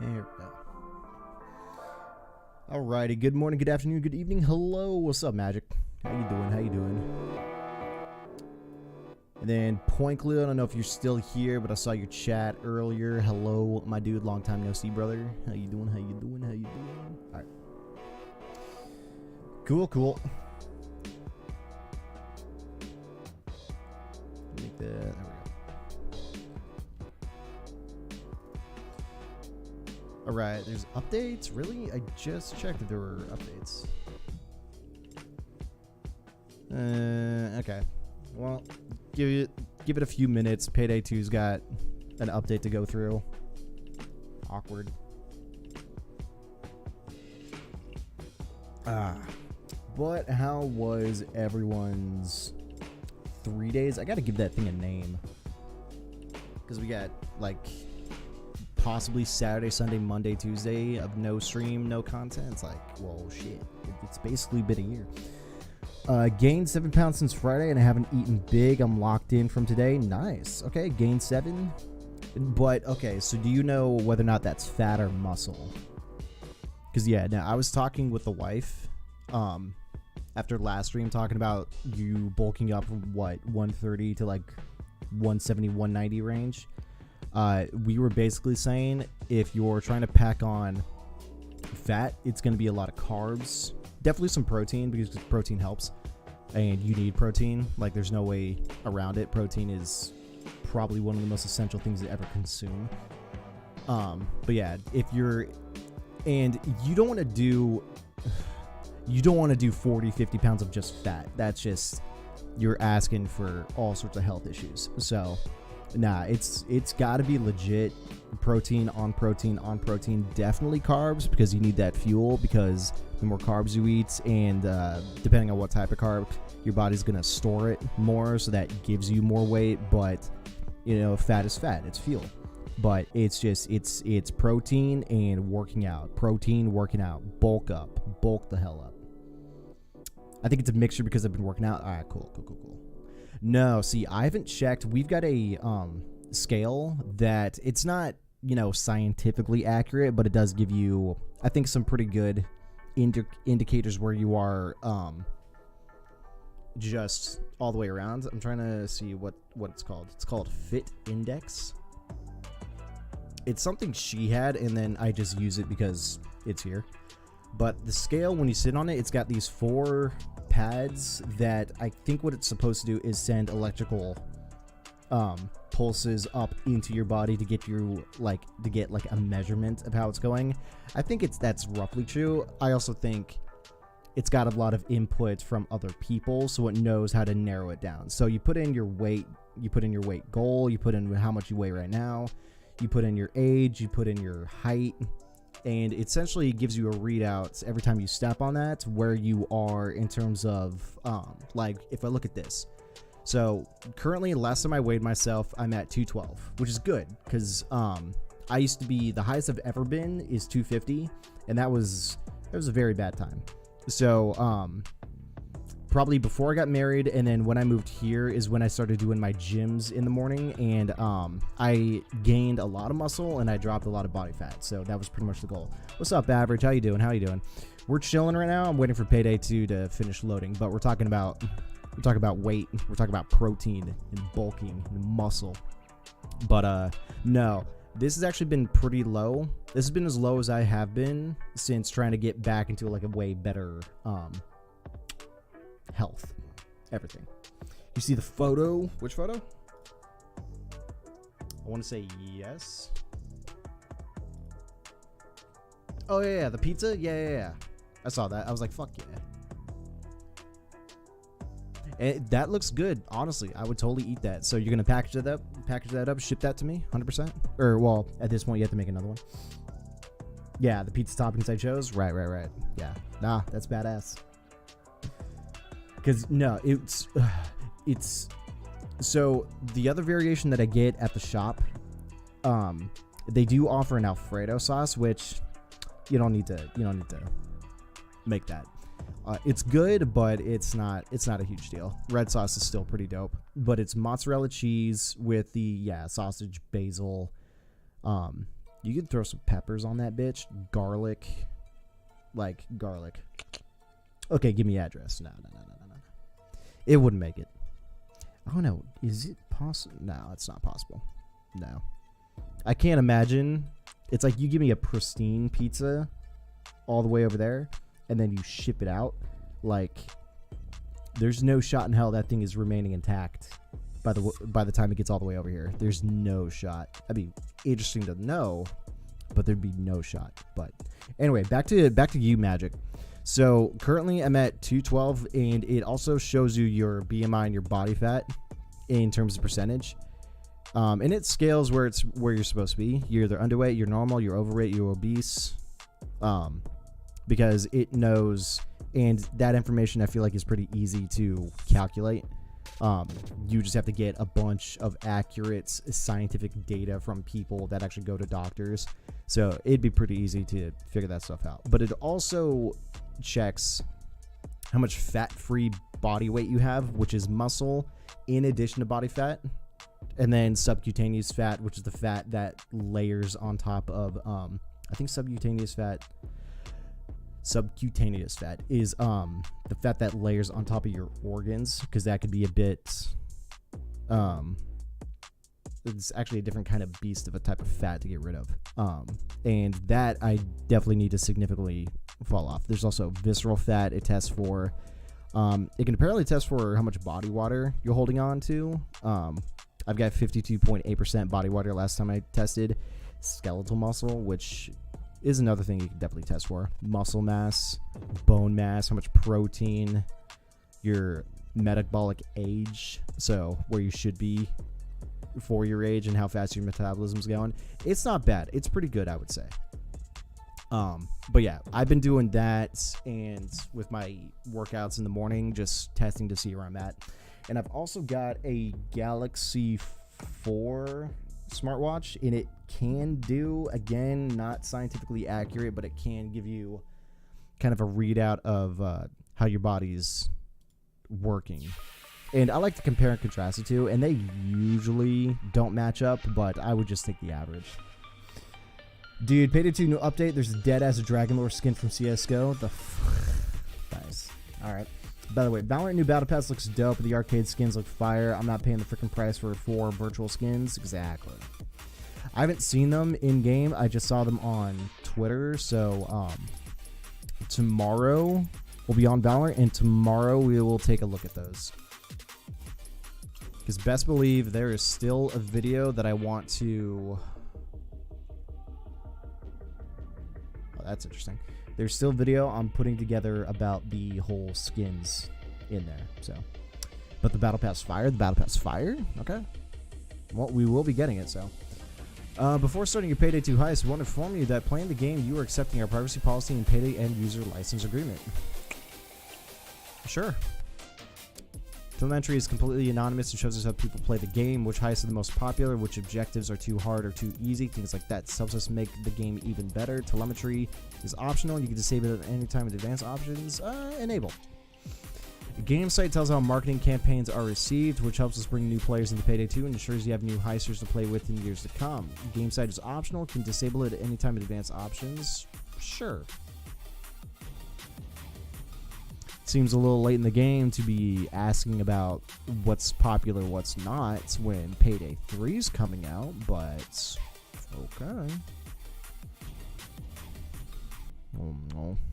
There we go. Alrighty, good morning, good afternoon, good evening. Hello, what's up, Magic? How you doing? How you doing? And then Poinklu, I don't know if you're still here, but I saw your chat earlier. Hello, my dude, long time no see, brother. How you doing? How you doing? How you doing? All right. Cool, cool. Make that. There we go. All right, there's updates. Really? I just checked if there were updates. Okay. Well, give it a few minutes. Payday 2's got an update to go through. Awkward. But how was everyone's 3 days? I gotta give that thing a name. Because we got, like, possibly Saturday, Sunday, Monday, Tuesday of no stream, no content. It's like, well, shit. It's basically been a year. Gained 7 pounds since Friday, and I haven't eaten big. I'm locked in from today. Nice. Okay, gained 7. But, okay, so do you know whether or not that's fat or muscle? Because, yeah, now I was talking with the wife after last stream, talking about you bulking up from, 130 to, 170, 190 range. We were basically saying if you're trying to pack on fat, it's going to be a lot of carbs. Definitely some protein, because protein helps. And you need protein. There's no way around it. Protein is probably one of the most essential things to ever consume. But yeah, if you're... And you don't want to do... You don't want to do 40, 50 pounds of just fat. That's just... You're asking for all sorts of health issues. So... Nah, it's got to be legit protein on protein on protein. Definitely carbs, because you need that fuel, because the more carbs you eat, and depending on what type of carb, your body's going to store it more, so that gives you more weight. But, fat is fat. It's fuel. But it's just, it's protein and working out. Protein, working out. Bulk up. Bulk the hell up. I think it's a mixture because I've been working out. All right, cool. No, see, I haven't checked. We've got a scale that it's not, scientifically accurate, but it does give you, I think, some pretty good indicators where you are just all the way around. I'm trying to see what it's called. It's called Fit Index. It's something she had, and then I just use it because it's here. But the scale, when you sit on it, it's got these 4 pads that I think what it's supposed to do is send electrical pulses up into your body to get you to get a measurement of how it's going. I think that's roughly true. I also think it's got a lot of input from other people, so it knows how to narrow it down. So you put in your weight, you put in your weight goal, you put in how much you weigh right now, you put in your age, you put in your height, and it essentially gives you a readout every time you step on that, where you are in terms of, if I look at this. So currently, last time I weighed myself, I'm at 212, which is good, because I used to be, the highest I've ever been is 250, and it was a very bad time. So probably before I got married, and then when I moved here is when I started doing my gyms in the morning, and I gained a lot of muscle and I dropped a lot of body fat. So that was pretty much the goal. What's up, Average? How you doing? We're chilling right now. I'm waiting for Payday 2 to finish loading, but we're talking about weight, we're talking about protein and bulking and muscle. But no, this has actually been pretty low. This has been as low as I have been since trying to get back into a way better health, everything. You see the photo? Which photo? I want to say yes. Oh yeah, the pizza. Yeah. I saw that. I was like, fuck yeah. And that looks good. Honestly, I would totally eat that. So you're gonna package that up, ship that to me, 100%. Or well, at this point, you have to make another one. Yeah, the pizza toppings I chose. Right. Yeah. Nah, that's badass. Because no, it's so the other variation that I get at the shop, they do offer an Alfredo sauce, which you don't need to make that. It's good, but it's not a huge deal. Red sauce is still pretty dope, but it's mozzarella cheese with the sausage, basil. You could throw some peppers on that bitch, garlic. Okay, give me address. No. It wouldn't make it. Oh no, is it possible? No, it's not possible. No, I can't imagine. It's like you give me a pristine pizza all the way over there, and then you ship it out. There's no shot in hell that thing is remaining intact by the time it gets all the way over here. There's no shot. That'd be interesting to know, but there'd be no shot. But anyway, back to you, Magic. So currently I'm at 212, and it also shows you your BMI and your body fat in terms of percentage. And it scales where you're supposed to be. You're either underweight, you're normal, you're overweight, you're obese. Because it knows, and that information I feel like is pretty easy to calculate. You just have to get a bunch of accurate scientific data from people that actually go to doctors. So it'd be pretty easy to figure that stuff out. But it also checks how much fat-free body weight you have, which is muscle in addition to body fat. And then subcutaneous fat, which is the fat that layers on top of, I think subcutaneous fat is the fat that layers on top of your organs, because that could be a bit, it's actually a different kind of beast of a type of fat to get rid of. And that I definitely need to significantly fall off. There's also visceral fat. It tests for, it can apparently test for how much body water you're holding on to. I've got 52.8% body water last time I tested. Skeletal muscle, which is another thing you can definitely test for. Muscle mass, bone mass, how much protein, your metabolic age, so where you should be for your age and how fast your metabolism's going. It's not bad. It's pretty good, I would say. But yeah, I've been doing that, and with my workouts in the morning, just testing to see where I'm at. And I've also got a Galaxy 4 smartwatch, and it can do, again, not scientifically accurate, but it can give you kind of a readout of how your body's working. And I like to compare and contrast the two, and they usually don't match up, but I would just take the average. Dude, Payday 2 new update. There's a dead as a Dragonlord skin from CSGO. Nice. Alright. By the way, Valorant new Battle Pass looks dope. The arcade skins look fire. I'm not paying the freaking price for 4 virtual skins. Exactly. I haven't seen them in game. I just saw them on Twitter. So tomorrow we'll be on Valorant, and tomorrow we will take a look at those. Because best believe there is still a video that I want to. Oh, that's interesting. There's still video I'm putting together about the whole skins in there. So, but the Battle Pass fire, okay. Well, we will be getting it. So, before starting your Payday 2 heist, we want to inform you that playing the game, you are accepting our privacy policy and Payday end user license agreement. Sure. Telemetry is completely anonymous and shows us how people play the game, which heists are the most popular, which objectives are too hard or too easy, things like that. This helps us make the game even better. Telemetry is optional. You can disable it at any time with advanced options. Enable. The game site tells how marketing campaigns are received, which helps us bring new players into Payday 2 and ensures you have new heisters to play with in years to come. The game site is optional. You can disable it at any time with advanced options. Sure. Seems a little late in the game to be asking about what's popular, what's not, when Payday 3 is coming out, but okay.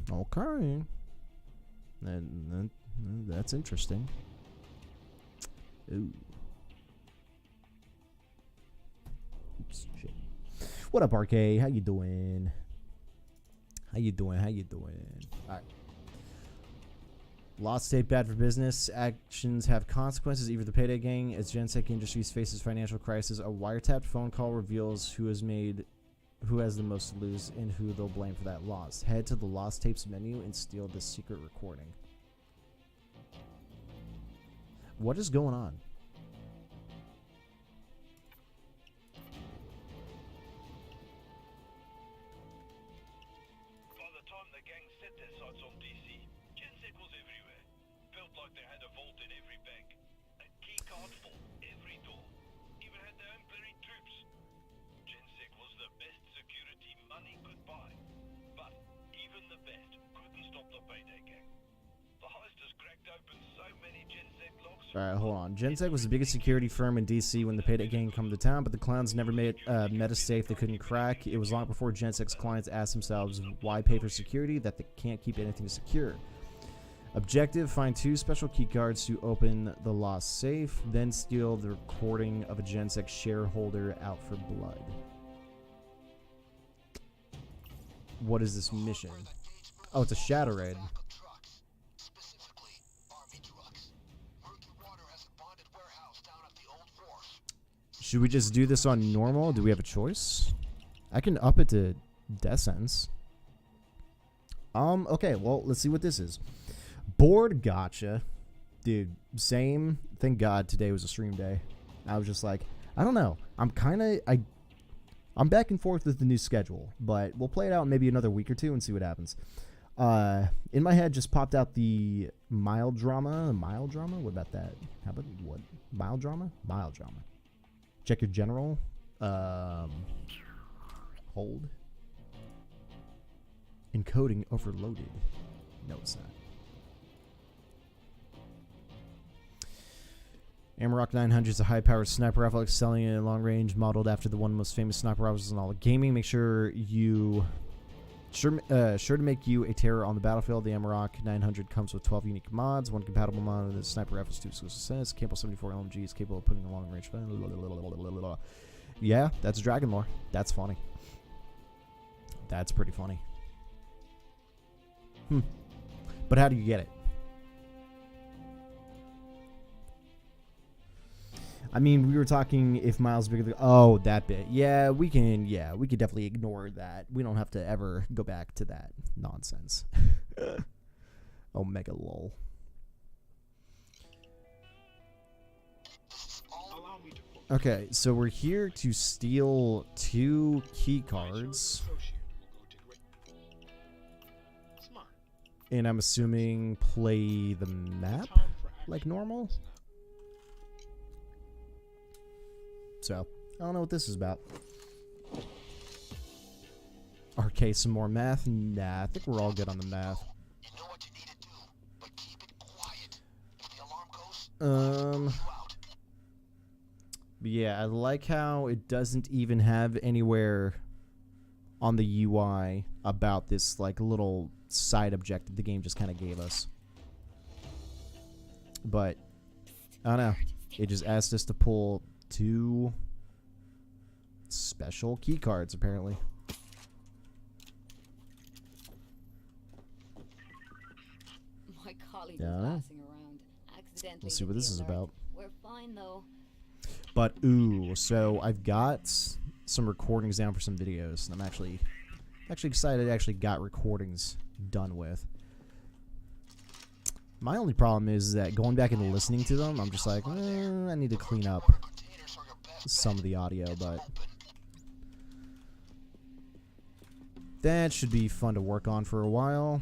Okay. That's interesting. Ooh. Oops, shit. What up, RK? How you doing? How you doing? All right. Lost tape bad for business. Actions have consequences. Either the Payday gang, as Gensec Industries faces financial crisis, a wiretapped phone call reveals who has the most to lose and who they'll blame for that loss. Head to the lost tapes menu and steal this secret recording. What is going on? By the time the gang set their sights on DC, Gensec was everywhere. Felt like they had a vault in every bank, a key card for every door, even had their own buried troops. Gensec was the best security money could buy, but even the best couldn't stop the Payday gang. The Heisters cracked open so many Gensec locks. Alright, hold on. Gensec was the biggest security firm in DC when the Payday gang come to town, but the clowns never met a safe they couldn't crack. It was long before Gensec's clients asked themselves why pay for security that they can't keep anything secure. Objective, find 2 special key cards to open the lost safe, then steal the recording of a Gensec shareholder out for blood. What is this mission? Oh, it's a shadow raid. Should we just do this on normal? Do we have a choice? I can up it to death sentence. Okay, well, let's see what this is. Board gotcha. Dude, same. Thank God today was a stream day. I was just like, I don't know. I'm back and forth with the new schedule, but we'll play it out in maybe another week or two and see what happens. In my head just popped out the mild drama. Mild drama? What about that? How about what? Mild drama? Mild drama. Check your general. Hold. Encoding overloaded. No, it's not. Amarok 900 is a high-powered sniper rifle excelling in long range, modeled after the one most famous sniper rifles in all of gaming. Make sure to make you a terror on the battlefield. The Amarok 900 comes with 12 unique mods, one compatible mod with the sniper rifles, 2 exclusive sets, capable 74 LMG, is capable of putting a long range. Yeah, that's Dragon lore. That's funny. That's pretty funny. But how do you get it? I mean, we were talking if Miles bigger than... Oh, that bit. Yeah, we can definitely ignore that. We don't have to ever go back to that nonsense. Omega lol. Okay, so we're here to steal 2 key cards. And I'm assuming play the map like normal. So, I don't know what this is about. Okay, some more math? Nah, I think we're all good on the math. You know what you need to do, but keep it quiet. If the alarm goes, But yeah, I like how it doesn't even have anywhere on the UI about this like little side objective the game just kind of gave us. But I don't know. It just asked us to pull 2 special key cards apparently. My colleague was passing around. Accidentally. Let's see what this is about. We're fine though. But ooh, so I've got some recordings down for some videos, and I'm actually excited I actually got recordings done with. My only problem is that going back and listening to them, I'm just like, I need to clean up some of the audio, but that should be fun to work on for a while.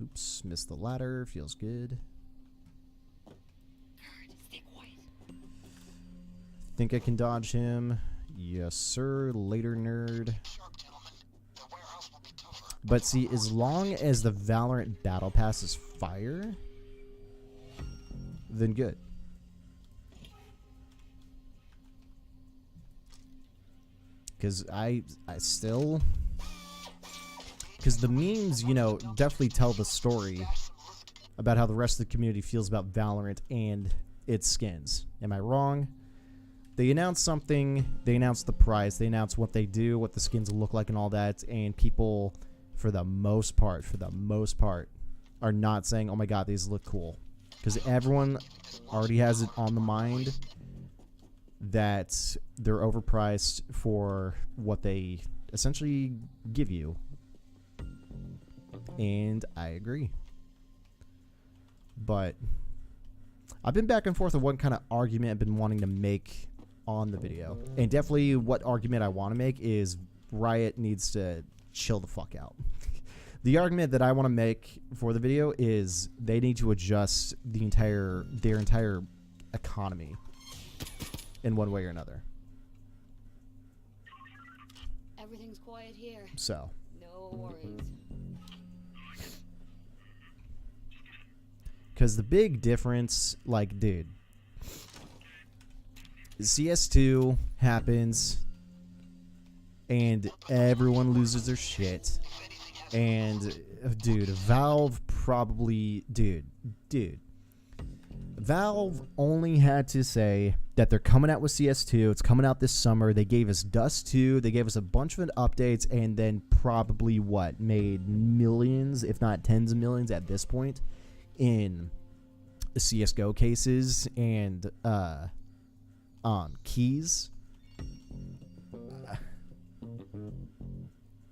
Oops, missed the ladder. Feels good. Stay quiet. Think I can dodge him? Yes, sir. Later, nerd. But see, as long as the Valorant Battle Pass is fire, then good. Because I still... Because the memes, you know, definitely tell the story about how the rest of the community feels about Valorant and its skins. Am I wrong? They announce something, they announce the price, they announce what they do, what the skins look like and all that, and people, for the most part, are not saying, oh my god, these look cool. Because everyone already has it on the mind that they're overpriced for what they essentially give you. And I agree. But I've been back and forth on what kind of argument I've been wanting to make on the video. And definitely what argument I want to make is Riot needs to chill the fuck out. The argument that I want to make for the video is they need to adjust their entire economy in one way or another. Everything's quiet here. So. No worries. Because the big difference, like, dude, CS2 happens, and everyone loses their shit. And, dude, Valve probably, dude, Valve only had to say that they're coming out with CS2. It's coming out this summer. They gave us Dust 2. They gave us a bunch of updates, and then probably, made millions, if not tens of millions at this point, in CSGO cases and keys.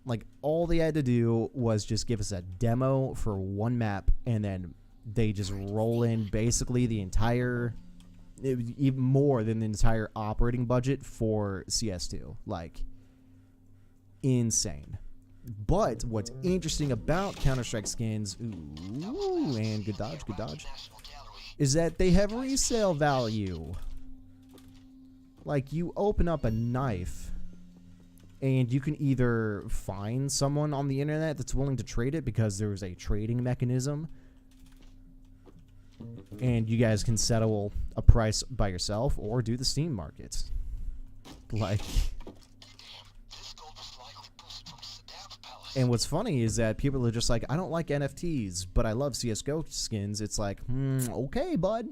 Like, all they had to do was just give us a demo for one map, and then they just roll in basically the entire, even more than the entire operating budget for CS2. Like, insane. But what's interesting about Counter-Strike skins, ooh, and good dodge, is that they have resale value. Like, you open up a knife, and you can either find someone on the internet that's willing to trade it because there's a trading mechanism, and you guys can settle a price by yourself, or do the Steam market. Like, and what's funny is that people are just like, I don't like NFTs, but I love CSGO skins. It's like, okay, bud.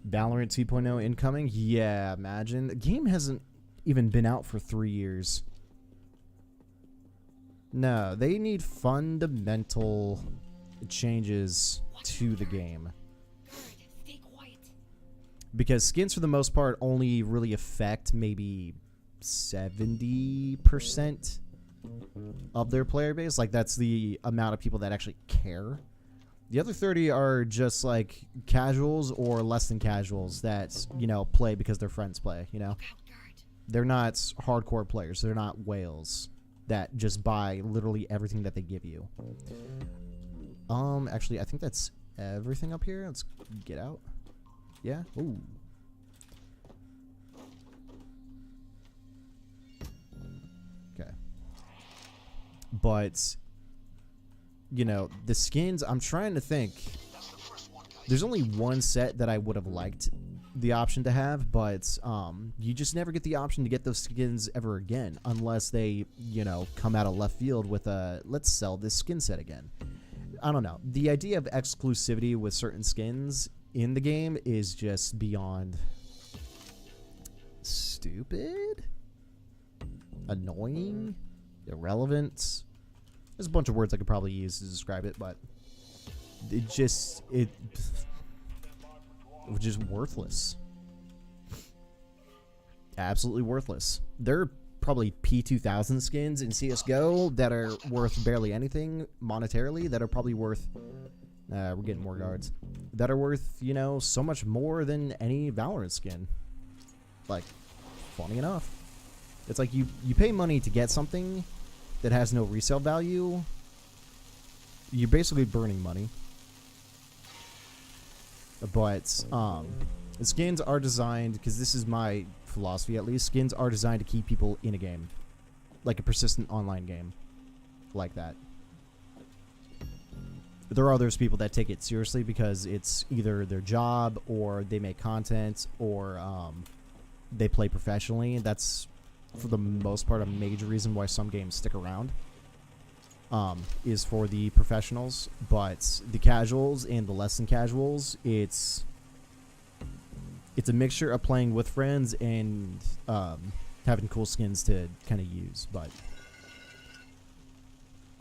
Valorant 2.0 incoming? Yeah, imagine. The game hasn't even been out for 3 years. No, they need fundamental changes to the game. Stay quiet. Because skins, for the most part, only really affect maybe 70% of their player base. Like, that's the amount of people that actually care. The other 30 are just like casuals or less than casuals that, you know, play because their friends play, you know. They're not hardcore players. They're not whales that just buy literally everything that they give you. Actually, I think that's everything up here. Let's get out. Yeah. Ooh. Okay. But, you know, the skins, I'm trying to think. There's only one set that I would have liked the option to have, but you just never get the option to get those skins ever again unless they, you know, come out of left field with a, let's sell this skin set again. I don't know. The idea of exclusivity with certain skins in the game is just beyond stupid, annoying, irrelevant. There's a bunch of words I could probably use to describe it, but it just worthless. Absolutely worthless. There are probably P2000 skins in CSGO that are worth barely anything monetarily, that are probably worth, we're getting more guards, that are worth, you know, so much more than any Valorant skin. Like, funny enough. It's like you pay money to get something that has no resale value. You're basically burning money. But the skins are designed, because this is my philosophy at least, skins are designed to keep people in a game, like a persistent online game like that. But there are those people that take it seriously because it's either their job, or they make content, or they play professionally. That's, for the most part, a major reason why some games stick around, is for the professionals. But the casuals and the less than casuals, it's a mixture of playing with friends and having cool skins to kind of use. But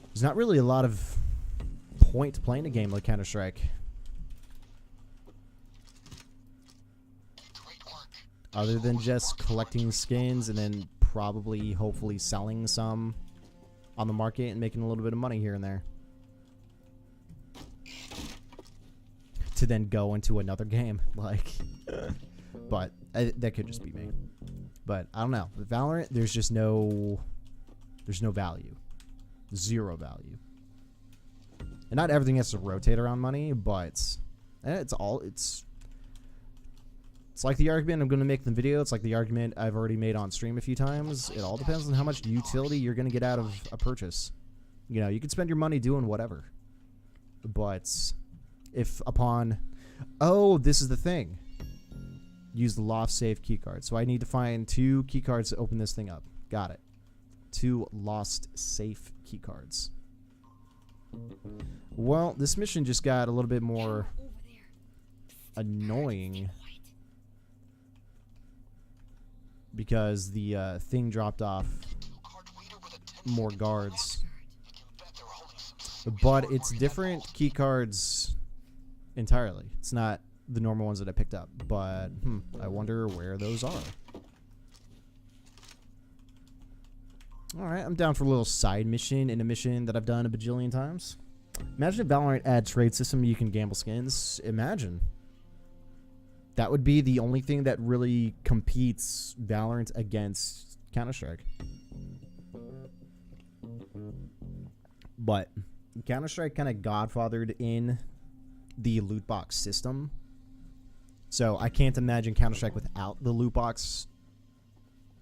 there's not really a lot of point to playing a game like Counter-Strike, other than just collecting skins and then probably, hopefully, selling some on the market and making a little bit of money here and there, to then go into another game. Like, but that could just be me. But I don't know. With Valorant, there's no value, zero value. And not everything has to rotate around money, but it's like the argument I'm going to make in the video. It's like the argument I've already made on stream a few times. It all depends on how much utility you're going to get out of a purchase. You know, you can spend your money doing whatever. But if upon... Oh, this is the thing. Use the loft safe keycard. So I need to find 2 keycards to open this thing up. Got it. 2 lost safe keycards. Well, this mission just got a little bit more annoying, because the thing dropped off more guards. But it's different keycards entirely. It's not the normal ones that I picked up. But I wonder where those are. All right, I'm down for a little side mission in a mission that I've done a bajillion times. Imagine if Valorant had trade system you can gamble skins. Imagine. That would be the only thing that really competes Valorant against Counter-Strike. But Counter-Strike kind of godfathered in the loot box system. So I can't imagine Counter-Strike without the loot box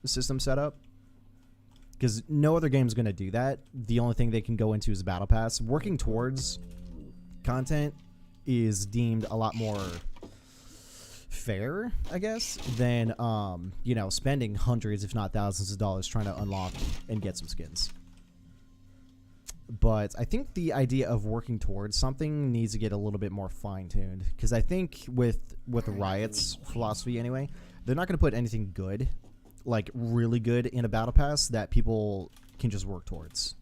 system setup. Because no other game is going to do that. The only thing they can go into is Battle Pass. Working towards content is deemed a lot more fair, I guess, than, you know, spending hundreds, if not thousands of dollars trying to unlock and get some skins. But I think the idea of working towards something needs to get a little bit more fine-tuned. Because I think with Riot's philosophy anyway, they're not going to put anything good, like really good, in a battle pass that people can just work towards.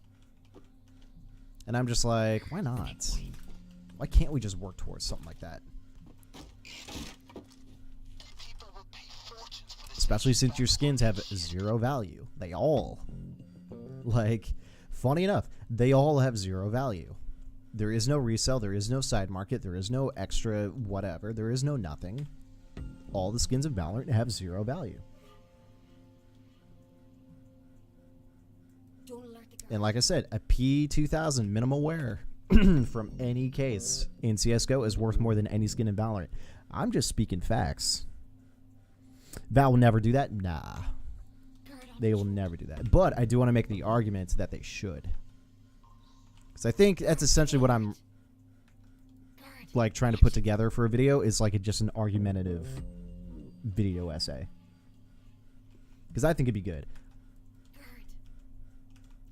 And I'm just like, why not? Why can't we just work towards something like that? Especially since your skins have 0 value. They all. Like, funny enough, they all have 0 value. There is no resale, there is no side market, there is no extra whatever, there is no nothing. All the skins of Valorant have 0 value. And like I said, a P2000 minimal wear from any case in CSGO is worth more than any skin in Valorant. I'm just speaking facts. Val will never do that? Nah. They will never do that. But I do want to make the argument that they should. Because I think that's essentially what I'm like trying to put together for a video, is like just an argumentative video essay. Because I think it'd be good.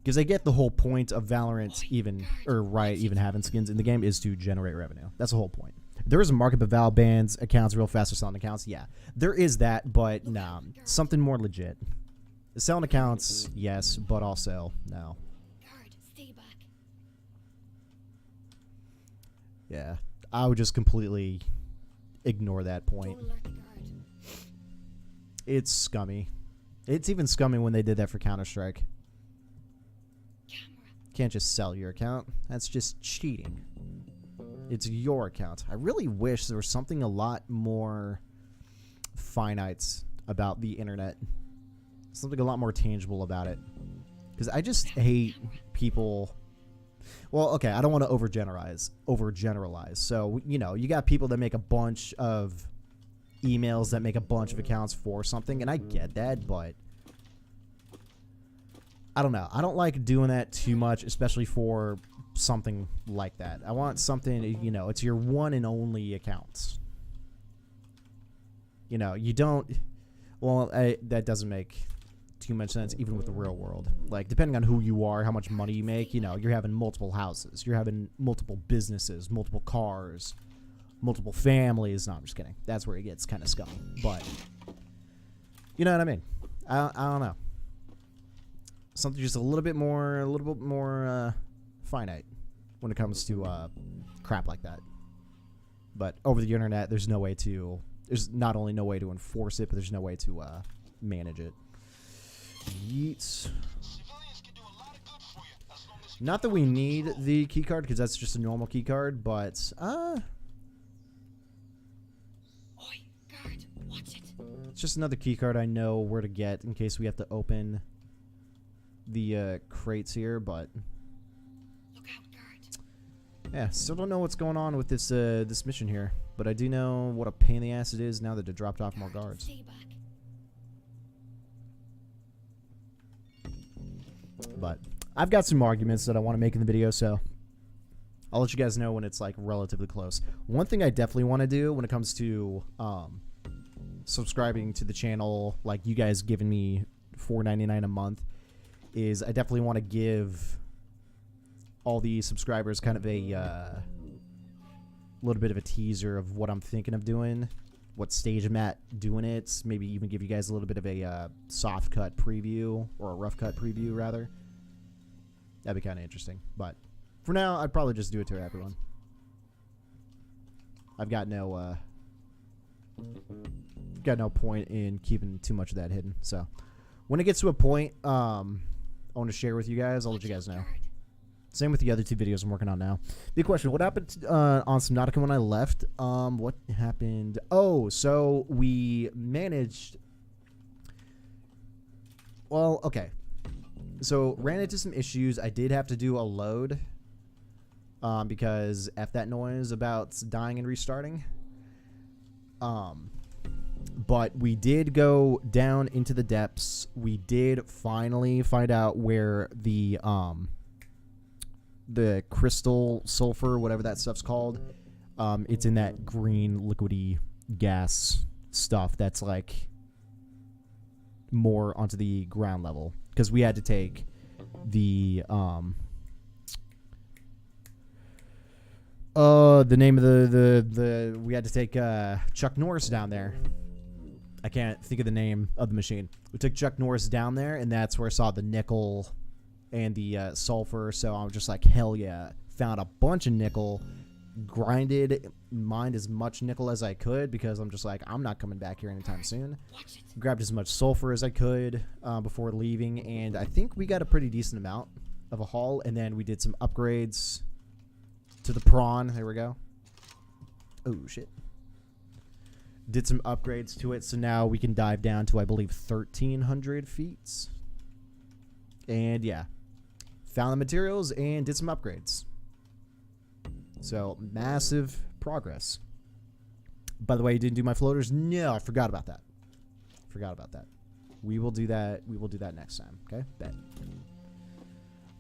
Because I get the whole point of Valorant Riot even having skins in the game is to generate revenue. That's the whole point. There is a market, but Val bans accounts real fast or selling accounts. Yeah, there is that, but nah, something more legit. Selling accounts, yes, but also no. Yeah, I would just completely ignore that point. It's scummy. It's even scummy when they did that for Counter-Strike. Can't just sell your account. That's just cheating. It's your account. I really wish there was something a lot more finite about the internet. Something a lot more tangible about it. Because I just hate people. Well, okay, I don't want to overgeneralize. So, you know, you got people that make a bunch of emails, that make a bunch of accounts for something, and I get that, but I don't know. I don't like doing that too much, especially for something like that. I want something, you know, it's your one and only account. You know, you don't, well, that doesn't make too much sense even with the real world. Like, depending on who you are, how much money you make, you know, you're having multiple houses, you're having multiple businesses, multiple cars, multiple families. No, I'm just kidding. That's where it gets kind of scummy. But, you know what I mean? I don't know. Something just a little bit more finite when it comes to crap like that. But over the internet, there's no way to. There's not only no way to enforce it, but there's no way to manage it. Yeet. Not that we need the key card, because that's just a normal key card, but it's just another key card I know where to get in case we have to open the crates here, but yeah, still don't know what's going on with this this mission here, but I do know what a pain in the ass it is now that they dropped off more guards. But I've got some arguments that I want to make in the video, so I'll let you guys know when it's like relatively close. One thing I definitely want to do when it comes to subscribing to the channel, like you guys giving me $4.99 a month, is I definitely want to give all the subscribers kind of a little bit of a teaser of what I'm thinking of doing, what stage I'm at doing it, maybe even give you guys a little bit of a soft cut preview, or a rough cut preview rather. That'd be kind of interesting, but for now I'd probably just do it to everyone. I've got no point in keeping too much of that hidden, so when it gets to a point, I want to share with you guys. I'll let you guys know. Same with the other 2 videos I'm working on now. Big question. What happened on Subnautica when I left? What happened? Oh, so we managed... Well, okay. So, ran into some issues. I did have to do a load. Because F that noise about dying and restarting. But we did go down into the depths. We did finally find out where the crystal sulfur, whatever that stuff's called, it's in that green liquidy gas stuff that's like more onto the ground level, because we had to take the name of the we had to take Chuck Norris down there. I can't think of the name of the machine. We took Chuck Norris down there, and that's where I saw the nickel and the sulfur. So I was just like, hell yeah. Found a bunch of nickel, grinded, mined as much nickel as I could, because I'm just like, I'm not coming back here anytime soon. Grabbed as much sulfur as I could before leaving, and I think we got a pretty decent amount of a haul. And then we did some upgrades to the prawn. There we go. Oh, shit. Did some upgrades to it, so now we can dive down to, I believe, 1,300 feet. And, yeah. Found the materials and did some upgrades. So, massive progress. By the way, you didn't do my floaters? No, I forgot about that. We will do that. We will do that next time. Okay? Bet.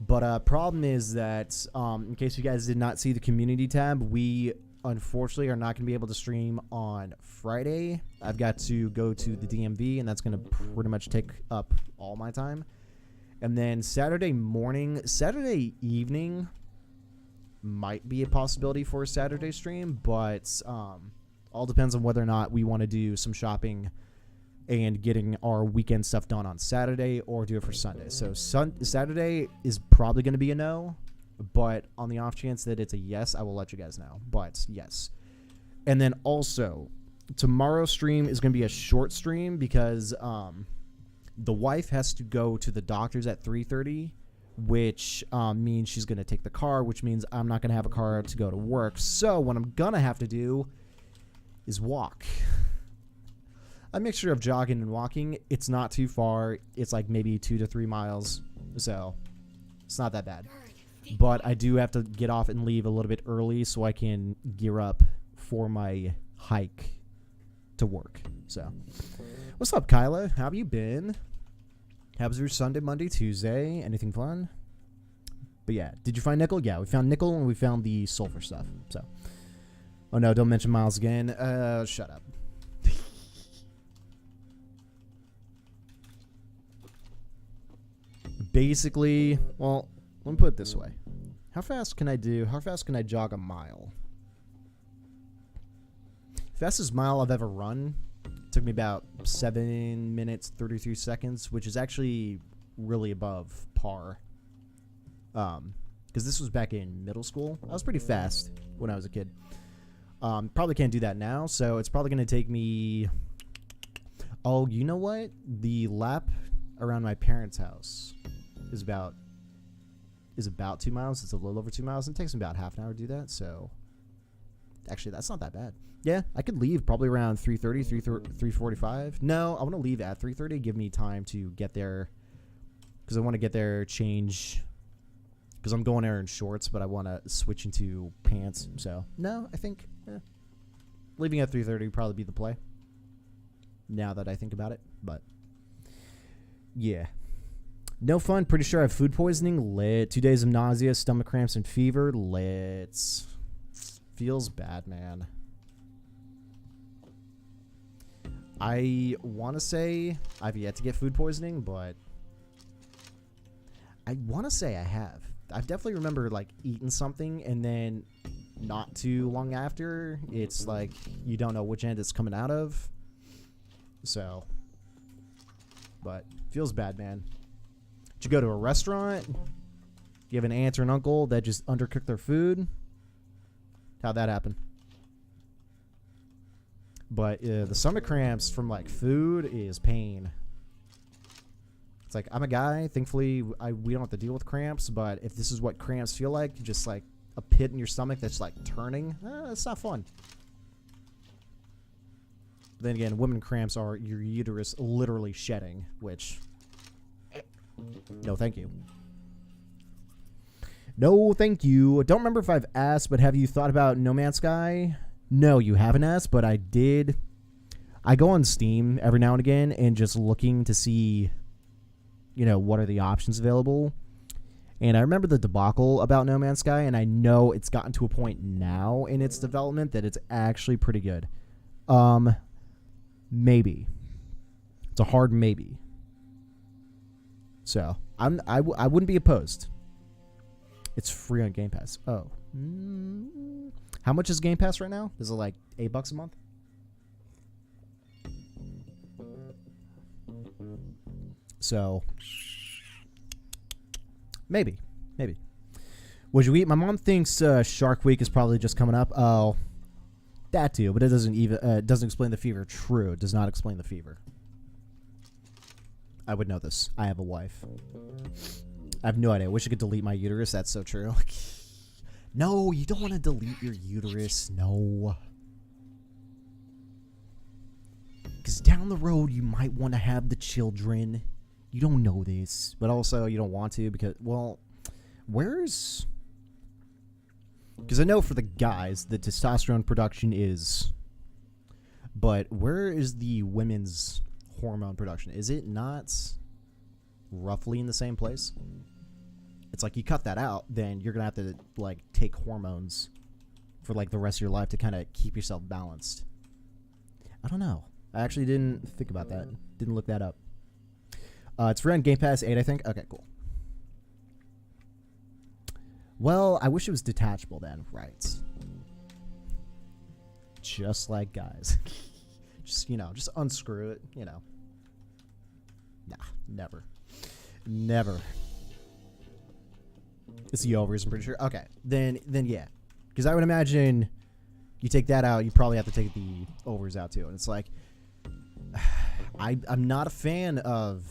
But problem is that, in case you guys did not see the community tab, we unfortunately are not going to be able to stream on Friday. I've got to go to the DMV, and that's going to pretty much take up all my time. And then Saturday evening might be a possibility for a Saturday stream, but all depends on whether or not we want to do some shopping and getting our weekend stuff done on Saturday, or do it for Sunday. So Saturday is probably going to be a no, but on the off chance that it's a yes, I will let you guys know. But yes. And then also, tomorrow's stream is going to be a short stream, because the wife has to go to the doctor's at 3:30, which means she's going to take the car, which means I'm not going to have a car to go to work. So what I'm going to have to do is walk. A mixture of jogging and walking. It's not too far. It's like maybe 2 to 3 miles. So it's not that bad. But I do have to get off and leave a little bit early so I can gear up for my hike to work. So what's up, Kyla? How have you been? How was your Sunday, Monday, Tuesday? Anything fun? But yeah, did you find nickel? Yeah, we found nickel and we found the sulfur stuff. So, oh no, don't mention Miles again. Shut up. Basically, well, let me put it this way. How fast can I jog a mile? Fastest mile I've ever run took me about 7 minutes, 33 seconds, which is actually really above par. Because this was back in middle school. I was pretty fast when I was a kid. Probably can't do that now, so it's probably going to take me... Oh, you know what? The lap around my parents' house is about 2 miles. It's a little over 2 miles. It takes me about half an hour to do that, so... Actually, that's not that bad. Yeah, I could leave probably around 3:30, 3:45. No, I want to leave at 3:30. Give me time to get there, because I want to get there, change, because I'm going there in shorts, but I want to switch into pants. So, no, I think leaving at 3:30 would probably be the play, now that I think about it. But, yeah. No fun. Pretty sure I have food poisoning. Lit. 2 days of nausea, stomach cramps, and fever. Lit. Feels bad, man. I want to say I've yet to get food poisoning, but I want to say I have. I definitely remember, like, eating something, and then not too long after, it's like you don't know which end it's coming out of. So, but feels bad, man. Did you go to a restaurant? You have an aunt or an uncle that just undercooked their food? How'd that happen? But the stomach cramps from, like, food is pain. It's like, I'm a guy. Thankfully, we don't have to deal with cramps. But if this is what cramps feel like, just like a pit in your stomach that's like turning, it's not fun. Then again, women cramps are your uterus literally shedding, which, no thank you. No thank you. Don't remember if I've asked, but have you thought about No Man's Sky? No, you haven't asked, but I did. I go on Steam every now and again and just looking to see, what are the options available. And I remember the debacle about No Man's Sky, and I know it's gotten to a point now in its development that it's actually pretty good. Maybe. It's a hard maybe. So, I wouldn't be opposed. It's free on Game Pass. Oh. How much is Game Pass right now? Is it like $8 a month? So, maybe. Would you eat? My mom thinks Shark Week is probably just coming up. Oh, that too, but it doesn't explain the fever. True, it does not explain the fever. I would know this. I have a wife. I have no idea. I wish I could delete my uterus. That's so true. No, you don't want to delete your uterus. No. Because down the road, you might want to have the children. You don't know this. But also, you don't want to because, well, where's... Because I know for the guys, the testosterone production is... But where is the women's hormone production? Is it not roughly in the same place? It's like you cut that out, then you're going to have to, like, take hormones for, like, the rest of your life to kind of keep yourself balanced. I don't know. I actually didn't think about that. Didn't look that up. It's free on Game Pass 8, I think. Okay, cool. Well, I wish it was detachable then. Right. Just like guys. Just unscrew it, Nah, never. Never. It's the ovaries, I'm pretty sure. Okay, then yeah. Because I would imagine you take that out, you probably have to take the ovaries out too. And it's like, I'm not a fan of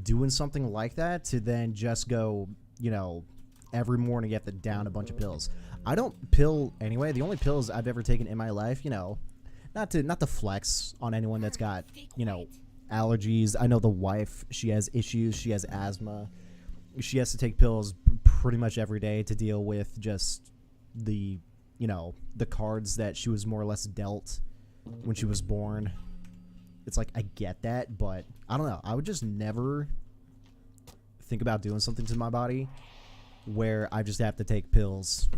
doing something like that to then just go, every morning you have to down a bunch of pills. I don't pill anyway. The only pills I've ever taken in my life, not to flex on anyone that's got, allergies. I know the wife, she has issues. She has asthma. She has to take pills pretty much every day to deal with just the, the cards that she was more or less dealt when she was born. It's like, I get that, but I don't know. I would just never think about doing something to my body where I just have to take pills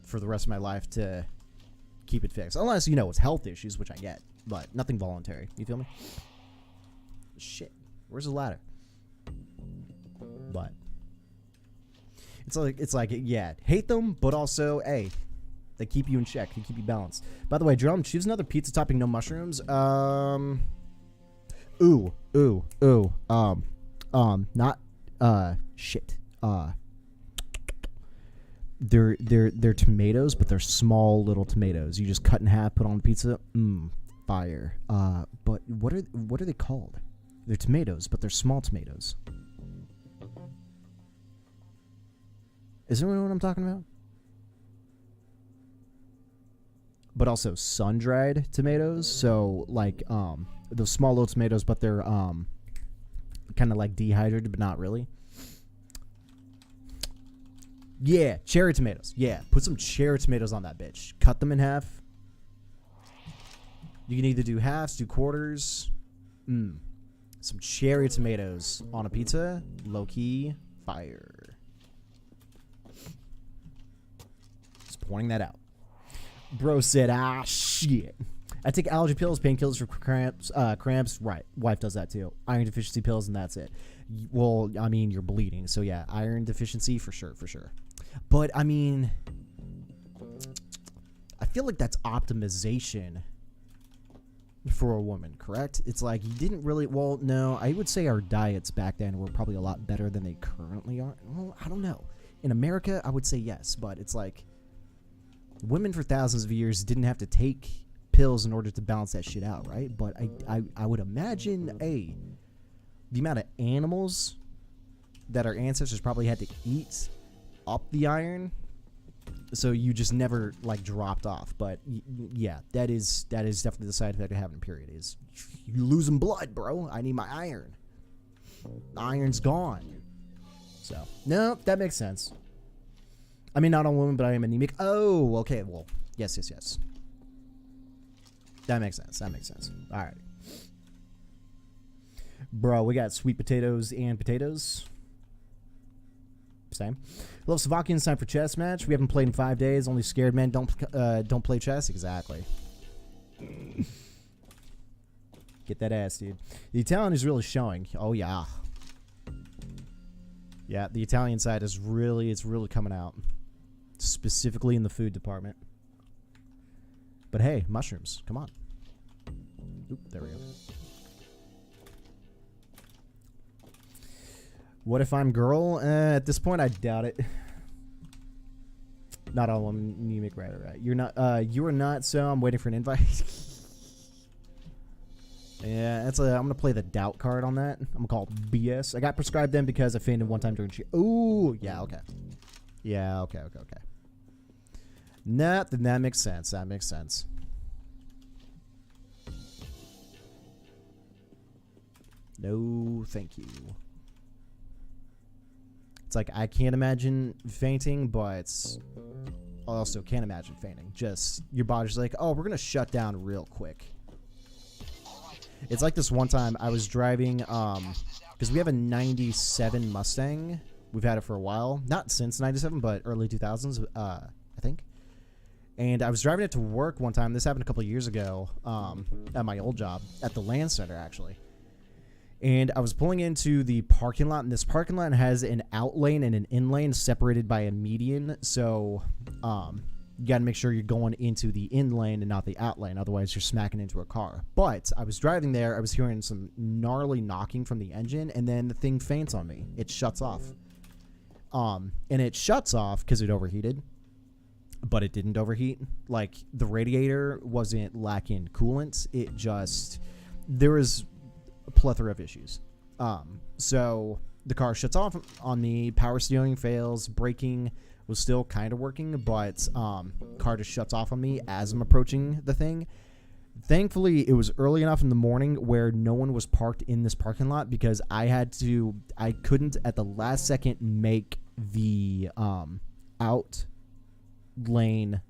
for the rest of my life to keep it fixed. Unless, it's health issues, which I get, but nothing voluntary. You feel me? Shit. Where's the ladder? But it's like, yeah, hate them, but also, hey, they keep you in check. They keep you balanced. By the way, Drum, choose another pizza topping, no mushrooms. Not, shit. They're tomatoes, but they're small little tomatoes. You just cut in half, put on the pizza. Fire. But what are they called? They're tomatoes, but they're small tomatoes. Is anyone know what I'm talking about? But also sun-dried tomatoes. So, like, those small little tomatoes, but they're, kind of like dehydrated, but not really. Yeah, cherry tomatoes. Yeah, put some cherry tomatoes on that bitch. Cut them in half. You can either do halves, do quarters. Some cherry tomatoes on a pizza. Low-key fire. Just pointing that out. Bro said, shit. I take allergy pills, painkillers for cramps. Right. Wife does that too. Iron deficiency pills, and that's it. Well, I mean, you're bleeding. So, yeah, iron deficiency for sure. But, I mean, I feel like that's optimization for a woman, correct? It's like you didn't really, well, no, I would say our diets back then were probably a lot better than they currently are. Well, I don't know. In America, I would say yes, but it's like women for thousands of years didn't have to take pills in order to balance that shit out, right? But I would imagine, the amount of animals that our ancestors probably had to eat up the iron, so you just never like dropped off. But yeah, that is definitely the side effect of having a period is you losing blood, bro. I need my iron. The iron's gone. So no, that makes sense. I mean, not all women, but I am anemic. Oh, okay. Well, yes. That makes sense. All right. Bro, we got sweet potatoes and potatoes. Same. Love Slovakian sign for chess match. We haven't played in 5 days. Only scared men don't play chess. Exactly. Get that ass, dude. The Italian is really showing. Oh yeah. Yeah, the Italian side is really coming out. Specifically in the food department. But hey, mushrooms. Come on. Oop, there we go. What if I'm girl? At this point, I doubt it. Not all women anemic, right? You're not. You are not. So I'm waiting for an invite. Yeah, I'm gonna play the doubt card on that. I'm gonna call it BS. I got prescribed them because I fainted one time during cheer. Ooh, yeah, okay. Yeah, okay. Nah, then that makes sense. No, thank you. It's like I can't imagine fainting, but I also can't imagine fainting. Just your body's like, oh, we're gonna shut down real quick. It's like this one time I was driving, because we have a 97 Mustang. We've had it for a while. Not since 97, but early 2000s, I think. And I was driving it to work one time. This happened a couple of years ago at my old job, at the land center, actually. And I was pulling into the parking lot, and this parking lot has an out lane and an in lane separated by a median. So you got to make sure you're going into the in lane and not the out lane. Otherwise, you're smacking into a car. But I was driving there. I was hearing some gnarly knocking from the engine, and then the thing faints on me. It shuts off. And it shuts off because it overheated. But it didn't overheat. Like, the radiator wasn't lacking coolant. It just... There was a plethora of issues. So the car shuts off on me. Power steering fails. Braking was still kind of working, but car just shuts off on me as I'm approaching the thing. Thankfully, it was early enough in the morning where no one was parked in this parking lot because I couldn't at the last second make the out lane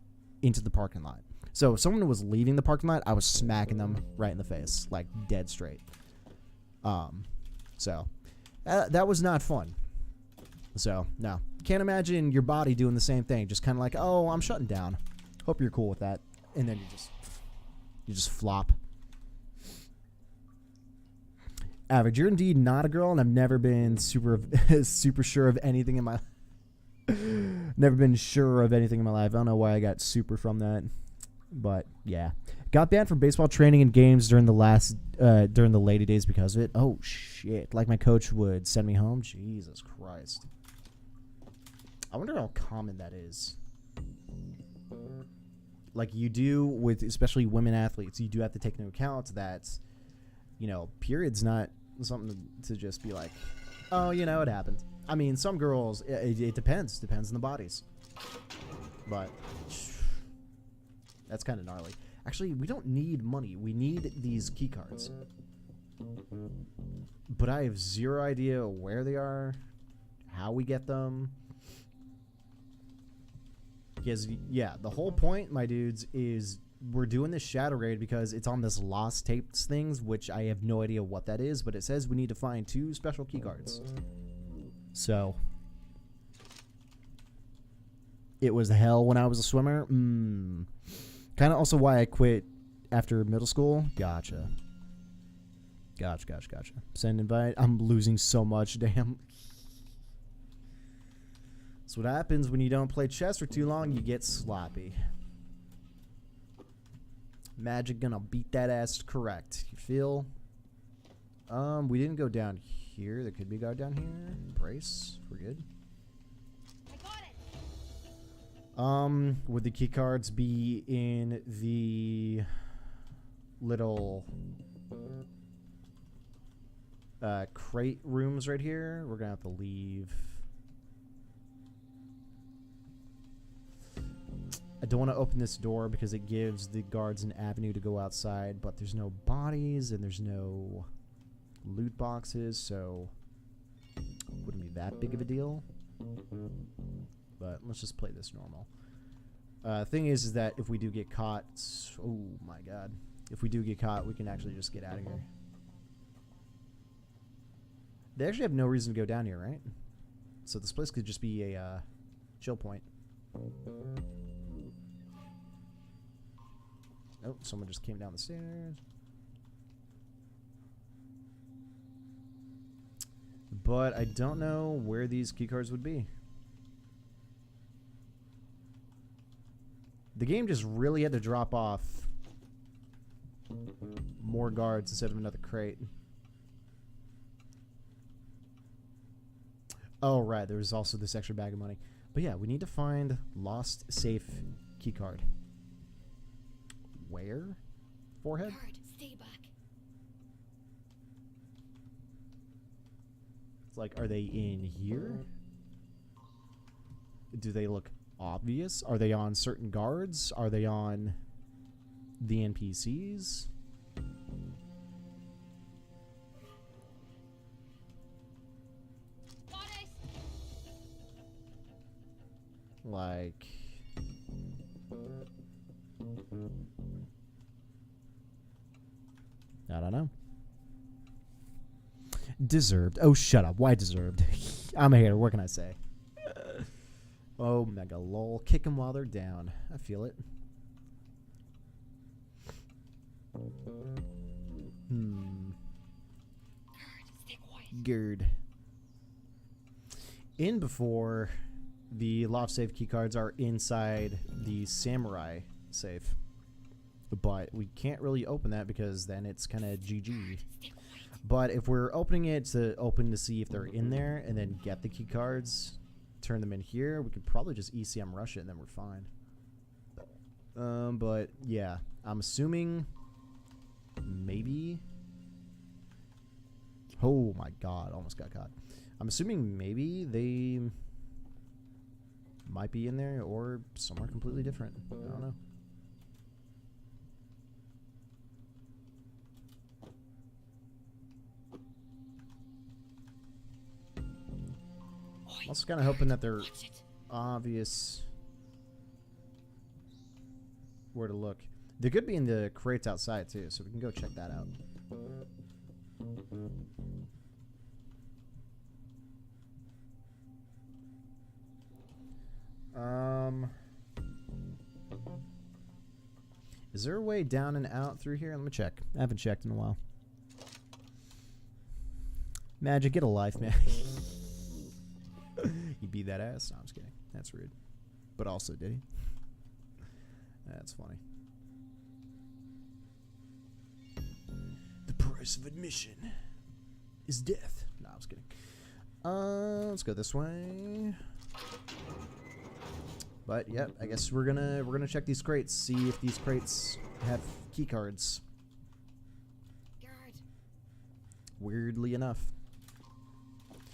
into the parking lot. So if someone was leaving the parking lot, I was smacking them right in the face, like dead straight. So that was not fun. So no, can't imagine your body doing the same thing. Just kind of like, oh, I'm shutting down. Hope you're cool with that. And then you just flop. Average, you're indeed not a girl, and I've never been super sure of anything in my never been sure of anything in my life. I don't know why I got super from that, but yeah, got banned from baseball training and games during the lady days because of it. Oh shit! Like my coach would send me home. Jesus Christ! I wonder how common that is. Like you do with especially women athletes, you do have to take into account that, period's not something to just be like, oh, it happened. I mean, some girls, it depends on the bodies. But that's kind of gnarly. Actually, we don't need money. We need these key cards. But I have zero idea where they are, how we get them. Because, yeah, the whole point, my dudes, is we're doing this shadow raid because it's on this lost tapes things, which I have no idea what that is, but it says we need to find 2 special key cards. So, it was hell when I was a swimmer. Kind of also why I quit after middle school. Gotcha. Send invite. I'm losing so much, damn. That's what happens when you don't play chess for too long. You get sloppy. Magic gonna beat that ass correct. You feel? We didn't go down here. There could be a guard down here. Brace. We're good. I got it. Would the key cards be in the little crate rooms right here. We're gonna have to leave. I don't want to open this door because it gives the guards an avenue to go outside, but there's no bodies and there's no loot boxes, so wouldn't be that big of a deal. But let's just play this normal. Thing is that if we do get caught, oh my god, if we do get caught, we can actually just get out of here. They actually have no reason to go down here, right? So this place could just be a chill point. Oh, someone just came down the stairs. But I don't know where these keycards would be. The game just really had to drop off more guards instead of another crate. Oh, right. There was also this extra bag of money. But yeah, we need to find lost safe keycard. Where? Forehead? Guard, stay back. It's like, are they in here? Do they look obvious? Are they on certain guards? Are they on the NPCs? Like, I don't know. Deserved. Oh, shut up. Why deserved? I'm a hater. What can I say? Oh, mega lol. Kick them while they're down. I feel it. Stay quiet. Gerd. In before, the loft safe keycards are inside the samurai safe. But we can't really open that because then it's kind of GG. But if we're opening it to see if they're in there and then get the keycards, turn them in here, we could probably just ECM rush it and then we're fine. But yeah, I'm assuming maybe. Oh my god, almost got caught. I'm assuming maybe they might be in there or somewhere completely different. I don't know. I'm also kind of hoping that they're obvious where to look. They could be in the crates outside too, so we can go check that out. Is there a way down and out through here? Let me check. I haven't checked in a while. Magic, get a life, man. You beat that ass? No, I'm just kidding. That's rude. But also, did he? That's funny. The price of admission is death. No, I was kidding. Let's go this way. But yep, I guess we're gonna check these crates, see if these crates have key cards. Guard. Weirdly enough.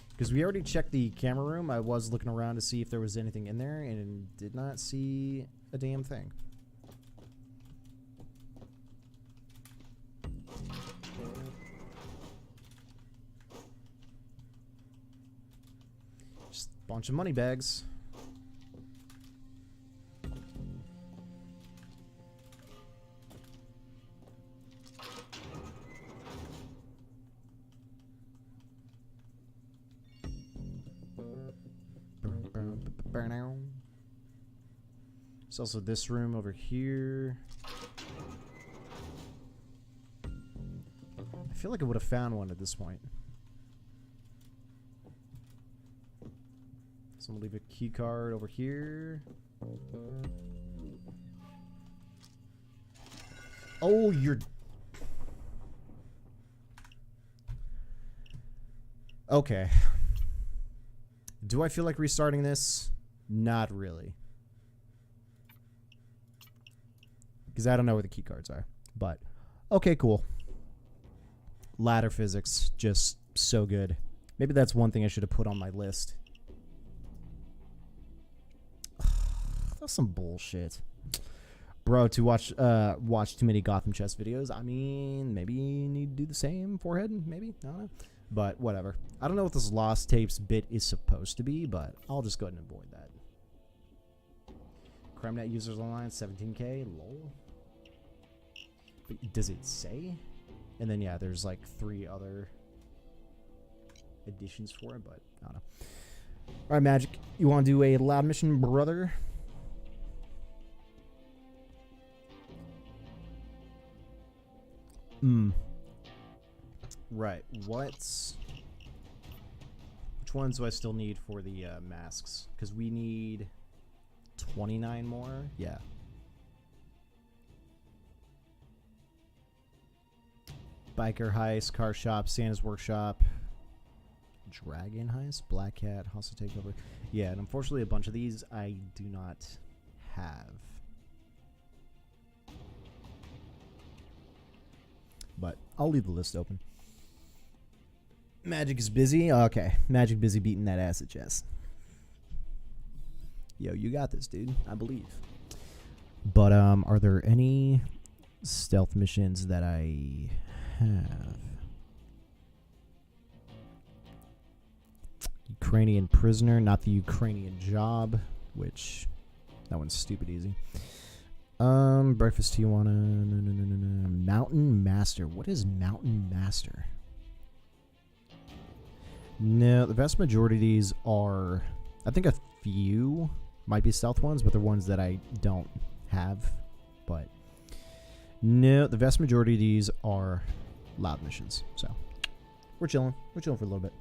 Because we already checked the camera room. I was looking around to see if there was anything in there and did not see a damn thing. Just a bunch of money bags. There's also this room over here. I feel like I would have found one at this point. So I'm gonna leave a key card over here. Oh, you're... Okay. Do I feel like restarting this? Not really. Because I don't know where the key cards are. But, okay, cool. Ladder physics. Just so good. Maybe that's one thing I should have put on my list. That's some bullshit. Bro, to watch too many Gotham chess videos. I mean, maybe you need to do the same, forehead, maybe. I don't know. But whatever. I don't know what this Lost Tapes bit is supposed to be, but I'll just go ahead and avoid that. CrimeNet users online, 17K. Lol. Does it say? And then, yeah, there's like 3 other additions for it, but I don't know. All right, Magic. You want to do a loud mission, brother? Right. Which ones do I still need for the masks? Because we need 29 more. Yeah. Biker heist, car shop, Santa's workshop, dragon heist, black cat, hostile takeover. Yeah, and unfortunately, a bunch of these I do not have. But I'll leave the list open. Magic is busy. Okay, Magic busy beating that ass at chess. Yo, you got this, dude. I believe. But are there any stealth missions that I have? Ukrainian prisoner, not the Ukrainian job, which that one's stupid easy. Breakfast Tijuana. No. Mountain Master. What is Mountain Master? No, the vast majority of these are, I think a few might be stealth ones, but they're ones that I don't have. But no, the vast majority of these are loud missions. So we're chilling. We're chilling for a little bit.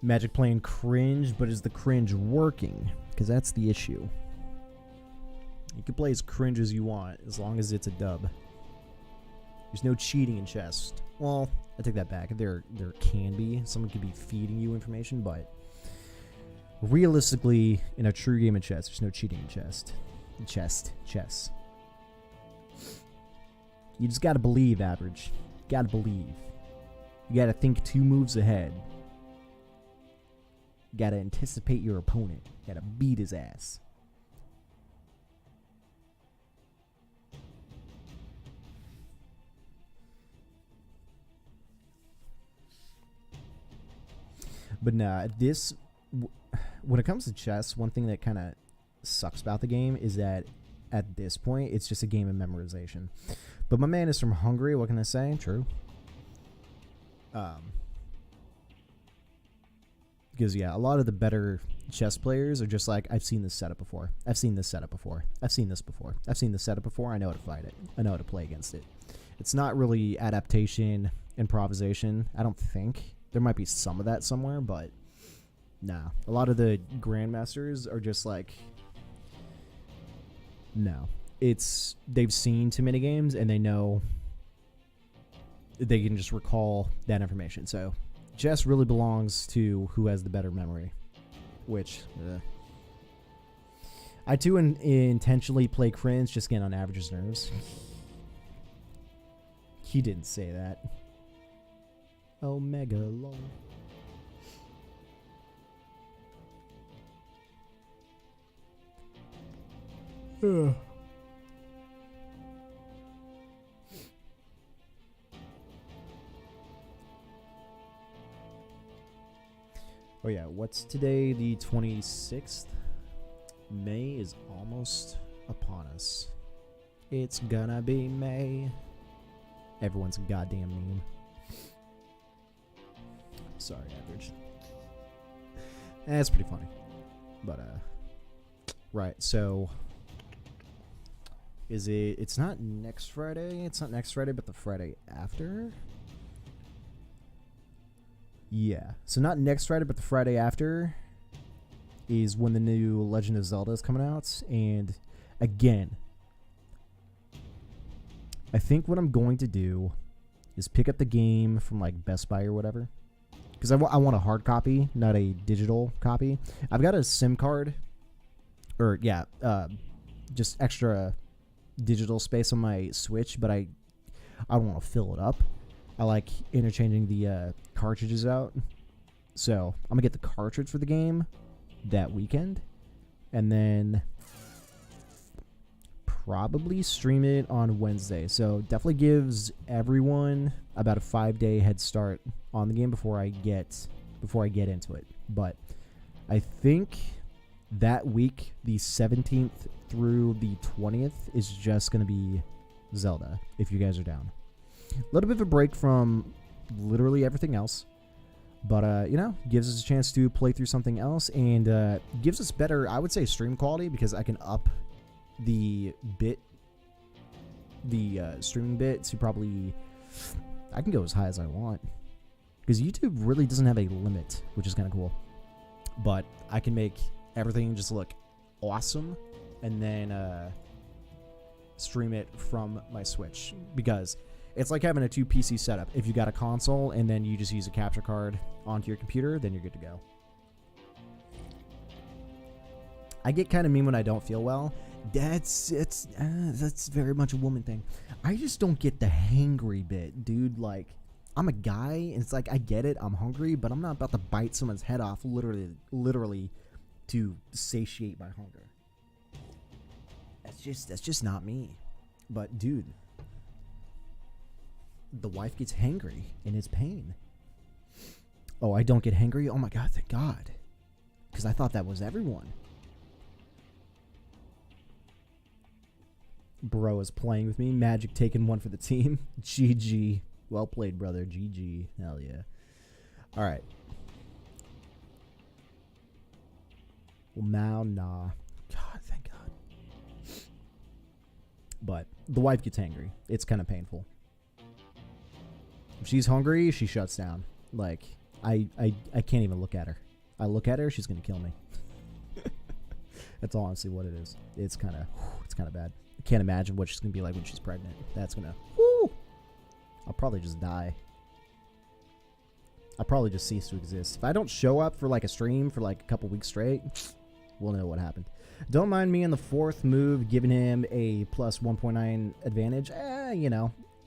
Magic playing cringe, but is the cringe working? Because that's the issue. You can play as cringe as you want, as long as it's a dub. There's no cheating in chess. Well, I take that back. There can be. Someone could be feeding you information, but realistically, in a true game of chess, there's no cheating in chess. You just gotta believe, average. You gotta believe. You gotta think 2 moves ahead. You gotta anticipate your opponent. You gotta beat his ass. But nah, when it comes to chess, one thing that kind of sucks about the game is that at this point, it's just a game of memorization. But my man is from Hungary, what can I say? True. Because, yeah, a lot of the better chess players are just like, I've seen this setup before. I've seen this setup before. I've seen this before. I've seen this setup before. I know how to fight it. I know how to play against it. It's not really adaptation, improvisation, I don't think. There might be some of that somewhere, but nah. A lot of the grandmasters are just like, no. They've seen too many games and they know they can just recall that information. So chess really belongs to who has the better memory, which I too intentionally play cringe, just getting on average's nerves. He didn't say that. Omega lol. Oh yeah, what's today? The 26th? May is almost upon us. It's gonna be May. Everyone's a goddamn meme. Sorry, average. That's pretty funny. But, right, so it's not next Friday. It's not next Friday, but the Friday after. Yeah. So not next Friday, but the Friday after is when the new Legend of Zelda is coming out. And again, I think what I'm going to do is pick up the game from like Best Buy or whatever. Because I want a hard copy, not a digital copy. I've got a SIM card. Or, yeah, just extra digital space on my Switch. But I don't want to fill it up. I like interchanging the cartridges out. So I'm gonna get the cartridge for the game that weekend, and then probably stream it on Wednesday. So definitely gives everyone about a 5-day head start on the game before I get into it. But I think that week, the 17th through the 20th, is just going to be Zelda, if you guys are down. A little bit of a break from literally everything else. But, gives us a chance to play through something else, and gives us better, I would say, stream quality, because I can up the streaming bit to probably, I can go as high as I want. Because YouTube really doesn't have a limit, which is kind of cool. But I can make everything just look awesome, and then stream it from my Switch, because it's like having a 2 PC setup. If you got a console and then you just use a capture card onto your computer, then you're good to go. I get kind of mean when I don't feel well. That's very much a woman thing. I just don't get the hangry bit, dude. Like, I'm a guy, and it's like, I get it, I'm hungry, but I'm not about to bite someone's head off literally to satiate my hunger. That's just not me. But dude, the wife gets hangry and it's pain. Oh, I don't get hangry? Oh my god, thank God. Because I thought that was everyone. Bro is playing with me. Magic taking one for the team. GG. Well played, brother. GG. Hell yeah. Alright. Well, now, nah. God, thank God. But the wife gets hangry. It's kind of painful. If she's hungry, she shuts down. Like, I can't even look at her. I look at her, she's gonna kill me. That's honestly what it is. It's kind of bad. I can't imagine what she's gonna be like when she's pregnant. That's gonna, whoo! I'll probably just die. I'll probably just cease to exist. If I don't show up for like a stream for like a couple weeks straight, we'll know what happened. Don't mind me in the fourth move giving him a plus 1.9 advantage.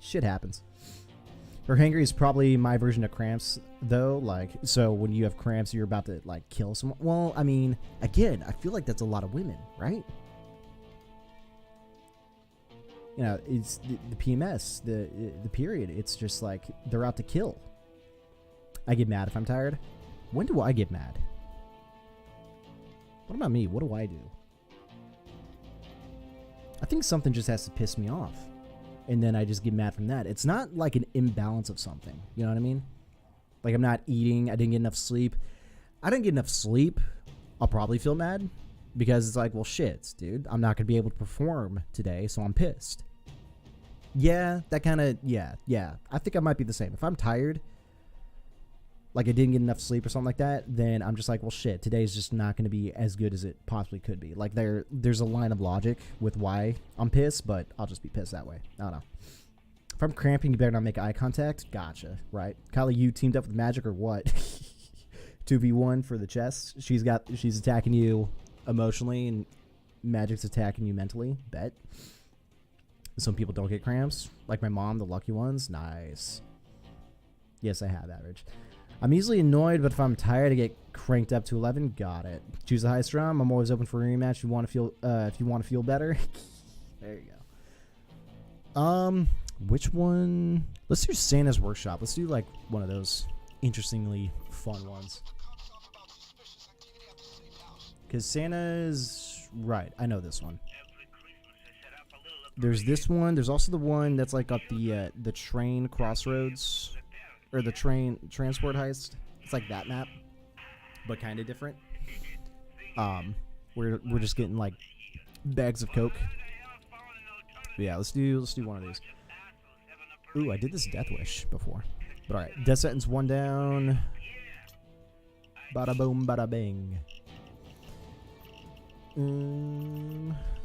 Shit happens. Her hangry is probably my version of cramps, though. Like, so when you have cramps, you're about to like kill someone. Well, I mean, again, I feel like that's a lot of women, right? It's the PMS, the period. It's just like they're out to kill. I get mad if I'm tired. When do I get mad? What about me? What do I do? I think something just has to piss me off, and then I just get mad from that. It's not like an imbalance of something. You know what I mean? Like, I'm not eating. I didn't get enough sleep. I didn't get enough sleep. I'll probably feel mad because it's like, well, shit, dude. I'm not going to be able to perform today, so I'm pissed. Yeah, that kind of, yeah. I think I might be the same. If I'm tired, like I didn't get enough sleep or something like that, then I'm just like, well, shit, today's just not going to be as good as it possibly could be. Like, there's a line of logic with why I'm pissed, but I'll just be pissed that way. I don't know. If I'm cramping, you better not make eye contact. Gotcha, right? Kylie, you teamed up with Magic or what? 2v1 for the chest. She's attacking you emotionally, and Magic's attacking you mentally. Bet. Some people don't get cramps. Like my mom, the lucky ones. Nice. Yes, I have average. I'm easily annoyed, but if I'm tired, I get cranked up to 11. Got it. Choose the highest drum. I'm always open for a rematch. If you want to feel better. There you go. Which one? Let's do Santa's Workshop. Let's do like one of those interestingly fun ones. Because Santa's right. I know this one. There's this one. There's also the one that's like up the train crossroads, or the train transport heist. It's like that map, but kind of different. We're just getting like bags of Coke. But yeah, let's do one of these. Ooh, I did this Death Wish before. But all right, death sentence 1 down. Bada boom, bada bang.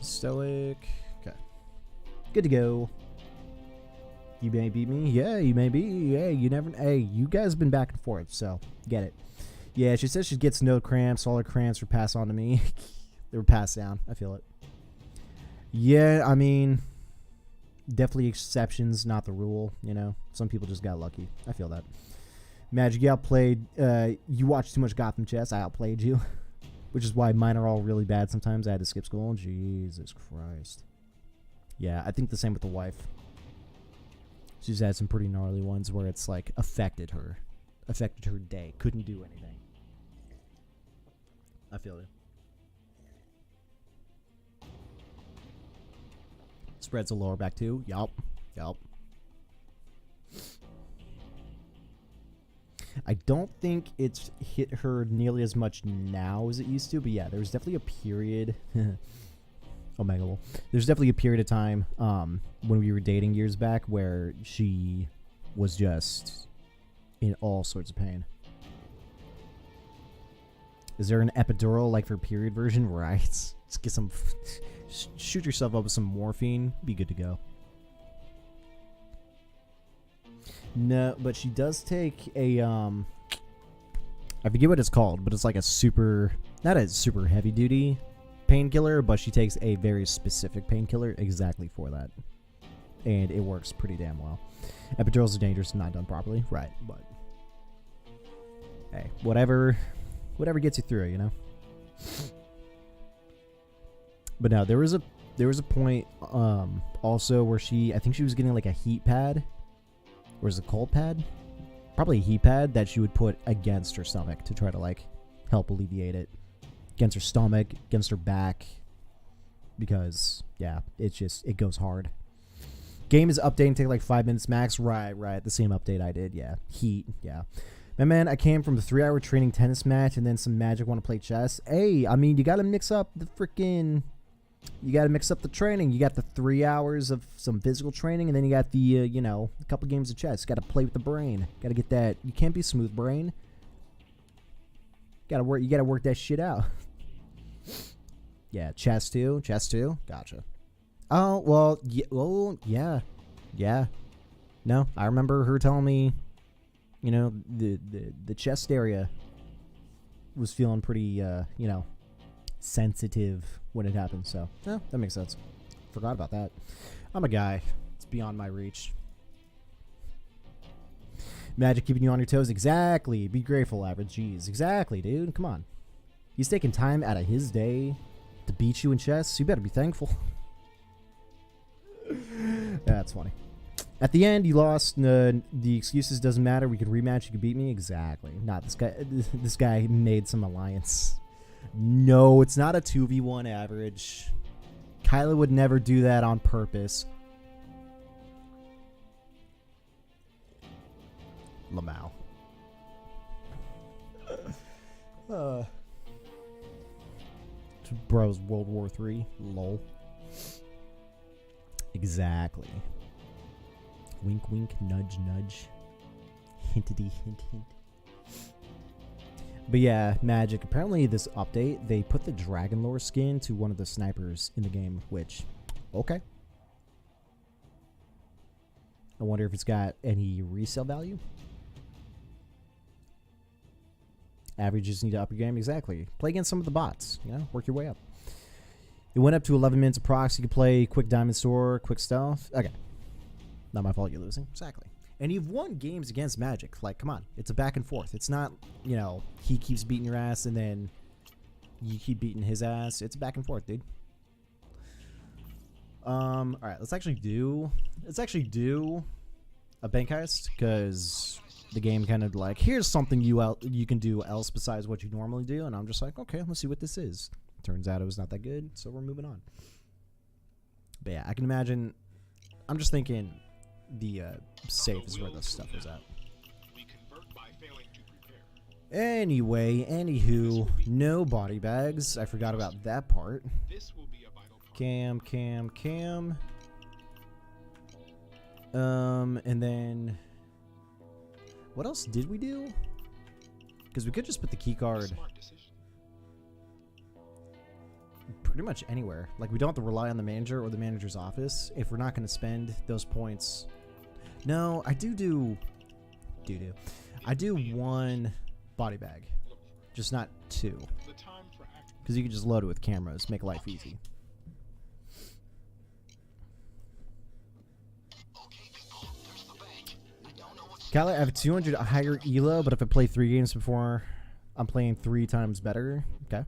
Stoic. Good to go. You may beat me. Yeah, you may be. Yeah, you never. Hey, you guys have been back and forth, so get it. Yeah, she says she gets no cramps. All her cramps were passed on to me. They were passed down. I feel it. Yeah, I mean, definitely exceptions, not the rule. You know, some people just got lucky. I feel that. Magic, you outplayed. You watched too much Gotham Chess. I outplayed you, which is why mine are all really bad. Sometimes I had to skip school. Jesus Christ. Yeah, I think the same with the wife. She's had some pretty gnarly ones where it's like affected her day. Couldn't do anything. I feel it. Spreads a lower back too. Yup. I don't think it's hit her nearly as much now as it used to, but yeah, there was definitely a period. Omega Lol. There's definitely a period of time when we were dating years back where she was just in all sorts of pain. Is there an epidural like for period version? Right. Just get some. Shoot yourself up with some morphine. Be good to go. No, but she does take a I forget what it's called, but it's like a super, not a super heavy duty painkiller, but she takes a very specific painkiller exactly for that, and it works pretty damn well. Epidurals are dangerous and not done properly, right? But hey, whatever gets you through it, you know. But no, there was a point also where I think she was getting like a heat pad. Or is it a cold pad? Probably a heat pad that she would put against her stomach to try to like help alleviate it. Against her stomach, against her back. Because, yeah, it goes hard. Game is updating, take like 5 minutes max. Right. The same update I did, yeah. Heat, yeah. Man, I came from a 3-hour training tennis match and then some Magic want to play chess. Hey, I mean, you got to mix up the freaking... You got to mix up the training. You got the 3 hours of some physical training, and then you got the, a couple games of chess. Got to play with the brain. Got to get that. You can't be smooth brain. You got to work that shit out. Yeah, chess too. Gotcha. Oh, well, yeah. No, I remember her telling me, the chest area was feeling pretty, sensitive when it happened, so yeah, that makes sense. Forgot about that. I'm a guy. It's beyond my reach. Magic keeping you on your toes. Exactly. Be grateful, average. Jeez. Exactly, dude. Come on. He's taking time out of his day to beat you in chess. You better be thankful. That's funny. At the end, you lost. The excuses doesn't matter. We could rematch. You could beat me. Exactly. Not this guy. This guy made some alliance. No, it's not a 2v1 average. Kyla would never do that on purpose. Lamau. Bros, World War III. Lol. Exactly. Wink, wink, nudge, nudge. Hintity, hint, hint. But yeah, Magic. Apparently, this update, they put the Dragon Lore skin to one of the snipers in the game, which, okay. I wonder if it's got any resale value. Averages need to up your game. Exactly. Play against some of the bots. Work your way up. It went up to 11 minutes approx. You can play quick diamond store, quick stealth. Okay. Not my fault you're losing. Exactly. And you've won games against Magic. Like, come on. It's a back and forth. It's not, he keeps beating your ass and then you keep beating his ass. It's a back and forth, dude. Alright, let's actually do a bank heist, because the game kind of like, here's something you can do else besides what you normally do, and I'm just like, okay, let's see what this is. Turns out it was not that good, so we're moving on. But yeah, I can imagine, I'm just thinking the safe is where the stuff is at. Anyway, anywho, no body bags. I forgot about that part. Cam. And then what else did we do? Because we could just put the key card pretty much anywhere. Like, we don't have to rely on the manager or the manager's office if we're not going to spend those points. No, I do one body bag, just not two, because you can just load it with cameras, make life easy. Kyle, I have 200 higher ELO, but if I play 3 games before, I'm playing 3 times better. Okay.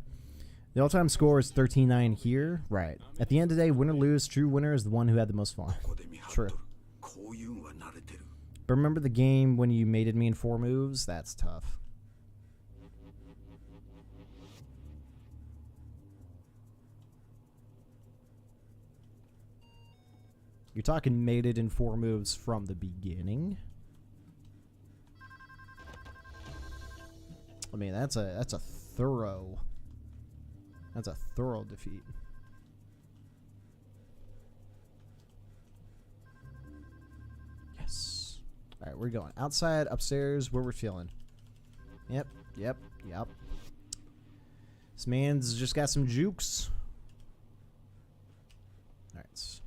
The all-time score is 13-9 here. Right. At the end of the day, win or lose, true winner is the one who had the most fun. True. But remember the game when you mated me in 4 moves? That's tough. You're talking mated in 4 moves from the beginning. I mean, that's a thorough defeat. Yes. All right, we're going outside, upstairs, where we're feeling. Yep. This man's just got some jukes. All right.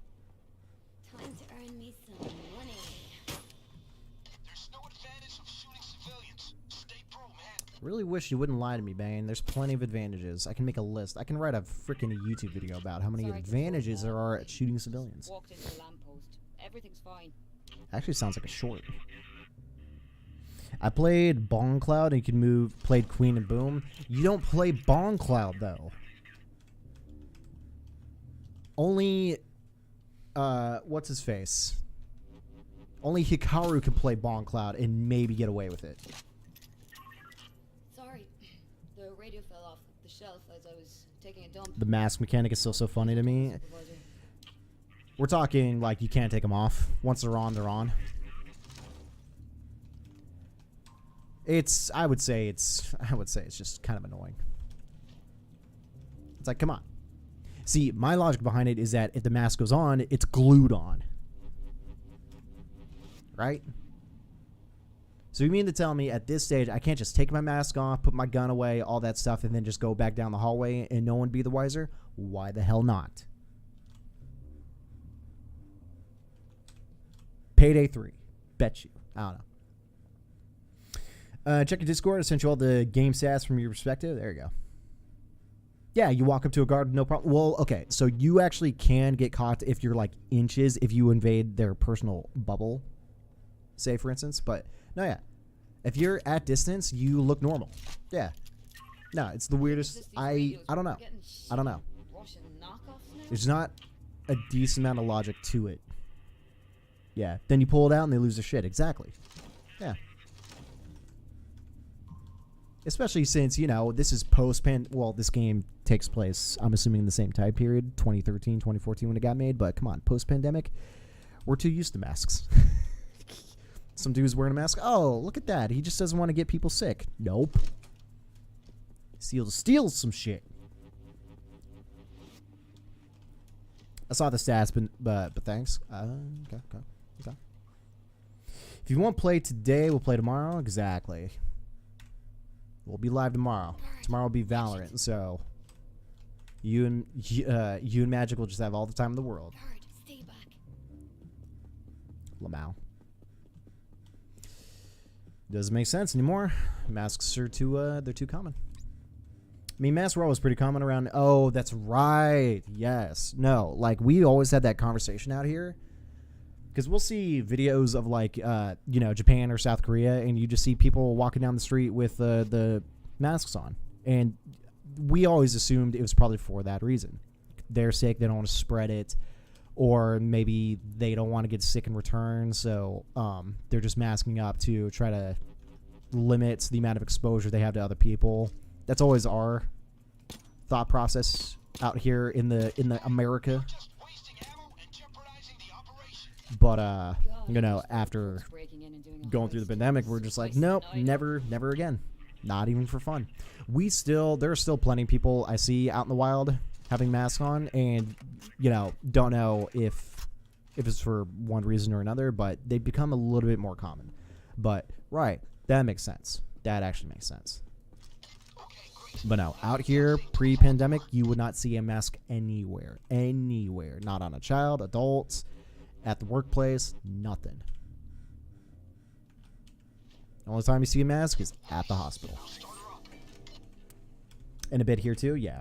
Time to earn me some money. There's no advantage of shooting civilians. Stay pro, man. Really wish you wouldn't lie to me, Bane. There's plenty of advantages. I can make a list. I can write a freaking YouTube video about how many advantages there are at shooting civilians. Walked into a lamppost. Everything's fine. Actually sounds like a short. I played Bong Cloud and you can move, played Queen and Boom. You don't play Bong Cloud though. Only, what's his face? Only Hikaru can play Bong Cloud and maybe get away with it. Sorry. The radio fell off the shelf as I was taking a dump. The mask mechanic is still so funny to me. Supervisor. We're talking like you can't take them off. Once they're on, they're on. I would say it's just kind of annoying. It's like, come on. See, my logic behind it is that if the mask goes on, it's glued on. Right? So you mean to tell me at this stage I can't just take my mask off, put my gun away, all that stuff, and then just go back down the hallway and no one be the wiser? Why the hell not? Payday 3. Bet you. I don't know. Check your Discord. I sent you all the game stats from your perspective. There you go. Yeah, you walk up to a guard, no problem. Well, okay, so you actually can get caught if you're like inches, if you invade their personal bubble, say for instance. But no, yeah, if you're at distance, you look normal. Yeah, no, it's the weirdest. I don't know. I don't know. There's not a decent amount of logic to it. Yeah, then you pull it out and they lose their shit. Exactly. Yeah. Especially since, you know, this is well, this game takes place, I'm assuming, in the same time period, 2013, 2014 when it got made. But come on, post-pandemic, we're too used to masks. Some dude's wearing a mask. Oh, look at that. He just doesn't want to get people sick. Nope. Steals some shit. I saw the stats, but thanks. Okay. If you won't play today, we'll play tomorrow. Exactly. We'll be live tomorrow. Tomorrow will be Valorant, so you and Magic will just have all the time in the world. Stay back. Lamau. Doesn't make sense anymore. Masks are they're too common. I mean, masks were always pretty common around. Oh, that's right. Yes. No. Like we always had that conversation out here. Because we'll see videos of like, you know, Japan or South Korea, and you just see people walking down the street with the masks on. And we always assumed it was probably for that reason. They're sick, they don't want to spread it, or maybe they don't want to get sick in return, so they're just masking up to try to limit the amount of exposure they have to other people. That's always our thought process out here in the America. But, you know, after going through the pandemic, we're just like, nope, never again. Not even for fun. There are still plenty of people I see out in the wild having masks on and, you know, don't know if it's for one reason or another, but they become a little bit more common. But, right, that makes sense. That actually makes sense. But no, out here, pre-pandemic, you would not see a mask anywhere. Anywhere. Not on a child, adults, at the workplace, nothing. The only time you see a mask is at the hospital. And a bit here too, yeah.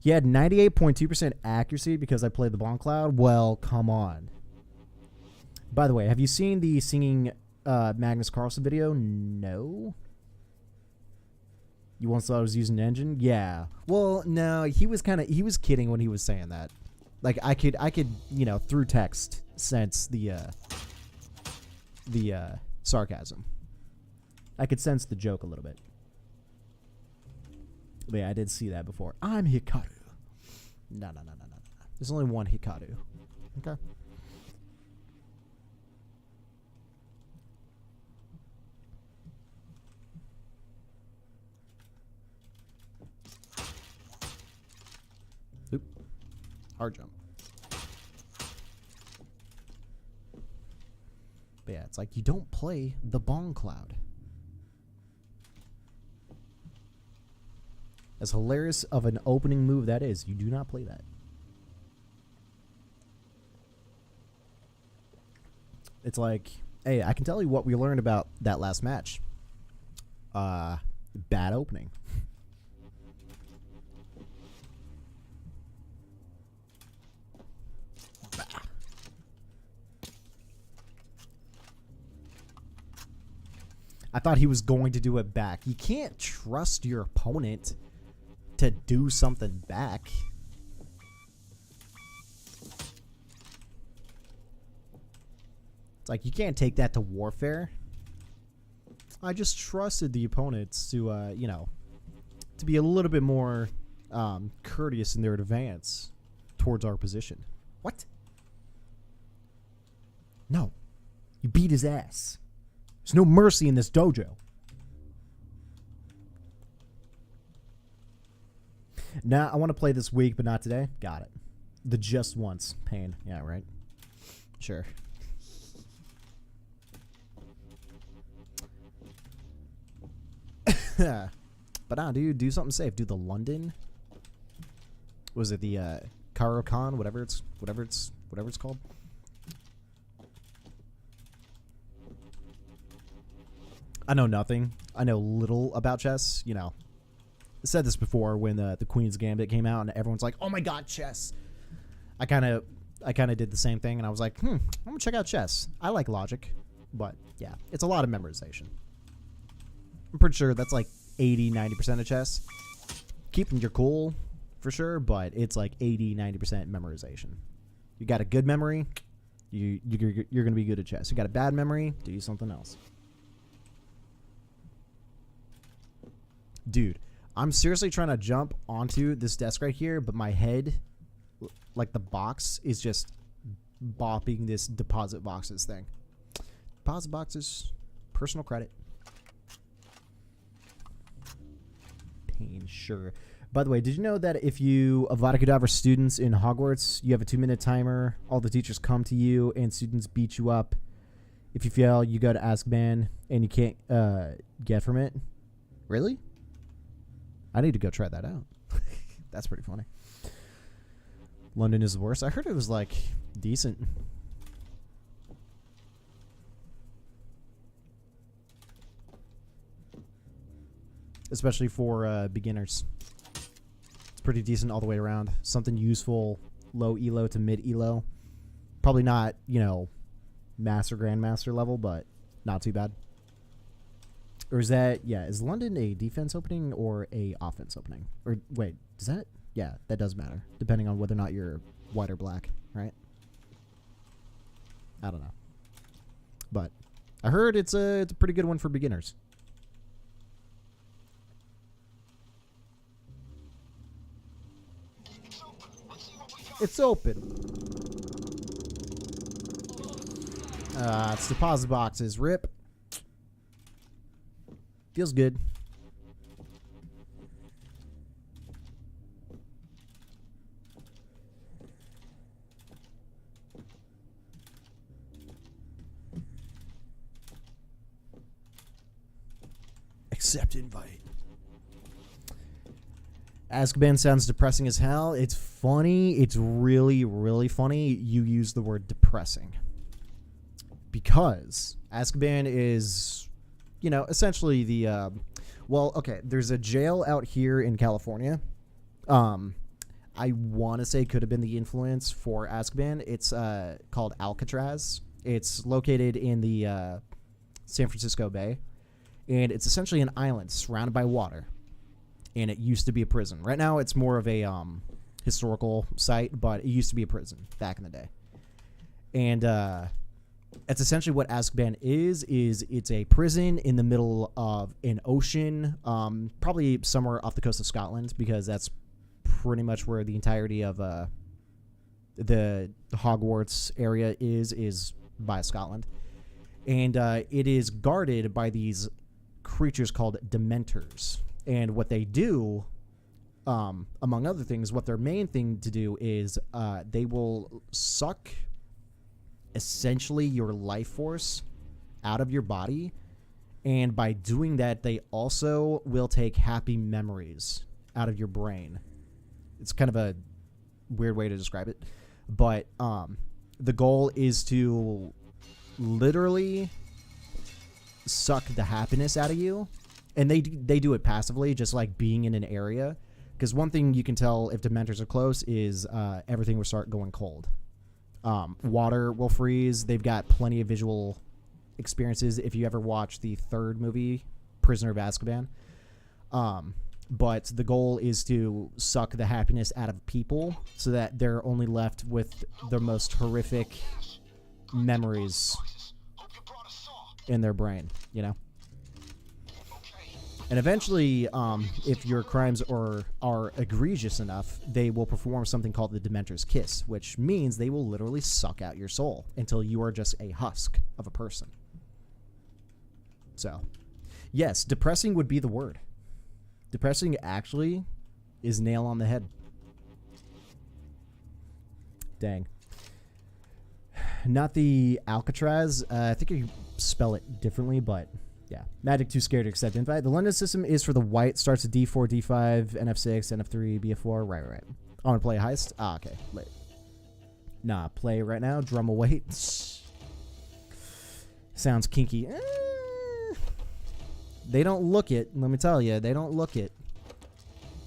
He had 98.2% accuracy because I played the Bong Cloud. Well, come on. By the way, have you seen the singing Magnus Carlsen video? No. You once thought I was using an engine? Yeah. Well, no, he was kidding when he was saying that. Like I could, through text sense the sarcasm. I could sense the joke a little bit. But yeah, I did see that before. I'm Hikaru. No. There's only one Hikaru. Okay. Oop. Hard jump. But yeah, it's like you don't play the Bong Cloud. As hilarious of an opening move that is, you do not play that. It's like, hey, I can tell you what we learned about that last match. Bad opening. I thought he was going to do it back. You can't trust your opponent to do something back. It's like you can't take that to warfare. I just trusted the opponents to, to be a little bit more courteous in their advance towards our position. What? No. You beat his ass. There's no mercy in this dojo. Nah, I want to play this week, but not today. Got it. The just once pain. Yeah, right. Sure. But nah, dude, do something safe. Do the London. Was it the Karokan? Whatever it's called. I know nothing. I know little about chess. You know, I said this before when the Queen's Gambit came out, and everyone's like, "Oh my God, chess!" I kind of did the same thing, and I was like, I'm gonna check out chess. I like logic, but yeah, it's a lot of memorization. I'm pretty sure that's like 80-90% of chess. Keeping your cool for sure, but it's like 80-90% memorization. You got a good memory, you're gonna be good at chess. You got a bad memory, do something else. Dude, I'm seriously trying to jump onto this desk right here, but my head, like the box, is just bopping this deposit boxes thing. Deposit boxes, personal credit. Pain, sure. By the way, did you know that if you Avada Kedavra students in Hogwarts, you have a 2-minute timer, all the teachers come to you, and students beat you up. If you fail, you go to Azkaban, and you can't get from it? Really? I need to go try that out. That's pretty funny. London is the worst. I heard it was, like, decent. Especially for beginners. It's pretty decent all the way around. Something useful, low elo to mid elo. Probably not, Master Grandmaster level, but not too bad. Or is that, is London a defense opening or a offense opening? Or wait, does that? Yeah, that does matter, depending on whether or not you're white or black, right? I don't know. But I heard it's a pretty good one for beginners. It's open. It's deposit boxes. Rip. Feels good. Accept invite. Azkaban sounds depressing as hell. It's funny. It's really, really funny. You use the word depressing. Because Azkaban is, essentially the, there's a jail out here in California. I want to say could have been the influence for Azkaban. It's called Alcatraz. It's located in the San Francisco Bay. And it's essentially an island surrounded by water. And it used to be a prison. Right now, it's more of a historical site, but it used to be a prison back in the day. And that's essentially what Azkaban is it's a prison in the middle of an ocean, probably somewhere off the coast of Scotland, because that's pretty much where the entirety of the Hogwarts area is by Scotland. And it is guarded by these creatures called Dementors. And what they do, among other things, what their main thing to do is they will suck essentially your life force out of your body, and by doing that they also will take happy memories out of your brain. It's kind of a weird way to describe it, but the goal is to literally suck the happiness out of you, and they do it passively, just like being in an area, because one thing you can tell if Dementors are close is everything will start going cold. Water will freeze. They've got plenty of visual experiences if you ever watch the third movie, Prisoner of Azkaban. But the goal is to suck the happiness out of people so that they're only left with the most horrific memories in their brain, you know? And eventually, if your crimes are egregious enough, they will perform something called the Dementor's Kiss, which means they will literally suck out your soul until you are just a husk of a person. So, yes, depressing would be the word. Depressing actually is nail on the head. Dang. Not the Alcatraz. I think you spell it differently, but... yeah, Magic too scared to accept invite. The London system is for the white. Starts at D4, D5, NF6, NF3, BF4. Right. I want to play a heist. Ah, okay. Late. Nah, play right now. Drum will wait. Sounds kinky. They don't look it. Let me tell you, they don't look it.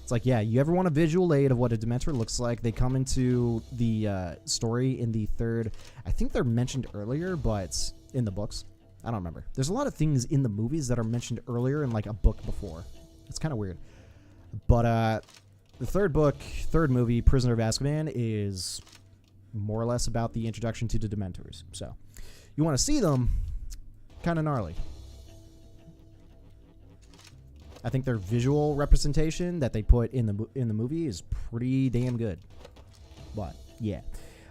It's like, yeah, you ever want a visual aid of what a Dementor looks like? They come into the story in the third. I think they're mentioned earlier, but in the books. I don't remember. There's a lot of things in the movies that are mentioned earlier in like a book before. It's kind of weird. But the third movie, Prisoner of Azkaban, is more or less about the introduction to the Dementors. So you want to see them, kind of gnarly. I think their visual representation that they put in the movie is pretty damn good. But yeah,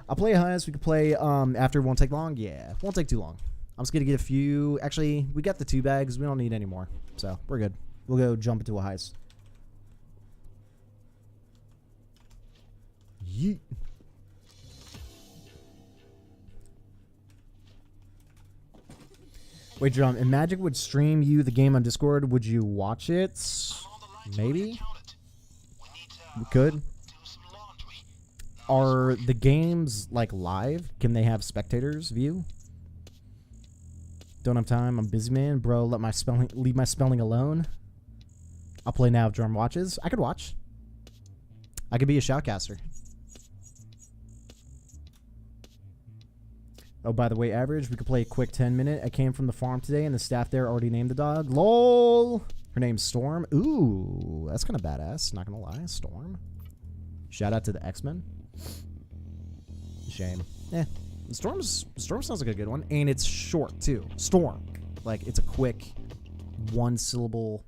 I'll play a heist. We could play after. It won't take long. Yeah, it won't take too long. I'm just going to get a few. Actually, we got the 2 bags. We don't need any more. So, we're good. We'll go jump into a heist. Yeet. Wait, Drum, if Magic would stream you the game on Discord, would you watch it? Maybe? We could. Are the games, like, live? Can they have spectators view? Don't have time. I'm busy, man. Bro, leave my spelling alone. I'll play now if Drum watches. I could watch. I could be a shoutcaster. Oh, by the way, average, we could play a quick 10-minute. I came from the farm today, and the staff there already named the dog. LOL! Her name's Storm. Ooh, that's kind of badass. Not gonna lie. Storm. Shout out to the X-Men. Shame. Storm sounds like a good one, and it's short too. Storm, like it's a quick, 1-syllable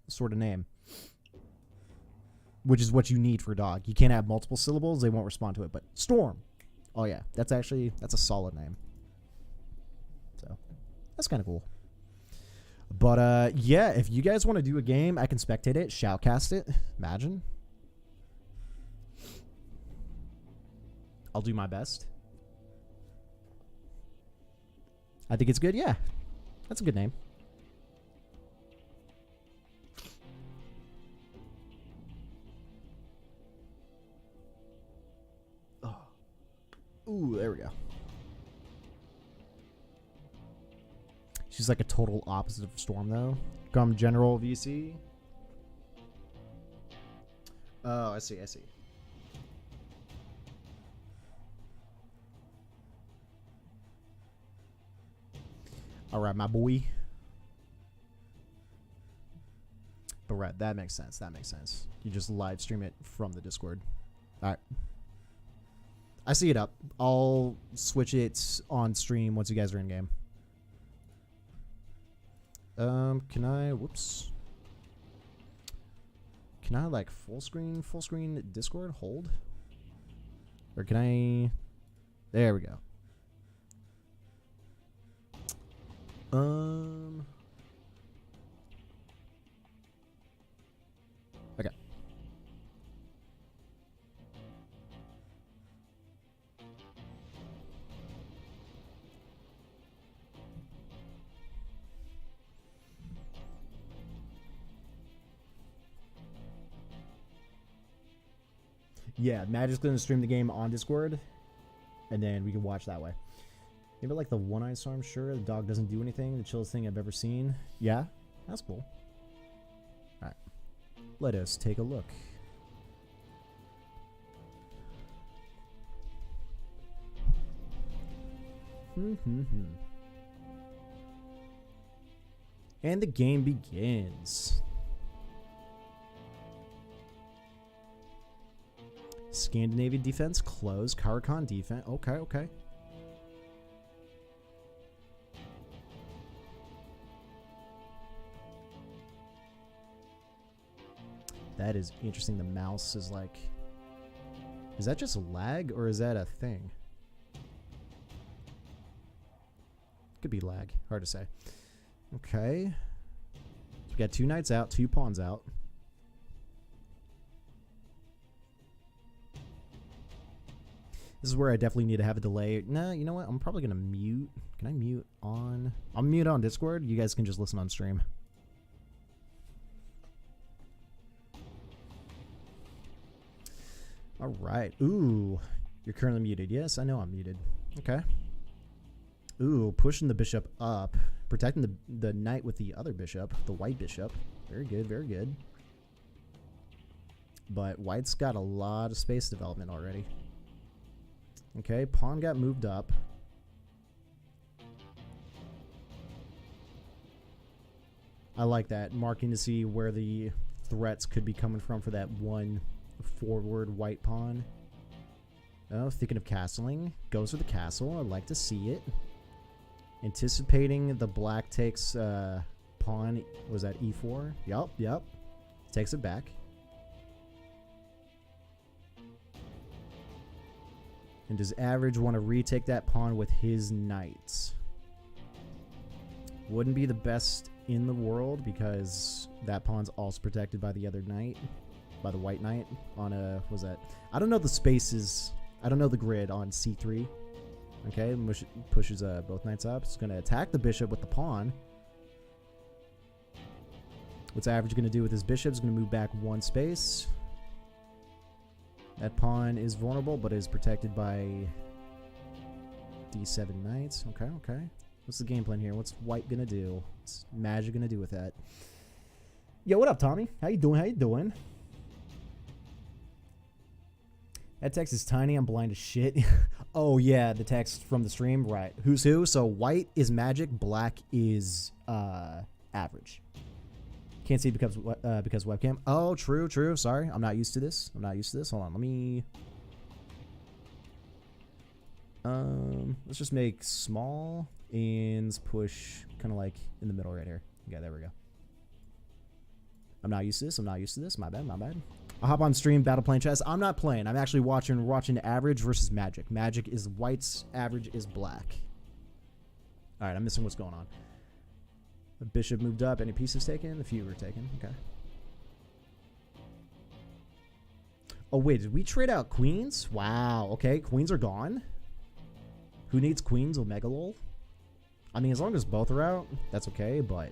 sort of name, which is what you need for a dog. You can't have multiple syllables; they won't respond to it. But Storm, oh yeah, that's a solid name. So that's kind of cool. But yeah, if you guys want to do a game, I can spectate it, shoutcast it. Imagine. I'll do my best. I think it's good. Yeah, that's a good name. Oh. Ooh, there we go. She's like a total opposite of Storm, though. Gum General VC. Oh, I see. All right, my boy. But right, that makes sense. That makes sense. You just live stream it from the Discord. All right. I see it up. I'll switch it on stream once you guys are in game. Can I? Whoops. Can I like full screen Discord hold? Or can I? There we go. Okay. Yeah, Magic's gonna stream the game on Discord, and then we can watch that way. Maybe like the one-eyed storm. Sure, the dog doesn't do anything. The chillest thing I've ever seen. Yeah, that's cool. All right, let us take a look. And the game begins. Scandinavian defense closed. Karakan defense. Okay, okay. That is interesting. The mouse is like... Is that just lag or is that a thing? Could be lag. Hard to say. Okay. So we got 2 knights out, 2 pawns out. This is where I definitely need to have a delay. Nah, you know what? I'm probably going to mute. Can I mute on? I'll mute on Discord. You guys can just listen on stream. All right. Ooh. You're currently muted. Yes, I know I'm muted. Okay. Ooh, pushing the bishop up. Protecting the knight with the other bishop. The white bishop. Very good, very good. But white's got a lot of space development already. Okay, pawn got moved up. I like that. Marking to see where the threats could be coming from for that one forward white pawn. Oh, thinking of castling. Goes for the castle. I'd like to see it. Anticipating the black takes pawn. Was that e4? Yup, yup. Takes it back. And does Average want to retake that pawn with his knights? Wouldn't be the best in the world because that pawn's also protected by the other knight, by the white knight on a, what was that? I don't know the spaces. I don't know the grid on c3. Okay, pushes both knights up. It's going to attack the bishop with the pawn. What's Average going to do with his bishop? He's going to move back 1 space. That pawn is vulnerable, but is protected by d7 knights. Okay, okay. What's the game plan here? What's white gonna do? What's Magic gonna do with that? Yo, what up, Tommy? How you doing? How you doing? That text is tiny. I'm blind as shit. Oh, yeah, the text from the stream. Right. Who's who? So white is Magic. Black is Average. Can't see because webcam. Oh, true, true. Sorry, I'm not used to this. I'm not used to this. Hold on, let me. Let's just make small and push kind of like in the middle right here. Yeah, there we go. I'm not used to this. I'm not used to this. My bad. My bad. I'll hop on stream. Battle playing chess. I'm not playing. I'm actually watching Average versus Magic. Magic is white's. Average is black. All right, I'm missing what's going on. The bishop moved up. Any pieces taken? A few were taken. Okay. Oh, wait. Did we trade out queens? Wow. Okay. Queens are gone. Who needs queens? Omega lol. I mean, as long as both are out, that's okay. But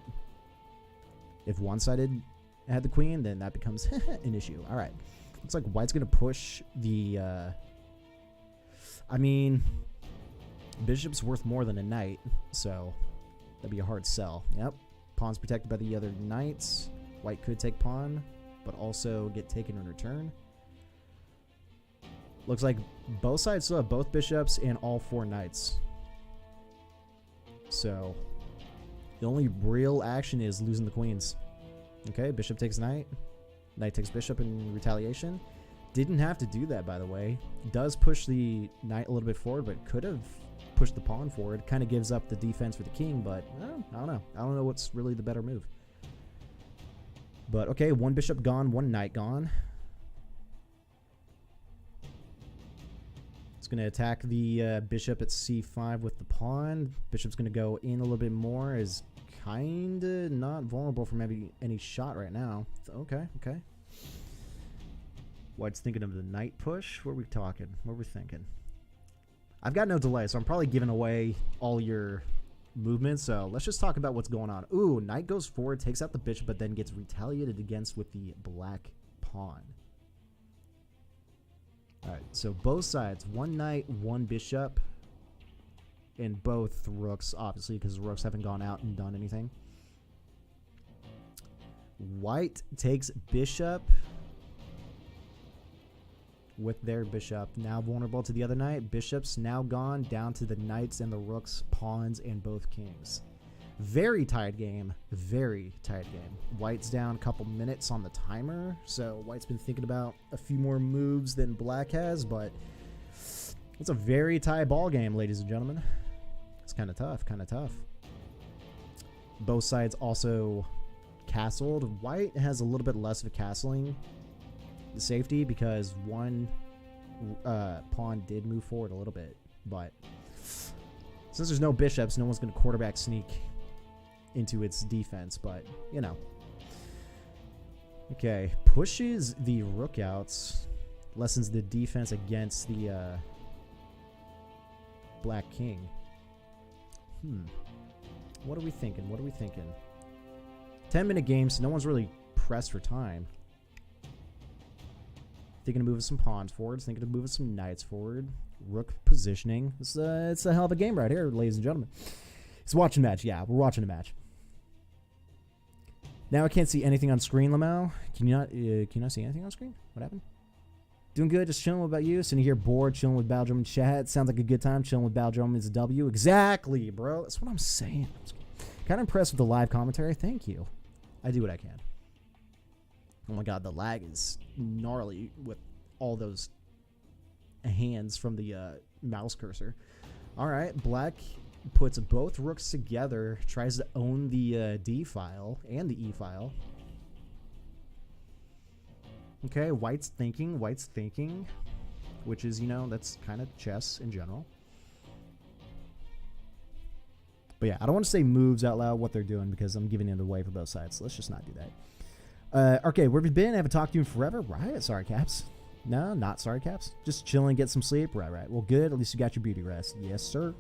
if one-sided had the queen, then that becomes an issue. All right. Looks like white's going to push the... I mean, bishop's worth more than a knight, so... That'd be a hard sell. Yep. Pawn's protected by the other knights. White could take pawn, but also get taken in return. Looks like both sides still have both bishops and all 4 knights. So, The only real action is losing the queens. Okay, bishop takes knight. Knight takes bishop in retaliation. Didn't have to do that, by the way. Does push the knight a little bit forward, but could have pushed the pawn forward. Kind of gives up the defense for the king, but I don't know. I don't know what's really the better move. But okay, one bishop gone, one knight gone. It's going to attack the bishop at c5 with the pawn. Bishop's going to go in a little bit more. Is kind of not vulnerable from any shot right now. Okay, okay. White's thinking of the knight push. What are we talking? What are we thinking? I've got no delay, so I'm probably giving away all your movements. So let's just talk about what's going on. Ooh, knight goes forward, takes out the bishop, but then gets retaliated against with the black pawn. All right, so both sides, one knight, one bishop, and both rooks, obviously, because the rooks haven't gone out and done anything. White takes bishop with their bishop, now vulnerable to the other knight. Bishop's now gone, down to the knights and the rooks, pawns, and both kings. Very tight game. Very tight game. White's down a couple minutes on the timer, so White's been thinking about a few more moves than Black has, but it's a very tight ball game, ladies and gentlemen. It's kind of tough, kind of tough. Both sides also castled. White has a little bit less of a castling safety because one pawn did move forward a little bit, but since there's no bishops, no one's going to quarterback sneak into its defense, but you know. Okay, pushes the rook outs, lessens the defense against the black king. What are we thinking? What are we thinking? 10-minute game, so no one's really pressed for time. Thinking of moving some pawns forward, thinking of moving some knights forward. Rook positioning. It's a hell of a game right here, ladies and gentlemen. It's watching a match. Yeah, we're watching a match. Now I can't see anything on screen, Lamau. Can you not see anything on screen? What happened? Doing good, just chilling. What about you? Sitting here bored, chilling with Baldrum and chat. Sounds like a good time. Chilling with Baldrum is a W. Exactly, bro. That's what I'm saying. Kind of impressed with the live commentary. Thank you. I do what I can. Oh my god, the lag is gnarly with all those hands from the mouse cursor. All right, black puts both rooks together, tries to own the D file and the E file. Okay, white's thinking, which is, you know, that's kind of chess in general. But yeah, I don't want to say moves out loud what they're doing because I'm giving it away for both sides, so let's just not do that. Okay, where have you been? I haven't talked to you in forever. Right, sorry, Caps. No, not sorry, Caps. Just chilling, get some sleep. Right. Well, good. At least you got your beauty rest. Yes, sir.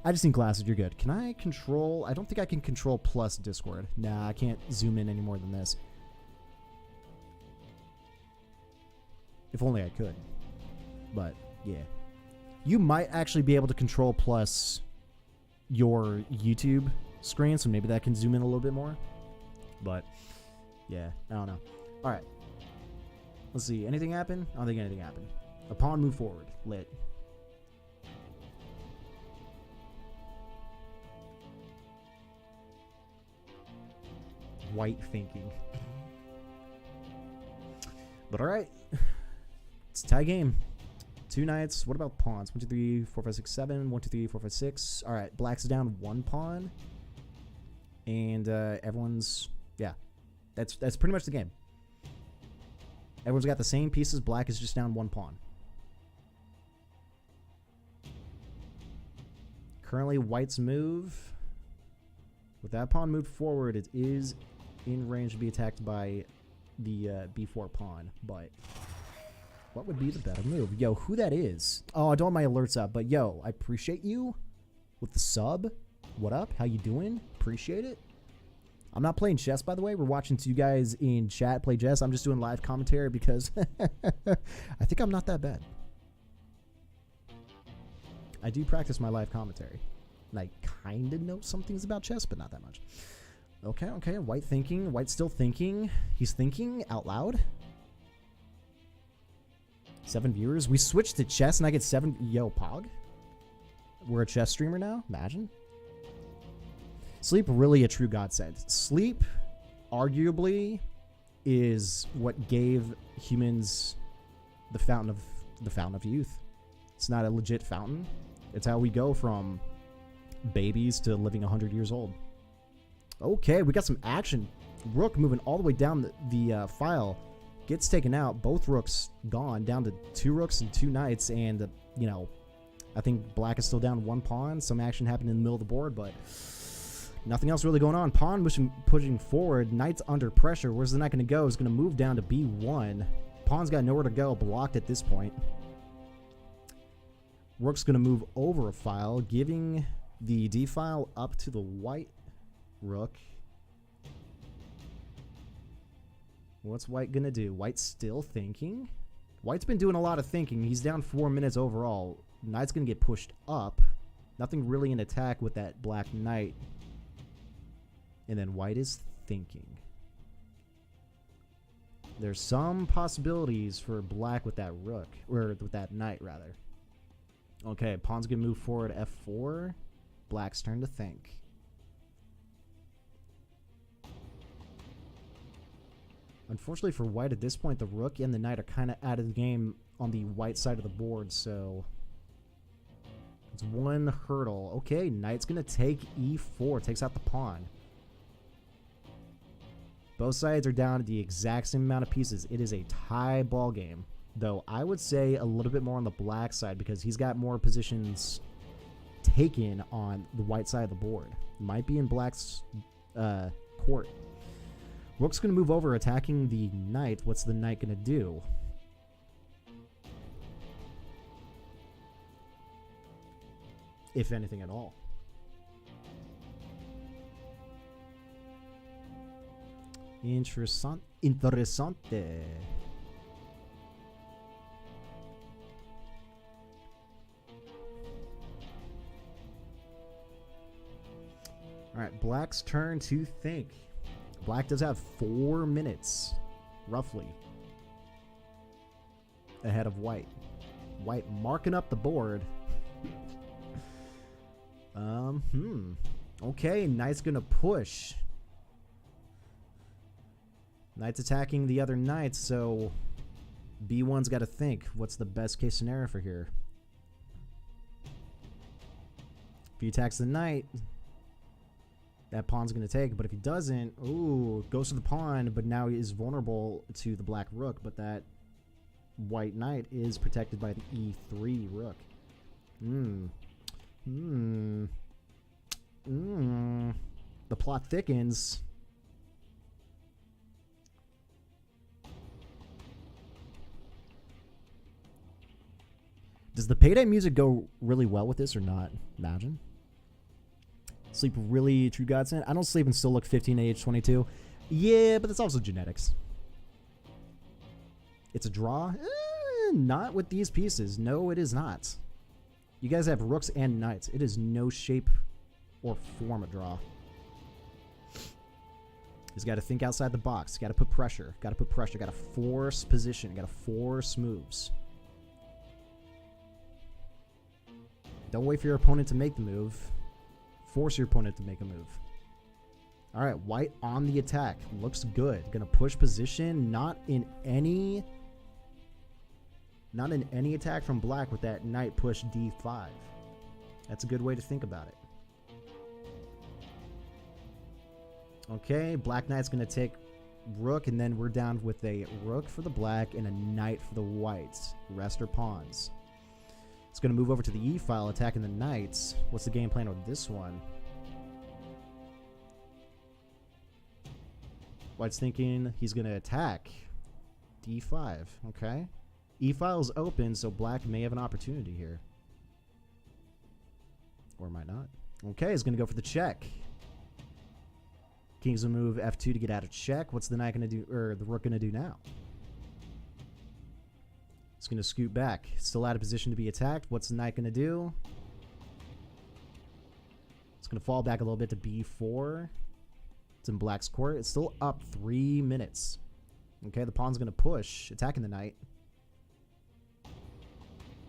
I just need glasses. You're good. Can I control? I don't think I can control plus Discord. Nah, I can't zoom in any more than this. If only I could. But, yeah. You might actually be able to control plus your YouTube screen, so maybe that can zoom in a little bit more. But, yeah, I don't know. All right. Let's see. Anything happen? I don't think anything happened. A pawn moved forward. Lit. White thinking. But all right. It's a tie game. Two knights. What about pawns? 1, 2, 3, 4, 5, 6, 7. 1, 2, 3, 4, 5, 6. All right. Black's down one pawn. And everyone's... Yeah. That's pretty much the game. Everyone's got the same pieces. Black is just down one pawn. Currently, white's move. With that pawn moved forward, it is in range to be attacked by the b4 pawn. But what would be the better move? Yo, who that is? Oh, I don't have my alerts up. But yo, I appreciate you with the sub. What up? How you doing? Appreciate it. I'm not playing chess, by the way. We're watching two guys in chat play chess. I'm just doing live commentary because I think I'm not that bad. I do practice my live commentary. And I kind of know some things about chess, but not that much. Okay. White thinking. White's still thinking. He's thinking out loud. 7 viewers. We switched to chess and I get 7. Yo, Pog. We're a chess streamer now. Imagine. Sleep really a true godsend. Sleep, arguably, is what gave humans the fountain of youth. It's not a legit fountain. It's how we go from babies to living 100 years old. Okay, we got some action. Rook moving all the way down the file. Gets taken out. Both rooks gone. Down to 2 rooks and 2 knights. And, you know, I think black is still down 1 pawn. Some action happened in the middle of the board, but nothing else really going on. Pawn pushing forward. Knight's under pressure. Where's the knight going to go? He's going to move down to B1. Pawn's got nowhere to go. Blocked at this point. Rook's going to move over a file, giving the D file up to the white rook. What's white going to do? White's still thinking. White's been doing a lot of thinking. He's down 4 minutes overall. Knight's going to get pushed up. Nothing really in attack with that black knight. And then white is thinking. There's some possibilities for black with that rook. Or with that knight, rather. Okay, pawn's going to move forward F4. Black's turn to think. Unfortunately for white at this point, the rook and the knight are kind of out of the game on the white side of the board, so it's 1 hurdle. Okay, knight's going to take E4, takes out the pawn. Both sides are down to the exact same amount of pieces. It is a tie ball game, though I would say a little bit more on the black side because he's got more positions taken on the white side of the board. Might be in black's court. Rook's going to move over, attacking the knight. What's the knight going to do? If anything at all. Interessante. All right, black's turn to think. Black does have 4 minutes, roughly, ahead of white. White marking up the board. Okay, knight's gonna push. Knight's attacking the other knights, so B1's got to think. What's the best case scenario for here? If he attacks the knight, that pawn's going to take, but if he doesn't, ooh, goes to the pawn, but now he is vulnerable to the black rook, but that white knight is protected by the E3 rook. The plot thickens. Does the Payday music go really well with this or not? Imagine. Sleep really true godsend. I don't sleep and still look 15 at age 22. Yeah, but that's also genetics. It's a draw? Not with these pieces. No, it is not. You guys have rooks and knights. It is no shape or form a draw. He's got to think outside the box. Got to put pressure. Got to put pressure. Got to force position. Got to force moves. Don't wait for your opponent to make the move. Force your opponent to make a move. All right, white on the attack. Looks good. Gonna push position. Not in any attack from black with that knight push D5. That's a good way to think about it. Okay, black knight's gonna take rook, and then we're down with a rook for the black and a knight for the whites. Rest or pawns. It's going to move over to the E file, attacking the knights. What's the game plan with this one? White's thinking he's going to attack. D5. Okay. E file is open, so black may have an opportunity here. Or might not. Okay, he's going to go for the check. King's going to move F2 to get out of check. What's the knight going to do, or the rook going to do now? It's going to scoot back. Still out of position to be attacked. What's the knight going to do? It's going to fall back a little bit to B4. It's in black's court. It's still up 3 minutes. Okay, the pawn's going to push, attacking the knight.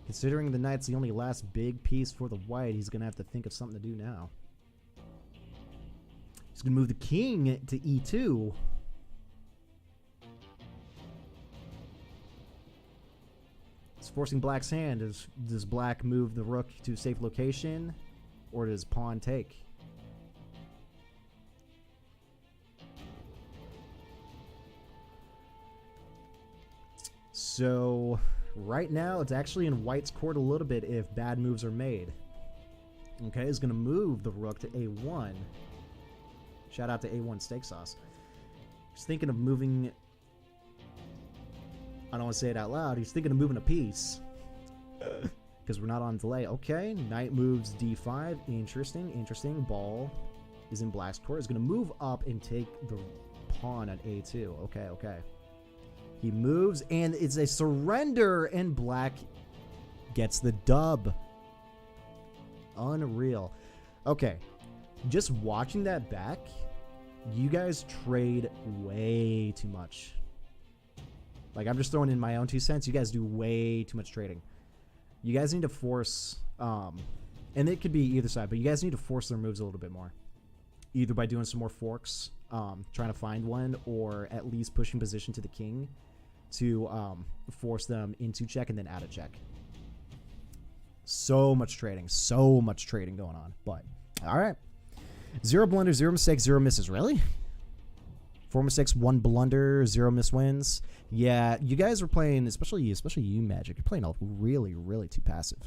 Considering the knight's the only last big piece for the white, he's going to have to think of something to do now. He's going to move the king to e2. It's forcing black's hand. Does black move the rook to a safe location, or does pawn take? So right now it's actually in white's court a little bit if bad moves are made. Okay, he's going to move the rook to a1. Shout out to A1 Steak Sauce. He's thinking of moving... I don't want to say it out loud. He's thinking of moving a piece. Because we're not on delay. Okay, knight moves d5. Interesting, interesting. Ball is in black's court. He's going to move up and take the pawn at a2. Okay, okay. He moves, and it's a surrender, and black gets the dub. Unreal. Okay, just watching that back, you guys trade way too much. Like, I'm just throwing in my own 2 cents. You guys do way too much trading. You guys need to force, and it could be either side, but you guys need to force their moves a little bit more. Either by doing some more forks, trying to find one, or at least pushing position to the king to force them into check and then out of check. So much trading going on. But, all right. 0 blunders, 0 mistakes, 0 misses. Really? 4 mistakes, 1 blunder, 0 miss wins. Yeah, you guys are playing, especially you, Magic. You're playing all really, really too passive.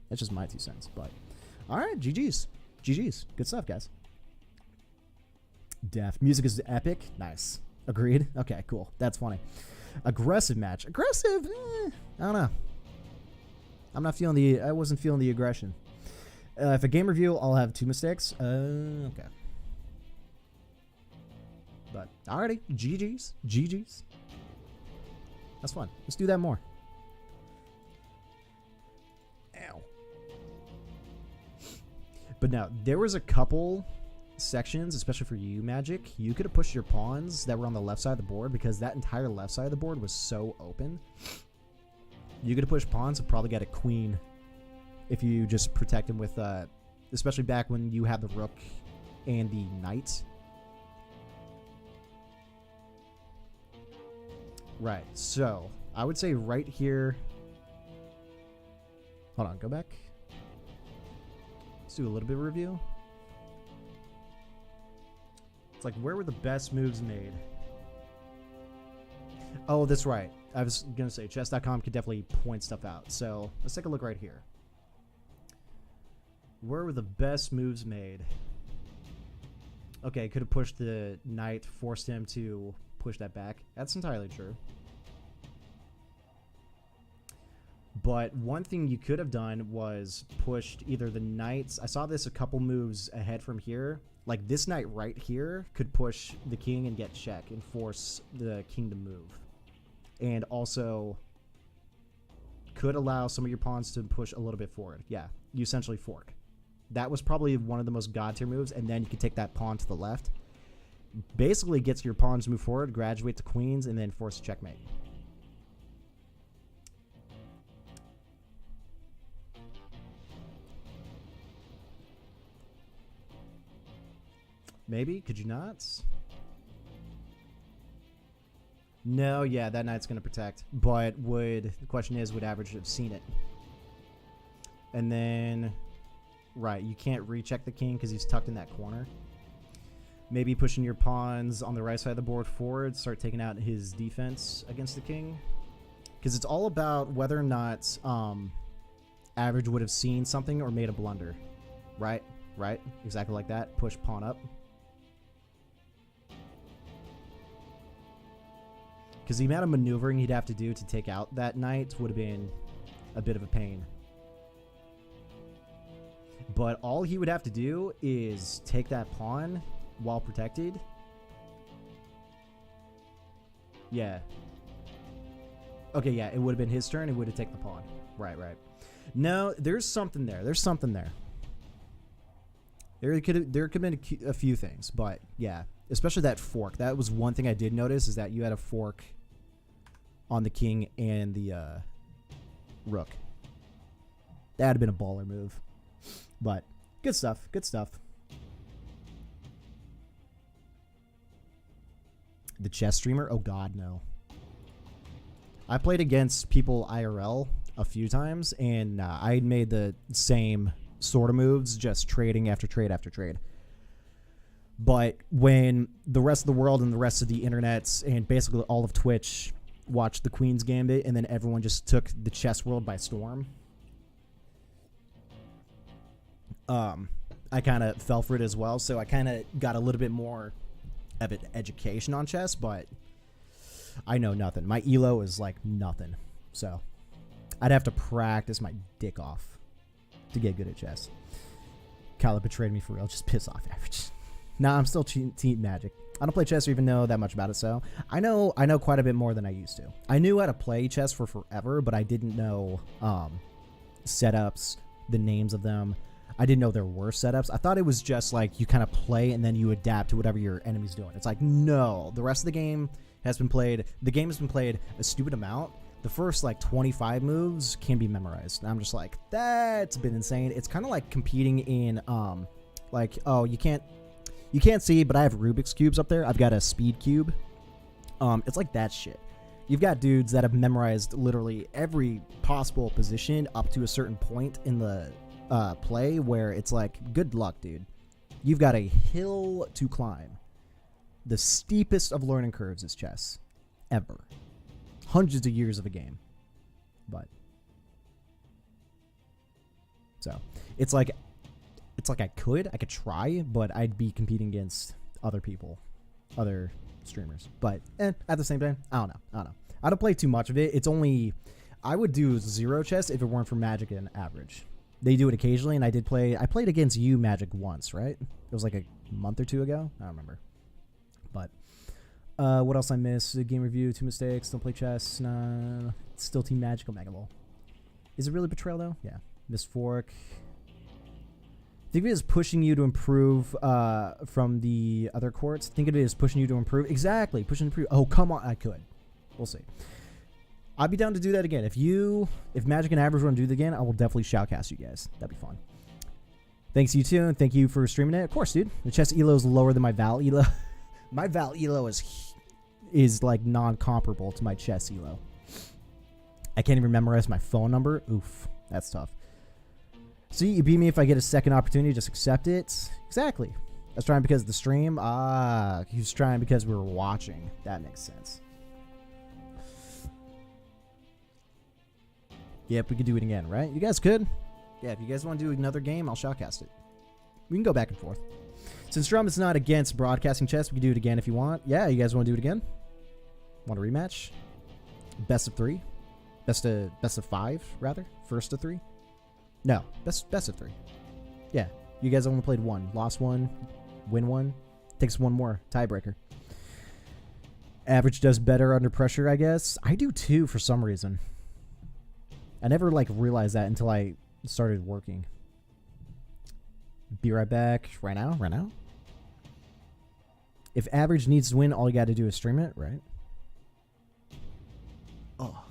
That's just my 2 cents. But, all right, GG's. GG's. Good stuff, guys. Def. Music is epic. Nice. Agreed. Okay, cool. That's funny. Aggressive match. Aggressive? I don't know. I wasn't feeling the aggression. If a game review, I'll have 2 mistakes. Okay. But, alrighty. GG's. GG's. That's fun. Let's do that more. Ow. But now, there was a couple sections, especially for you, Magic. You could have pushed your pawns that were on the left side of the board because that entire left side of the board was so open. You could have pushed pawns and probably got a queen if you just protect him with, especially back when you had the rook and the knight. Right, so I would say right here. Hold on, go back. Let's do a little bit of review. It's like, where were the best moves made? Oh, that's right. I was going to say, chess.com could definitely point stuff out. So let's take a look right here. Where were the best moves made? Okay, could have pushed the knight, forced him to push that back. That's entirely true. But one thing you could have done was pushed either the knights. I saw this a couple moves ahead from here. Like this knight right here could push the king and get check and force the king to move. And also could allow some of your pawns to push a little bit forward. Yeah, you essentially fork. That was probably one of the most god tier moves. And then you could take that pawn to the left. Basically gets your pawns to move forward, graduate to queens, and then force a checkmate. Maybe? Could you not? No, yeah, that knight's going to protect. But the question is, would average have seen it? And then, right, you can't recheck the king because he's tucked in that corner. Maybe pushing your pawns on the right side of the board forward, start taking out his defense against the king. Because it's all about whether or not average would have seen something or made a blunder. Right? Right? Exactly like that. Push pawn up. Because the amount of maneuvering he'd have to do to take out that knight would have been a bit of a pain. But all he would have to do is take that pawn while protected. Yeah. Okay, yeah, it would have been his turn. It would have taken the pawn. Right, right. No, there's something there. There's something there. There could have been a few things, but yeah. Especially that fork. That was one thing I did notice, is that you had a fork on the king and the rook. That would have been a baller move. But good stuff. Good stuff. The chess streamer? Oh god, no. I played against people IRL a few times, and I made the same sort of moves, just trading after trade after trade. But when the rest of the world and the rest of the internet and basically all of Twitch watched the Queen's Gambit, and then everyone just took the chess world by storm, I kind of fell for it as well. So I kind of got a little bit more of an education on chess, but I know nothing. My elo is like nothing. So I'd have to practice my dick off to get good at chess. Kyle betrayed me for real. Just piss off, Average. Nah, I'm still Team Magic. I don't play chess or even know that much about it, so I know quite a bit more than I used to. I knew how to play chess for forever, but I didn't know setups, the names of them. I didn't know there were setups. I thought it was just like you kind of play and then you adapt to whatever your enemy's doing. It's like, no, the rest of the game has been played. The game has been played a stupid amount. The first like 25 moves can be memorized. And I'm just like, that's been insane. It's kind of like competing in like, oh, you can't see, but I have Rubik's cubes up there. I've got a speed cube. It's like that shit. You've got dudes that have memorized literally every possible position up to a certain point in the play where it's like, good luck, dude. You've got a hill to climb. The steepest of learning curves is chess. Ever. Hundreds of years of a game. But. So. It's like I could try, but I'd be competing against other people. Other streamers. But, at the same time, I don't know. I don't play too much of it. It's only... I would do zero chess if it weren't for Magic and Average. They do it occasionally, and I played against you Magic once, right? It was like a month or two ago. I don't remember. But what else I missed? Game review, 2 mistakes. Don't play chess. Nah, still Team Magic. Omega Lol. Is it really betrayal though? Yeah. Missed fork. Think of it as pushing you to improve from the other courts. Think of it as pushing you to improve. Exactly, pushing to improve. Oh, come on, I could. We'll see. I'd be down to do that again. If Magic and Average want to do it again, I will definitely shoutcast you guys. That'd be fun. Thanks, you too, and thank you for streaming it. Of course, dude. The chess elo is lower than my Val elo. My Val elo is like non-comparable to my chess elo. I can't even memorize my phone number. Oof, that's tough. See, you beat me if I get a second opportunity. Just accept it. Exactly. I was trying because of the stream. He was trying because we were watching. That makes sense. Yep, we could do it again, right? You guys could? Yeah, if you guys want to do another game, I'll shoutcast it. We can go back and forth. Since Drum is not against broadcasting chess, we can do it again if you want. Yeah, you guys want to do it again? Want a rematch? Best of 3? Best of 5, rather? First of 3? No, best of 3. Yeah, you guys only played 1. Lost 1, win 1. Takes 1 more. Tiebreaker. Average does better under pressure, I guess. I do too, for some reason. I never realized that until I started working. Be right back. Right now. If Average needs to win, all you got to do is stream it, right? Oh.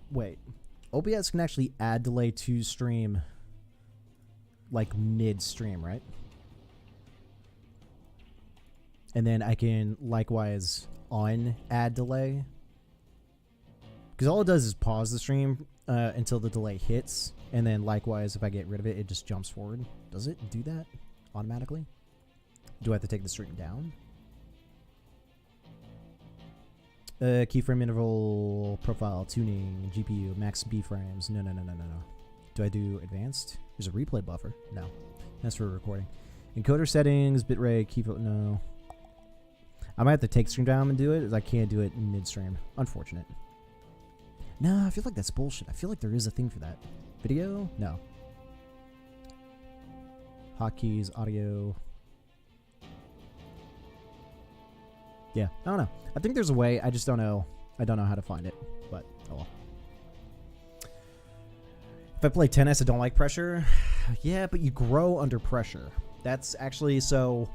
Wait. OBS can actually add delay to stream mid-stream, right? And then I can likewise add delay. Because all it does is pause the stream until the delay hits. And then likewise, if I get rid of it, it just jumps forward. Does it do that automatically? Do I have to take the stream down? Keyframe interval, profile, tuning, GPU, max B frames. No. Do I do advanced? There's a replay buffer. No. That's for recording. Encoder settings, bitrate, keyframe. No. I might have to take stream down and do it, as I can't do it mid-stream. Unfortunate. No, I feel like that's bullshit. I feel like there is a thing for that. Video? No. Hotkeys, audio. Yeah, I don't know. I think there's a way. I just don't know. I don't know how to find it. But, oh well. If I play tennis, I don't like pressure. Yeah, but you grow under pressure. That's actually so...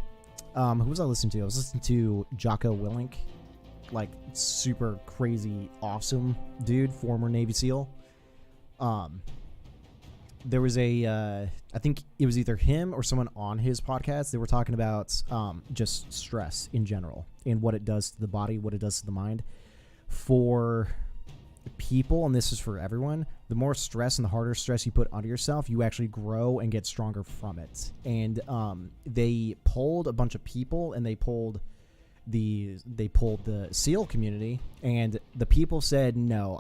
who was I listening to? I was listening to Jocko Willink. like super crazy awesome dude, former Navy SEAL. There was I think it was either him or someone on his podcast. They were talking about just stress in general and what it does to the body, what it does to the mind. For people, and this is for everyone, the more stress and the harder stress you put onto yourself, you actually grow and get stronger from it. And they polled a bunch of people, and they polled the SEAL community, and the people said no.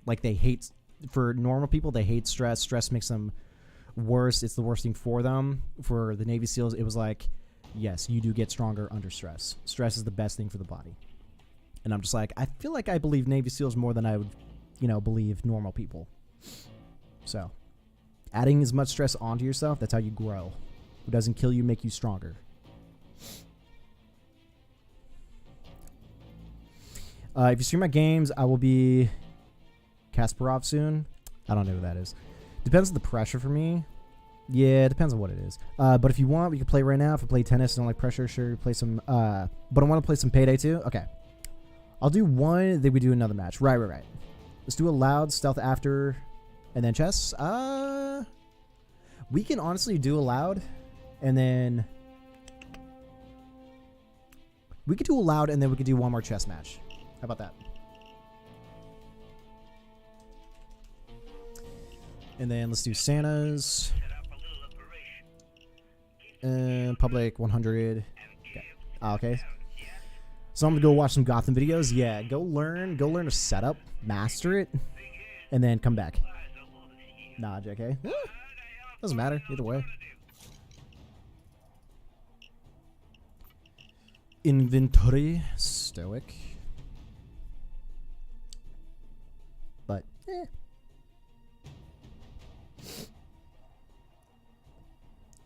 They hate, for normal people, they hate stress. Stress makes them worse. It's the worst thing for them. For the Navy SEALs, it was like, yes, you do get stronger under stress. Stress is the best thing for the body. And I'm just like, I feel like I believe Navy SEALs more than I would, believe normal people. So, adding as much stress onto yourself, that's how you grow. It doesn't kill you, make you stronger. If you stream my games, I will be Kasparov soon. I don't know who that is. Depends on the pressure for me. Yeah, it depends on what it is. But if you want, we can play right now. If you play tennis and don't like pressure, sure, play some. But I want to play some Payday too. Okay. I'll do one, then we do another match. Right. Let's do a loud stealth after, and then chess. We can honestly do a loud, and then we could do a loud, and then we could do one more chess match. How about that? And then let's do Santa's. Public 100. Okay. Okay. So I'm gonna go watch some Gotham videos. Yeah, go learn a setup, master it, and then come back. Nah, JK. Doesn't matter either way. Inventory, stoic, but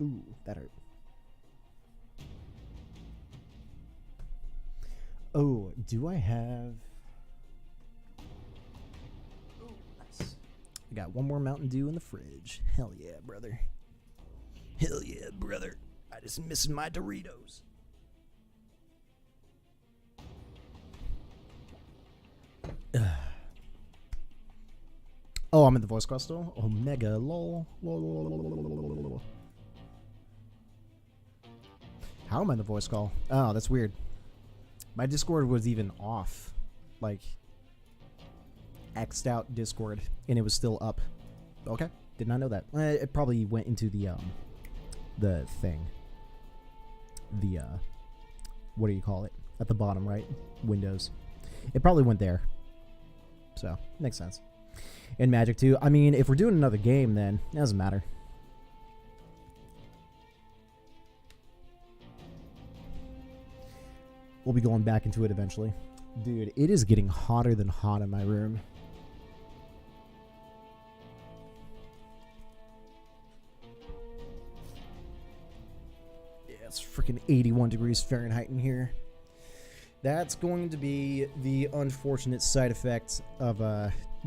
Ooh, that hurt. Oh, do I have... Oh, nice. I got one more Mountain Dew in the fridge. Hell yeah, brother. Hell yeah, brother. I just missing my Doritos. Oh, I'm in the voice quest still? Omega, lol. How am I in the voice call? Oh, that's weird. My Discord was even off, like X'd out Discord, and it was still up. Okay, did not know that. It probably went into the thing. The what do you call it? At the bottom, right? Windows. It probably went there. So makes sense. And Magic too. I mean, if we're doing another game, then it doesn't matter. We'll be going back into it eventually. Dude, it is getting hotter than hot in my room. Yeah, it's freaking 81 degrees Fahrenheit in here. That's going to be the unfortunate side effect of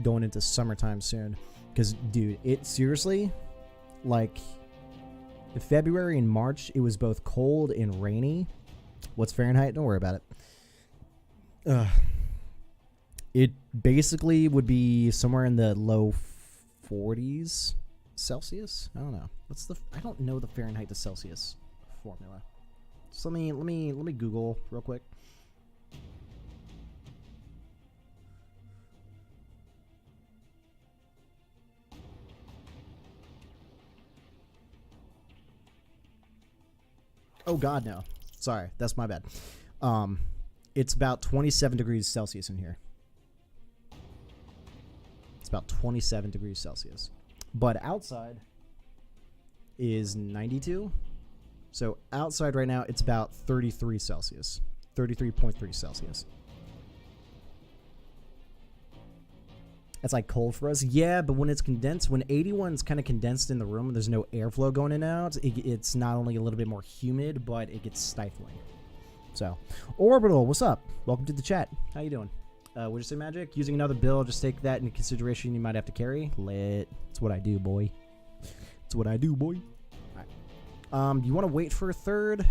going into summertime soon. Because, dude, it seriously, like, in February and March, it was both cold and rainy. What's Fahrenheit? Don't worry about it. It basically would be somewhere in the low 40s Celsius. I don't know. I don't know the Fahrenheit to Celsius formula. So let me Google real quick. Oh God, no. Sorry, that's my bad. It's about 27 degrees Celsius in here. It's about 27 degrees Celsius. But outside is 92. So outside right now, it's about 33 Celsius. 33.3 Celsius. That's like cold for us. Yeah, but when it's condensed, when 81's kind of condensed in the room and there's no airflow going in and out, it's not only a little bit more humid, but it gets stifling. So, Orbital, what's up? Welcome to the chat. How you doing? What'd you say, Magic? Using another build, just take that into consideration. You might have to carry. Lit. That's what I do, boy. That's what I do, boy. All right. Do you want to wait for a third?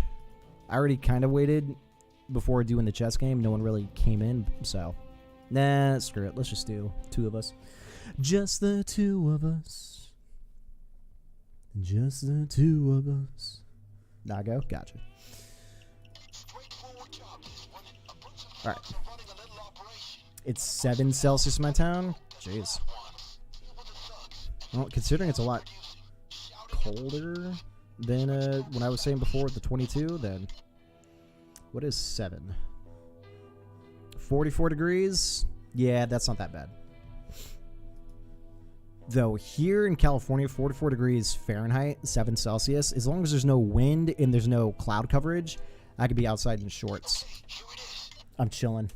I already kind of waited. before doing the chess game, no one really came in, so nah, screw it. Let's just do 2 of us. Just the 2 of us. Just the 2 of us. Nago, gotcha. All right. It's 7 Celsius in my town. Jeez. Well, considering it's a lot colder than when I was saying before with the 22, then what is 7? 44 degrees? Yeah, that's not that bad. Though here in California, 44 degrees Fahrenheit, 7 Celsius, as long as there's no wind and there's no cloud coverage, I could be outside in shorts. I'm chilling.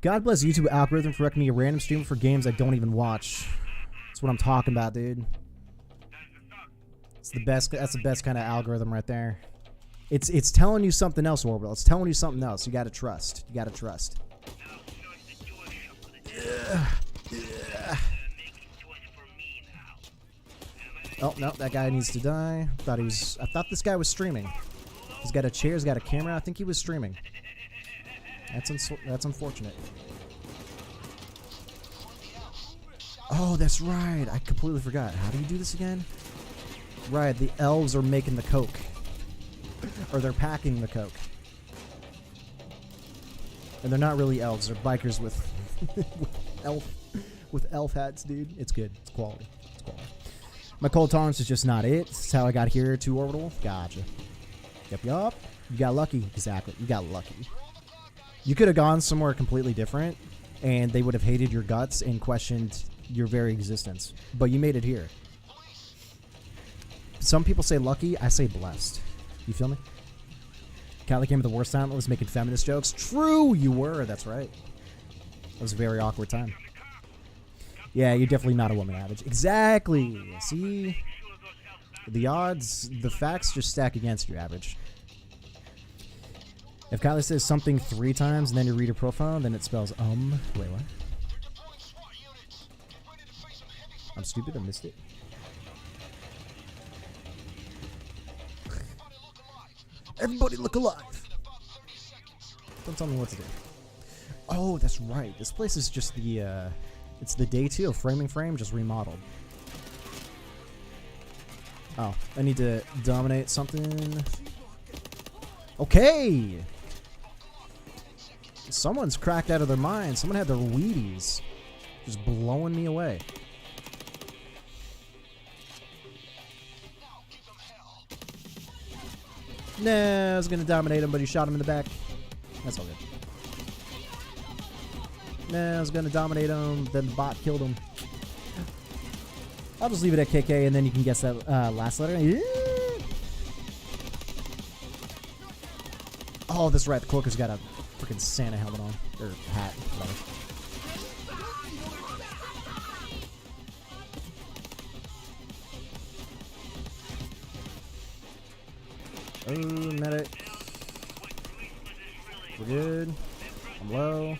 God bless YouTube algorithm for recommending a random streamer for games I don't even watch. That's what I'm talking about, dude. It's the best. That's the best kind of algorithm right there. It's telling you something else, Orbital. It's telling you something else. You gotta trust. You gotta trust. Oh no, that guy needs to die. I thought this guy was streaming. He's got a chair. He's got a camera. I think he was streaming. That's unfortunate. Oh, that's right. I completely forgot. How do you do this again? Right, the elves are making the coke. Or they're packing the coke. And they're not really elves. They're bikers with elf hats, dude. It's good. It's quality. It's quality. My cold tolerance is just not it. This is how I got here to Orbital. Gotcha. Yep. You got lucky. Exactly. You got lucky. You could have gone somewhere completely different, and they would have hated your guts and questioned your very existence. But you made it here. Some people say lucky. I say blessed. You feel me? Cali came at the worst time. I was making feminist jokes. True, you were. That's right. It was a very awkward time. Yeah, you're definitely not a woman average. Exactly. See? The odds, the facts just stack against your average. If Kylie says something 3 times and then you read her profile, then it spells Wait, what? I'm stupid. I missed it. Everybody look alive. Don't tell me what to do. Oh, that's right. This place is just the, it's the day 2 of Framing Frame, just remodeled. Oh, I need to dominate something. Okay! Someone's cracked out of their mind. Someone had their Wheaties. Just blowing me away. Nah, I was gonna dominate him, but he shot him in the back. That's all good. Nah, I was gonna dominate him, then the bot killed him. I'll just leave it at KK, and then you can guess that last letter. Yeah. Oh, that's right. The cloaker's got a freaking Santa helmet on. Or hat, whatever. Oh, medic. We're good. I'm low.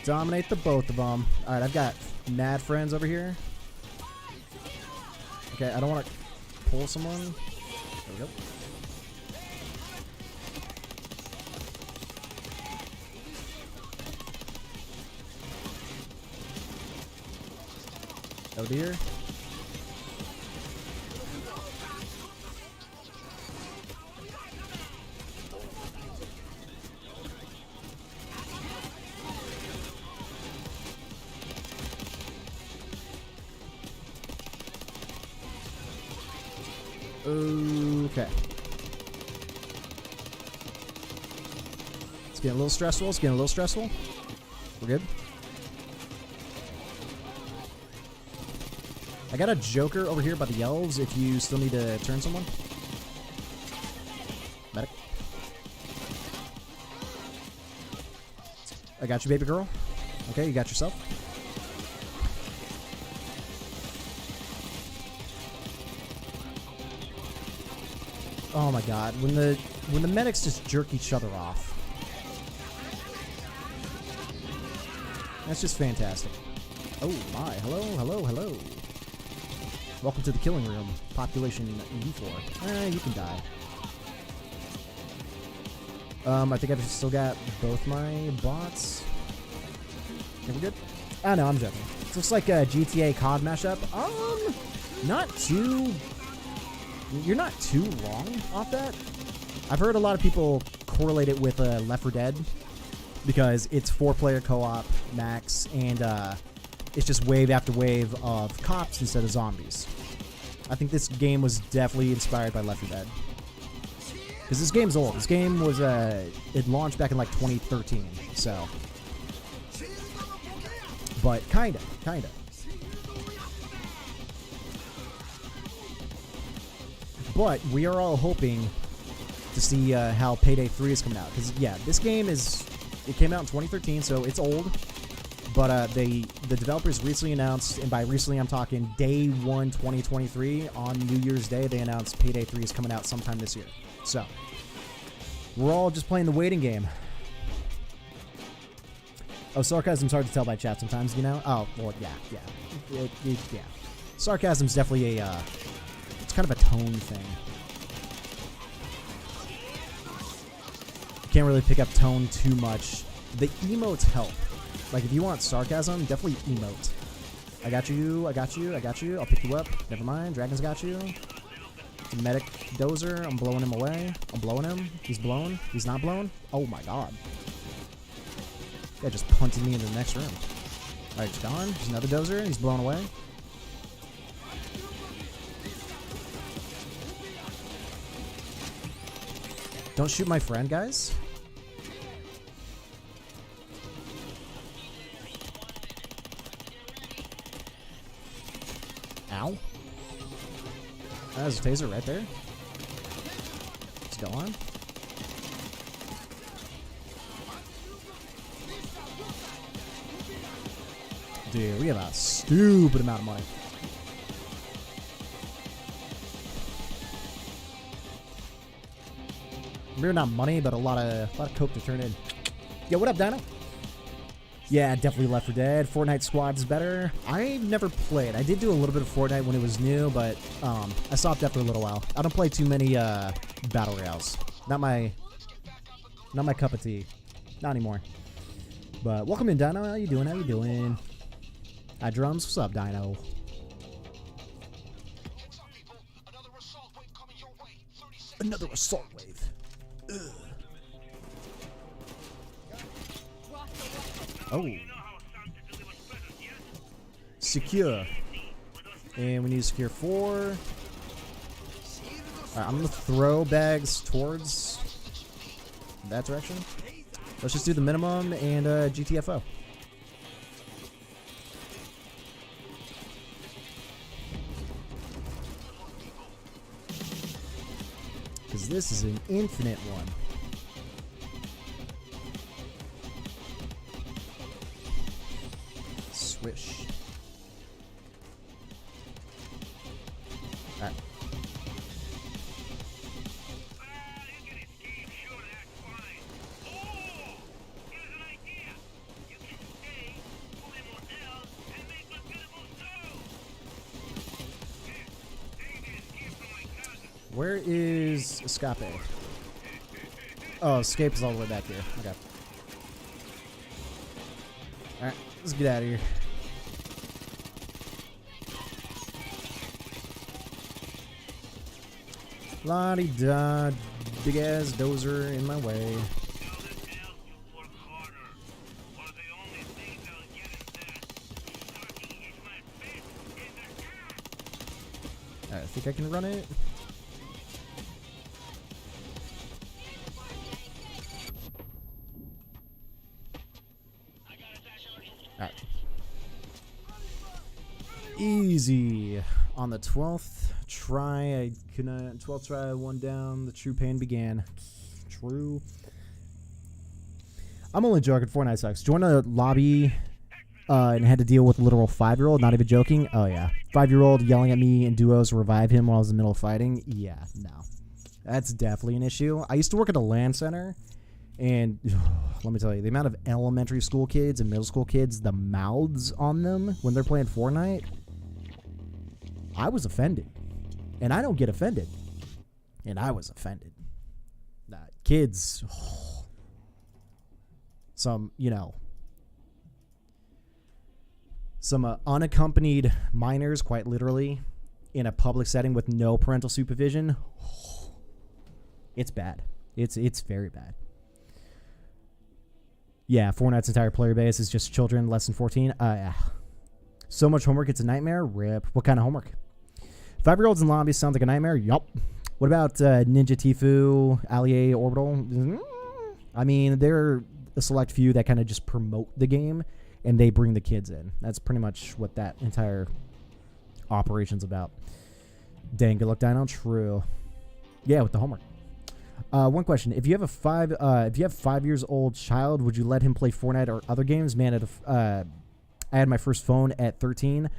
Dominate the both of them. Alright, I've got mad friends over here. Okay, I don't want to pull someone. There we go. Oh dear. Okay. It's getting a little stressful. It's getting a little stressful. We're good. I got a Joker over here by the elves if you still need to turn someone. Medic. I got you, baby girl. Okay, you got yourself. Oh my god, when the medics just jerk each other off. That's just fantastic. Oh my, hello, hello, hello. Welcome to the killing room. Population U4. You can die. I think I've still got both my bots. Are we good? Oh, no, I'm joking. It looks like a GTA COD mashup. Not too... You're not too wrong off that. I've heard a lot of people correlate it with Left 4 Dead because it's 4-player co-op max, and it's just wave after wave of cops instead of zombies. I think this game was definitely inspired by Left 4 Dead. Because this game's old. This game was, it launched back in like 2013, so. But kinda. But we are all hoping to see how Payday 3 is coming out. Because, yeah, this game it came out in 2013, so it's old. But the developers recently announced, and by recently I'm talking day 1, 2023, on New Year's Day, they announced Payday 3 is coming out sometime this year. So, we're all just playing the waiting game. Oh, sarcasm's hard to tell by chat sometimes, you know? Oh, well, yeah. Yeah. Sarcasm's definitely it's kind of a tone thing. Can't really pick up tone too much. The emotes help. Like, if you want sarcasm, definitely emote. I got you. I'll pick you up. Never mind. Dragon's got you. Medic dozer. I'm blowing him away. I'm blowing him. He's blown. He's not blown. Oh my god. Guy just punted me into the next room. Alright, he's gone. There's another dozer. He's blown away. Don't shoot my friend, guys. Ow. There's a taser right there. Let's go on. Dude, we have a stupid amount of money. Maybe not money, but a lot of coke to turn in. Yo, what up, Dino? Yeah, definitely Left 4 Dead. Fortnite Squad's better. I never played. I did do a little bit of Fortnite when it was new, but I stopped after a little while. I don't play too many battle royales. Not my cup of tea. Not anymore. But welcome in, Dino. How you doing? Hi, Drums. What's up, Dino? Another assault wave. Ugh. Oh. Secure. And we need to secure 4. Alright, I'm going to throw bags towards that direction. Let's just do the minimum and GTFO. Because this is an infinite one. Swish. Alright. Where is Escape? Oh, Escape is all the way back here. Okay. Alright, let's get out of here. La-di-da, big ass dozer in my way. Alright, I think I can run it. Alright. Easy. On the 12th try, I couldn't. 12th try, 1 down. The true pain began. True. I'm only joking. Fortnite sucks. Joined a lobby and had to deal with a literal 5-year-old. Not even joking. Oh, yeah. 5-year-old yelling at me in duos to revive him while I was in the middle of fighting. Yeah, no. That's definitely an issue. I used to work at a LAN center. And let me tell you, the amount of elementary school kids and middle school kids, the mouths on them when they're playing Fortnite. I was offended. And I don't get offended. And I was offended. Kids, some unaccompanied minors, quite literally, in a public setting with no parental supervision. It's bad. It's very bad. Yeah, Fortnite's entire player base is just children less than 14. So much homework, it's a nightmare. Rip. What kind of homework? 5-year-olds in lobbies sounds like a nightmare. Yup. What about Ninja Tifu, Allier, Orbital? I mean, there are a select few that kind of just promote the game, and they bring the kids in. That's pretty much what that entire operation's about. Dang, good luck, Dino. True. Yeah, with the homework. One question: if you have a 5 years old child, would you let him play Fortnite or other games? Man, I had my first phone at 13.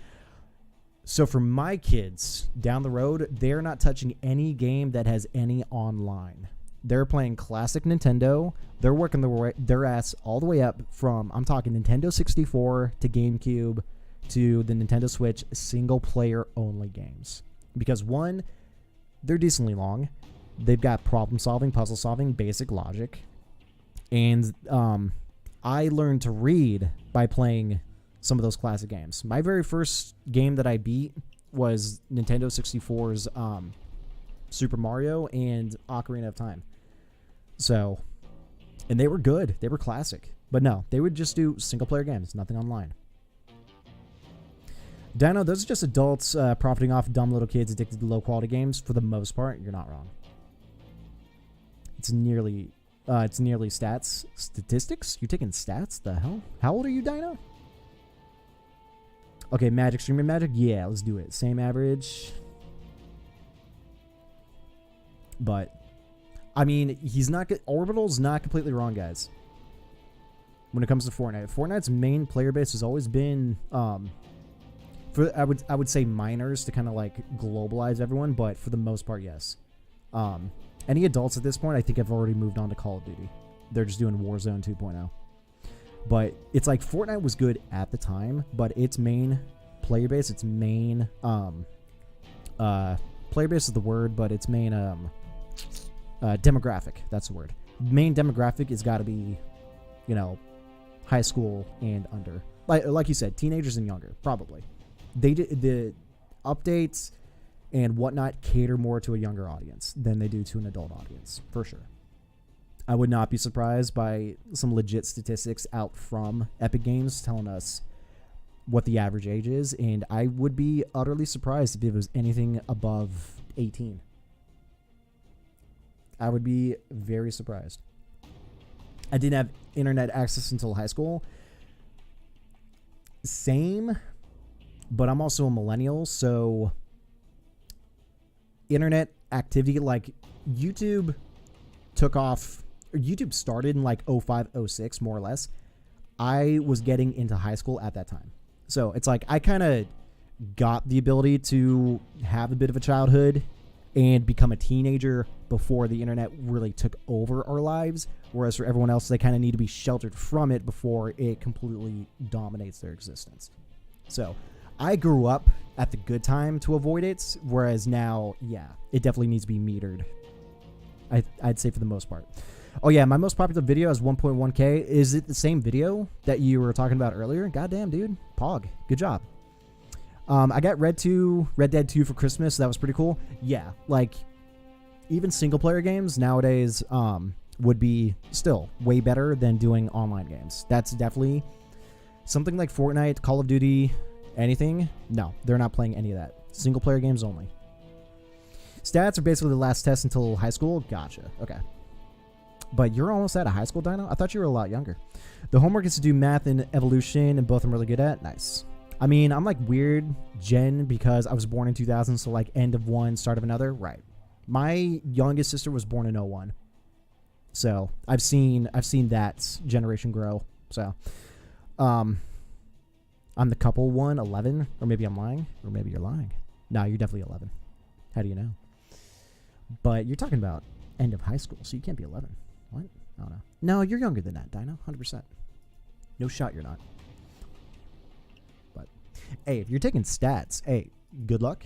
So for my kids down the road, they're not touching any game that has any online. They're playing classic Nintendo. They're working their ass all the way up from, I'm talking Nintendo 64 to GameCube to the Nintendo Switch, single player only games. Because one, they're decently long. They've got problem solving, puzzle solving, basic logic. And I learned to read by playing some of those classic games. My very first game that I beat was Nintendo 64's Super Mario and Ocarina of Time. So, and they were good. They were classic. But no, they would just do single-player games, nothing online. Dino, those are just adults profiting off dumb little kids addicted to low-quality games. For the most part, you're not wrong. It's nearly statistics? You're taking stats? The hell? How old are you, Dino? Okay, Magic, streaming Magic? Yeah, let's do it. Same average. But, I mean, Orbital's not completely wrong, guys. When it comes to Fortnite. Fortnite's main player base has always been, I would say minors to kind of like globalize everyone, but for the most part, yes. Any adults at this point, I think have already moved on to Call of Duty. They're just doing Warzone 2.0. But it's like Fortnite was good at the time, but its main player base, its main player base is the word, but its main demographic, that's the word. Main demographic has got to be, high school and under. Like you said, teenagers and younger, probably. The updates and whatnot cater more to a younger audience than they do to an adult audience, for sure. I would not be surprised by some legit statistics out from Epic Games telling us what the average age is, and I would be utterly surprised if it was anything above 18. I would be very surprised. I didn't have internet access until high school. Same, but I'm also a millennial, so internet activity, like YouTube took off. YouTube started in like 05, 06, more or less. I was getting into high school at that time. So it's like I kind of got the ability to have a bit of a childhood and become a teenager before the internet really took over our lives. Whereas for everyone else, they kind of need to be sheltered from it before it completely dominates their existence. So I grew up at the good time to avoid it. Whereas now, yeah, it definitely needs to be metered. I'd say for the most part. Oh, yeah, my most popular video has 1.1K. Is it the same video that you were talking about earlier? Goddamn, dude. Pog. Good job. I got Red Dead 2 for Christmas. So that was pretty cool. Yeah, like, even single-player games nowadays would be still way better than doing online games. That's definitely something like Fortnite, Call of Duty, anything. No, they're not playing any of that. Single-player games only. Stats are basically the last test until high school. Gotcha. Okay. But you're almost out of high school, Dino? I thought you were a lot younger. The homework is to do math and evolution, and both I'm really good at. Nice. I mean, I'm like weird gen because I was born in 2000, so like end of one, start of another. Right. My youngest sister was born in 01. So I've seen that generation grow. So I'm the couple one, 11, or maybe I'm lying, or maybe you're lying. No, you're definitely 11. How do you know? But you're talking about end of high school, so you can't be 11. What? I don't know. No, you're younger than that, Dino. 100%. No shot you're not. But, hey, if you're taking stats, hey, good luck.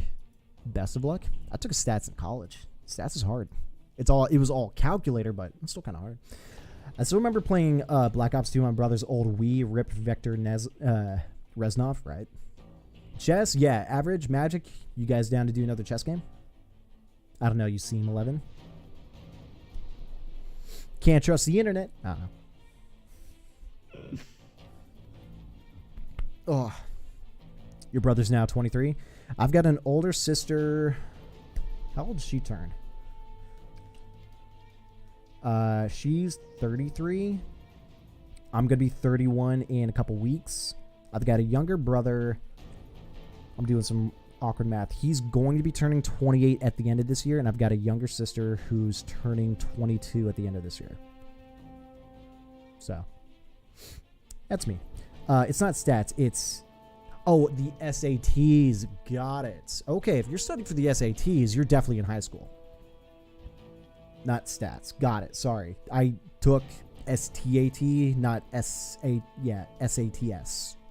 Best of luck. I took a stats in college. Stats is hard. It was all calculator, but it's still kind of hard. I still remember playing Black Ops 2 on my brother's old Wii, Rip Vector Reznov, right? Chess, yeah, average. Magic, you guys down to do another chess game? I don't know, you seem 11. Can't trust the internet. I don't know. Oh, your brother's now 23. I've got an older sister. How old does she turn? She's 33. I'm gonna be 31 in a couple weeks. I've got a younger brother. I'm doing some awkward math. He's going to be turning 28 at the end of this year, and I've got a younger sister who's turning 22 at the end of this year. So that's me. It's not stats. It's the SATs. Got it. Okay, if you're studying for the SATs, you're definitely in high school. Not stats. Got it. Sorry. I took STAT, not SATS.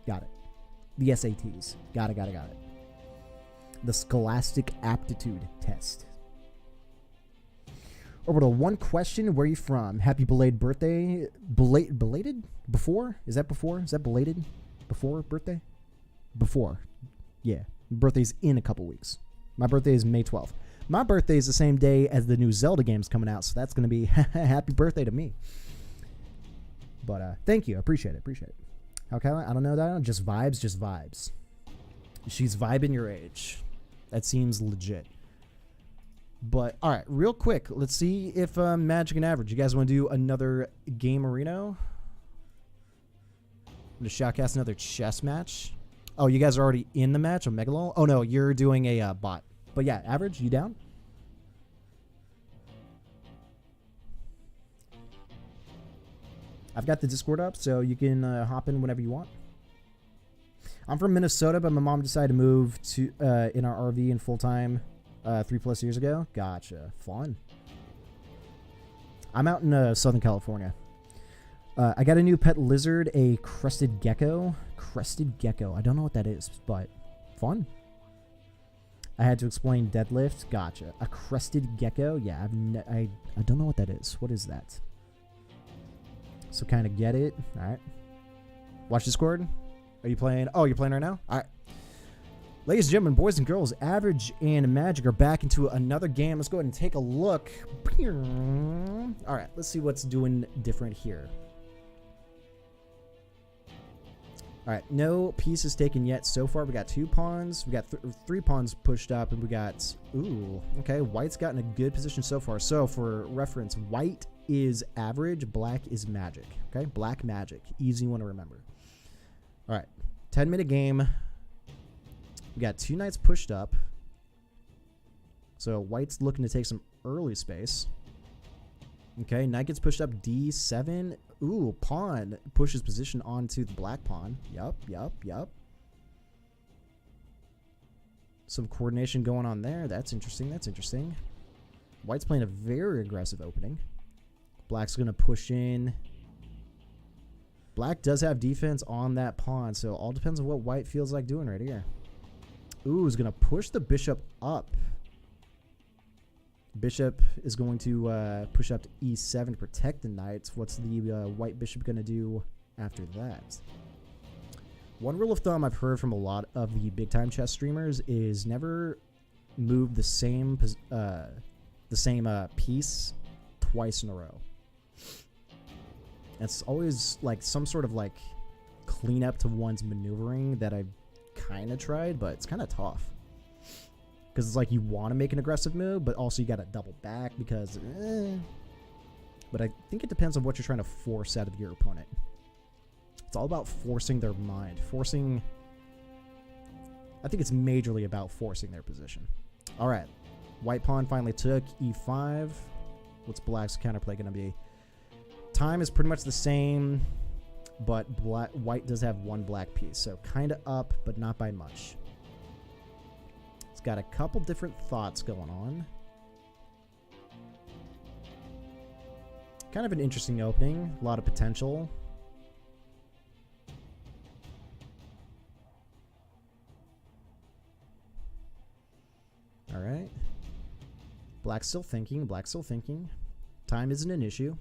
Got it. The SATs. Got it. The Scholastic Aptitude Test. Orbital, one question. Where are you from? Happy belated birthday. Belated? Before? Is that before? Is that belated? Before birthday? Before. Yeah. Birthday's in a couple weeks. My birthday is May 12th. My birthday is the same day as the new Zelda game's coming out, so that's going to be happy birthday to me. But thank you. I appreciate it. How can I don't know that. Just vibes. She's vibing your age. That seems legit. But, all right, real quick. Let's see if Magic and Average. You guys want to do another game arena? I'm going to shoutcast another chess match. Oh, you guys are already in the match? A Megalol? Oh, no, you're doing a bot. But, yeah, Average, you down? I've got the Discord up, so you can hop in whenever you want. I'm from Minnesota, but my mom decided to move to in our RV in full-time 3+ years ago. Gotcha. Fun. I'm out in Southern California. I got a new pet lizard, a crested gecko. Crested gecko. I don't know what that is, but fun. I had to explain deadlift. Gotcha. A crested gecko? Yeah, I don't know what that is. What is that? So kind of get it. All right. Watch Discord. Are you playing? Oh, you're playing right now? All right. Ladies and gentlemen, boys and girls, Average and Magic are back into another game. Let's go ahead and take a look. All right. Let's see what's doing different here. All right. No pieces taken yet so far. We got 2 pawns. We got 3 pawns pushed up, and we got... Ooh. Okay. White's gotten a good position so far. So for reference, white is Average, black is Magic. Okay, black Magic, easy one to remember. All right, 10-minute game. We got 2 knights pushed up, so white's looking to take some early space. Okay, knight gets pushed up, d7. Ooh, pawn pushes position onto the black pawn. Yup. Some coordination going on there. That's interesting. White's playing a very aggressive opening. Black's going to push in. Black does have defense on that pawn, so all depends on what white feels like doing right here. Ooh, is going to push the bishop up. Bishop is going to push up to e7 to protect the knights. What's the white bishop going to do after that? One rule of thumb I've heard from a lot of the big-time chess streamers is never move the same piece twice in a row. It's always like some sort of like cleanup to one's maneuvering that I've kind of tried, but it's kind of tough. Because it's like you want to make an aggressive move, but also you got to double back because... But I think it depends on what you're trying to force out of your opponent. It's all about forcing their mind. I think it's majorly about forcing their position. All right. White pawn finally took e5. What's black's counterplay going to be? Time is pretty much the same, but white does have 1 black piece, so kind of up, but not by much. It's got a couple different thoughts going on. Kind of an interesting opening, a lot of potential. All right. Black's still thinking. Black's still thinking. Time isn't an issue.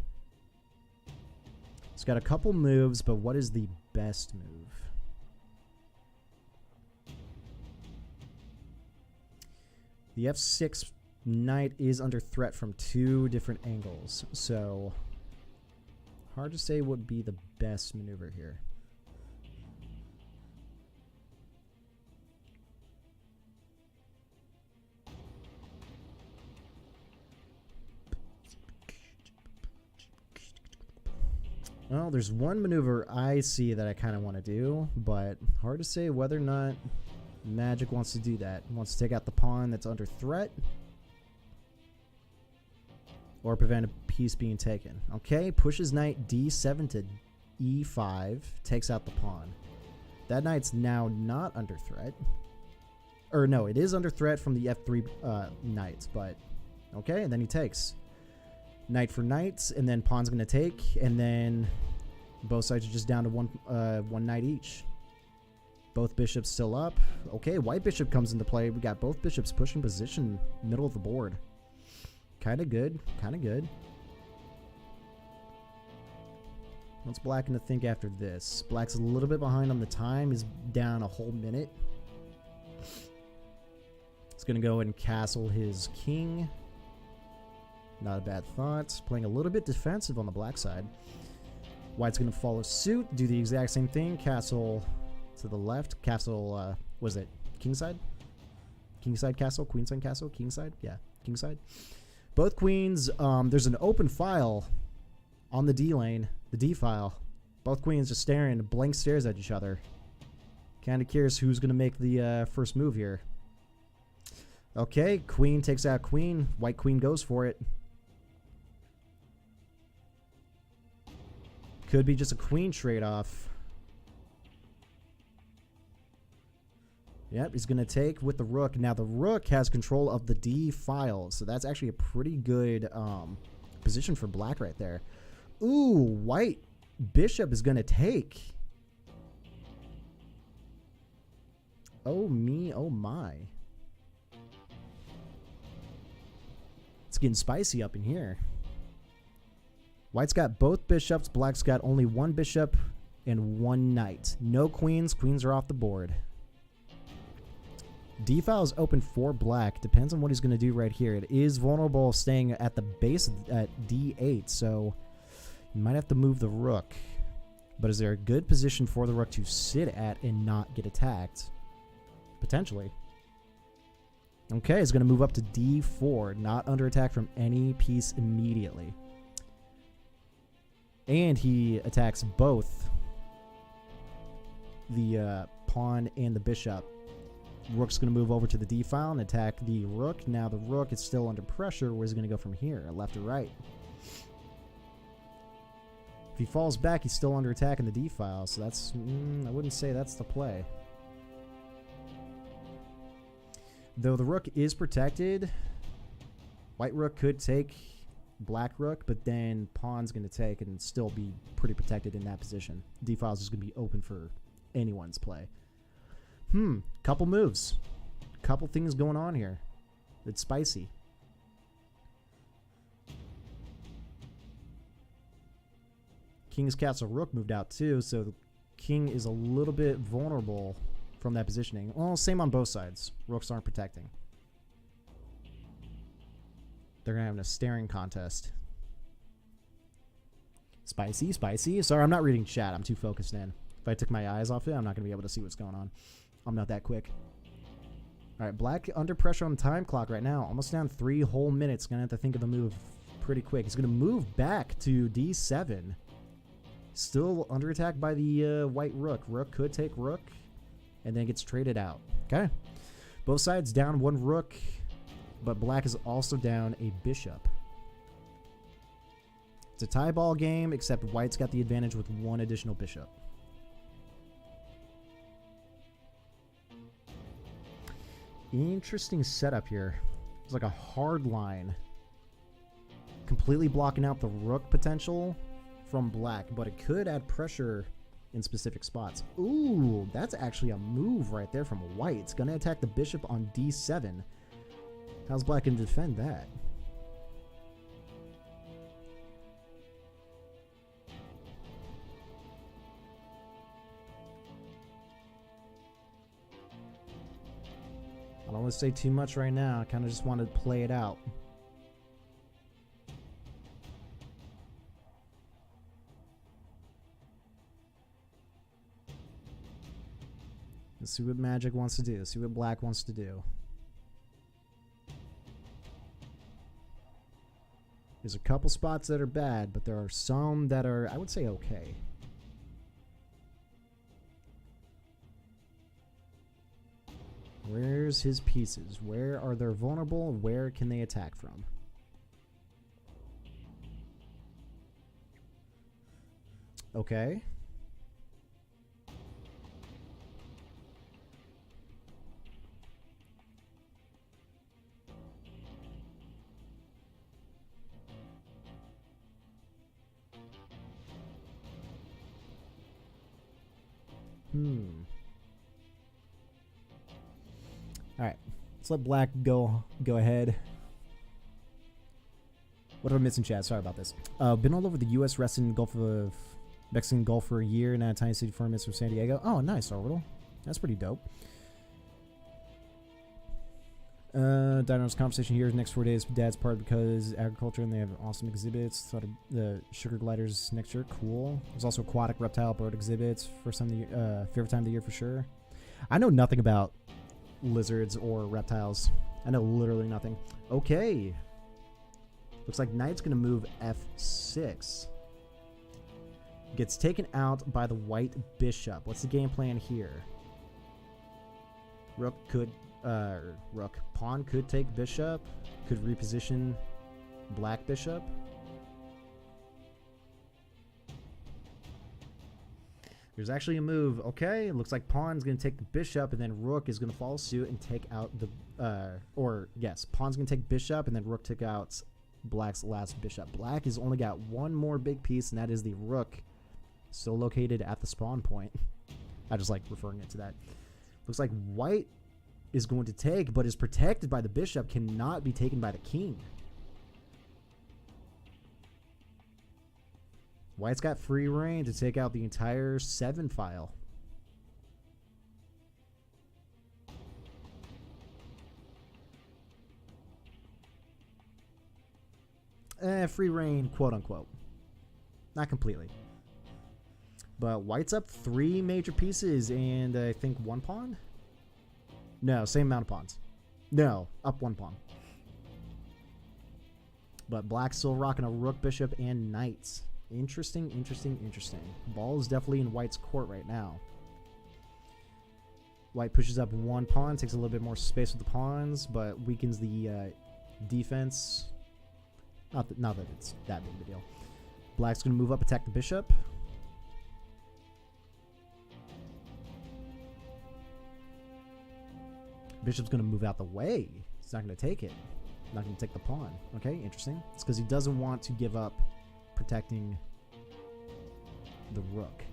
It's got a couple moves, but what is the best move? The F6 knight is under threat from 2 different angles, so hard to say what would be the best maneuver here. Well, there's one maneuver I see that I kind of want to do, but hard to say whether or not Magic wants to do that. Wants to take out the pawn that's under threat or prevent a piece being taken. Okay, pushes knight d7 to e5, takes out the pawn. That knight's now not under threat. Or no, it is under threat from the f3 knight, but okay, and then he takes. Knight for knights, and then pawn's going to take, and then both sides are just down to one knight each. Both bishops still up. Okay, white bishop comes into play. We got both bishops pushing position, middle of the board. Kind of good, kind of good. What's black going to think after this? Black's a little bit behind on the time. He's down a whole minute. He's going to go and castle his king. Not a bad thought. Playing a little bit defensive on the black side. White's going to follow suit, do the exact same thing. Castle to the left. Castle, was it kingside? Kingside castle? Queenside castle? Kingside? Yeah, kingside. Both queens, there's an open file on the D lane, the D file. Both queens just staring, blank stares at each other. Kind of curious who's going to make the first move here. Okay, queen takes out queen. White queen goes for it. Could be just a queen trade-off. Yep, he's going to take with the rook. Now, the rook has control of the D file, so that's actually a pretty good position for black right there. Ooh, white bishop is going to take. Oh, me, oh, my. It's getting spicy up in here. White's got both bishops. Black's got only one bishop and one knight. No queens. Queens are off the board. D file is open for black. Depends on what he's going to do right here. It is vulnerable staying at the base at D8, so you might have to move the rook. But is there a good position for the rook to sit at and not get attacked? Potentially. Okay, he's going to move up to D4, not under attack from any piece immediately. And he attacks both the pawn and the bishop. Rook's going to move over to the D file and attack the rook. Now the rook is still under pressure. Where's he going to go from here? Left or right? If he falls back, he's still under attack in the D file. So that's, I wouldn't say that's the play. Though the rook is protected, white rook could take black rook, but then pawn's going to take and still be pretty protected in that position. D file is just going to be open for anyone's play. Couple moves. Couple things going on here. It's spicy. King's castle rook moved out too, so the king is a little bit vulnerable from that positioning. Well, same on both sides. Rooks aren't protecting. They're going to have a staring contest. Spicy, spicy. Sorry, I'm not reading chat. I'm too focused in. If I took my eyes off it, I'm not going to be able to see what's going on. I'm not that quick. All right, black under pressure on the time clock right now. Almost down 3 whole minutes. Going to have to think of a move pretty quick. He's going to move back to D7. Still under attack by the white rook. Rook could take rook and then gets traded out. Okay. Both sides down 1 rook, but black is also down a bishop. It's a tie ball game, except white's got the advantage with 1 additional bishop. Interesting setup here. It's like a hard line. Completely blocking out the rook potential from black, but it could add pressure in specific spots. Ooh, that's actually a move right there from white. It's going to attack the bishop on D7. How's black going to defend that? I don't want to say too much right now. I kind of just want to play it out. Let's see what Magic wants to do. Let's see what Black wants to do. There's a couple spots that are bad, but there are some that are, I would say, okay. Where's his pieces? Where are they vulnerable? Where can they attack from? Okay. Alright. Let's let Black go ahead. What am I missing, Chad? Sorry about this. Been all over the U.S. wrestling Gulf of Mexican Gulf for a year, and a tiny city for from San Diego. Oh, nice, Orbital. That's pretty dope. Dino's conversation here is next 4 days. Dad's part because agriculture, and they have awesome exhibits. Thought of the sugar gliders next year. Cool. There's also aquatic reptile bird exhibits. First time of the year, favorite time of the year for sure. I know nothing about lizards or reptiles. I know literally nothing. Okay. Looks like Knight's going to move F6. Gets taken out by the white bishop. What's the game plan here? Rook could... Rook. Pawn could take bishop. Could reposition black bishop. There's actually a move. Okay, it looks like pawn's going to take the bishop, and then rook is going to follow suit and take out the... or, yes, pawn's going to take bishop, and then rook took out black's last bishop. Black has only got one more big piece, and that is the rook, still located at the spawn point. I just like referring it to that. Looks like white is going to take, but is protected by the bishop, cannot be taken by the king. White's got free reign to take out the entire 7 file. Free reign, quote unquote. Not completely. But white's up 3 major pieces and I think 1 pawn? No, same amount of pawns. No, up 1 pawn. But black's still rocking a rook, bishop, and knights. Interesting, interesting, interesting. Ball is definitely in white's court right now. White pushes up 1 pawn, takes a little bit more space with the pawns, but weakens the defense. Not that it's that big of a deal. Black's going to move up, attack the bishop. Bishop's going to move out the way. He's not going to take it. Not going to take the pawn. Okay, interesting. It's because he doesn't want to give up protecting the rook.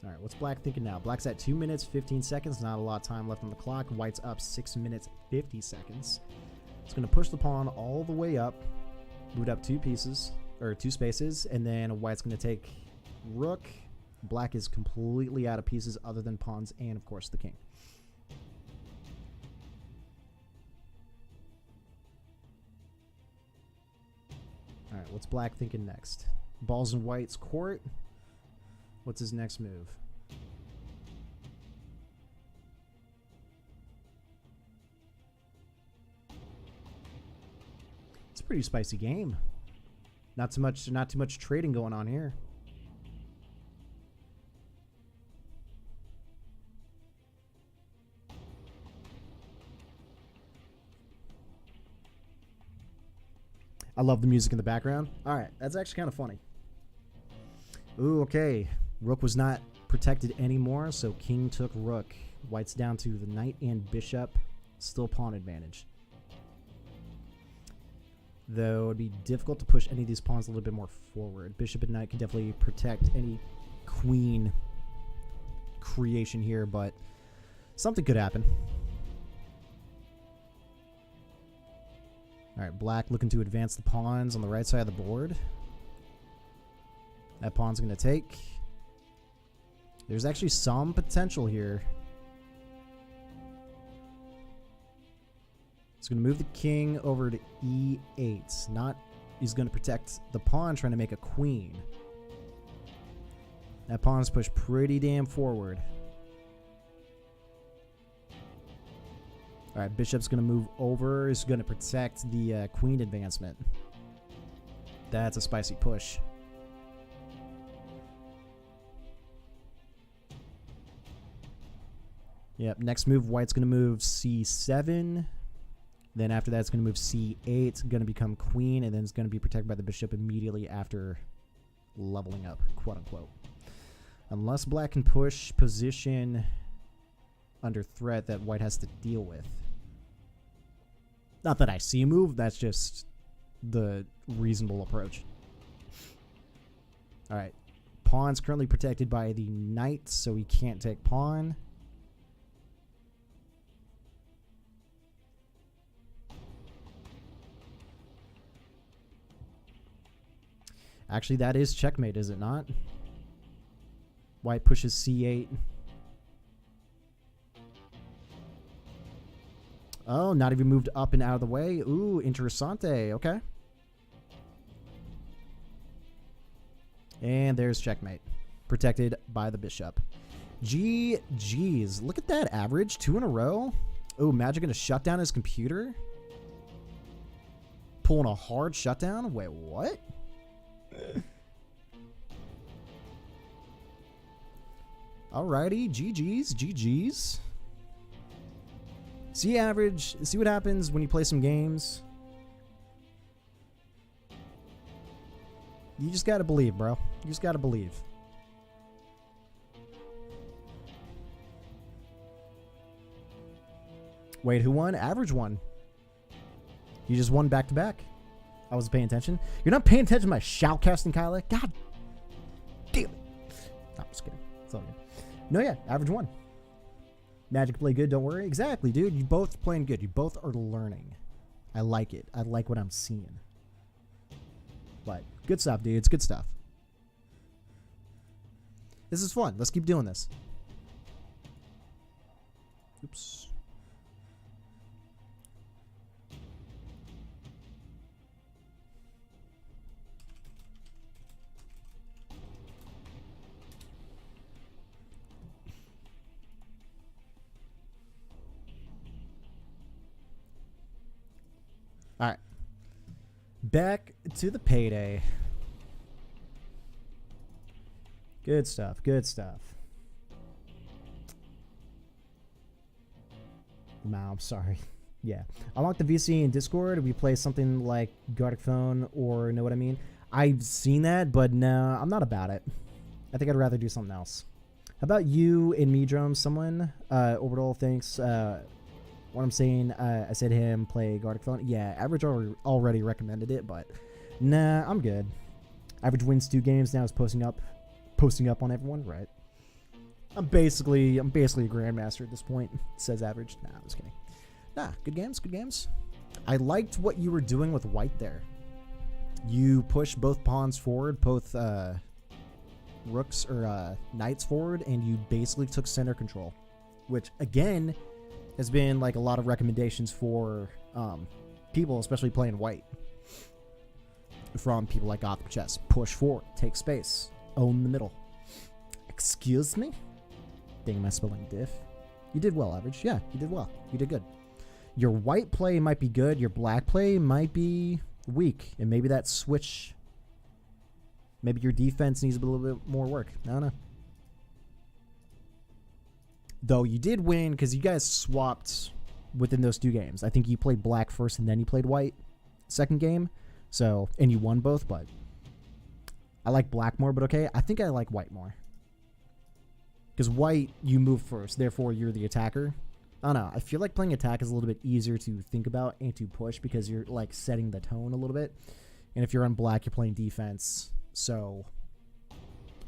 Alright, what's black thinking now? Black's at 2 minutes, 15 seconds. Not a lot of time left on the clock. White's up 6 minutes, 50 seconds. It's going to push the pawn all the way up. Move up 2 pieces, or 2 spaces. And then white's going to take rook. Black is completely out of pieces other than pawns and, of course, the king. Alright, what's black thinking next? Ball's in white's court. What's his next move? It's a pretty spicy game. Not too much trading going on here. I love the music in the background. Alright, that's actually kind of funny. Ooh, okay. Rook was not protected anymore, so king took rook. White's down to the knight and bishop. Still pawn advantage. Though it would be difficult to push any of these pawns a little bit more forward. Bishop and knight can definitely protect any queen creation here, but Something could happen. Alright, black looking to advance the pawns on the right side of the board. That pawn's going to take. There's actually some potential here. He's going to move the king over to e8. Not, he's going to protect the pawn trying to make a queen. That pawn's pushed pretty damn forward. Alright, bishop's going to move over. Is going to protect the queen advancement. That's a spicy push. Yep, next move, white's going to move c7. Then after that, it's going to move c8. Going to become queen, and then it's going to be protected by the bishop immediately after leveling up, quote-unquote. Unless black can push position under threat that white has to deal with. Not that I see a move, that's just the reasonable approach. Alright, pawn's currently protected by the knight, so he can't take pawn. Actually, that is checkmate, is it not? White pushes c8. Oh, not even moved up and out of the way. Ooh, interessante. Okay. And there's checkmate. Protected by the bishop. GG's. Look at that average. 2 in a row. Ooh, Magic gonna shut down his computer? Pulling a hard shutdown? Wait, what? Alrighty, GG's. See average, see what happens when you play some games. You just gotta believe, bro. You just gotta believe. Wait, who won? Average won. You just won back to back. I wasn't paying attention. You're not paying attention to my shoutcasting, Kyla? God damn it. No, I'm just kidding. It's all good. No, yeah, average won. Magic play good, don't worry. Exactly, dude. You both playing good. You both are learning. I like it. I like what I'm seeing. But good stuff, dude. It's good stuff. This is fun. Let's keep doing this. Oops. All right. Back to the payday. Good stuff. Good stuff. Wow, I'm sorry. Yeah. Unlock the VC in Discord. We play something like Gartic Phone or know what I mean? I've seen that, but no, I'm not about it. I think I'd rather do something else. How about you and me, Drum? Someone? Orbital thinks... what I'm saying, I said him play Gartic Phone. Yeah, Average already recommended it, but nah, I'm good. Average wins 2 games now. Is posting up on everyone, right? I'm basically a grandmaster at this point. Says Average. Nah, I'm just kidding. Nah, good games, good games. I liked what you were doing with white there. You pushed both pawns forward, both rooks or knights forward, and you basically took center control, which again has been like a lot of recommendations for people, especially playing white. From people like Gothic Chess. Push forward, take space, own the middle. Excuse me? Dang, am I spelling diff? You did well, Average. Yeah, you did well. You did good. Your white play might be good. Your black play might be weak. And maybe that switch... Maybe your defense needs a little bit more work. I don't know. Though you did win because you guys swapped within those 2 games. I think you played black first and then you played white second game. So, and you won both, but I like black more, but okay. I think I like white more. Because white, you move first, therefore you're the attacker. I don't know. I feel like playing attack is a little bit easier to think about and to push because you're like setting the tone a little bit. And if you're on black, you're playing defense. So,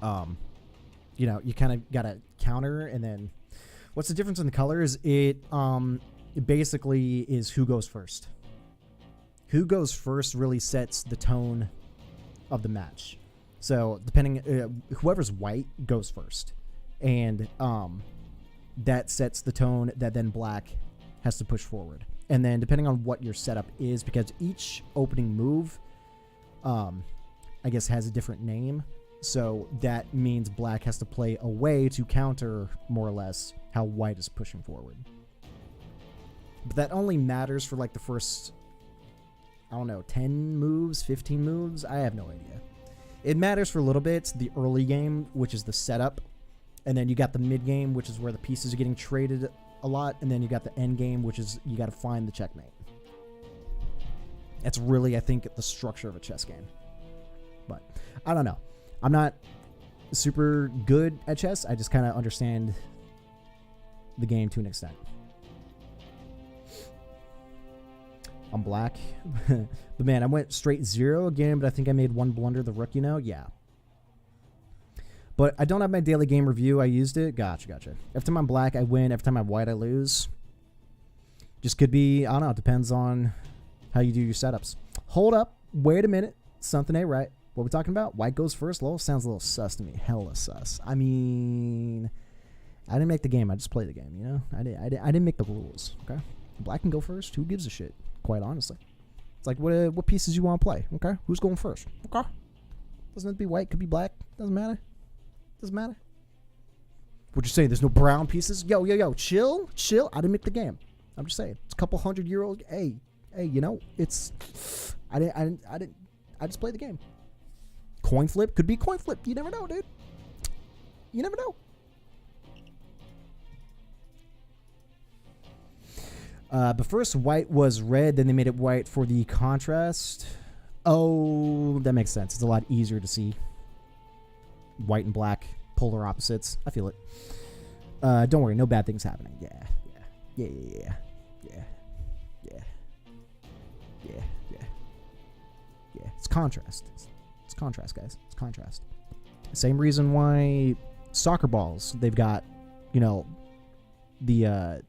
you know, you kind of got to counter and then... What's the difference in the colors? It basically is who goes first. Who goes first really sets the tone of the match. So depending, whoever's white goes first, and that sets the tone that then black has to push forward. And then depending on what your setup is, because each opening move, I guess, has a different name. So that means black has to play away to counter, more or less, how white is pushing forward. But that only matters for like the first, I don't know, 10 moves, 15 moves? I have no idea. It matters for a little bit, the early game, which is the setup. And then you got the mid game, which is where the pieces are getting traded a lot. And then you got the end game, which is you got to find the checkmate. That's really, I think, the structure of a chess game. But I don't know. I'm not super good at chess. I just kind of understand the game to an extent. I'm black. But man, I went straight 0 again, but I think I made one blunder. The rook, you know? Yeah. But I don't have my daily game review. I used it. Gotcha. Every time I'm black, I win. Every time I'm white, I lose. Just could be, I don't know. It depends on how you do your setups. Hold up. Wait a minute. Something ain't right. What are we talking about? White goes first? Lol, sounds a little sus to me. Hella sus. I mean, I didn't make the game. I just played the game, you know? I didn't make the rules, okay? Black can go first. Who gives a shit? Quite honestly. It's like, what pieces you want to play, okay? Who's going first? Okay. Doesn't have to be white. Could be black. Doesn't matter. Doesn't matter. What you saying? There's no brown pieces? Yo. Chill. I didn't make the game. I'm just saying. It's a couple 100-year-old. Hey, you know, it's... I just played the game. Coin flip? Could be coin flip. You never know, dude. You never know. But first white was red, then they made it white for the contrast. Oh, that makes sense. It's a lot easier to see. White and black, polar opposites. I feel it. Don't worry, no bad things happening. Yeah. It's contrast. It's contrast, guys. It's contrast. Same reason why soccer balls, they've got, you know, the, I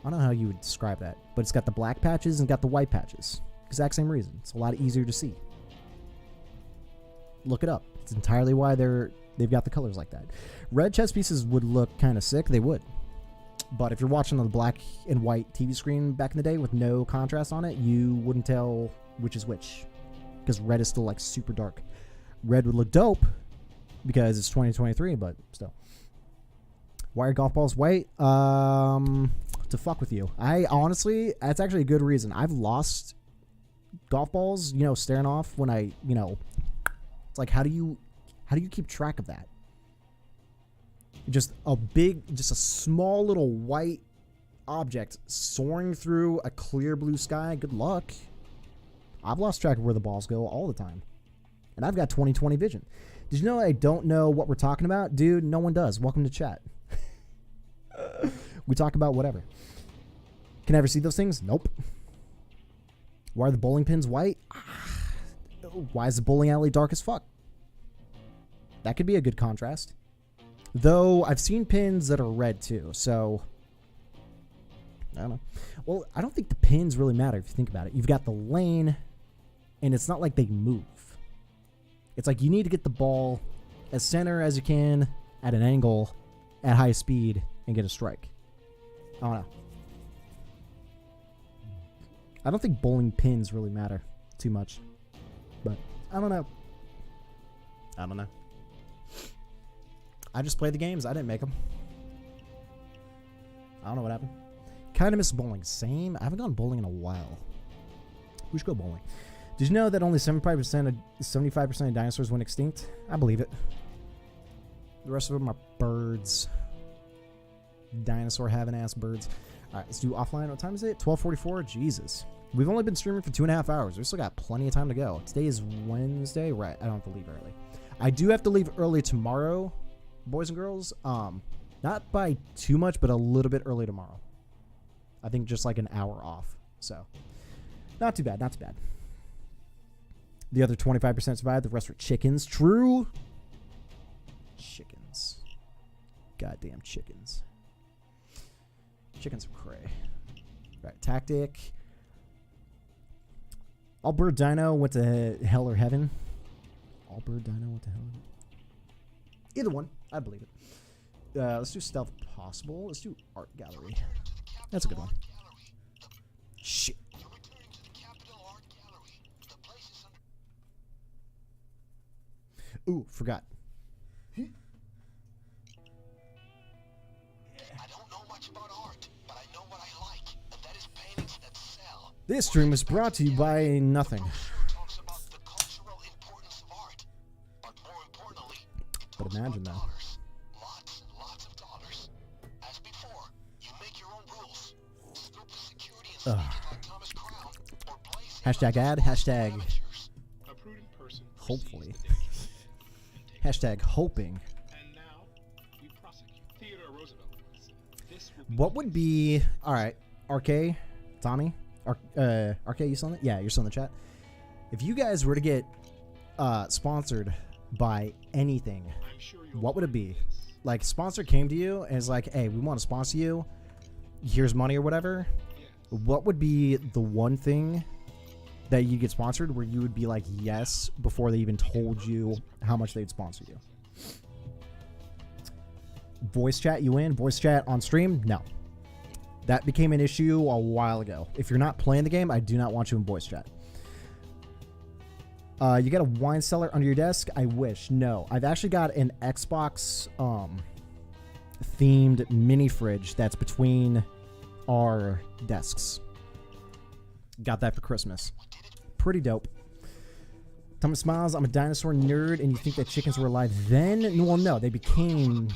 don't know how you would describe that, but it's got the black patches and got the white patches. Exact same reason. It's a lot easier to see. Look it up. It's entirely why they've got the colors like that. Red chess pieces would look kind of sick. They would. But if you're watching on the black and white TV screen back in the day with no contrast on it, you wouldn't tell which is which. Because red is still like super dark. Red would look dope because it's 2023, but still. Why are golf balls white? To fuck with you. I honestly, that's actually a good reason. I've lost golf balls, you know, staring off when I, you know, it's like, how do you keep track of that? Just a small little white object soaring through a clear blue sky. Good luck. I've lost track of where the balls go all the time. And I've got 20/20 vision. Did you know I don't know what we're talking about? Dude, no one does. Welcome to chat. We talk about whatever. Can I ever see those things? Nope. Why are the bowling pins white? Why is the bowling alley dark as fuck? That could be a good contrast. Though I've seen pins that are red too, so I don't know. Well, I don't think the pins really matter if you think about it. You've got the lane, and it's not like they move. It's like you need to get the ball as center as you can at an angle at high speed and get a strike. I don't know. I don't think bowling pins really matter too much, but I don't know. I just play the games. I didn't make them. I don't know what happened. Kind of miss bowling. Same. I haven't gone bowling in a while. We should go bowling. Did you know that only 75% of dinosaurs went extinct? I believe it. The rest of them are birds. Dinosaur having ass birds. All right, let's do offline. What time is it? 12:44. Jesus. We've only been streaming for 2.5 hours. We still got plenty of time to go. Today is Wednesday. Right. I don't have to leave early. I do have to leave early tomorrow, boys and girls. Not by too much, but a little bit early tomorrow. I think just like an hour off. So, not too bad. Not too bad. The other 25% survived. The rest were chickens. True. Chickens. Goddamn chickens. Chickens are cray. Right, tactic. All bird dino went to hell or heaven. All bird dino went to hell. Either one, I believe it. Let's do stealth possible. Let's do art gallery. That's a good one. Shit. Ooh, forgot. I don't know much about art, but I know what I like, and that is paintings that sell. This stream is brought to you by nothing. Talks about the cultural importance of art, but more importantly, But imagine that. lots and lots of dollars. As before, you make your own rules. Scoop the security and sneak it like Thomas Crown, or blaze Hashtag ad, hashtag amateurs. A prudent person hopefully. perceives the danger and takes Hashtag hoping. And now we prosecute. Theodore Roosevelt said, this will be What would be alright, RK, Tommy? RK, you still in it? Yeah, you're still in the chat. If you guys were to get sponsored by anything, I'm sure you'll what would it find be? this. Like sponsor came to you and is like, hey, we want to sponsor you. Here's money or whatever. Yes. What would be the one thing that you get sponsored where you would be like yes before they even told you how much they'd sponsor you? Voice chat, you in? Voice chat on stream? No. That became an issue a while ago. If you're not playing the game, I do not want you in voice chat. You got a wine cellar under your desk? I wish. No. I've actually got an Xbox themed mini fridge that's between our desks. Got that for Christmas. Pretty dope. Thomas Smiles, I'm a dinosaur nerd, and you think that chickens were alive then? Well, no, they dwindled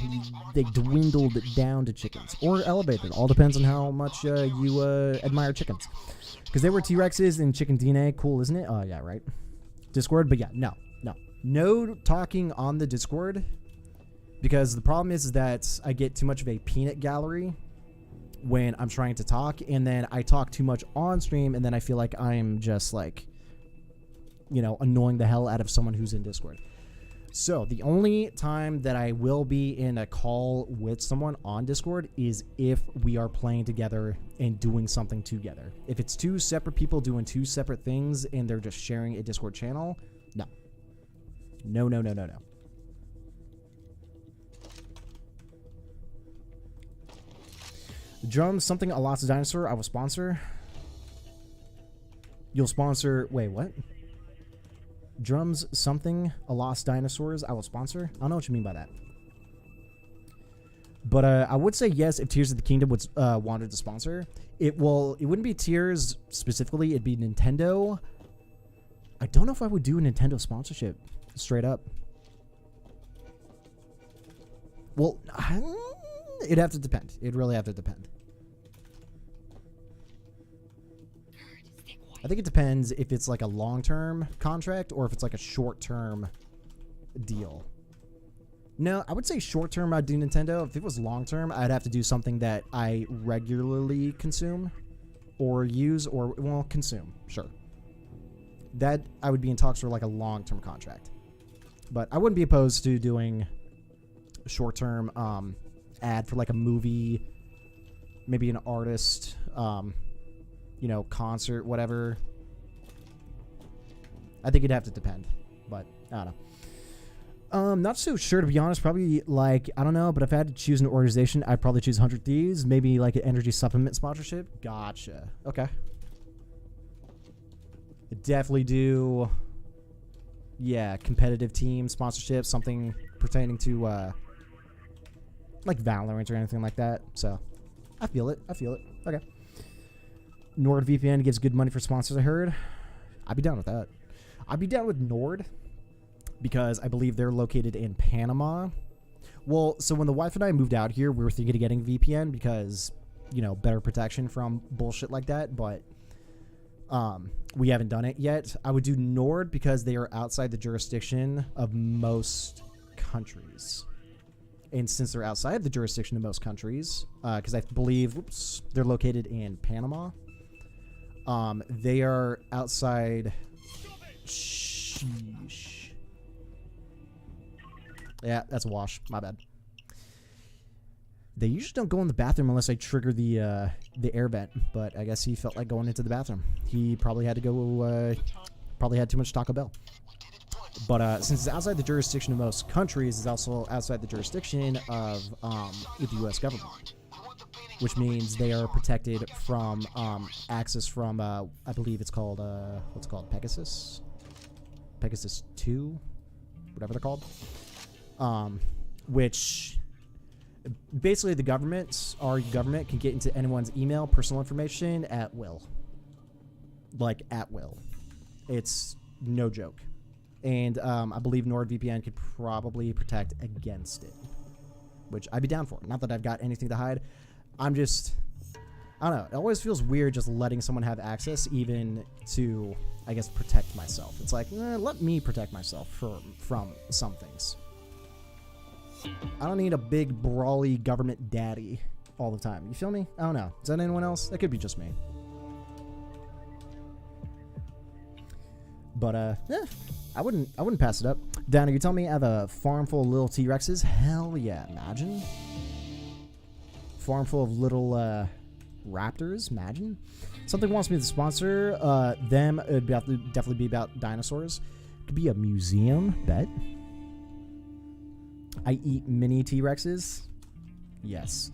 down to chickens. Or elevated. All depends on how much you admire chickens. Because they were T-Rexes in chicken DNA. Cool, isn't it? Oh, yeah, right. Discord, but yeah, no. No talking on the Discord. Because the problem is that I get too much of a peanut gallery when I'm trying to talk, and then I talk too much on stream, and then I feel like I'm just like, annoying the hell out of someone who's in Discord. So the only time that I will be in a call with someone on Discord is if we are playing together and doing something together. If it's two separate people doing two separate things and they're just sharing a Discord channel, no. No. Drums, something a lost dinosaur, I will sponsor. You'll sponsor, wait, what? Drums, something, a lost dinosaurs, I will sponsor. I don't know what you mean by that. But I would say yes if Tears of the Kingdom would wanted to sponsor. It wouldn't be Tears specifically, it'd be Nintendo. I don't know if I would do a Nintendo sponsorship, straight up. Well, it'd have to depend. It'd really have to depend. I think it depends if it's like a long-term contract or if it's like a short-term deal. No, I would say short-term I'd do Nintendo. If it was long-term, I'd have to do something that I regularly consume or use or, well, consume. Sure. That I would be in talks for like a long-term contract. But I wouldn't be opposed to doing a short-term ad for like a movie, maybe an artist, concert, whatever. I think it'd have to depend, but I don't know. Not so sure, to be honest. Probably like, I don't know, but if I had to choose an organization, I'd probably choose 100 Thieves. Maybe like an energy supplement sponsorship. Gotcha. Okay. I'd definitely do, yeah, competitive team sponsorship, something pertaining to like Valorant or anything like that. So I feel it. Okay. NordVPN gives good money for sponsors, I heard. I'd be down with that. I'd be down with Nord because I believe they're located in Panama. Well, so when the wife and I moved out here, we were thinking of getting VPN because, better protection from bullshit like that, but we haven't done it yet. I would do Nord because they are outside the jurisdiction of most countries. And since they're outside the jurisdiction of most countries, because I believe, they're located in Panama. They are outside. Sheesh. Yeah, that's a wash. My bad. They usually don't go in the bathroom unless I trigger the air vent, but I guess he felt like going into the bathroom. He probably had to go, probably had too much Taco Bell. But since it's outside the jurisdiction of most countries, it's also outside the jurisdiction of the U.S. government, which means they are protected from access from, I believe it's called, what's it called, Pegasus 2, whatever they're called, which basically the government, our government, can get into anyone's email, personal information at will. Like, at will. It's no joke. And I believe NordVPN could probably protect against it, which I'd be down for. Not that I've got anything to hide. I'm just, I don't know. It always feels weird just letting someone have access, even to, I guess, protect myself. It's like, let me protect myself from some things. I don't need a big, brawly government daddy all the time. You feel me? I don't know. Is that anyone else? That could be just me. But, yeah. I wouldn't pass it up. Dana, you tell me I have a farm full of little T-Rexes? Hell yeah, imagine. Farm full of little raptors, imagine. Something wants me to sponsor them. It'd definitely be about dinosaurs. Could be a museum, bet. I eat mini T-Rexes. Yes.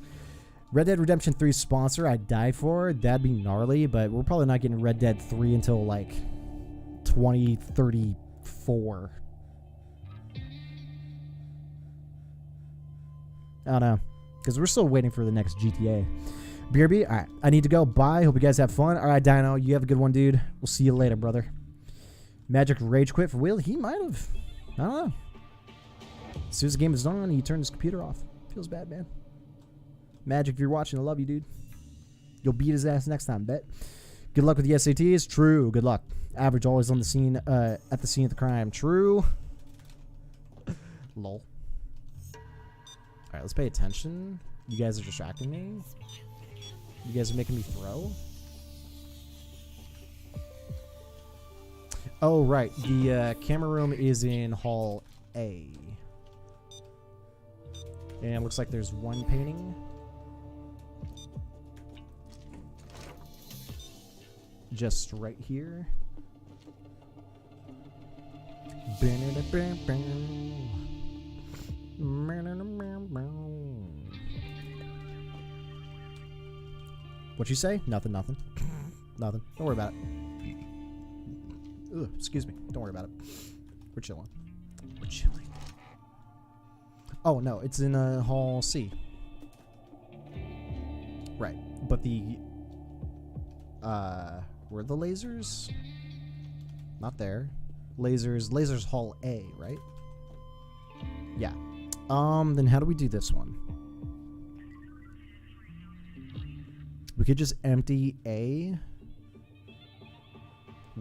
Red Dead Redemption 3 sponsor I'd die for. That'd be gnarly, but we're probably not getting Red Dead 3 until like 2034. I don't know, because we're still waiting for the next GTA. BRB, all right, I need to go. Bye. Hope you guys have fun. All right, Dino, you have a good one, dude. We'll see you later, brother. Magic rage quit for Will. He might have. I don't know. As soon as the game is done, he turned his computer off. Feels bad, man. Magic, if you're watching, I love you, dude. You'll beat his ass next time, bet. Good luck with the SATs. True. Good luck. Average always on the scene, at the scene of the crime. True. Lol. Alright, let's pay attention. You guys are distracting me. You guys are making me throw. Oh, right. The camera room is in Hall A. And it looks like there's one painting. Just right here. What you say? Nothing. Nothing. Don't worry about it. Ugh, excuse me. Don't worry about it. We're chilling. Oh, no. It's in Hall C. Right. But the... were the lasers? Not there. Lasers Hall A, right? Yeah. Then how do we do this one? We could just empty A.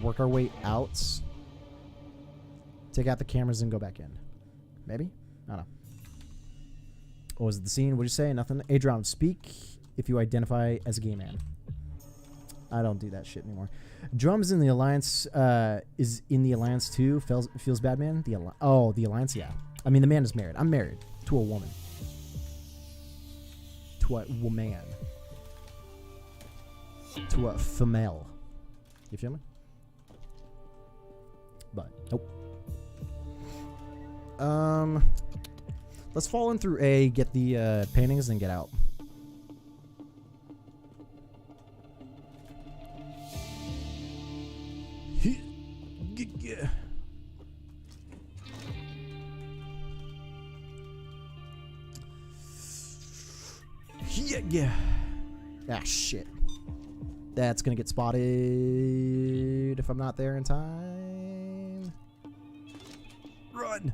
Work our way out. Take out the cameras and go back in. Maybe? I don't know. What was it, the scene? What'd you say? Nothing? Adron, speak if you identify as a gay man. I don't do that shit anymore. Drums in the Alliance, is in the Alliance too. Feels bad, man. The Alliance, yeah. I mean, the man is married. I'm married to a woman. To a woman. To a female. You feel me? But nope. Let's fall in through A, get the paintings, and get out. Yeah. Ah, shit. That's gonna get spotted if I'm not there in time. Run.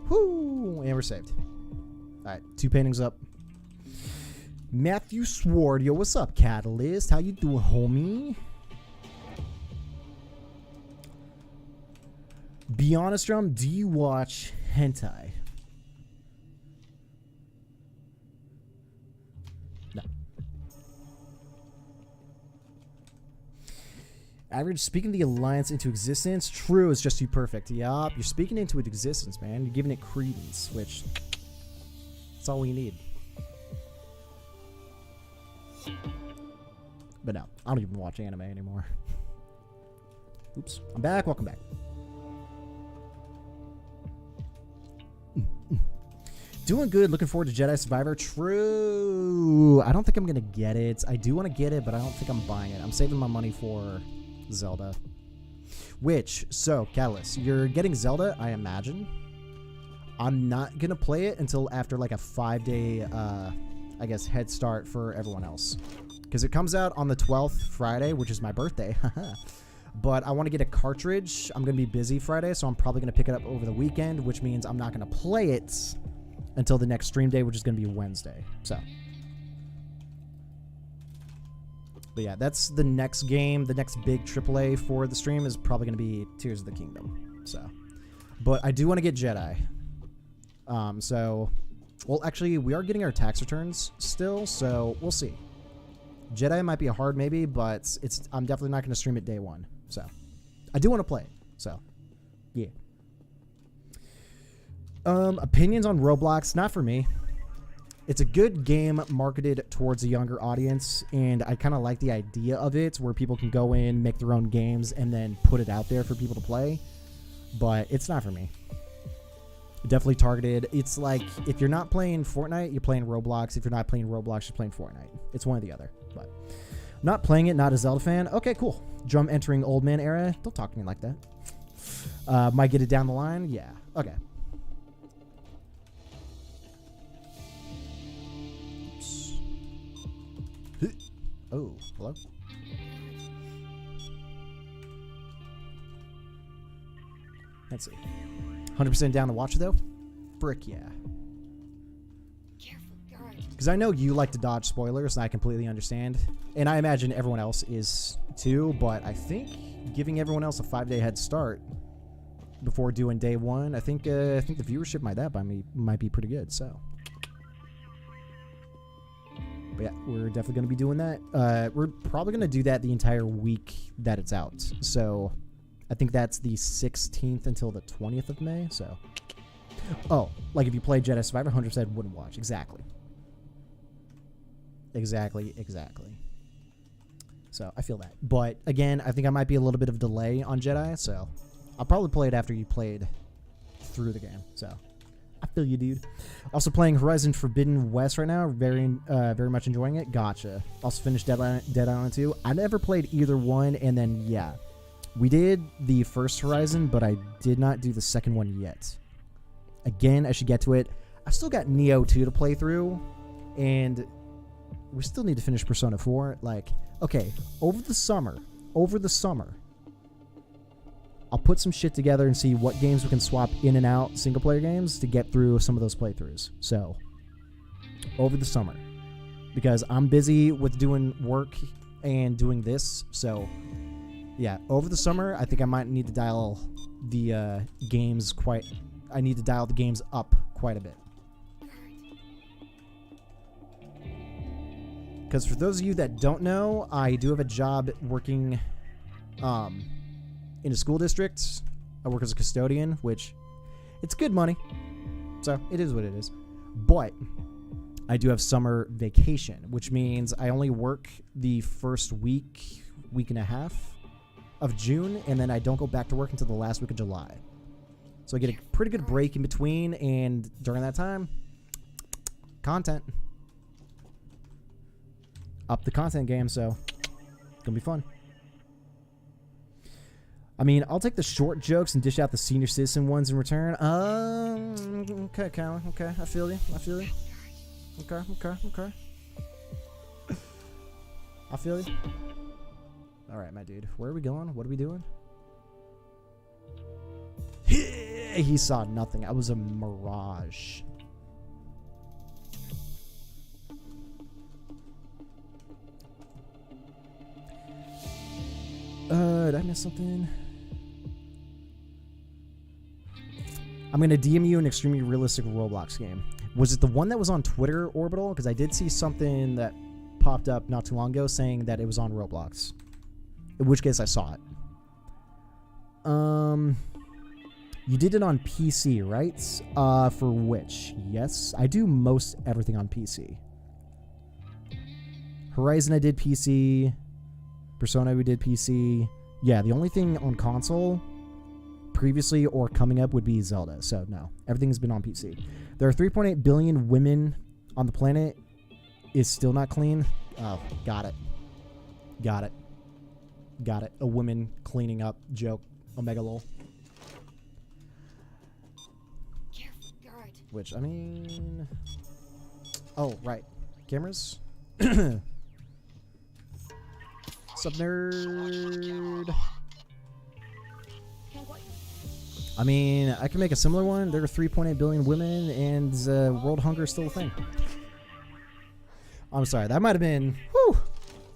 Whoo! And we're saved. Alright, 2 paintings up. Matthew Sword, yo, what's up, Catalyst? How you doing, homie? Be honest, Drum, do you watch hentai? No. Average speaking the alliance into existence. True is just too perfect. Yup, you're speaking into it existence, man. You're giving it credence, which that's all we need. But no, I don't even watch anime anymore. Oops, I'm back. Welcome back. Doing good. Looking forward to Jedi Survivor. True. I don't think I'm going to get it. I do want to get it, but I don't think I'm buying it. I'm saving my money for Zelda. Which, so, Catalyst, you're getting Zelda, I imagine. I'm not going to play it until after like a 5-day, I guess, head start for everyone else. Because it comes out on the 12th, Friday, which is my birthday. But I want to get a cartridge. I'm going to be busy Friday, so I'm probably going to pick it up over the weekend, which means I'm not going to play it until the next stream day, which is going to be Wednesday. So, but yeah, that's the next game. The next big AAA for the stream is probably going to be Tears of the Kingdom. So, but I do want to get Jedi. So, well, actually, we are getting our tax returns still, so we'll see. Jedi might be a hard maybe, but I'm definitely not going to stream it day one. So, I do want to play it. So, yeah. Opinions on Roblox, not for me. It's a good game marketed towards a younger audience, and I kind of like the idea of it, where people can go in, make their own games, and then put it out there for people to play. But it's not for me. Definitely targeted. It's like, if you're not playing Fortnite, you're playing Roblox. If you're not playing Roblox, you're playing Fortnite. It's one or the other. But not playing it, not a Zelda fan. Okay, cool. Drum entering old man era. Don't talk to me like that. Might get it down the line. Yeah. Okay. Oh, hello? Let's see. 100% down to watch it, though? Frick yeah. Because I know you like to dodge spoilers, and I completely understand. And I imagine everyone else is too, but I think giving everyone else a 5-day head start before doing day one, I think the viewership might be pretty good, so. But yeah, we're definitely going to be doing that. We're probably going to do that the entire week that it's out. So I think that's the 16th until the 20th of May. So, oh, like if you play Jedi Survivor, 100% wouldn't watch. Exactly. So I feel that. But again, I think I might be a little bit of delay on Jedi. So I'll probably play it after you played through the game. So I feel you, dude. Also playing Horizon Forbidden West right now. Very much enjoying it. Gotcha. Also finished Dead Island 2. I never played either one, and then yeah, we did the first Horizon, but I did not do the second one yet. Again, I should get to it. I still got Neo 2 to play through, and we still need to finish Persona 4. Like, okay, over the summer, I'll put some shit together and see what games we can swap in and out, single-player games, to get through some of those playthroughs. So, over the summer. Because I'm busy with doing work and doing this. So, yeah, over the summer, I think I might need to dial the games up quite a bit. Because for those of you that don't know, I do have a job working in a school district. I work as a custodian, which it's good money. So it is what it is. But I do have summer vacation, which means I only work the first week and a half of June, and then I don't go back to work until the last week of July. So I get a pretty good break in between, and during that time, content. Up the content game, so it's gonna be fun. I mean, I'll take the short jokes and dish out the senior citizen ones in return. Okay, Callan. Okay, I feel you. Okay. I feel you. All right, my dude. Where are we going? What are we doing? He saw nothing. That was a mirage. Did I miss something? I'm going to DM you an extremely realistic Roblox game. Was it the one that was on Twitter, Orbital? Because I did see something that popped up not too long ago saying that it was on Roblox. In which case I saw it. You did it on PC, right? For which? Yes, I do most everything on PC. Horizon I did PC. Persona we did PC. Yeah, the only thing on console previously or coming up would be Zelda. So no, everything's been on PC. There are 3.8 billion women on the planet. Is still not clean. Oh, got it. Got it. Got it. A woman cleaning up joke. Omega lol. Which, I mean... Oh, right. Cameras? Sup, nerd? I mean, I can make a similar one. There are 3.8 billion women, and world hunger is still a thing. I'm sorry. That might have been... Whew!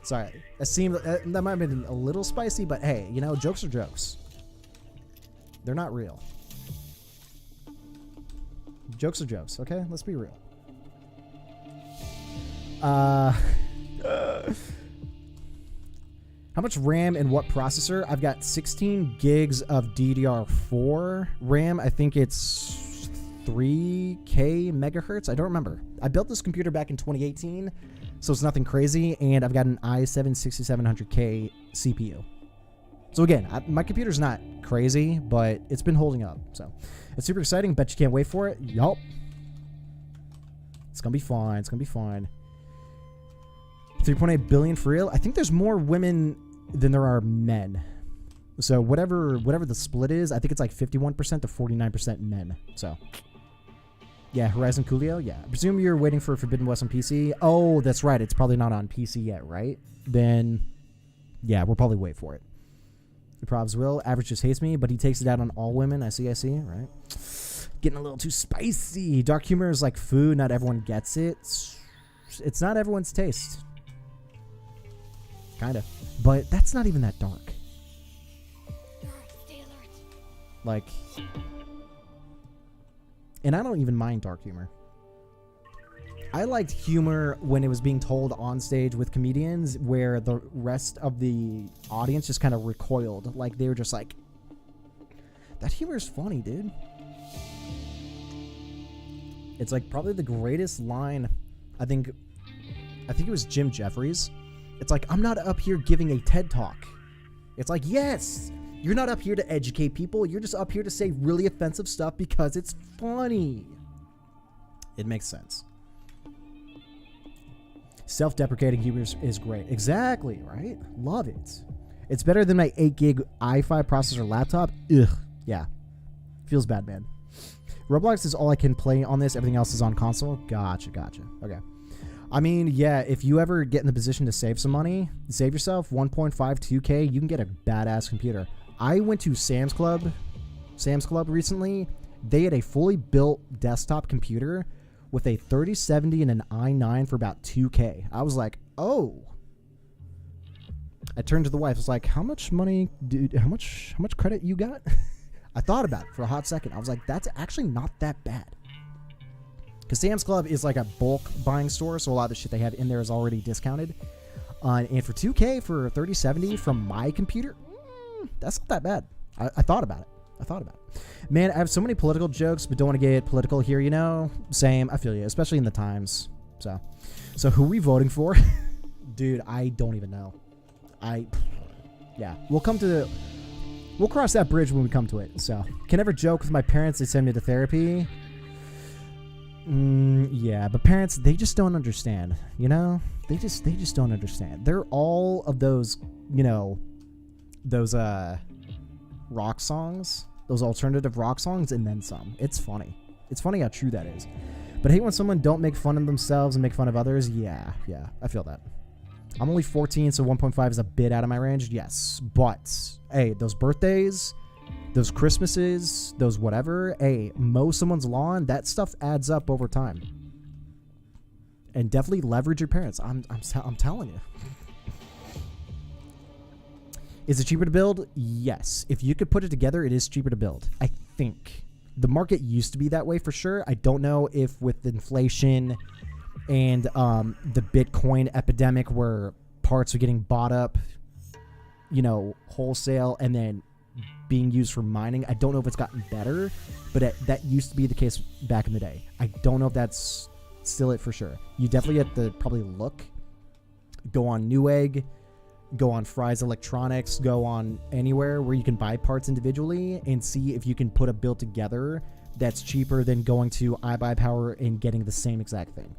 Sorry. That might have been a little spicy, but hey, you know, jokes are jokes. They're not real. Jokes are jokes, okay? Let's be real. How much RAM and what processor? I've got 16 gigs of DDR4 RAM. I think it's 3K megahertz. I don't remember. I built this computer back in 2018, so it's nothing crazy. And I've got an i7 6700K CPU. So again, my computer's not crazy, but it's been holding up. So it's super exciting. Bet you can't wait for it. Yup. It's going to be fine. It's going to be fine. 3.8 billion for real. I think there's more women than there are men. So whatever the split is, I think it's like 51% to 49% men. So yeah, Horizon Coolio. Yeah. I presume you're waiting for Forbidden West on PC. Oh, that's right. It's probably not on PC yet, right? Then yeah, we'll probably wait for it. The probs will. Average just hates me, but he takes it out on all women. I see, right? Getting a little too spicy. Dark humor is like food. Not everyone gets it. It's not everyone's taste. Kind of. But that's not even that dark. Like... And I don't even mind dark humor. I liked humor when it was being told on stage with comedians where the rest of the audience just kind of recoiled. Like, they were just like, that humor is funny, dude. It's like probably the greatest line. I think it was Jim Jeffries. It's like, I'm not up here giving a TED Talk. It's like, yes, you're not up here to educate people. You're just up here to say really offensive stuff because it's funny. It makes sense. Self-deprecating humor is great. Exactly, right? Love it. It's better than my 8 gig i5 processor laptop. Ugh. Yeah. Feels bad, man. Roblox is all I can play on this. Everything else is on console. Gotcha. Okay. I mean, yeah, if you ever get in the position to save some money, save yourself 1.52K, you can get a badass computer. I went to Sam's Club recently. They had a fully built desktop computer with a 3070 and an i9 for about 2K. I was like, oh. I turned to the wife. I was like, how much money, dude? How much credit you got? I thought about it for a hot second. I was like, that's actually not that bad. Because Sam's Club is like a bulk buying store, so a lot of the shit they have in there is already discounted. And for 2K for 3070 from my computer, that's not that bad. I thought about it. Man, I have so many political jokes, but don't want to get political here, you know? Same, I feel you, especially in the times. So who are we voting for? Dude, I don't even know. Yeah, we'll cross that bridge when we come to it. So, can never joke with my parents. They send me to therapy. Yeah, but parents, they just don't understand, you know? They just don't understand. They're all of those, you know, those rock songs, those alternative rock songs, and then some. It's funny how true that is. But I hate when someone don't make fun of themselves and make fun of others. Yeah, I feel that. I'm only 14, so 1.5 is a bit out of my range. Yes, but hey, those birthdays, those Christmases, those whatever, hey, mow someone's lawn, that stuff adds up over time. And definitely leverage your parents. I'm telling you. Is it cheaper to build? Yes. If you could put it together, it is cheaper to build. I think. The market used to be that way for sure. I don't know if with inflation and the Bitcoin epidemic where parts are getting bought up wholesale and then being used for mining. I don't know if it's gotten better, but that used to be the case back in the day. I don't know if that's still it for sure. You definitely have to probably look, go on Newegg, go on Fry's Electronics, go on anywhere where you can buy parts individually and see if you can put a build together that's cheaper than going to iBuyPower and getting the same exact thing.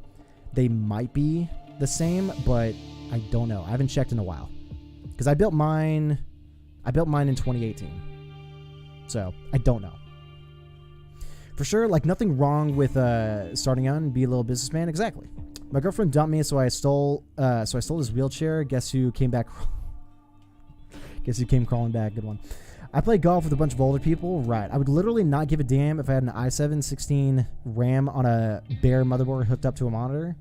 They might be the same, but I don't know. I haven't checked in a while because I built mine in 2018, so I don't know for sure. Like, nothing wrong with starting out and be a little businessman. Exactly. My girlfriend dumped me, so I stole his wheelchair. Guess who came back? Guess who came crawling back? Good one. I play golf with a bunch of older people. Right. I would literally not give a damn if I had an i7 16 RAM on a bare motherboard hooked up to a monitor.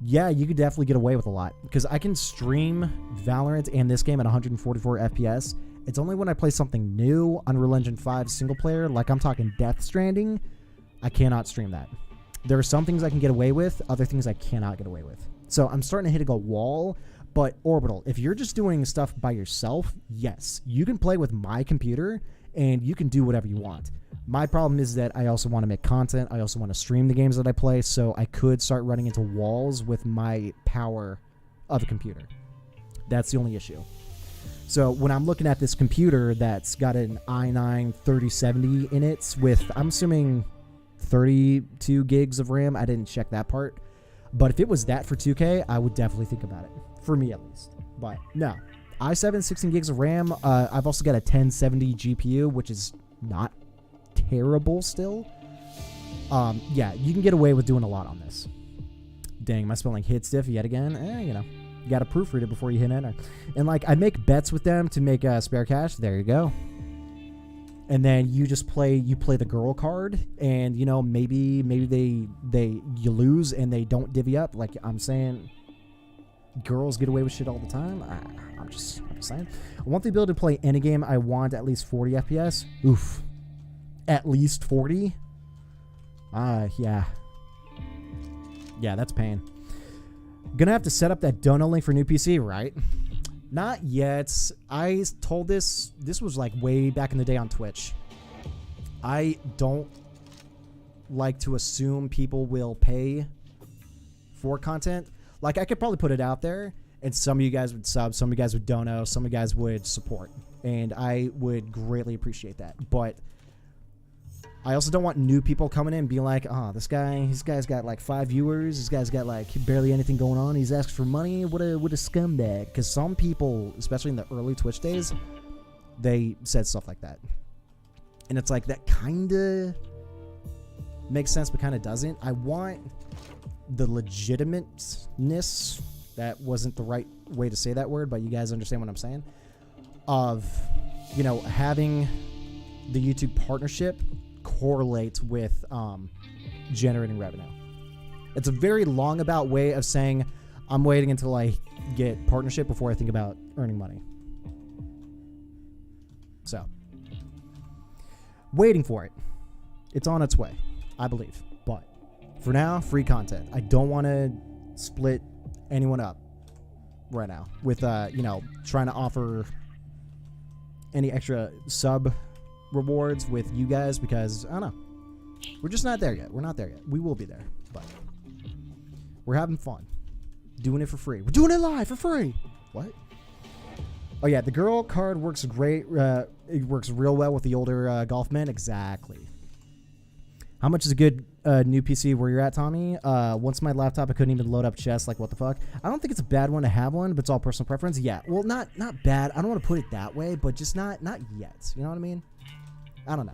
Yeah, you could definitely get away with a lot because I can stream Valorant and this game at 144 FPS. It's only when I play something new, Unreal Engine 5 single player, like I'm talking Death Stranding, I cannot stream that. There are some things I can get away with, other things I cannot get away with. So I'm starting to hit a wall. But Orbital, if you're just doing stuff by yourself, yes, you can play with my computer and you can do whatever you want. My problem is that I also want to make content. I also want to stream the games that I play, so I could start running into walls with my power of a computer. That's the only issue. So when I'm looking at this computer that's got an i9 3070 in it with, I'm assuming 32 gigs of RAM. I didn't check that part. But if it was that for 2K, I would definitely think about it. For me, at least. But no. i7, 16 gigs of RAM. I've also got a 1070 GPU, which is not terrible still. Yeah, you can get away with doing a lot on this. Dang, am I spelling hit stiff yet again? You got to proofread it before you hit enter. And, like, I make bets with them to make spare cash. There you go. And then you just play the girl card, and maybe you lose and they don't divvy up. Like I'm saying, girls get away with shit all the time. I'm just saying. I want the ability to play any game I want at least 40 FPS. Oof, at least 40. Yeah, that's pain. Gonna have to set up that donut link for new PC, right? Not yet. I told this was like way back in the day on Twitch. I don't like to assume people will pay for content. Like, I could probably put it out there, and some of you guys would sub, some of you guys would dono, some of you guys would support, and I would greatly appreciate that. But I also don't want new people coming in and being like, oh, this guy's got like 5 viewers. This guy's got like barely anything going on. He's asking for money. What a scumbag. Because some people, especially in the early Twitch days, they said stuff like that. And it's like, that kind of makes sense, but kind of doesn't. I want the legitimateness, that wasn't the right way to say that word, but you guys understand what I'm saying, of, having the YouTube partnership correlates with generating revenue. It's a very long about way of saying I'm waiting until I get partnership before I think about earning money. So, waiting for it. It's on its way, I believe. But for now, free content. I don't want to split anyone up right now with trying to offer any extra sub rewards with you guys, because I don't know, we're just not there yet. We're not there yet. We will be there, but we're having fun doing it for free. We're doing it live for free. What? Oh yeah, the girl card works great. It works real well with the older golf men. Exactly. How much is a good new PC where you're at, Tommy? Once my laptop, I couldn't even load up chess. Like, what the fuck? I don't think it's a bad one to have one, but it's all personal preference. Yeah, well, not bad. I don't want to put it that way, but just not yet. You know what I mean? I don't know.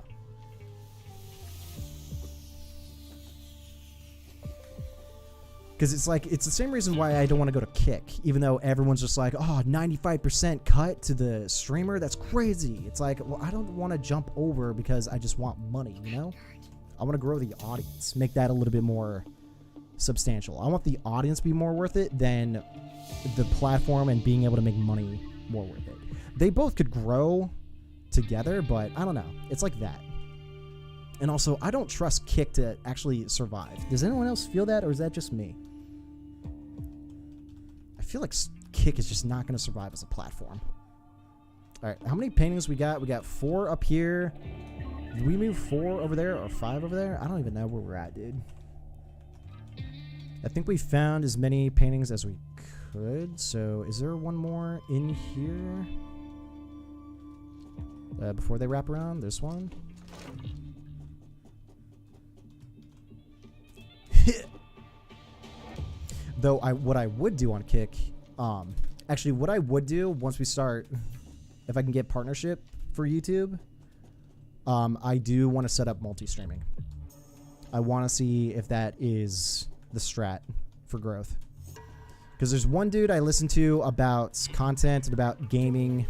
Because it's like, it's the same reason why I don't want to go to Kick, even though everyone's just like, oh, 95% cut to the streamer. That's crazy. It's like, well, I don't want to jump over because I just want money, I want to grow the audience, make that a little bit more substantial. I want the audience to be more worth it than the platform and being able to make money more worth it. They both could grow together, but I don't know. It's like that. And also, I don't trust Kick to actually survive. Does anyone else feel that, or is that just me? I feel like Kick is just not going to survive as a platform. All right, how many paintings we got? We got 4 up here. Did we move 4 over there or 5 over there? I don't even know where we're at, dude. I think we found as many paintings as we could. So is there one more in here? Before they wrap around, this one. Though what I would do on Kick, actually what I would do once we start, if I can get partnership for YouTube, I do want to set up multi-streaming. I want to see if that is the strat for growth. Because there's one dude I listen to about content and about gaming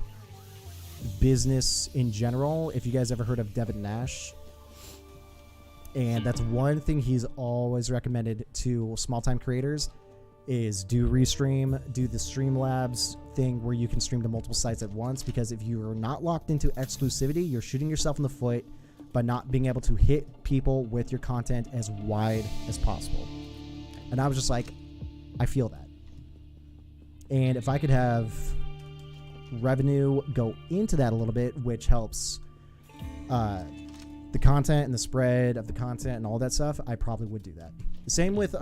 business in general. If you guys ever heard of Devin Nash. And that's one thing he's always recommended to small-time creators is do Restream, do the Streamlabs thing where you can stream to multiple sites at once, because if you are not locked into exclusivity, you're shooting yourself in the foot by not being able to hit people with your content as wide as possible. And I was just like, I feel that. And if I could have revenue go into that a little bit, which helps the content and the spread of the content and all that stuff, I probably would do that. Same with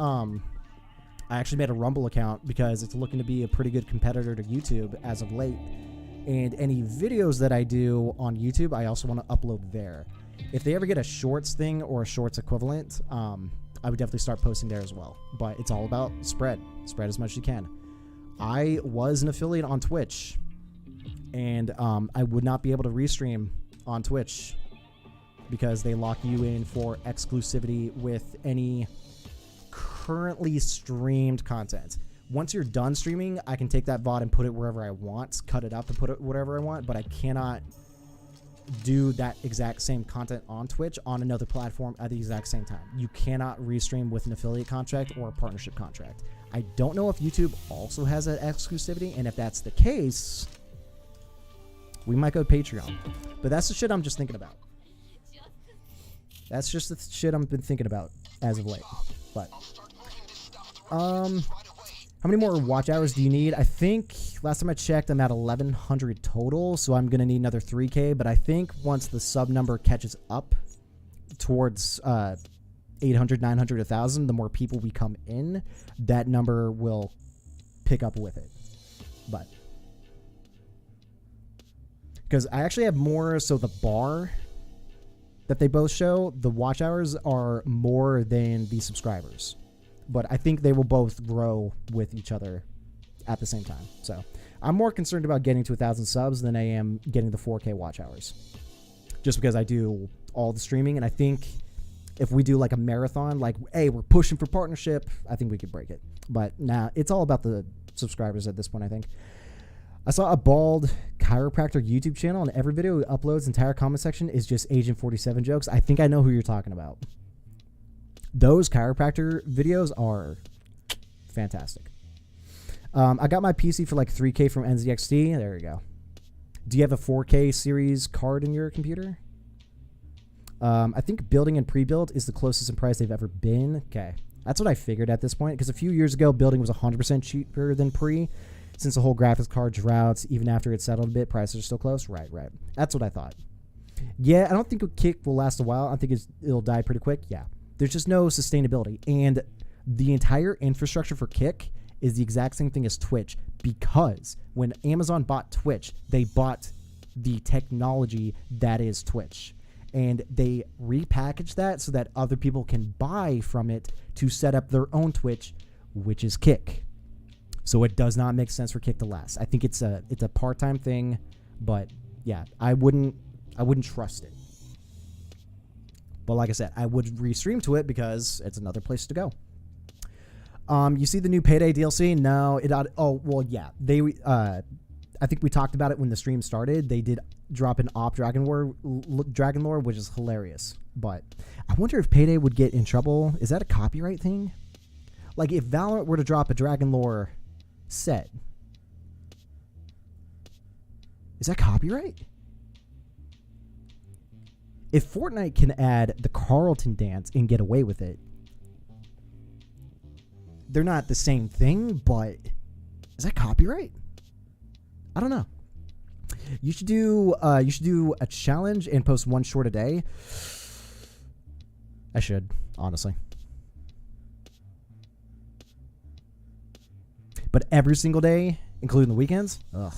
I actually made a Rumble account because it's looking to be a pretty good competitor to YouTube as of late. And any videos that I do on YouTube, I also want to upload there. If they ever get a Shorts thing or a Shorts equivalent, I would definitely start posting there as well. But it's all about spread. Spread as much as you can. I was an affiliate on Twitch, and I would not be able to restream on Twitch because they lock you in for exclusivity with any currently streamed content. Once you're done streaming, I can take that VOD and put it wherever I want, cut it up and put it wherever I want, but I cannot do that exact same content on Twitch on another platform at the exact same time. You cannot restream with an affiliate contract or a partnership contract. I don't know if YouTube also has that exclusivity, and if that's the case, we might go Patreon. But that's the shit I'm just thinking about. That's just the shit I've been thinking about as of late. But how many more watch hours do you need? I think last time I checked, I'm at 1,100 total, so I'm gonna need another 3K. But I think once the sub number catches up towards 800, 900, 1,000, the more people we come in, that number will pick up with it. But because I actually have more, so the bar that they both show, the watch hours are more than the subscribers. But I think they will both grow with each other at the same time. So I'm more concerned about getting to 1,000 subs than I am getting the 4K watch hours. Just because I do all the streaming, and I think if we do like a marathon, like, hey, we're pushing for partnership, I think we could break it. But nah, it's all about the subscribers at this point, I think. I saw a bald chiropractor YouTube channel, and every video he uploads, entire comment section is just Agent 47 jokes. I think I know who you're talking about. Those chiropractor videos are fantastic. I got my PC for like 3K from NZXT. There you go. Do you have a 4K series card in your computer? I think building and pre-built is the closest in price they've ever been. Okay. That's what I figured at this point, because a few years ago, building was 100% cheaper than pre. Since the whole graphics card droughts, even after it settled a bit, prices are still close. Right. That's what I thought. Yeah, I don't think Kick will last a while. I think it'll die pretty quick. Yeah. There's just no sustainability. And the entire infrastructure for Kick is the exact same thing as Twitch, because when Amazon bought Twitch, they bought the technology that is Twitch. And they repackaged that so that other people can buy from it to set up their own Twitch, which is Kick. So it does not make sense for Kick to last. I think it's a part-time thing, but yeah, I wouldn't trust it. But like I said, I would restream to it because it's another place to go. You see the new Payday DLC? No, yeah. I think we talked about it when the stream started. They did drop an op Dragon Lore, which is hilarious. But I wonder if Payday would get in trouble. Is that a copyright thing? Like if Valorant were to drop a Dragon Lore set, is that copyright? If Fortnite can add the Carlton dance and get away with it, they're not the same thing, but is that copyright? I don't know. You should do a challenge and post one short a day. I should, honestly. But every single day, including the weekends? Ugh.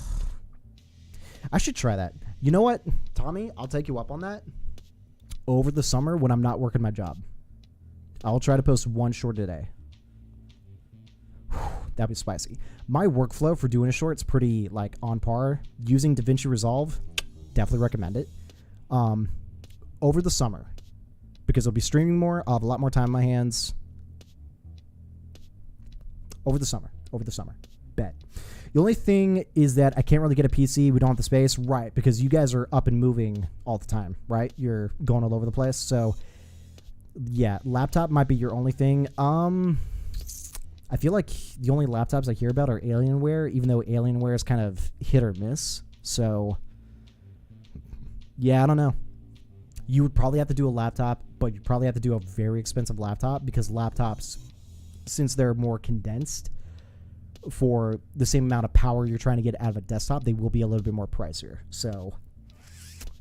I should try that. You know what, Tommy? I'll take you up on that. Over the summer when I'm not working my job, I'll try to post one short a day. That'd be spicy. My workflow for doing a short is pretty like on par. Using DaVinci Resolve, definitely recommend it. Over the summer, because I'll be streaming more. I'll have a lot more time on my hands. Over the summer, bet. The only thing is that I can't really get a PC. We don't have the space, right? Because you guys are up and moving all the time, right? You're going all over the place. So, yeah, laptop might be your only thing. I feel like the only laptops I hear about are Alienware, even though Alienware is kind of hit or miss. So, yeah, I don't know. You would probably have to do a laptop, but you'd probably have to do a very expensive laptop because laptops, since they're more condensed for the same amount of power you're trying to get out of a desktop, they will be a little bit more pricier. So,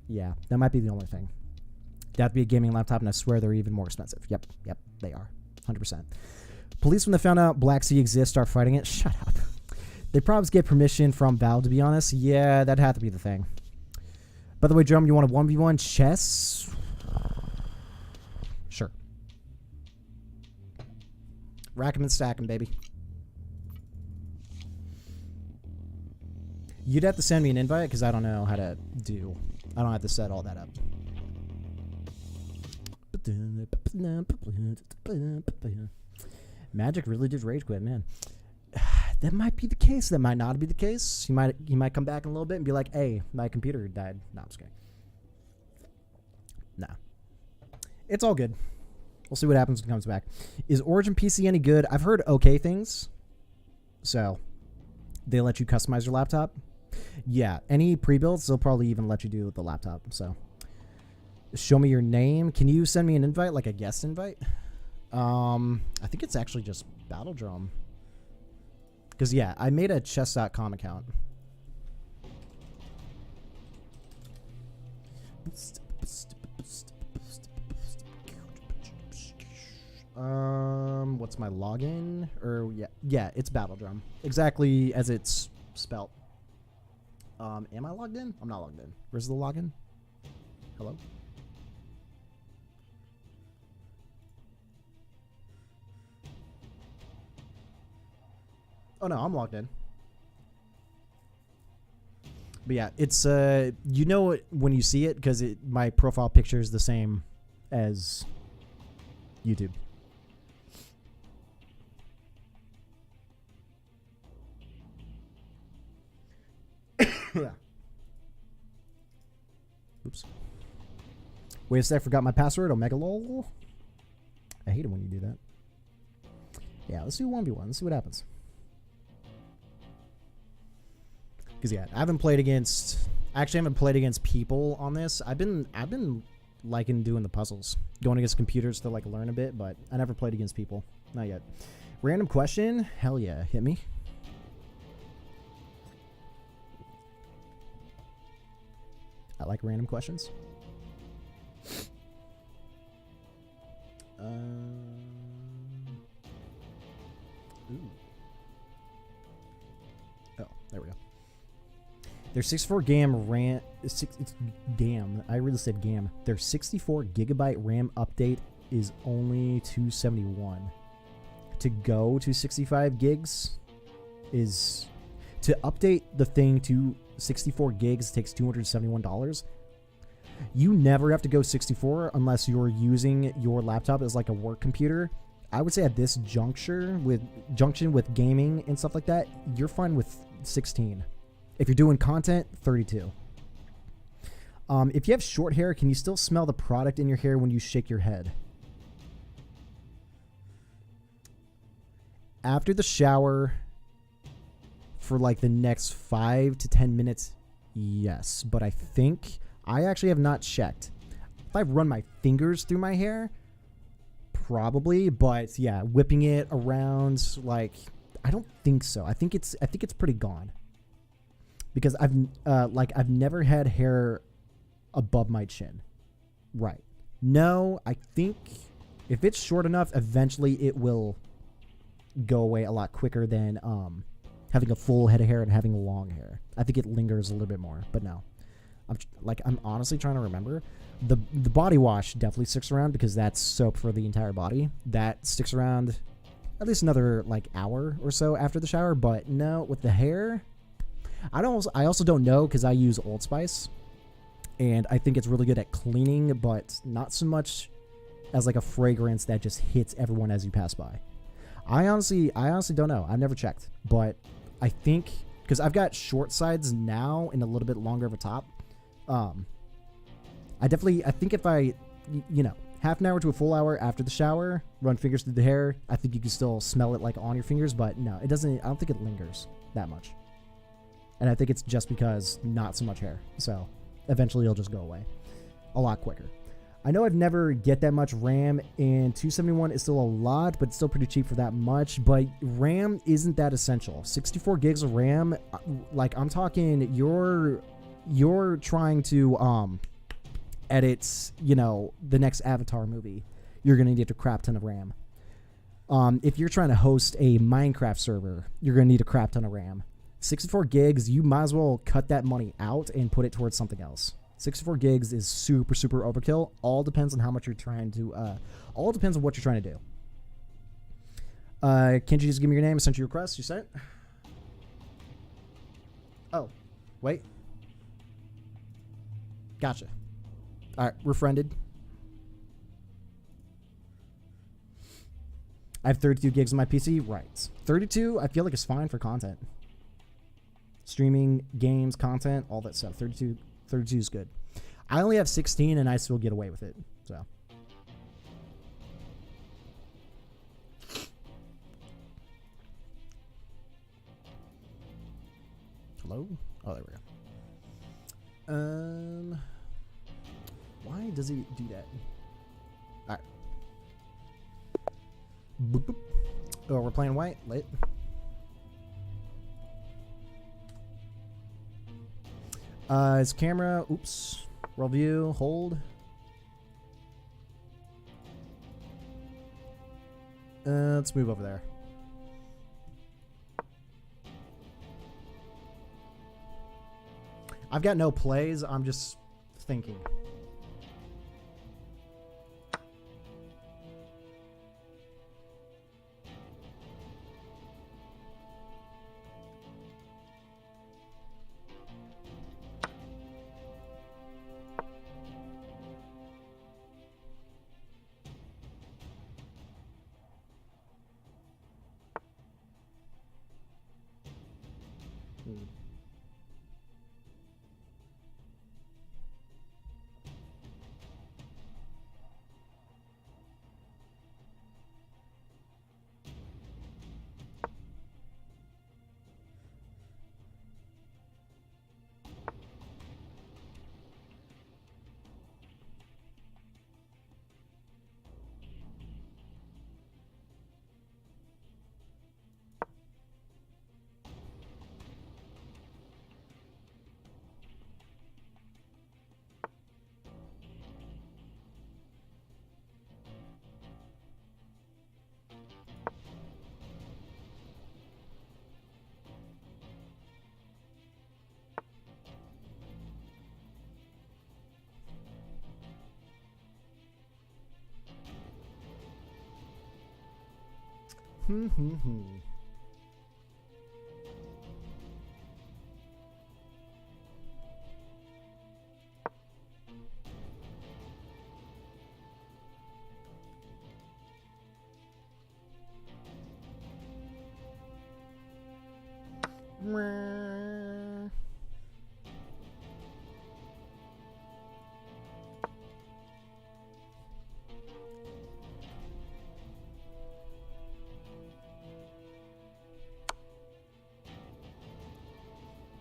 yeah, that might be the only thing. That'd be a gaming laptop, and I swear they're even more expensive. Yep, they are. 100%. Police, when they found out Black Sea exists, start fighting it. Shut up. They probably get permission from Valve, to be honest. Yeah, that'd have to be the thing. By the way, Drum, you want a 1v1 chess? Sure. Rack 'em and stack 'em, baby. You'd have to send me an invite because I don't know how to do. I don't have to set all that up. Magic really did rage quit, man. That might be the case. That might not be the case. He might come back in a little bit and be like, "Hey, my computer died." No, I'm just kidding. Nah, it's all good. We'll see what happens when it comes back. Is Origin PC any good? I've heard okay things. So they let you customize your laptop. Yeah, any pre-builds, they'll probably even let you do the laptop. So show me your name. Can you send me an invite, like a guest invite? I think it's actually just Battle Drum. Because, yeah, I made a chess.com account. What's my login? Or, yeah, it's Battle Drum. Exactly as it's spelt. Am I logged in? I'm not logged in. Where's the login? Hello? Oh, no, I'm logged in. But yeah, it's, you know it when you see it because my profile picture is the same as YouTube. Oops. Wait a sec, forgot my password. Omega lol. I hate it when you do that. Yeah, let's do 1v1. Let's see what happens. Because yeah, I haven't played against. I actually haven't played against people on this. I've been liking doing the puzzles, going against computers to like learn a bit, but I never played against people. Not yet. Random question? Hell yeah, hit me. I like random questions. Ooh. Oh, there we go. Their 64 GAM RAM. Damn, I really said GAM. Their 64 gigabyte RAM update is only $271. To go to 65 gigs is to update the thing to 64 gigs takes $271. You never have to go 64 unless you're using your laptop as like a work computer. I would say at this junction with gaming and stuff like that, you're fine with 16. If you're doing content, 32. If you have short hair, can you still smell the product in your hair when you shake your head? After the shower, for like the next 5 to 10 minutes, yes. But I actually have not checked. If I've run my fingers through my hair, probably. But yeah, whipping it around, like, I don't think so. I think it's pretty gone. because I've never had hair above my chin. Right. No, I think if it's short enough, eventually it will go away a lot quicker than having a full head of hair and having long hair. I think it lingers a little bit more, but no. I'm honestly trying to remember. The body wash definitely sticks around because that's soap for the entire body. That sticks around at least another like hour or so after the shower, but no, with the hair, I also don't know because I use Old Spice and I think it's really good at cleaning, but not so much as like a fragrance that just hits everyone as you pass by. I honestly don't know. I've never checked, but I think because I've got short sides now and a little bit longer of a top. I think if I, half an hour to a full hour after the shower, run fingers through the hair, I think you can still smell it like on your fingers, but no, it doesn't. I don't think it lingers that much. And I think it's just because not so much hair. So eventually it'll just go away a lot quicker. I know I've never get that much RAM, and 271 is still a lot, but it's still pretty cheap for that much. But RAM isn't that essential. 64 gigs of RAM, like I'm talking, you're trying to edit, the next Avatar movie. You're gonna need a crap ton of RAM. If you're trying to host a Minecraft server, you're gonna need a crap ton of RAM. 64 gigs, you might as well cut that money out and put it towards something else. 64 gigs is super, super overkill. All depends on how much you're trying to, all depends on what you're trying to do. Can't you just give me your name? I sent you a request. You sent it? Oh, wait. Gotcha. All right, we're friended. I have 32 gigs on my PC. Right. 32, I feel like it's fine for content. Streaming, games, content, all that stuff. 32 is good. I only have 16 and I still get away with it. So. Hello? Oh, there we go. Why does he do that? All right. Boop, boop. Oh, we're playing white. Lit. His camera. Oops. Roll view. Hold. Let's move over there. I've got no plays. I'm just thinking.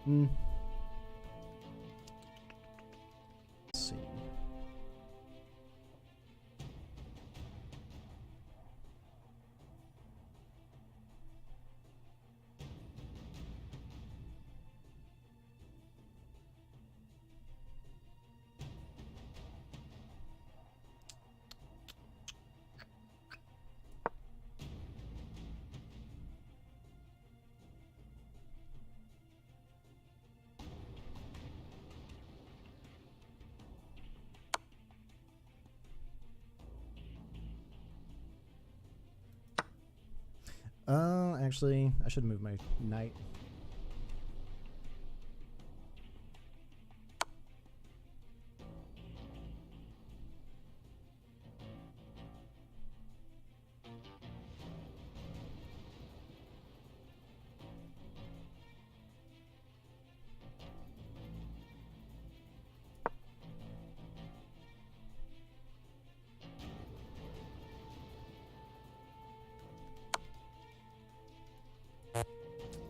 Let's see. Actually, I should move my knight.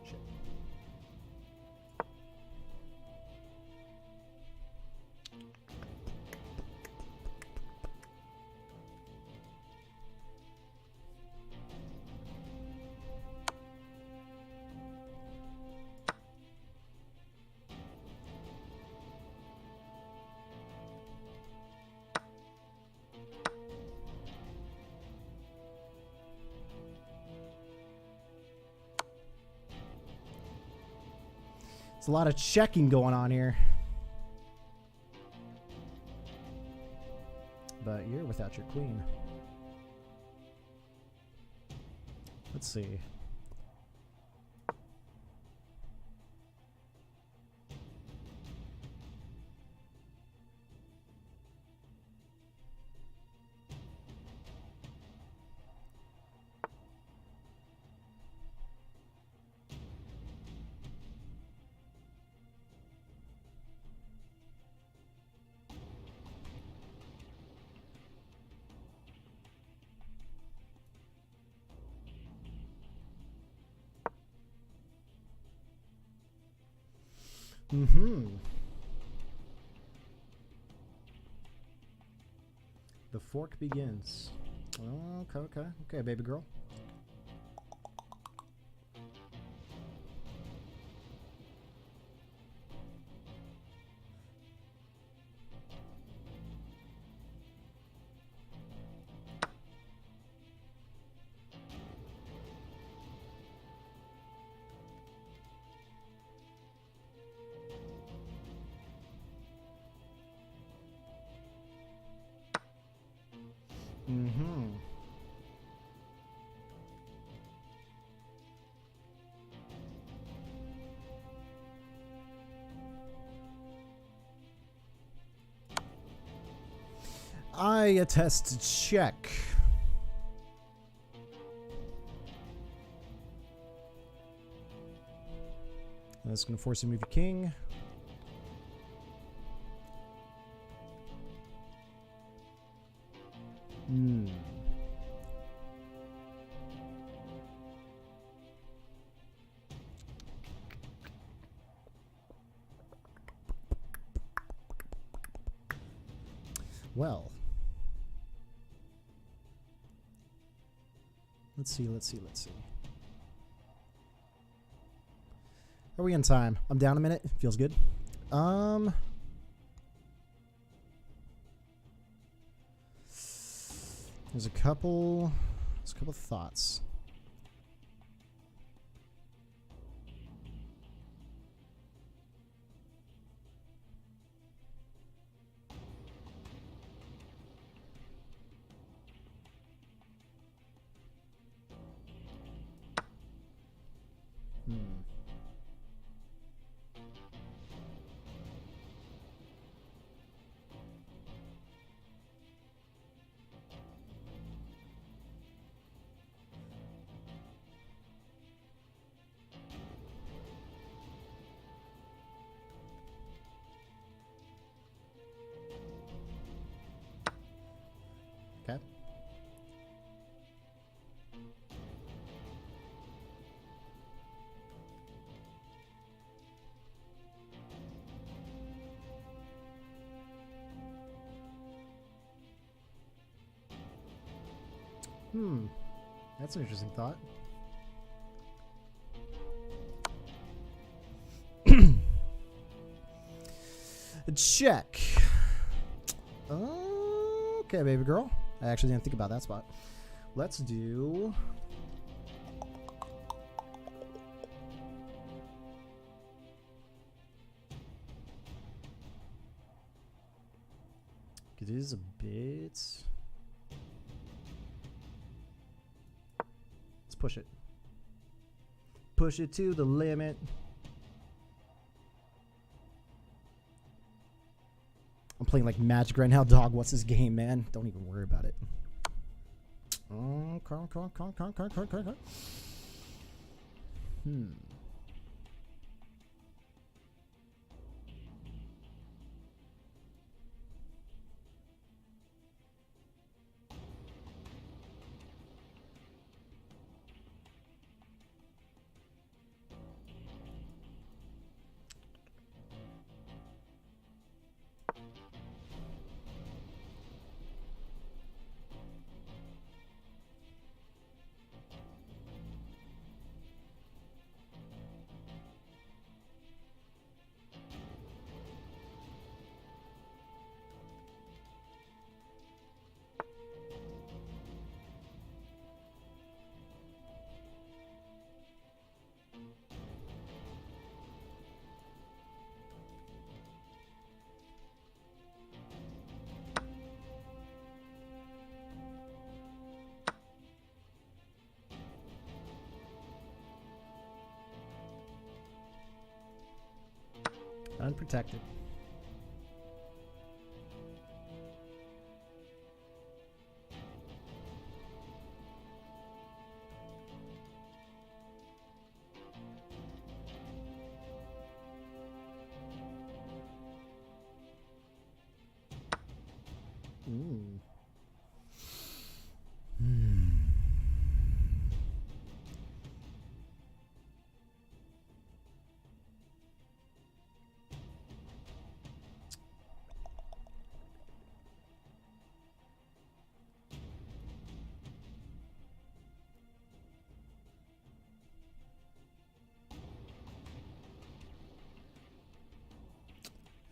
Shit. There's a lot of checking going on here. But you're without your queen. Let's see. Mm-hmm. The fork begins. Okay, okay, okay, baby girl. Mm-hmm. I attest to check. That's going to force you to move your king. Hmm. Well. Let's see. Are we in time? I'm down a minute. Feels good. There's a couple thoughts. Okay. That's an interesting thought. Check. Okay, baby girl. I actually didn't think about that spot. Let's do... It is a bit... Let's push it. Push it to the limit. I'm playing like Magic right now, dog. What's this game, man? Don't even worry about it. Unprotected.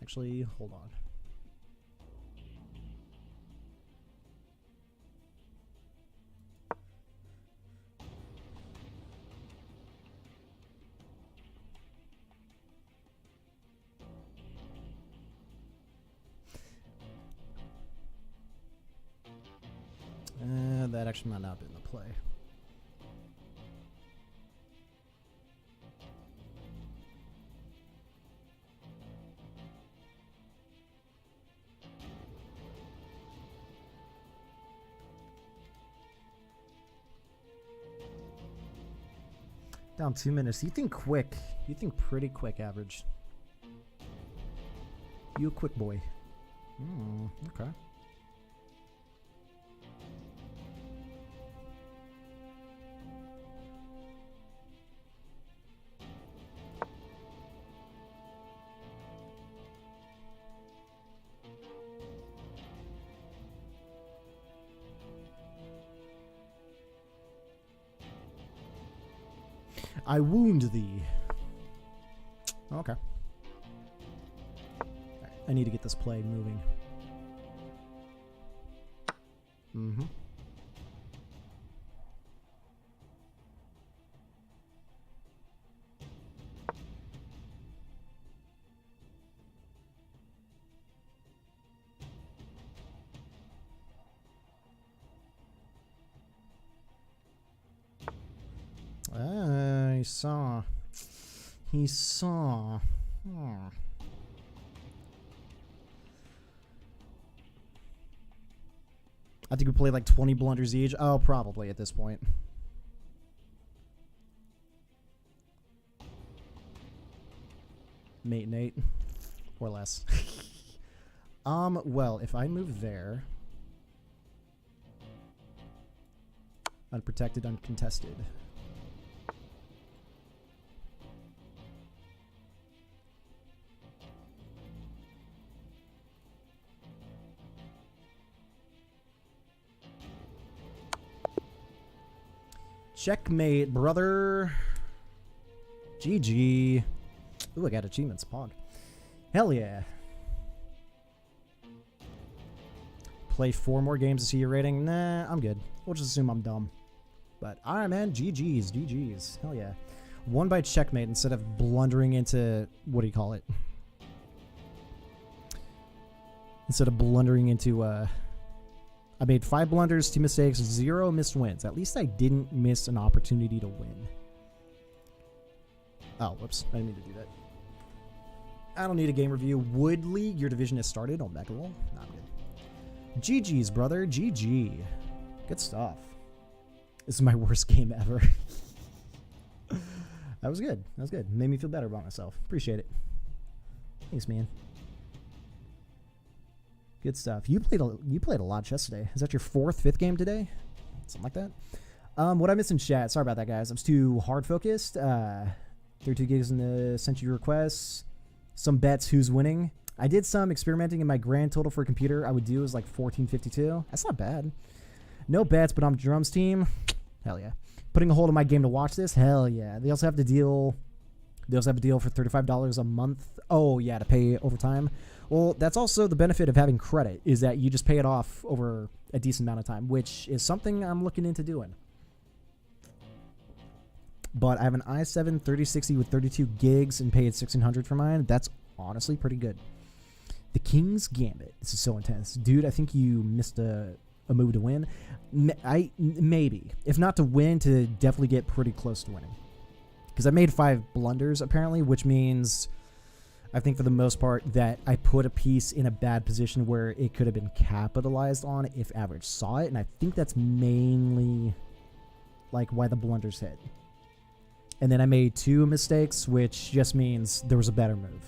Actually, hold on. That actually might not have been the play. Down 2 minutes. You think quick. You think pretty quick, average. You a quick boy. Okay. I wound thee. Okay. Right, I need to get this play moving. He saw. I think we play like 20 blunders each. Oh, probably at this point. Mate and 8 or less. Well, if I move there, unprotected, uncontested. Checkmate, brother. GG. Ooh, I got achievements. Pog. Hell yeah. Play 4 more games to see your rating? Nah, I'm good. We'll just assume I'm dumb. But, alright, man. GG's. GG's. Hell yeah. Won by checkmate instead of blundering into... What do you call it? Instead of blundering into... I made 5 blunders, 2 mistakes, 0 missed wins. At least I didn't miss an opportunity to win. Oh, whoops. I didn't mean to do that. I don't need a game review. Wood League, your division has started. Oh, back a roll. Not good. GG's, brother. GG. Good stuff. This is my worst game ever. That was good. That was good. Made me feel better about myself. Appreciate it. Thanks, man. Good stuff. You played a lot of chess today. Is that your 4th, 5th game today? Something like that. What I missed in chat. Sorry about that, guys. I was too hard focused. 32 gigs in the sent you requests. Some bets. Who's winning? I did some experimenting, and my grand total for a computer I would do is like 1452. That's not bad. No bets, but I'm drums team. Hell yeah. Putting a hold on my game to watch this. Hell yeah. They also have the deal. They also have a deal for $35 a month. Oh yeah, to pay over time. Well, that's also the benefit of having credit, is that you just pay it off over a decent amount of time, which is something I'm looking into doing. But I have an i7 3060 with 32 gigs and paid $1,600 for mine. That's honestly pretty good. The King's Gambit. This is so intense. Dude, I think you missed a move to win. Maybe. If not to win, to definitely get pretty close to winning. Because I made 5 blunders, apparently, which means, I think for the most part, that I put a piece in a bad position where it could have been capitalized on if average saw it. And I think that's mainly like why the blunders hit. And then I made 2 mistakes, which just means there was a better move.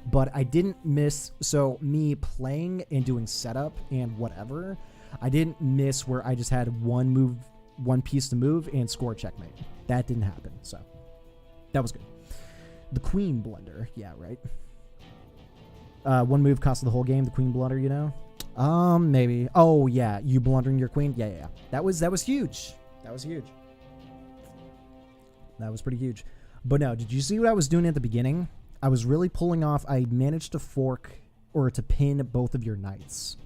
But I didn't miss, so me playing and doing setup and whatever, I didn't miss where I just had one piece to move and score checkmate. That didn't happen, so that was good. The Queen blunder, yeah, right. 1 move costed the whole game. The Queen blunder, you know. Maybe. Oh yeah, you blundering your queen. Yeah. That was huge. That was huge. That was pretty huge. But no, did you see what I was doing at the beginning? I was really pulling off. I managed to fork or to pin both of your knights.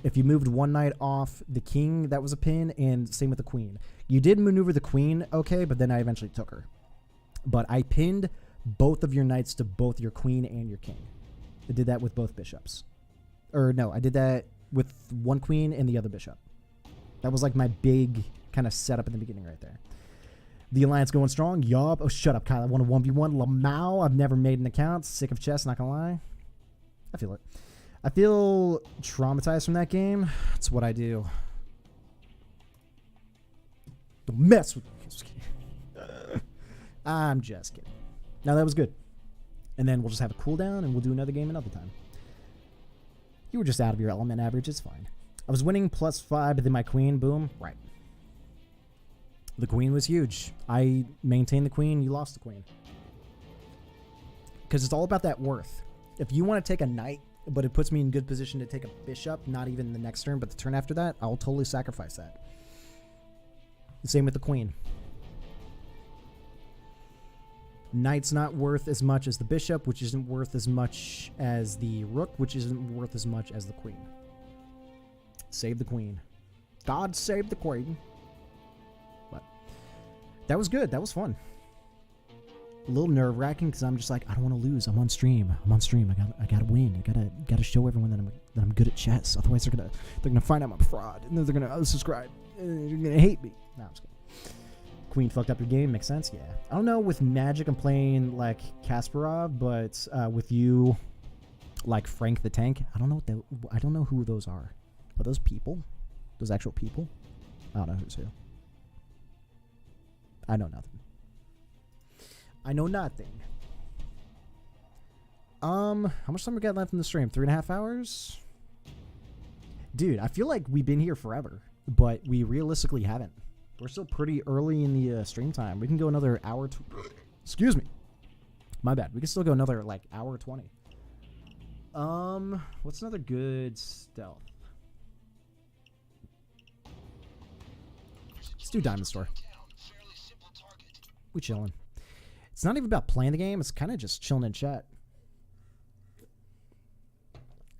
If you moved one knight off the king, that was a pin, and same with the queen. You did maneuver the queen, okay, but then I eventually took her. But I pinned both of your knights to both your queen and your king. I did that with both bishops. Or no, I did that with one queen and the other bishop. That was like my big kind of setup in the beginning right there. The alliance going strong. Yup. Oh, shut up, Kyle. I want a 1v1. Lamau. I've never made an account. Sick of chess, not gonna lie. I feel it. I feel traumatized from that game. It's what I do. Don't mess with me. I'm just kidding. No, that was good. And then we'll just have a cooldown and we'll do another game another time. You were just out of your element average. It's fine. I was winning +5, but then my queen, boom. Right. The queen was huge. I maintained the queen. You lost the queen. Because it's all about that worth. If you want to take a knight, but it puts me in good position to take a bishop, not even the next turn, but the turn after that, I'll totally sacrifice that. Same with the queen. Knight's not worth as much as the bishop, which isn't worth as much as the rook, which isn't worth as much as the queen. Save the queen. God save the queen. But that was good. That was fun. A little nerve-wracking because I'm just like, I don't want to lose. I'm on stream. I gotta win. I gotta show everyone that I'm good at chess. Otherwise, they're gonna find out I'm a fraud, and then they're gonna unsubscribe. And they're gonna hate me. No, I'm just kidding. Queen fucked up your game. Makes sense. Yeah. I don't know. With Magic, I'm playing like Kasparov, but with you, like Frank the Tank. I don't know who those are. Are those people? Those actual people? I don't know who's who. I know nothing. How much time we got left in the stream? 3.5 hours? Dude, I feel like we've been here forever, but we realistically haven't. We're still pretty early in the stream time. We can go another hour. Excuse me. My bad. We can still go another like hour 20. What's another good stealth? Let's do Diamond Store. We chilling. It's not even about playing the game. It's kind of just chilling in chat.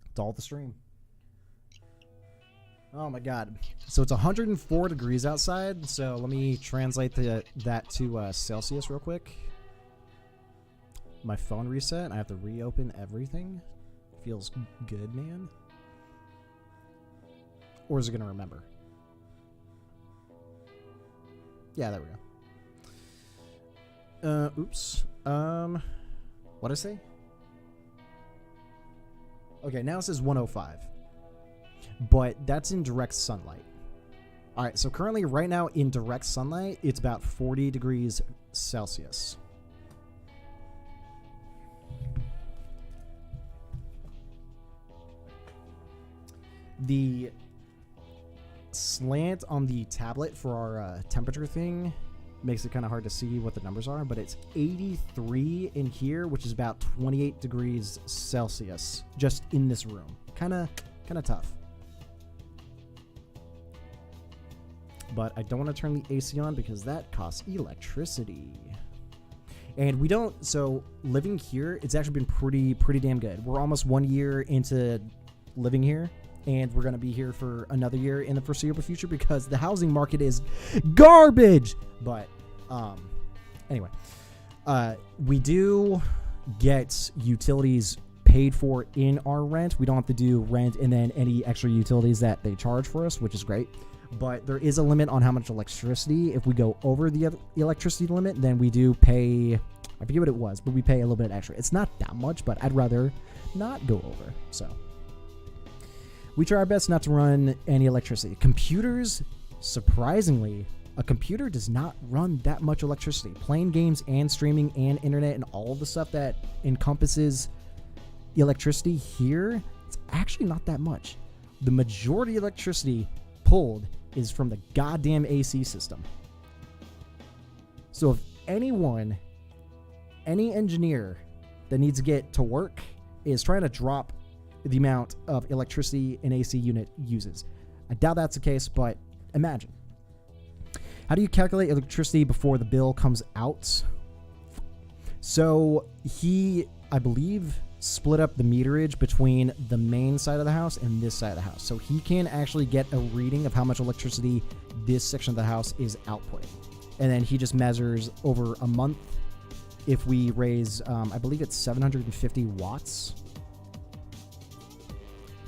It's all the stream. Oh my god. So it's 104 degrees outside. So let me translate that to Celsius real quick. My phone reset. I have to reopen everything. Feels good, man. Or is it going to remember? Yeah, there we go. Oops. What'd I say? Okay, now it says 105. But that's in direct sunlight. All right, so currently right now in direct sunlight, it's about 40 degrees Celsius. The slant on the tablet for our temperature thing makes it kind of hard to see what the numbers are, but it's 83 in here, which is about 28 degrees Celsius just in this room. Kind of tough. But I don't want to turn the AC on because that costs electricity. And we don't, so living here, it's actually been pretty damn good. We're almost 1 year into living here, and we're going to be here for another year in the foreseeable future because the housing market is garbage. But anyway, we do get utilities paid for in our rent. We don't have to do rent and then any extra utilities that they charge for us, which is great. But there is a limit on how much electricity. If we go over the electricity limit, then we do pay, I forget what it was, but we pay a little bit extra. It's not that much, but I'd rather not go over. So we try our best not to run any electricity. Computers, surprisingly, a computer does not run that much electricity. Playing games and streaming and internet and all the stuff that encompasses electricity here, it's actually not that much. The majority of electricity pulled is from the goddamn AC system. So if anyone, any engineer that needs to get to work is trying to drop the amount of electricity an AC unit uses, I doubt that's the case, but imagine. How do you calculate electricity before the bill comes out? So he, I believe, split up the meterage between the main side of the house and this side of the house. So he can actually get a reading of how much electricity this section of the house is outputting. And then he just measures over a month if we raise, I believe it's 750 watts.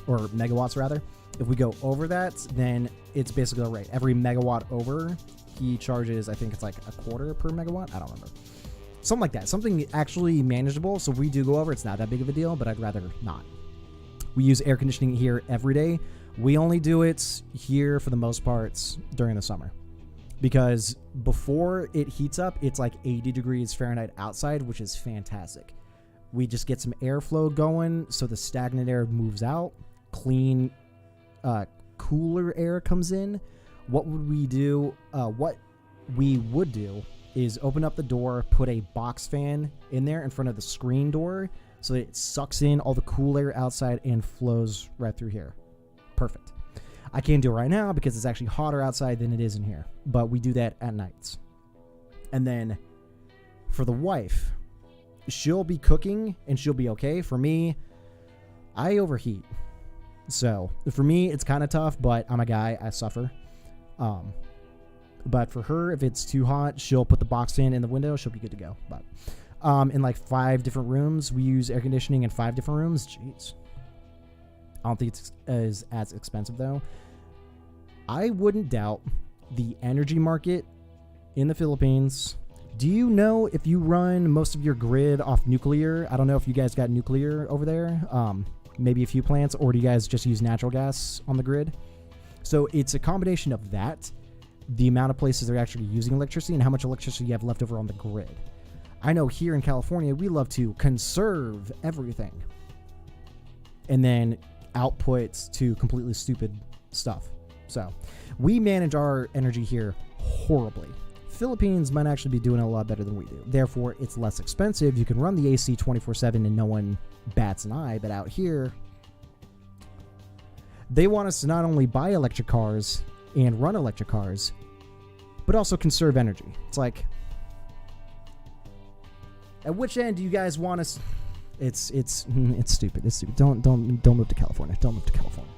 Or megawatts, rather. If we go over that, then it's basically a rate. Every megawatt over, he charges, I think it's like a quarter per megawatt. I don't remember. Something like that. Something actually manageable. So if we do go over, it's not that big of a deal, but I'd rather not. We use air conditioning here every day. We only do it here for the most parts during the summer. Because before it heats up, it's like 80 degrees Fahrenheit outside, which is fantastic. We just get some airflow going so the stagnant air moves out. Clean, cooler air comes in. What would we do? What we would do is open up the door, put a box fan in there in front of the screen door so that it sucks in all the cool air outside and flows right through here. Perfect. I can't do it right now because it's actually hotter outside than it is in here, but we do that at nights. And then for the wife, she'll be cooking and she'll be okay. For me, I overheat. So for me, it's kind of tough, but I'm a guy. I suffer. But for her, if it's too hot, she'll put the box fan in the window. She'll be good to go. But in like 5 different rooms, we use air conditioning in 5 different rooms. Jeez. I don't think it's as expensive, though. I wouldn't doubt the energy market in the Philippines. Do you know if you run most of your grid off nuclear? I don't know if you guys got nuclear over there. Maybe a few plants, or do you guys just use natural gas on the grid? So it's a combination of that, the amount of places they're actually using electricity, and how much electricity you have left over on the grid. I know here in California, we love to conserve everything and then output to completely stupid stuff. So we manage our energy here horribly. Philippines might actually be doing it a lot better than we do. Therefore, it's less expensive. You can run the AC 24/7 and no one bats an eye. But out here, they want us to not only buy electric cars and run electric cars, but also conserve energy. It's like, at which end do you guys want us? It's stupid. It's stupid. Don't move to California. Don't move to California.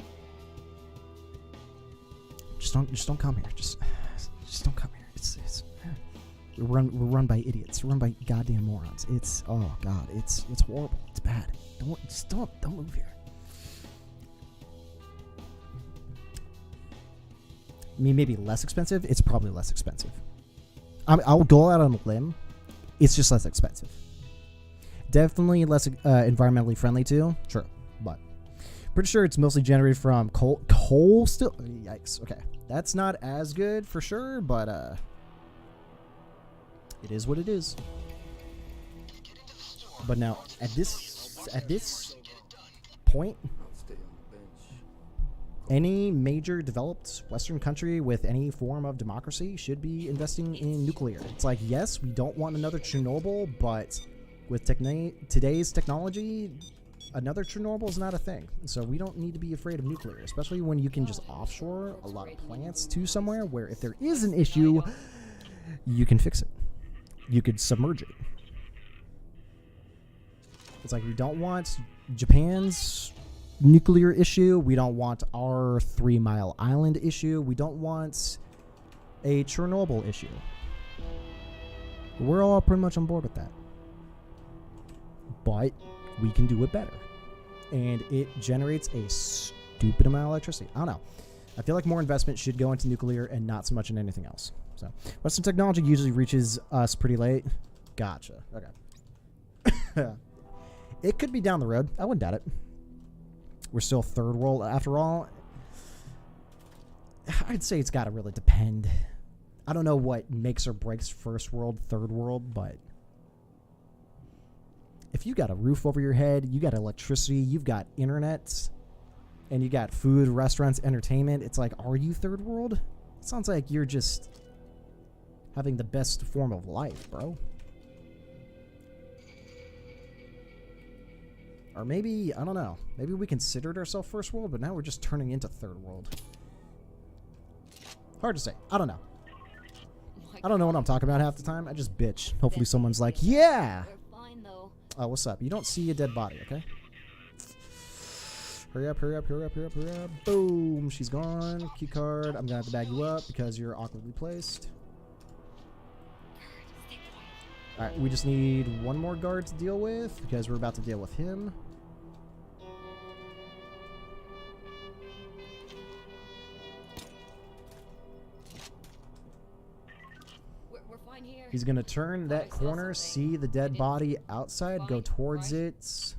Just don't come here. Just don't come here. We're run by idiots. We're run by goddamn morons. It's, oh god, it's horrible. It's bad. Don't move here. I mean, maybe less expensive. It's probably less expensive. I'll go out on a limb It's just less expensive. Definitely less environmentally friendly too. True, but pretty sure it's mostly generated from coal. Coal still. Yikes. Okay, that's not as good for sure, but it is what it is. But now at this point, any major developed Western country with any form of democracy should be investing in nuclear. It's like, yes, we don't want another Chernobyl, but with today's technology, another Chernobyl is not a thing. So we don't need to be afraid of nuclear, especially when you can just offshore a lot of plants to somewhere where if there is an issue, you can fix it. You could submerge it. It's like we don't want Japan's nuclear issue. We don't want our 3 Mile Island issue. We don't want a Chernobyl issue. We're all pretty much on board with that. But we can do it better. And it generates a stupid amount of electricity. I don't know. I feel like more investment should go into nuclear and not so much in anything else. So Western technology usually reaches us pretty late. Gotcha. Okay. It could be down the road. I wouldn't doubt it. We're still third world after all. I'd say it's got to really depend. I don't know what makes or breaks first world, third world, but if you got a roof over your head, you got electricity, you've got internet, and you got food, restaurants, entertainment, it's like, are you third world? It sounds like you're just having the best form of life, bro. Or maybe, I don't know, maybe we considered ourselves first world, but now we're just turning into third world. Hard to say. I don't know. I don't know what I'm talking about half the time. I just bitch. Hopefully someone's like, yeah! We're fine though. Oh, what's up? You don't see a dead body, okay? Hurry up, hurry up, hurry up, hurry up, hurry up. Boom! She's gone. Key card. I'm gonna have to bag you up because you're awkwardly placed. Alright, we just need one more guard to deal with because we're about to deal with him. We're fine here. He's gonna turn that corner, see the dead body outside, go towards it.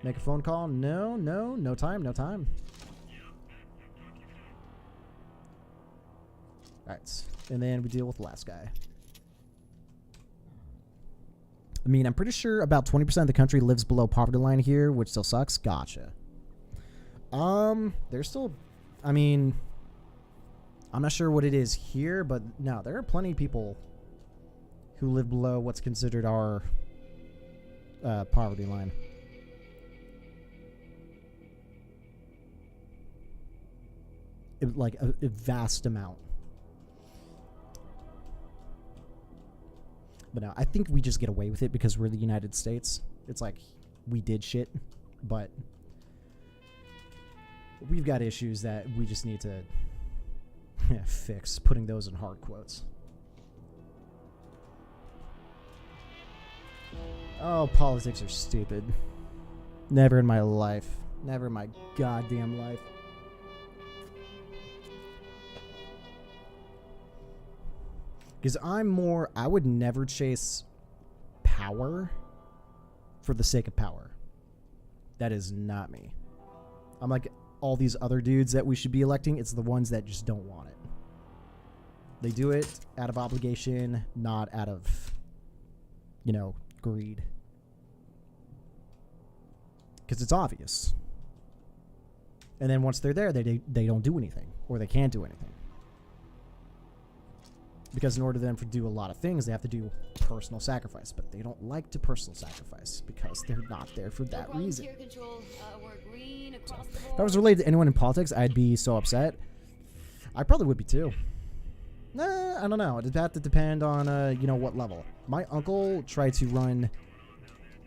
Make a phone call. No time, no time. Alright, and then we deal with the last guy. I mean, I'm pretty sure about 20% of the country lives below poverty line here, which still sucks. Gotcha. There's still, I mean, I'm not sure what it is here, but no, there are plenty of people who live below what's considered our poverty line. Like a vast amount. But no, I think we just get away with it because we're the United States. It's like we did shit, but we've got issues that we just need to fix, putting those in hard quotes. Oh, politics are stupid. Never in my life. Never in my goddamn life. Because I would never chase power for the sake of power. That is not me. I'm like all these other dudes that we should be electing. It's the ones that just don't want it. They do it out of obligation, not out of, greed. Because it's obvious. And then once they're there, they don't do anything. Or they can't do anything. Because in order for them to do a lot of things, they have to do personal sacrifice. But they don't like to personal sacrifice because they're not there for that reason. We're green across the board. If I was related to anyone in politics, I'd be so upset. I probably would be too. Nah, I don't know. It'd have to depend on, what level. My uncle tried to run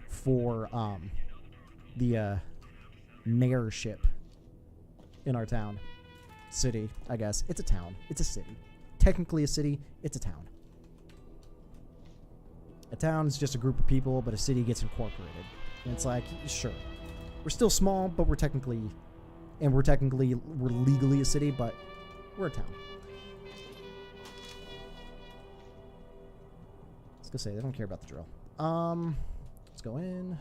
for the mayorship in our town. City, I guess. It's a town. It's a city. Technically a city, it's a town. A town is just a group of people, but a city gets incorporated. And it's like, sure. We're still small, but we're legally a city, but we're a town. gonna say they don't care about the drill. Let's go in.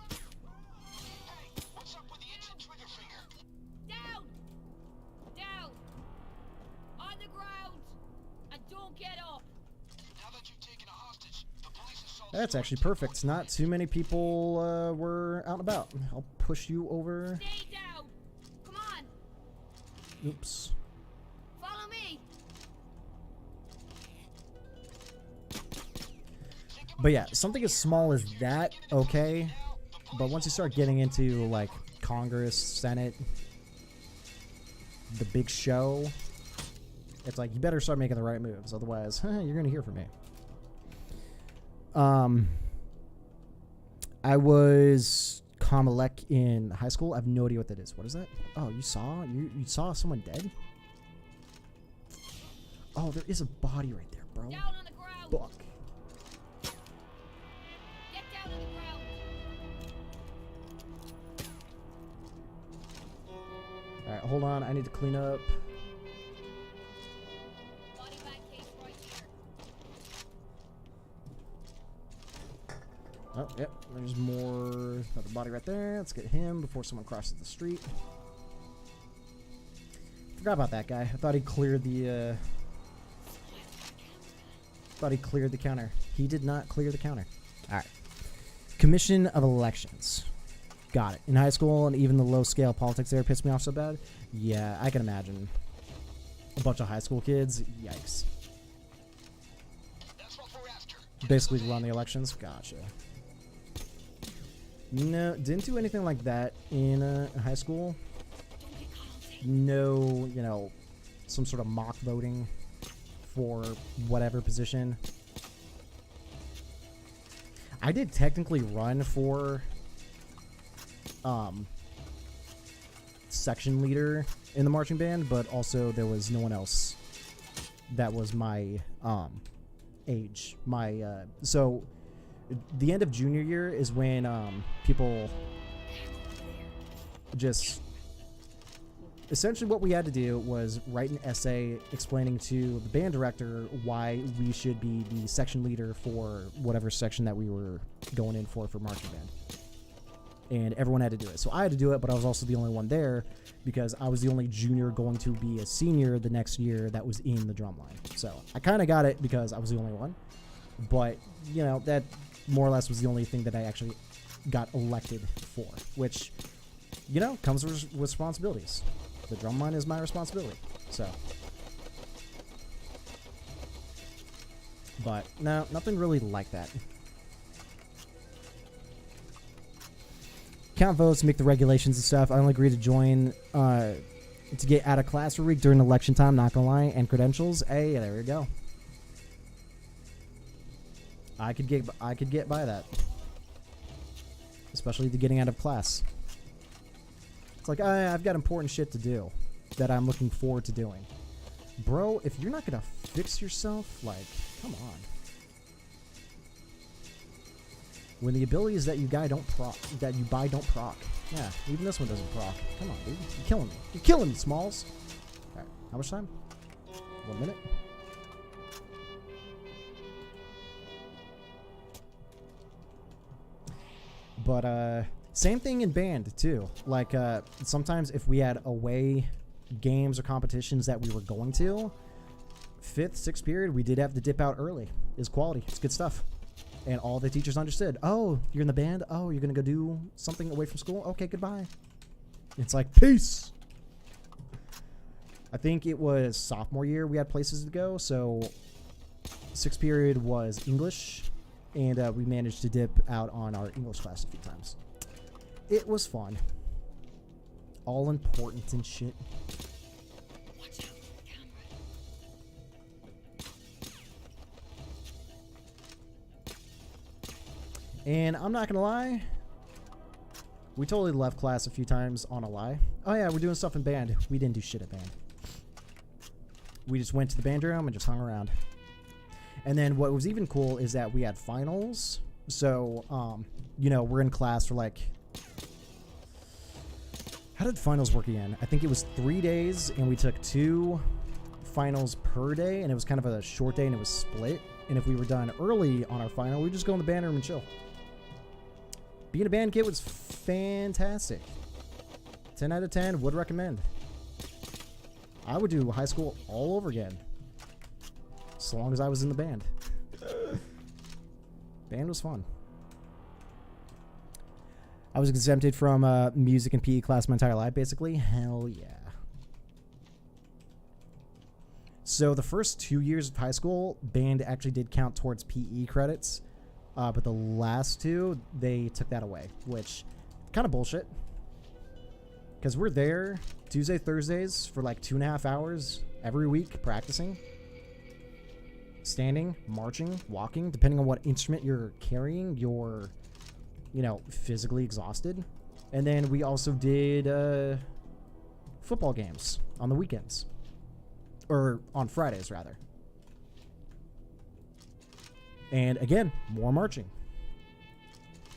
Hey, what's up with the itch and trigger finger? Down! Down! On the ground! And don't get up! Now that you've taken a hostage, the police assault. That's actually perfect. Not too many people were out and about. I'll push you over. Stay down! Come on! Oops. Follow me! But yeah, something as small as that, okay. But once you start getting into like Congress, Senate, the big show, it's like you better start making the right moves. Otherwise, you're gonna hear from me. I was Kamalek in high school. I have no idea what that is. What is that? Oh, you saw someone dead? Oh, there is a body right there, bro. Down on the ground! Fuck. Get down on the ground! Alright, hold on. I need to clean up. Body bag case right here. Oh, yep. There's more. Another body right there. Let's get him before someone crosses the street. Forgot about that guy. I thought he cleared the, counter. He did not clear the counter. Alright. Commission of Elections. Got it. In high school, and even the low-scale politics there pissed me off so bad. Yeah, I can imagine. A bunch of high school kids. Yikes. That's what we're after. Basically run the elections. Gotcha. No, didn't do anything like that in high school. No, you know, some sort of mock voting for whatever position. I did technically run for section leader in the marching band, but also there was no one else that was my age. My so the end of junior year is when people just essentially what we had to do was write an essay explaining to the band director why we should be the section leader for whatever section that we were going in for marching band. And everyone had to do it. So I had to do it, but I was also the only one there because I was the only junior going to be a senior the next year that was in the drum line. So I kind of got it because I was the only one. But, you know, that more or less was the only thing that I actually got elected for, which, you know, comes with responsibilities. The drum line is my responsibility. So. But, no, nothing really like that. Count votes, make the regulations and stuff. I only agreed to join to get out of class for a week during election time, not gonna lie, and credentials. Hey, there we go. I could get by that. Especially the getting out of class. It's like, I've got important shit to do that I'm looking forward to doing. Bro, if you're not gonna fix yourself, like, come on. When the abilities that you buy don't proc. Yeah, even this one doesn't proc. Come on, dude. You're killing me. You're killing me, Smalls. Alright, how much time? 1 minute. But, same thing in band, too. Like, sometimes if we had away games or competitions that we were going to, 5th, 6th period, we did have to dip out early. It's quality. It's good stuff. And all the teachers understood. Oh, you're in the band? Oh, you're going to go do something away from school? Okay, goodbye. It's like, peace. I think it was sophomore year we had places to go. So 6th period was English. And we managed to dip out on our English class a few times. It was fun. All important and shit. Watch out for the camera. And I'm not gonna lie, we totally left class a few times on a lie. Oh yeah, we're doing stuff in band. We didn't do shit at band. We just went to the band room and just hung around. And then what was even cool is that we had finals. So, you know, we're in class for like... How did finals work again? I think it was 3 days, and we took 2 finals per day, and it was kind of a short day, and it was split. And if we were done early on our final, we'd just go in the band room and chill. Being a band kid was fantastic. 10 out of 10, would recommend. I would do high school all over again. As long as I was in the band. Band was fun. I was exempted from music and PE class my entire life, basically. Hell yeah. So the first 2 years of high school, band actually did count towards PE credits. But the last two, they took that away, which kind of bullshit. Because we're there Tuesday, Thursdays for like 2.5 hours every week practicing. Standing, marching, walking, depending on what instrument you're carrying, you're, you know, physically exhausted. And then we also did football games on the weekends. Or on Fridays, rather. And again, more marching.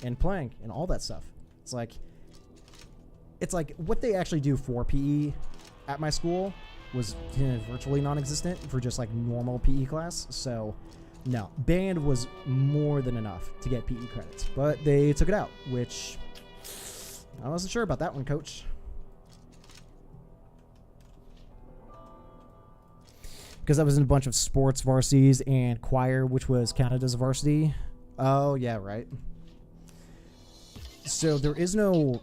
And playing and all that stuff. It's like what they actually do for PE at my school was virtually non-existent for just like normal PE class. So no, band was more than enough to get PE credits, but they took it out, which I wasn't sure about that one, coach. Because I was in a bunch of sports varsities and choir, which was counted as a varsity. Oh yeah, right. So there is no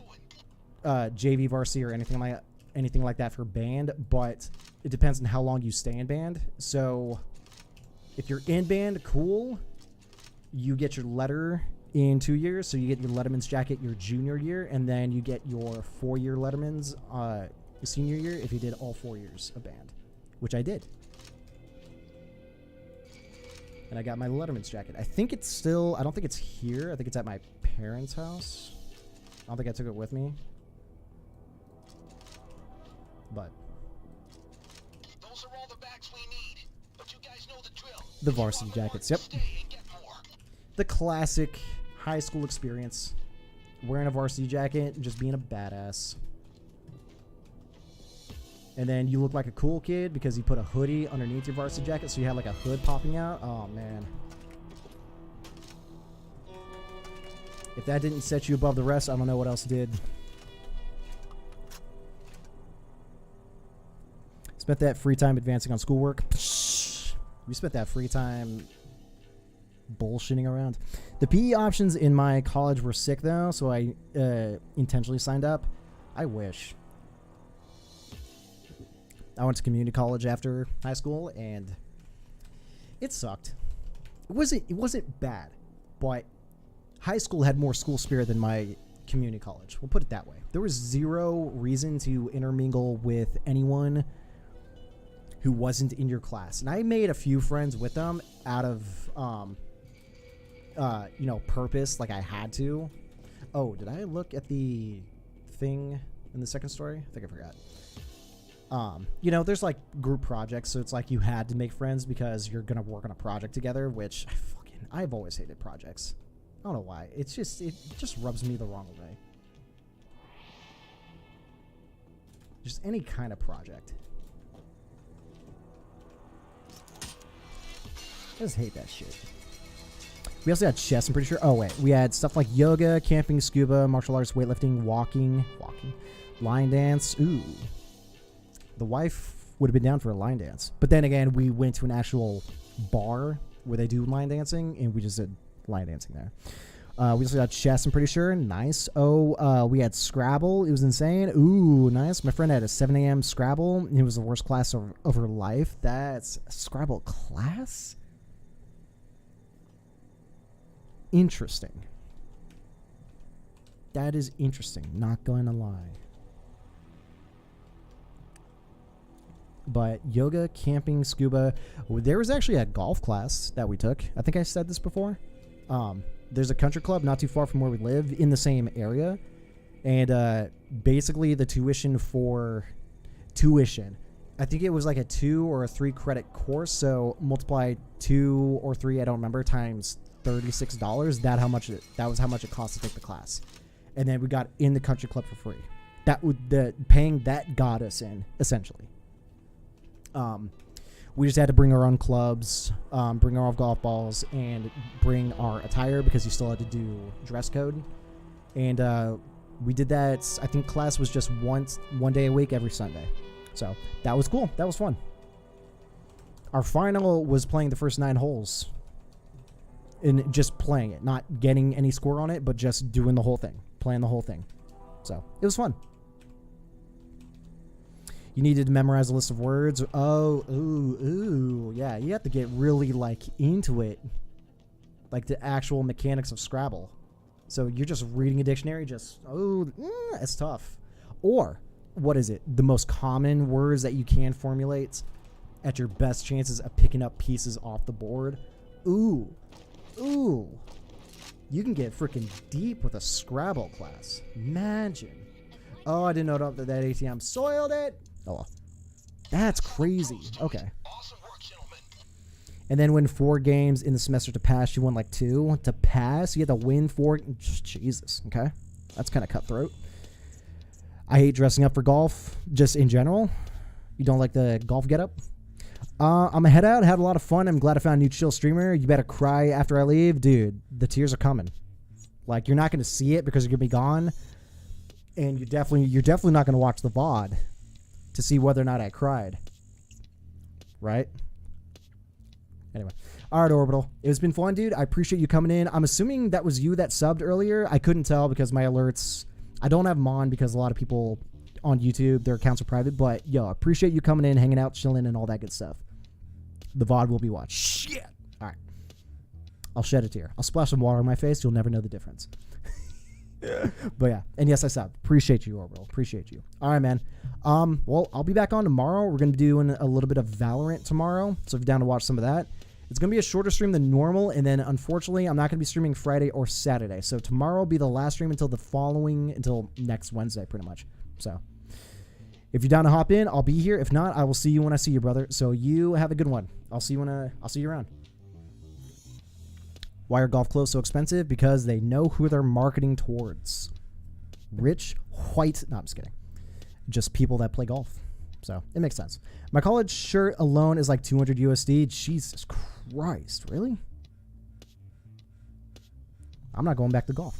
JV varsity or anything like that for band, but it depends on how long you stay in band. So if you're in band, cool. You get your letter in 2 years, so you get your Letterman's jacket your junior year, and then you get your 4-year Letterman's senior year if you did all 4 years of band, which I did. And I got my Letterman's jacket. I think it's still, I don't think it's here. I think it's at my parents' house. I don't think I took it with me. But Those are all the bags we need. But you guys know the drill. the varsity jackets, yep. Stay and get more. The classic high school experience. Wearing a varsity jacket and just being a badass. And then you look like a cool kid because you put a hoodie underneath your varsity jacket, so you had like a hood popping out. Oh, man. If that didn't set you above the rest, I don't know what else did. Spent that free time advancing on schoolwork. We spent that free time bullshitting around. The PE options in my college were sick, though, so I intentionally signed up. I wish. I went to community college after high school, and it sucked. It wasn't bad, but high school had more school spirit than my community college. We'll put it that way. There was zero reason to intermingle with anyone who wasn't in your class, and I made a few friends with them out of purpose, like I had to. Oh, did I look at the thing in the second story? I think I forgot. There's like group projects, so it's like you had to make friends because you're gonna work on a project together, which I've always hated projects. I don't know why. It just rubs me the wrong way. Just any kind of project. I just hate that shit. We also had chess, I'm pretty sure. Oh, wait. We had stuff like yoga, camping, scuba, martial arts, weightlifting, walking, line dance. Ooh. The wife would have been down for a line dance. But then again, we went to an actual bar where they do line dancing, and we just did line dancing there. We also had chess, I'm pretty sure. Nice. Oh, we had Scrabble. It was insane. Ooh, nice. My friend had a 7 a.m. Scrabble. It was the worst class of her life. That's a Scrabble class? Interesting. That is interesting. Not going to lie. But yoga, camping, scuba. There was actually a golf class that we took. I think I said this before. There's a country club not too far from where we live in the same area. And basically the tuition, I think it was like a 2 or a 3 credit course. So multiply 2 or 3, I don't remember, times $36. That was how much it cost to take the class. And then we got in the country club for free. Paying that got us in, essentially. We just had to bring our own clubs, bring our own golf balls, and bring our attire because you still had to do dress code. And we did that. I think class was just one day a week every Sunday. So that was cool. That was fun. Our final was playing the first 9 holes. And just playing it. Not getting any score on it, but just doing the whole thing. Playing the whole thing. So it was fun. You needed to memorize a list of words. Oh, ooh. Yeah, you have to get really, like, into it. Like the actual mechanics of Scrabble. So you're just reading a dictionary, it's tough. Or, what is it? The most common words that you can formulate at your best chances of picking up pieces off the board. Ooh. You can get freaking deep with a Scrabble class. Imagine. Oh, I didn't know that ATM soiled it. Oh, that's crazy. Okay. Awesome work, gentlemen. And then win 4 games in the semester to pass. You won like 2 to pass. You had to win 4. Jesus. Okay. That's kind of cutthroat. I hate dressing up for golf, just in general. You don't like the golf getup? I'm gonna head out. Had a lot of fun. I'm glad I found a new chill streamer. You better cry after I leave. Dude, the tears are coming. Like, you're not going to see it because you're going to be gone. And you're definitely not going to watch the VOD to see whether or not I cried. Right? Anyway. All right, Orbital. It's been fun, dude. I appreciate you coming in. I'm assuming that was you that subbed earlier. I couldn't tell because my alerts... I don't have them on because a lot of people on YouTube, their accounts are private. But, yo, I appreciate you coming in, hanging out, chilling, and all that good stuff. The VOD will be watched. Shit! All right. I'll shed a tear. I'll splash some water on my face. You'll never know the difference. But yeah, and yes, I subbed. Appreciate you, Orbital. Appreciate you. All right, man. Well, I'll be back on tomorrow. We're going to be doing a little bit of Valorant tomorrow. So if you're down to watch some of that, it's going to be a shorter stream than normal. And then, unfortunately, I'm not going to be streaming Friday or Saturday. So tomorrow will be the last stream until next Wednesday, pretty much. So if you're down to hop in, I'll be here. If not, I will see you when I see you, brother. So you have a good one. I'll see you around. Why are golf clothes so expensive? Because they know who they're marketing towards. Rich, white... No, I'm just kidding. Just people that play golf. So, it makes sense. My college shirt alone is like 200 USD. Jesus Christ. Really? I'm not going back to golf.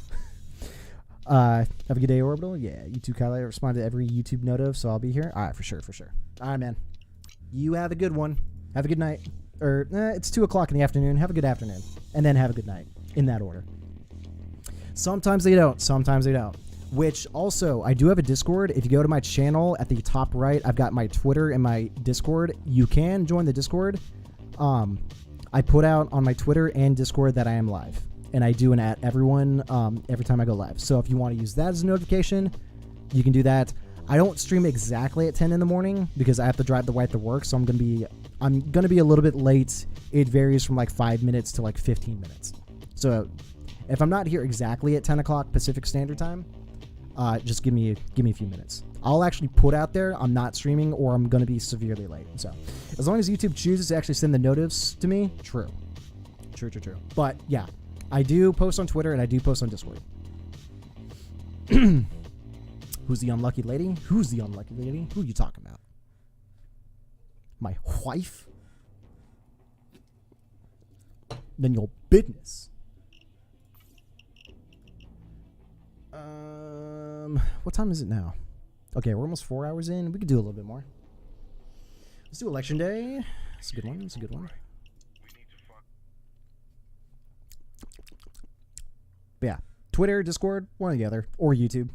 Have a good day, Orbital. Yeah, you too, Kylie. I respond to every YouTube notif, so I'll be here. All right, for sure. All right, man. You have a good one. Have a good night. Or, it's 2 o'clock in the afternoon. Have a good afternoon. And then have a good night. In that order. Sometimes they don't. Which, also, I do have a Discord. If you go to my channel at the top right, I've got my Twitter and my Discord. You can join the Discord. I put out on my Twitter and Discord that I am live. And I do an at everyone every time I go live. So if you want to use that as a notification, you can do that. I don't stream exactly at 10 in the morning because I have to drive the wife to work. So I'm gonna be a little bit late. It varies from like 5 minutes to like 15 minutes. So if I'm not here exactly at 10 o'clock Pacific Standard Time, just give me a few minutes. I'll actually put out there I'm not streaming or I'm gonna be severely late. So as long as YouTube chooses to actually send the notifs to me, true. But yeah, I do post on Twitter and I do post on Discord. Who's the unlucky lady? Who are you talking about? My wife? Then your business. What time is it now? Okay, we're almost 4 hours in. We could do a little bit more. Let's do Election Day. It's a good one. But yeah, Twitter, Discord, one or the other, or YouTube.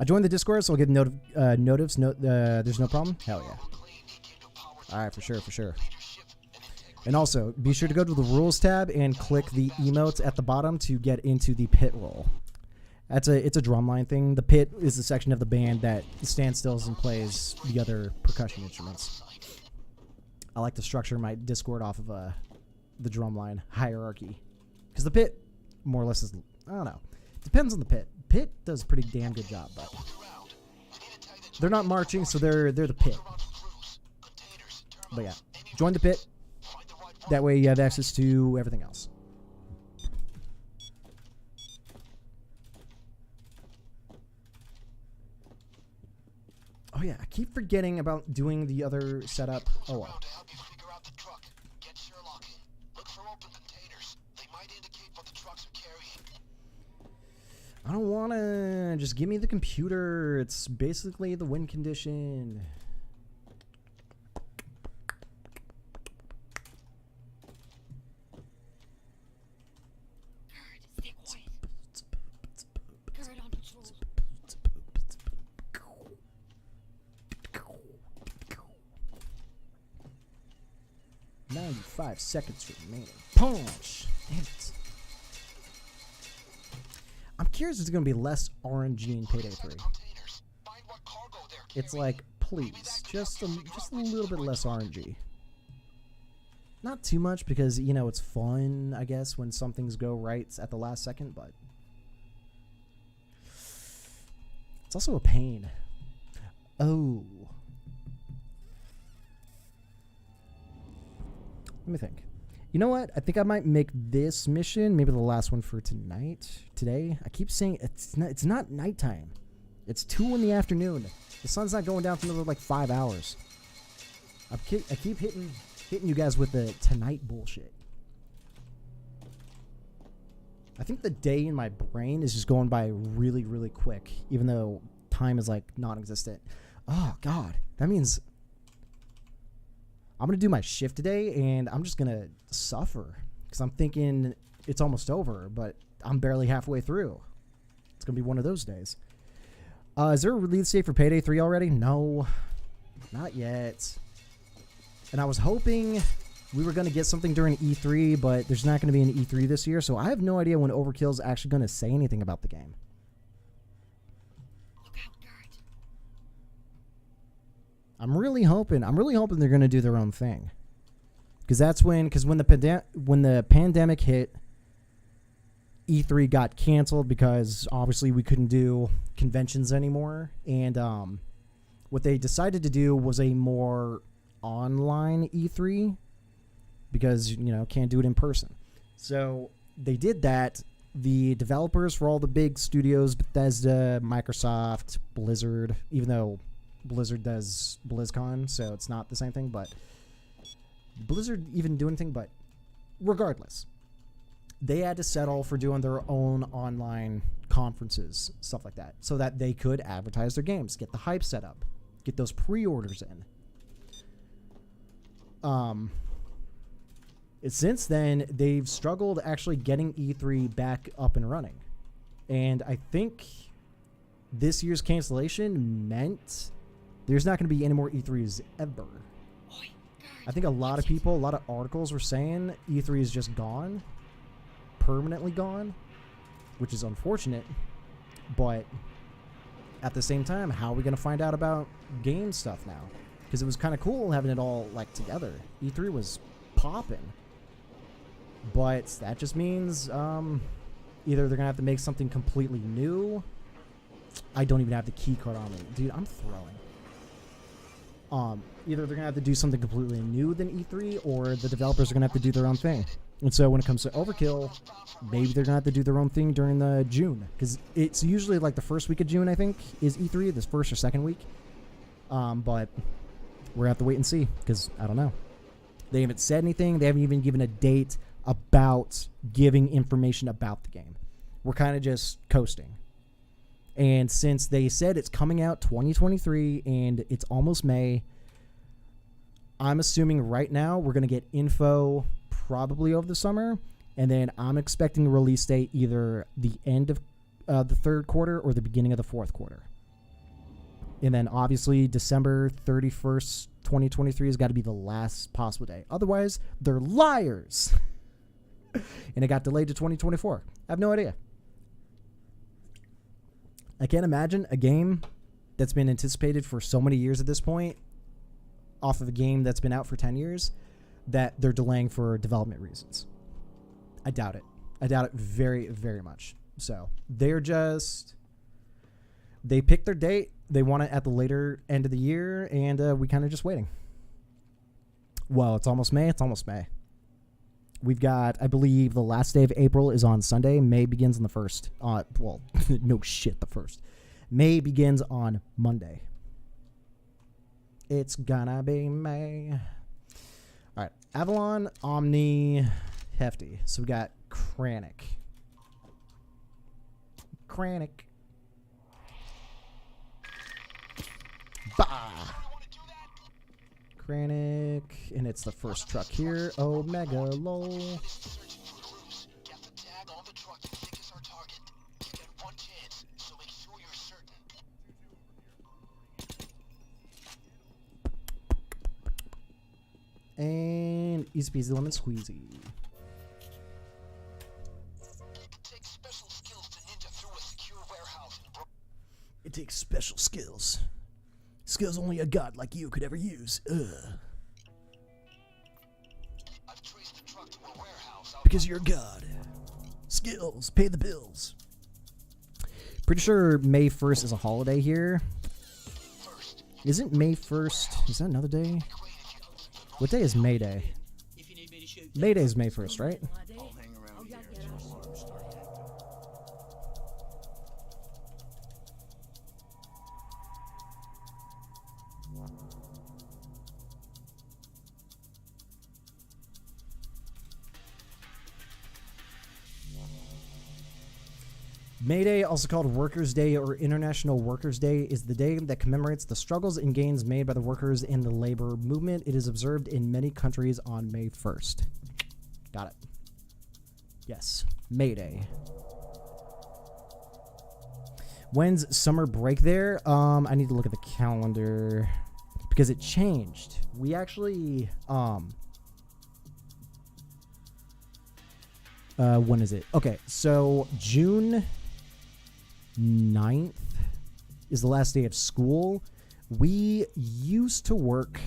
I joined the Discord, so I'll get notifs. There's no problem. Hell yeah. All right, for sure. And also, be sure to go to the rules tab and click the emotes at the bottom to get into the pit roll. It's a drumline thing. The pit is the section of the band that stands still and plays the other percussion instruments. I like to structure my Discord off of the drumline hierarchy, because the pit more or less is, I don't know. Depends on the pit. Pit does a pretty damn good job, but they're not marching, so they're the pit. But yeah, join the pit. That way you have access to everything else. Oh yeah, I keep forgetting about doing the other setup. Oh well. I don't want to. Just give me the computer. It's basically the win condition. Kurt, stay quiet. Kurt, on patrol. 95 seconds remaining. Punch! Damn it. I'm curious if it's going to be less RNG in Payday 3. Containers. Find what cargo they're It's carrying. like, please, just a little bit less RNG. Not too much because, you know, it's fun, I guess, when some things go right at the last second, but it's also a pain. Oh. Let me think. You know what? I think I might make this mission maybe the last one for today. I keep saying it's not nighttime. It's 2 in the afternoon. The sun's not going down for another like 5 hours. I keep hitting you guys with the tonight bullshit. I think the day in my brain is just going by really, really quick, even though time is like non-existent. Oh God, that means I'm going to do my shift today, and I'm just going to suffer because I'm thinking it's almost over, but I'm barely halfway through. It's going to be one of those days. Is there a release date for Payday 3 already? No, not yet. And I was hoping we were going to get something during E3, but there's not going to be an E3 this year, so I have no idea when Overkill's actually going to say anything about the game. Look out, Kurt. I'm really hoping they're going to do their own thing. Because when the pandemic hit, E3 got canceled because obviously we couldn't do conventions anymore, and what they decided to do was a more online E3 because, you know, can't do it in person. So they did that. The developers for all the big studios, Bethesda, Microsoft, Blizzard, even though Blizzard does BlizzCon, so it's not the same thing, but Blizzard even do anything, but regardless, they had to settle for doing their own online conferences, stuff like that, so that they could advertise their games, get the hype set up, get those pre-orders in. Since then, they've struggled actually getting E3 back up and running. And I think this year's cancellation meant there's not going to be any more E3s ever. I think a lot of articles were saying E3 is just gone, permanently gone, which is unfortunate. But at the same time, how are we going to find out about game stuff now? Because it was kind of cool having it all like together. E3 was popping. But that just means either they're going to have to make something completely new. I don't even have the key card on me. Dude, I'm throwing. Either they're going to have to do something completely new than E3, or the developers are going to have to do their own thing. And so when it comes to Overkill, maybe they're going to have to do their own thing during the June. Because it's usually like the first week of June, I think, is E3, this first or second week. But we're going to have to wait and see, because I don't know. They haven't said anything. They haven't even given a date about giving information about the game. We're kind of just coasting. And since they said it's coming out 2023 and it's almost May, I'm assuming right now we're going to get info probably over the summer. And then I'm expecting a release date either the end of the third quarter or the beginning of the fourth quarter. And then obviously December 31st, 2023 has got to be the last possible day. Otherwise, they're liars. And it got delayed to 2024. I have no idea. I can't imagine a game that's been anticipated for so many years at this point, off of a game that's been out for 10 years, that they're delaying for development reasons. I doubt it. I doubt it very, very much. So they picked their date. They want it at the later end of the year, and we kind of just waiting. Well, it's almost May. It's almost May. We've got, I believe, the last day of April is on Sunday. May begins on the 1st. Well, no shit, the 1st. May begins on Monday. It's gonna be May. All right, Avalon, Omni, Hefty. So we got Kranich. Kranich. Bah! Kranich, and it's the first truck here. Omega lol. Searching for clues. Get the tag on the truck and pick as our target. You get one chance, so make sure you're certain. And easy peasy lemon squeezy. It takes special skills to ninja through a secure warehouse in It takes special skills. Skills only a god like you could ever use. Ugh. I've traced the truck to a warehouse out Because you're a god. Skills, pay the bills. Pretty sure May 1st is a holiday here. first. Isn't May 1st? Is that another day? What day is May Day? May Day is May 1st, right? May Day, also called Workers' Day or International Workers' Day, is the day that commemorates the struggles and gains made by the workers in the labor movement. It is observed in many countries on May 1st. Got it. Yes, May Day. When's summer break there? I need to look at the calendar because it changed. We actually, when is it? Okay, so June 9th is the last day of school. We used to work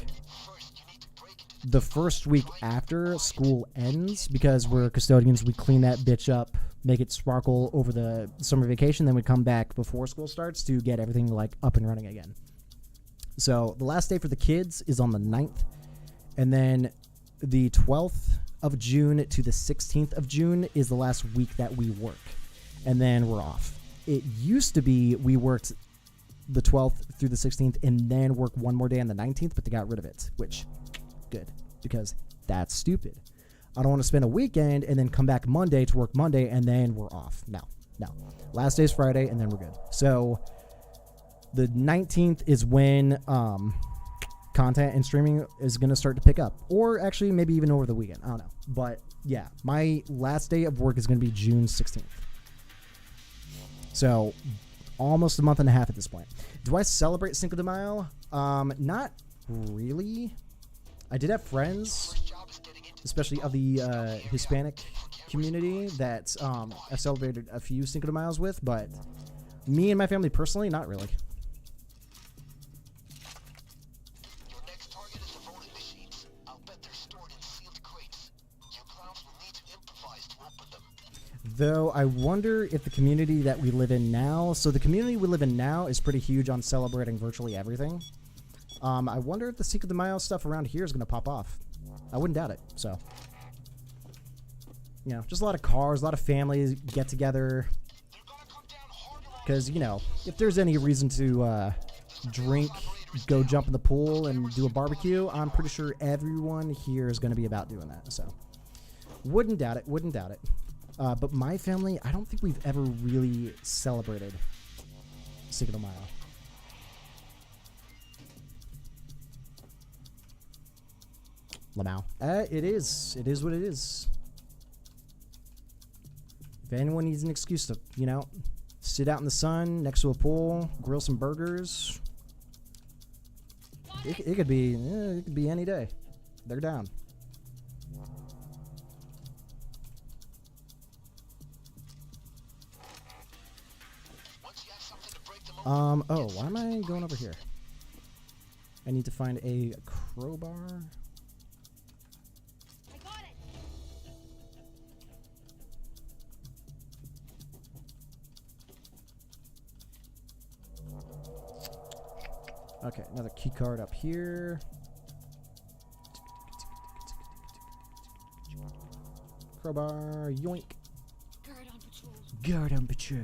the first week after school ends because we're custodians. We clean that bitch up, make it sparkle over the summer vacation, then we come back before school starts to get everything like up and running again. So the last day for the kids is on the 9th, and then the 12th of June to the 16th of June is the last week that we work, and then we're off. It used to be we worked the 12th through the 16th and then work one more day on the 19th, but they got rid of it, which, good, because that's stupid. I don't want to spend a weekend and then come back Monday to work Monday and then we're off. No. Last day's Friday and then we're good. So the 19th is when content and streaming is going to start to pick up, or actually maybe even over the weekend. I don't know. But yeah, my last day of work is going to be June 16th. So almost a month and a half at this point. Do I celebrate Cinco de Mayo? Not really. I did have friends, especially of the Hispanic community, that I celebrated a few Cinco de Mayos with, but me and my family personally, not really. Your next target is the voting machines. I'll bet they're stored in sealed crates. You clowns will need to improvise to open them. Though I wonder if the community that we live in now, so the community we live in now is pretty huge on celebrating virtually everything. I wonder if the Cinco de Mayo stuff around here is going to pop off. I wouldn't doubt it. So, you know, just a lot of cars, a lot of families get together. Because, you know, if there's any reason to drink, go jump in the pool, and do a barbecue, I'm pretty sure everyone here is going to be about doing that. So, wouldn't doubt it. But my family, I don't think we've ever really celebrated Cinco de Mayo. Lamau. It is what it is. If anyone needs an excuse to, you know, sit out in the sun next to a pool, grill some burgers, it could be any day. They're down. Oh, why am I going over here? I need to find a crowbar. I got it. Okay, another key card up here. Crowbar, yoink. Guard on patrol. Guard on patrol.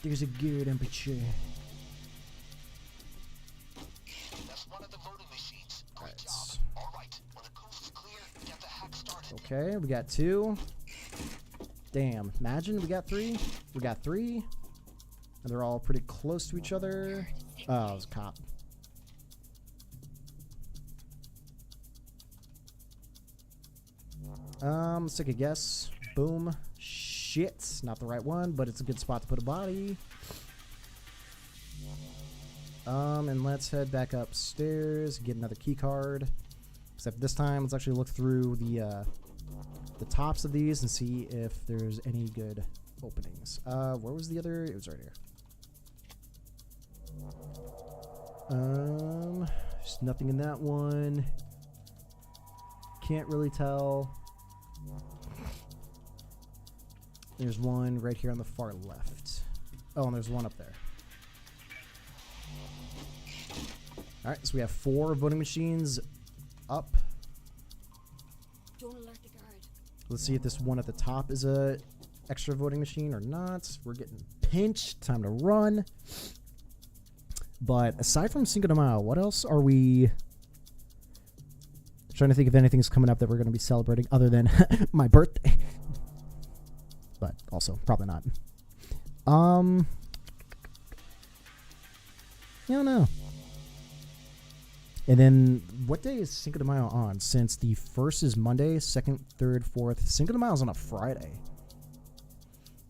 There's a guard on patrol. That's one of the voting machines. Great Alright. job. All right. When the coast is clear, get the hack started. Okay, we got two. Damn. Imagine we got 3. We got 3. And they're all pretty close to each other. Oh, it was a cop. Let's take a guess. Boom. Shit. Not the right one, but it's a good spot to put a body. And let's head back upstairs, get another key card. Except this time, let's actually look through the tops of these and see if there's any good openings. Where was the other? It was right here. There's nothing in that one. Can't really tell. There's one right here on the far left. Oh, and there's one up there. Alright, so we have 4 voting machines up. Don't alert the guard. Let's see if this one at the top is a extra voting machine or not. We're getting pinched. Time to run. But aside from Cinco de Mayo, what else are we... Trying to think if anything's coming up that we're going to be celebrating other than my birthday. But also, probably not. I don't know. And then, what day is Cinco de Mayo on? Since the 1st is Monday, 2nd, 3rd, 4th. Cinco de Mayo is on a Friday.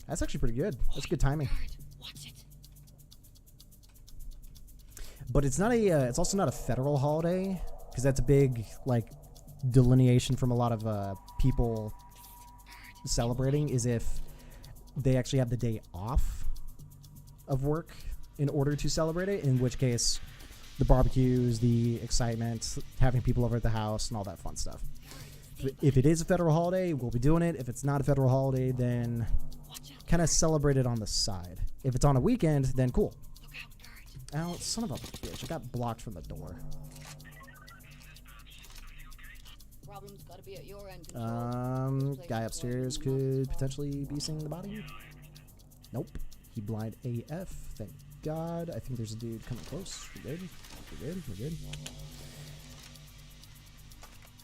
That's actually pretty good. That's good timing. Watch it. But it's not a. It's also not a federal holiday, because that's a big like delineation from a lot of people celebrating. Is if they actually have the day off of work in order to celebrate it. In which case, the barbecues, the excitement, having people over at the house, and all that fun stuff. If it is a federal holiday, we'll be doing it. If it's not a federal holiday, then kind of celebrate it on the side. If it's on a weekend, then cool. Oh, son of a bitch. I got blocked from the door. Problem's gotta be at your end. Control. Guy upstairs could potentially be seeing the body. Nope. He blind AF. Thank God. I think there's a dude coming close. We're good. We're good. We're good.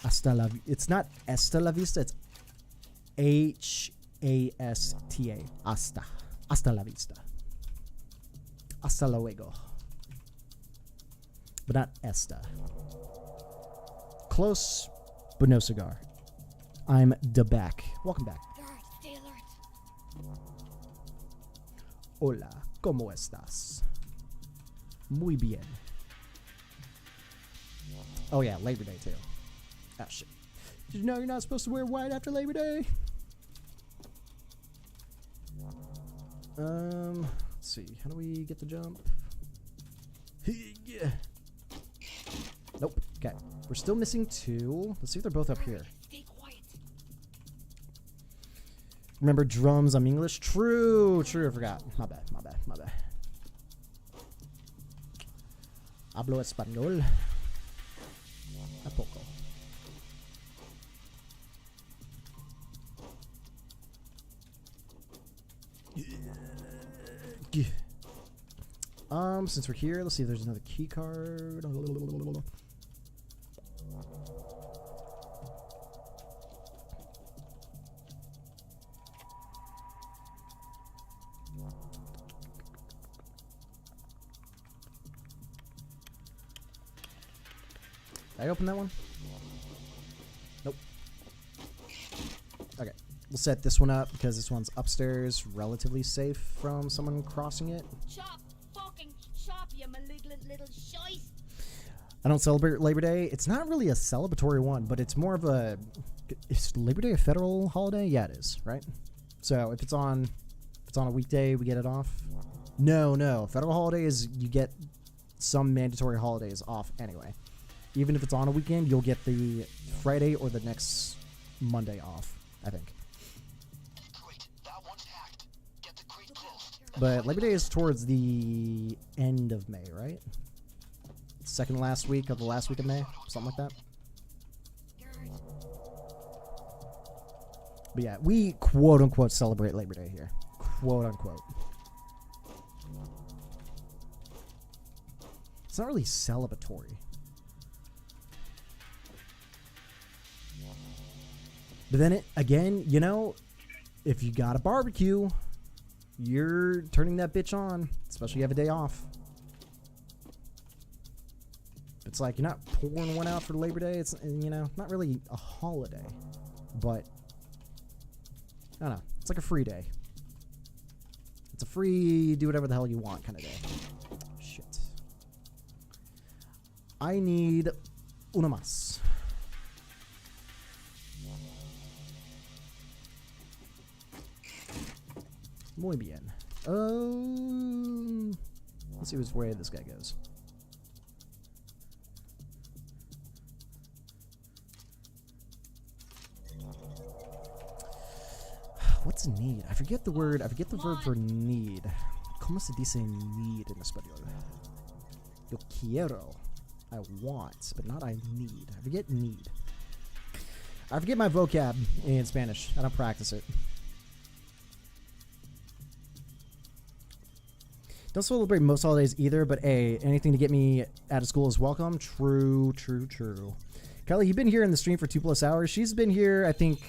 Hasta la... It's not Esta la Vista. It's H-A-S-T-A. Hasta. Hasta la Vista. Hasta luego. But not Esta. Close, but no cigar. I'm the back. Welcome back. Guard, stay alert. Hola, ¿cómo estás? Muy bien. Oh yeah, Labor Day too. Oh shit. Did you know you're not supposed to wear white after Labor Day? Let's see. How do we get the jump? Yeah. Nope. Okay. We're still missing 2. Let's see if they're both up here. Stay quiet. Remember drums, I'm English? True. True, I forgot. My bad. My bad. My bad. Hablo español. A poco. Since we're here, let's see if there's another key card. Did I open that one? Nope. Okay. We'll set this one up because this one's upstairs, relatively safe from someone crossing it. Chop, fucking chop, you malignant little shite. I don't celebrate Labor Day. It's not really a celebratory one, but it's more of a... Is Labor Day a federal holiday? Yeah, it is, right? So if it's on a weekday, we get it off. No. Federal holiday is you get some mandatory holidays off anyway. Even if it's on a weekend, you'll get the Friday or the next Monday off, I think. Great, that one's hacked. Get the crate closed. But Labor Day is towards the end of May, right? Second last week of the last week of May, something like that. But yeah, we quote unquote celebrate Labor Day here. Quote unquote. It's not really celebratory. But then again, you know, if you got a barbecue, you're turning that bitch on, especially if you have a day off. It's like you're not pouring one out for Labor Day. It's, you know, not really a holiday, but I don't know. It's like a free day. It's a free do whatever the hell you want kind of day. Shit. I need una más. Muy bien. Let's see which way this guy goes. What's need? I forget the word. I forget the verb for need. ¿Cómo se dice need in español? Yo quiero. I want, but not I need. I forget need. I forget my vocab in Spanish. I don't practice it. Don't celebrate most holidays either, but hey, anything to get me out of school is welcome. True, true, true. Kylie, you've been here in the stream for 2+ hours. She's been here, I think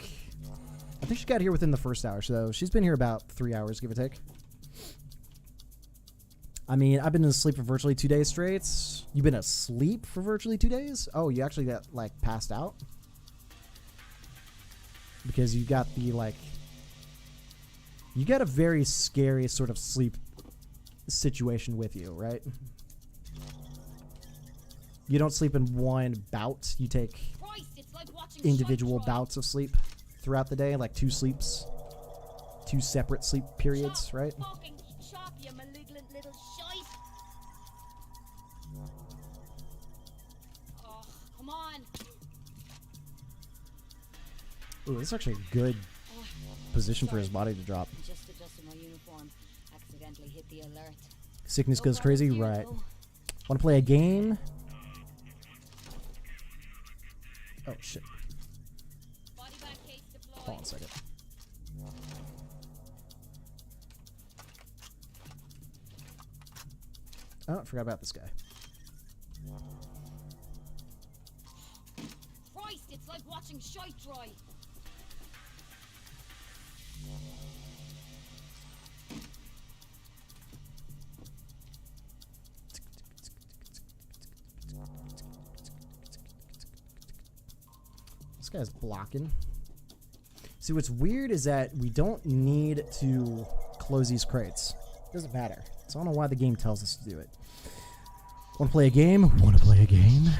she got here within the first hour, so she's been here about 3 hours, give or take. I mean, I've been asleep for virtually 2 days straight. You've been asleep for virtually 2 days? Oh, you actually got, like, passed out? Because you got the, like... You got a very scary sort of sleep situation with you, right? You don't sleep in one bout. You take individual bouts of sleep throughout the day, like 2 sleeps, 2 separate sleep periods, right? Oh, come on. Ooh, that's actually a good position for his body to drop. Just adjusted my uniform. Accidentally hit the alert. Sickness goes crazy, right? Want to play a game? Oh shit! Body bag case deployed. Hold on a second. Oh, I forgot about this guy. Christ, it's like watching shite dry. This guy's blocking. See, what's weird is that we don't need to close these crates. Doesn't matter. So I don't know why the game tells us to do it. Want to play a game? Want to play a game?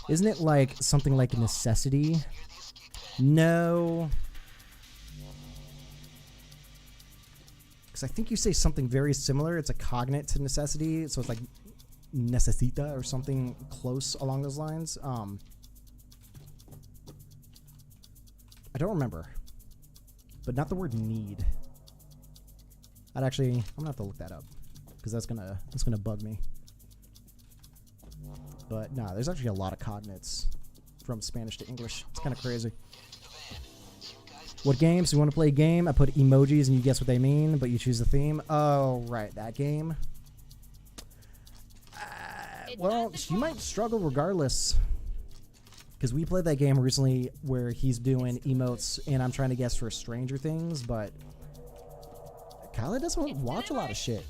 Isn't it like something like a necessity? No. Because I think you say something very similar. It's a cognate to necessity. So it's like necesita or something close along those lines. I don't remember. But not the word need. I'm gonna have to look that up. Because that's gonna bug me. But nah, there's actually a lot of cognates from Spanish to English. It's kind of crazy. What games? You want to play a game? I put emojis and you guess what they mean, but you choose the theme. Oh, right, that game. Well, you might struggle regardless. Because we played that game recently where he's doing emotes and I'm trying to guess for Stranger Things, but Kyla doesn't watch a lot of shit.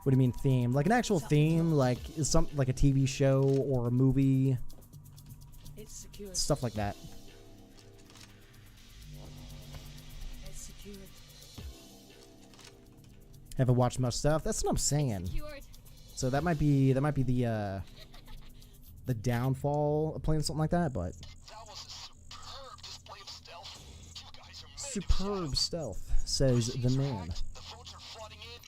What do you mean theme? Like an actual theme, like is like a TV show or a movie, stuff like that. Haven't watched much stuff. That's what I'm saying. So that might be the downfall of playing something like that, but That was a superb display of stealth. You guys are made superb stealth, says the man. The votes are flooding in.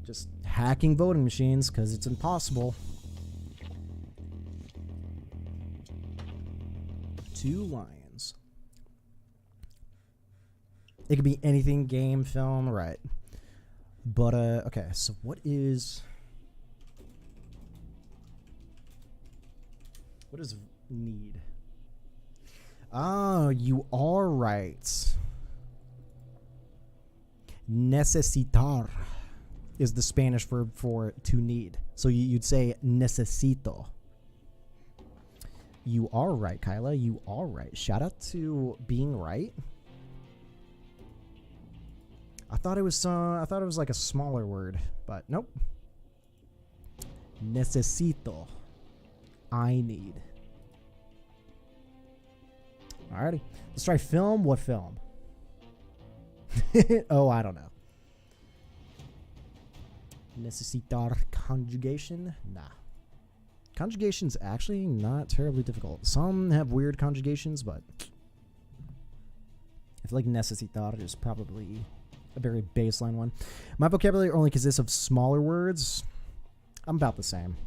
Just hacking voting machines because it's impossible. 2 lions. It could be anything, game, film, right? But okay. So what is need? Oh, you are right. Necesitar is the Spanish verb for to need. So you'd say necesito. You are right, Kyla. You are right. Shout out to being right. I thought it was like a smaller word, but nope. Necesito. I need. Alrighty. Let's try film. What film? Oh, I don't know. Necesitar conjugation? Nah. Conjugation's actually not terribly difficult. Some have weird conjugations, but I feel like necesitar is probably a very baseline one. My vocabulary only consists of smaller words. I'm about the same.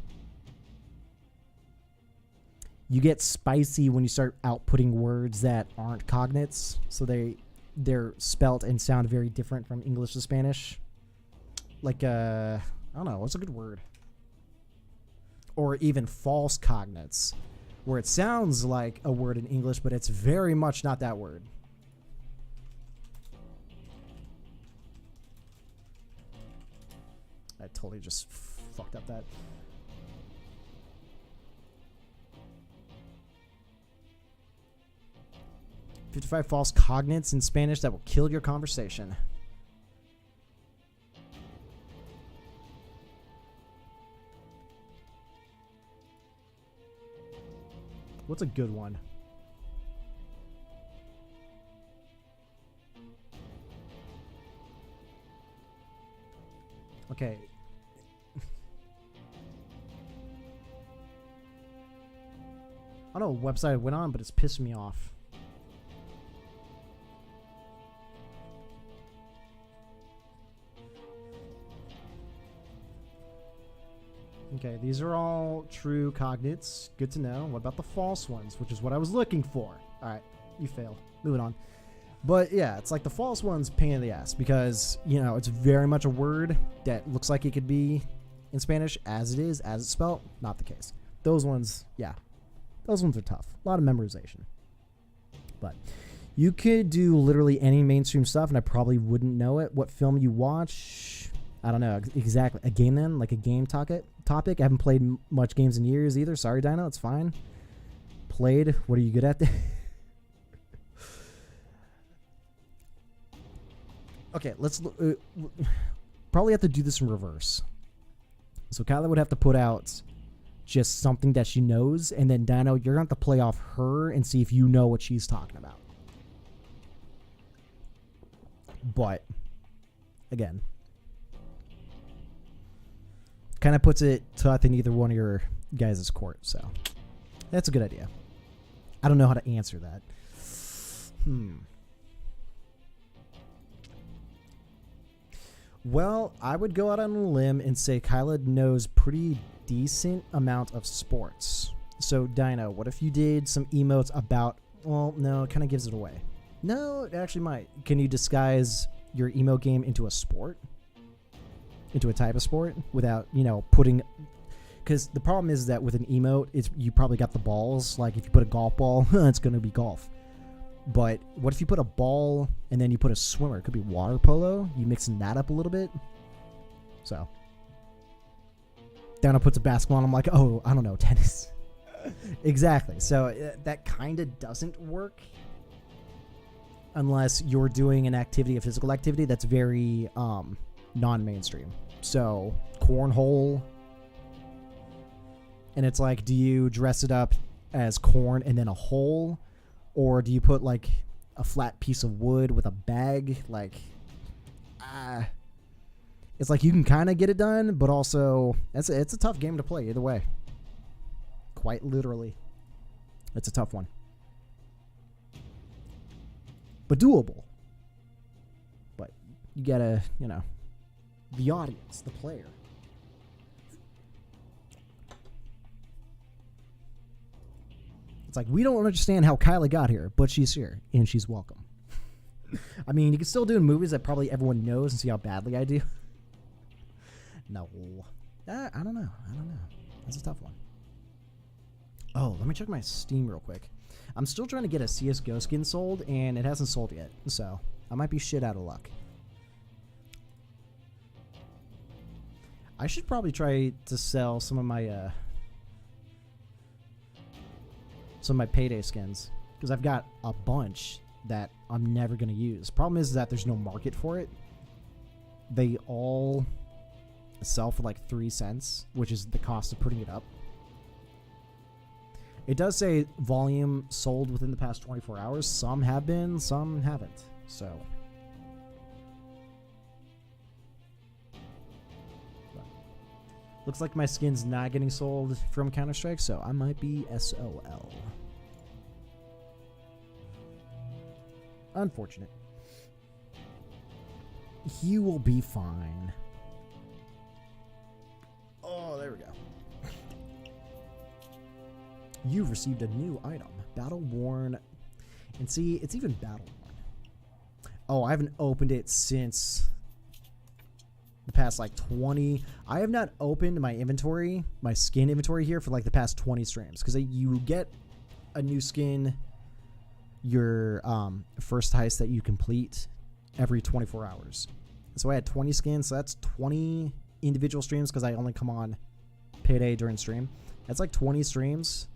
You get spicy when you start outputting words that aren't cognates, so they're spelt and sound very different from English to Spanish. Like I don't know, what's a good word? Or even false cognates, where it sounds like a word in English, but it's very much not that word. I totally just fucked up that. "55 false cognates in Spanish that will kill your conversation." What's a good one? Okay. I don't know what website I went on, but it's pissed me off. Okay, these are all true cognates. Good to know. What about the false ones, which is what I was looking for? All right, you failed. Moving on. But yeah, it's like the false ones, pain in the ass, because, you know, it's very much a word that looks like it could be in Spanish as it is, as it's spelled. Not the case. Those ones, yeah, those ones are tough. A lot of memorization. But you could do literally any mainstream stuff, and I probably wouldn't know it. What film you watch, I don't know exactly. A game then, like a game topic. I haven't played much games in years either. Sorry, Dino, it's fine. Played. What are you good at? Okay, let's probably have to do this in reverse. So Kyla would have to put out just something that she knows, and then Dino, you're going to have to play off her and see if you know what she's talking about. But again, kind of puts it to, I think, either one of your guys' court. So that's a good idea. I don't know how to answer that. Well, I would go out on a limb and say Kyla knows pretty decent amount of sports. So, Dino, what if you did some emotes about... Well, no, it kind of gives it away. No, it actually might. Can you disguise your emote game into a sport? Into a type of sport? Without, you know, putting... Because the problem is that with an emote, it's you probably got the balls. Like, if you put a golf ball, it's going to be golf. But what if you put a ball and then you put a swimmer? It could be water polo. You mixing that up a little bit. So Dana puts a basketball on. I'm like, oh, I don't know, tennis. Exactly. So that kind of doesn't work unless you're doing an activity, a physical activity that's very non-mainstream. So cornhole. And it's like, do you dress it up as corn and then a hole? Or do you put, like, a flat piece of wood with a bag? Like, it's like you can kind of get it done, but also it's a tough game to play either way. Quite literally. It's a tough one. But doable. But you gotta, you know, the audience, the player. It's like, we don't understand how Kyla got here, but she's here, and she's welcome. I mean, you can still do movies that probably everyone knows and see how badly I do. No. I don't know. That's a tough one. Oh, let me check my Steam real quick. I'm still trying to get a CSGO skin sold, and it hasn't sold yet, so I might be shit out of luck. I should probably try to sell some of my, some of my Payday skins because I've got a bunch that I'm never going to use. Problem is that there's no market for it. They all sell for like 3 cents, which is the cost of putting it up. It does say volume sold within the past 24 hours. Some have been, some haven't. So, but looks like my skin's not getting sold from Counter-Strike, so I might be SOL. Unfortunate. You will be fine. Oh, there we go. You've received a new item. Battle worn. And see, it's even battle worn. Oh, I haven't opened it since the past like 20. I have not opened my inventory, my skin inventory here for like the past 20 streams. Because you get a new skin, your first heist that you complete every 24 hours. So I had 20 skins, so that's 20 individual streams because I only come on Payday during stream. That's like 20 streams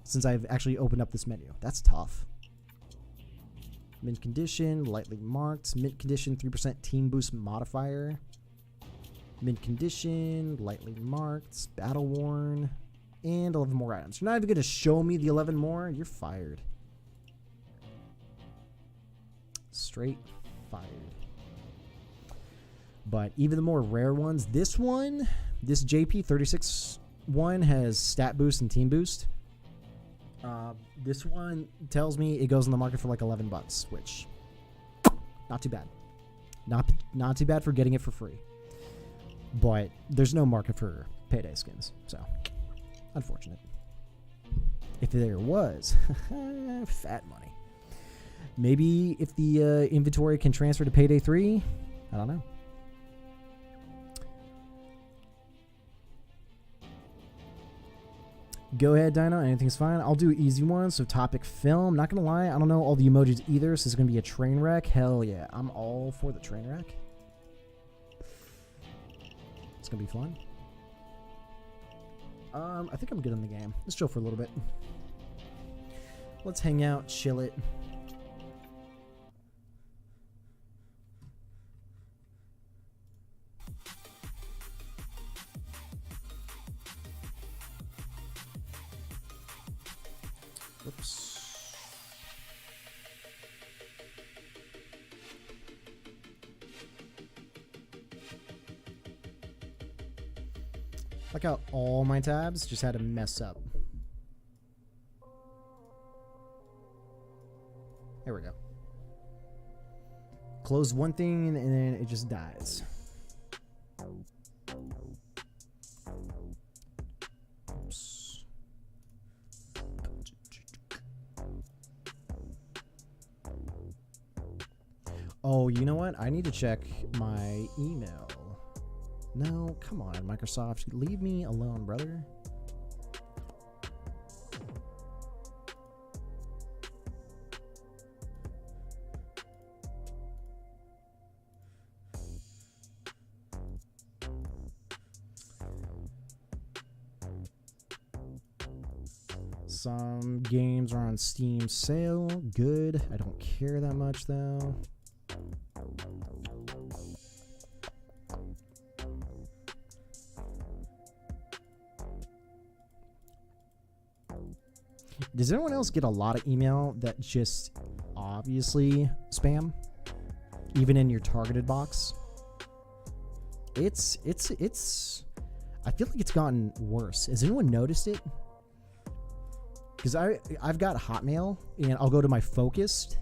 since I've actually opened up this menu. That's tough. Mint condition, lightly marked. Mint condition, 3% team boost modifier. Mint condition, lightly marked. Battle worn, and 11 more items. You're not even going to show me the 11 more? You're fired. Straight fired. But even the more rare ones, this one, this JP36 one has stat boost and team boost. This one tells me it goes on the market for like $11, which not too bad. Not too bad for getting it for free. But there's no market for Payday skins, so unfortunate. If there was, fat money. Maybe if the inventory can transfer to Payday 3, I don't know. Go ahead, Dino. Anything's fine. I'll do easy ones. So topic film. Not going to lie. I don't know all the emojis either. So this is going to be a train wreck. Hell yeah. I'm all for the train wreck. It's going to be fun. I think I'm good in the game. Let's chill for a little bit. Let's hang out, chill it. Oops. Like how all my tabs just had to mess up. There we go. Close one thing and then it just dies. Oops. Oh, you know what? I need to check my email. No, come on, Microsoft. Leave me alone, brother. Some games are on Steam sale. Good. I don't care that much, though. Does anyone else get a lot of email that just obviously spam? Even in your targeted box? It's I feel like it's gotten worse. Has anyone noticed it? Because I've got Hotmail and I'll go to my focused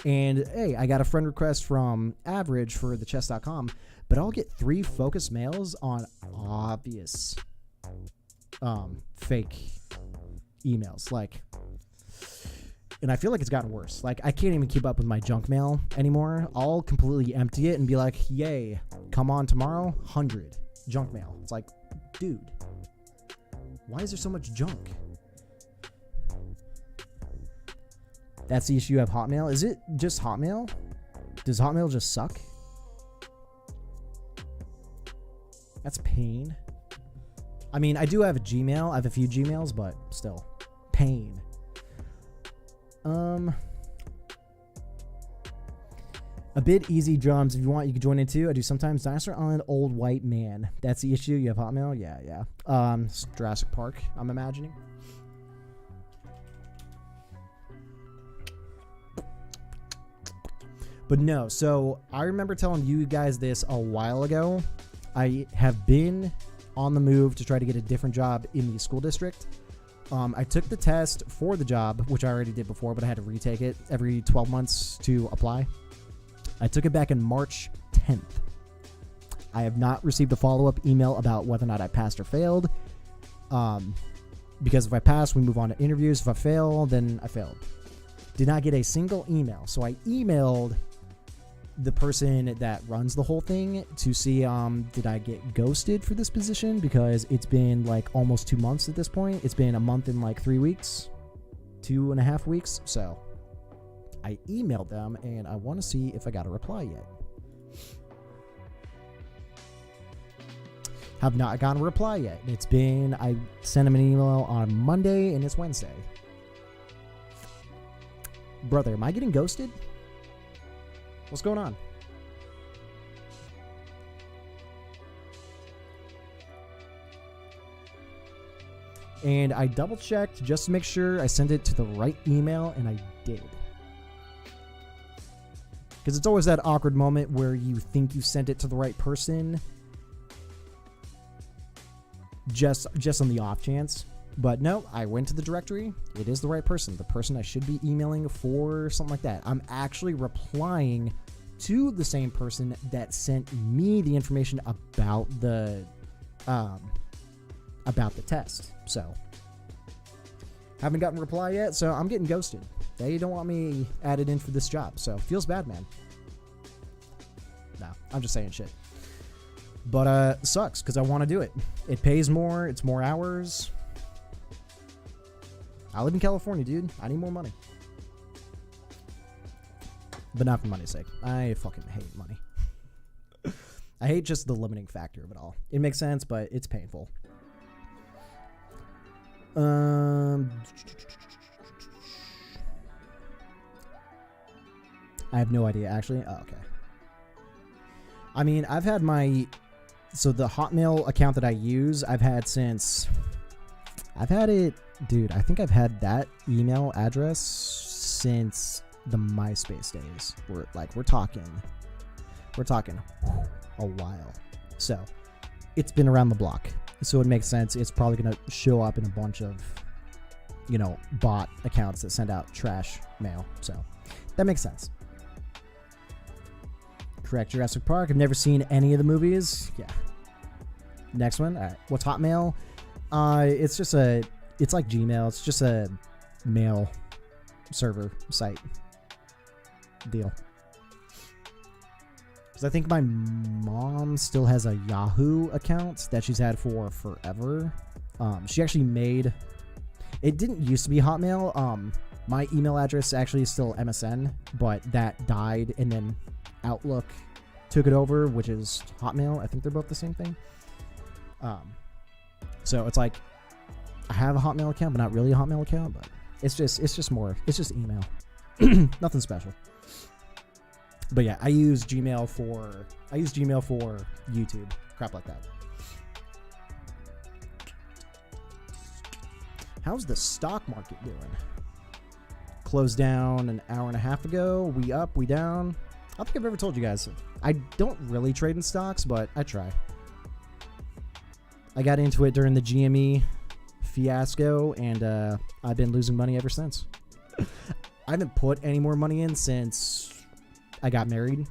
and hey, I got a friend request from Average for the chess.com, but I'll get 3 focused mails on obvious fake emails, like, and I feel like it's gotten worse. Like, I can't even keep up with my junk mail anymore. I'll completely empty it and be like, yay, come on tomorrow, 100 junk mail. It's like, dude, why is there so much junk? That's the issue of Hotmail. Is it just Hotmail? Does Hotmail just suck? That's pain. I mean, I do have a Gmail. I have a few Gmails, but still, pain. A bit easy drums. If you want, you can join in too. I do sometimes. Dinosaur Island, old white man. That's the issue. You have Hotmail? Yeah. Jurassic Park, I'm imagining. But no, so I remember telling you guys this a while ago. I have been on the move to try to get a different job in the school district. I took the test for the job, which I already did before, but I had to retake it every 12 months to apply. I took it back in March 10th. I have not received a follow-up email about whether or not I passed or failed. Because if I pass, we move on to interviews. If I fail, then I failed. Did not get a single email. So I emailed the person that runs the whole thing to see did I get ghosted for this position, because it's been like almost 2 months at this point. It's been a month and like 3 weeks, 2.5 weeks. So I emailed them and I want to see if I got a reply yet. Have not gotten a reply yet. It's been, I sent them an email on Monday and it's Wednesday. Brother, am I getting ghosted? What's going on? And I double checked just to make sure I sent it to the right email, and I did. Because it's always that awkward moment where you think you sent it to the right person, just on the off chance. But no, I went to the directory. It is the right person. The person I should be emailing for something like that. I'm actually replying to the same person that sent me the information about the test. So haven't gotten a reply yet. So I'm getting ghosted. They don't want me added in for this job. So feels bad, man. No, I'm just saying shit. But sucks because I want to do it. It pays more. It's more hours. I live in California, dude. I need more money. But not for money's sake. I fucking hate money. I hate just the limiting factor of it all. It makes sense, but it's painful. I have no idea, actually. Oh, okay. I mean, I've had so the Hotmail account that I use, I've had it, dude, I think I've had that email address since the MySpace days. We're talking a while. So it's been around the block. So it makes sense. It's probably going to show up in a bunch of, bot accounts that send out trash mail. So that makes sense. Correct. Jurassic Park. I've never seen any of the movies. Yeah. Next one. All right. What's Hotmail? It's like Gmail. It's just a mail server site deal. Because I think my mom still has a Yahoo account that she's had for forever. She actually made... It didn't used to be Hotmail. My email address actually is still MSN, but that died, and then Outlook took it over, which is Hotmail. I think they're both the same thing. So it's like I have a Hotmail account, but not really a Hotmail account. But it's just email. Nothing special. But yeah, I use Gmail for YouTube, crap like that. How's the stock market doing? Closed down an hour and a half ago. We up, we down. I don't think I've ever told you guys. I don't really trade in stocks, but I try. I got into it during the GME fiasco, and I've been losing money ever since. I haven't put any more money in since I got married.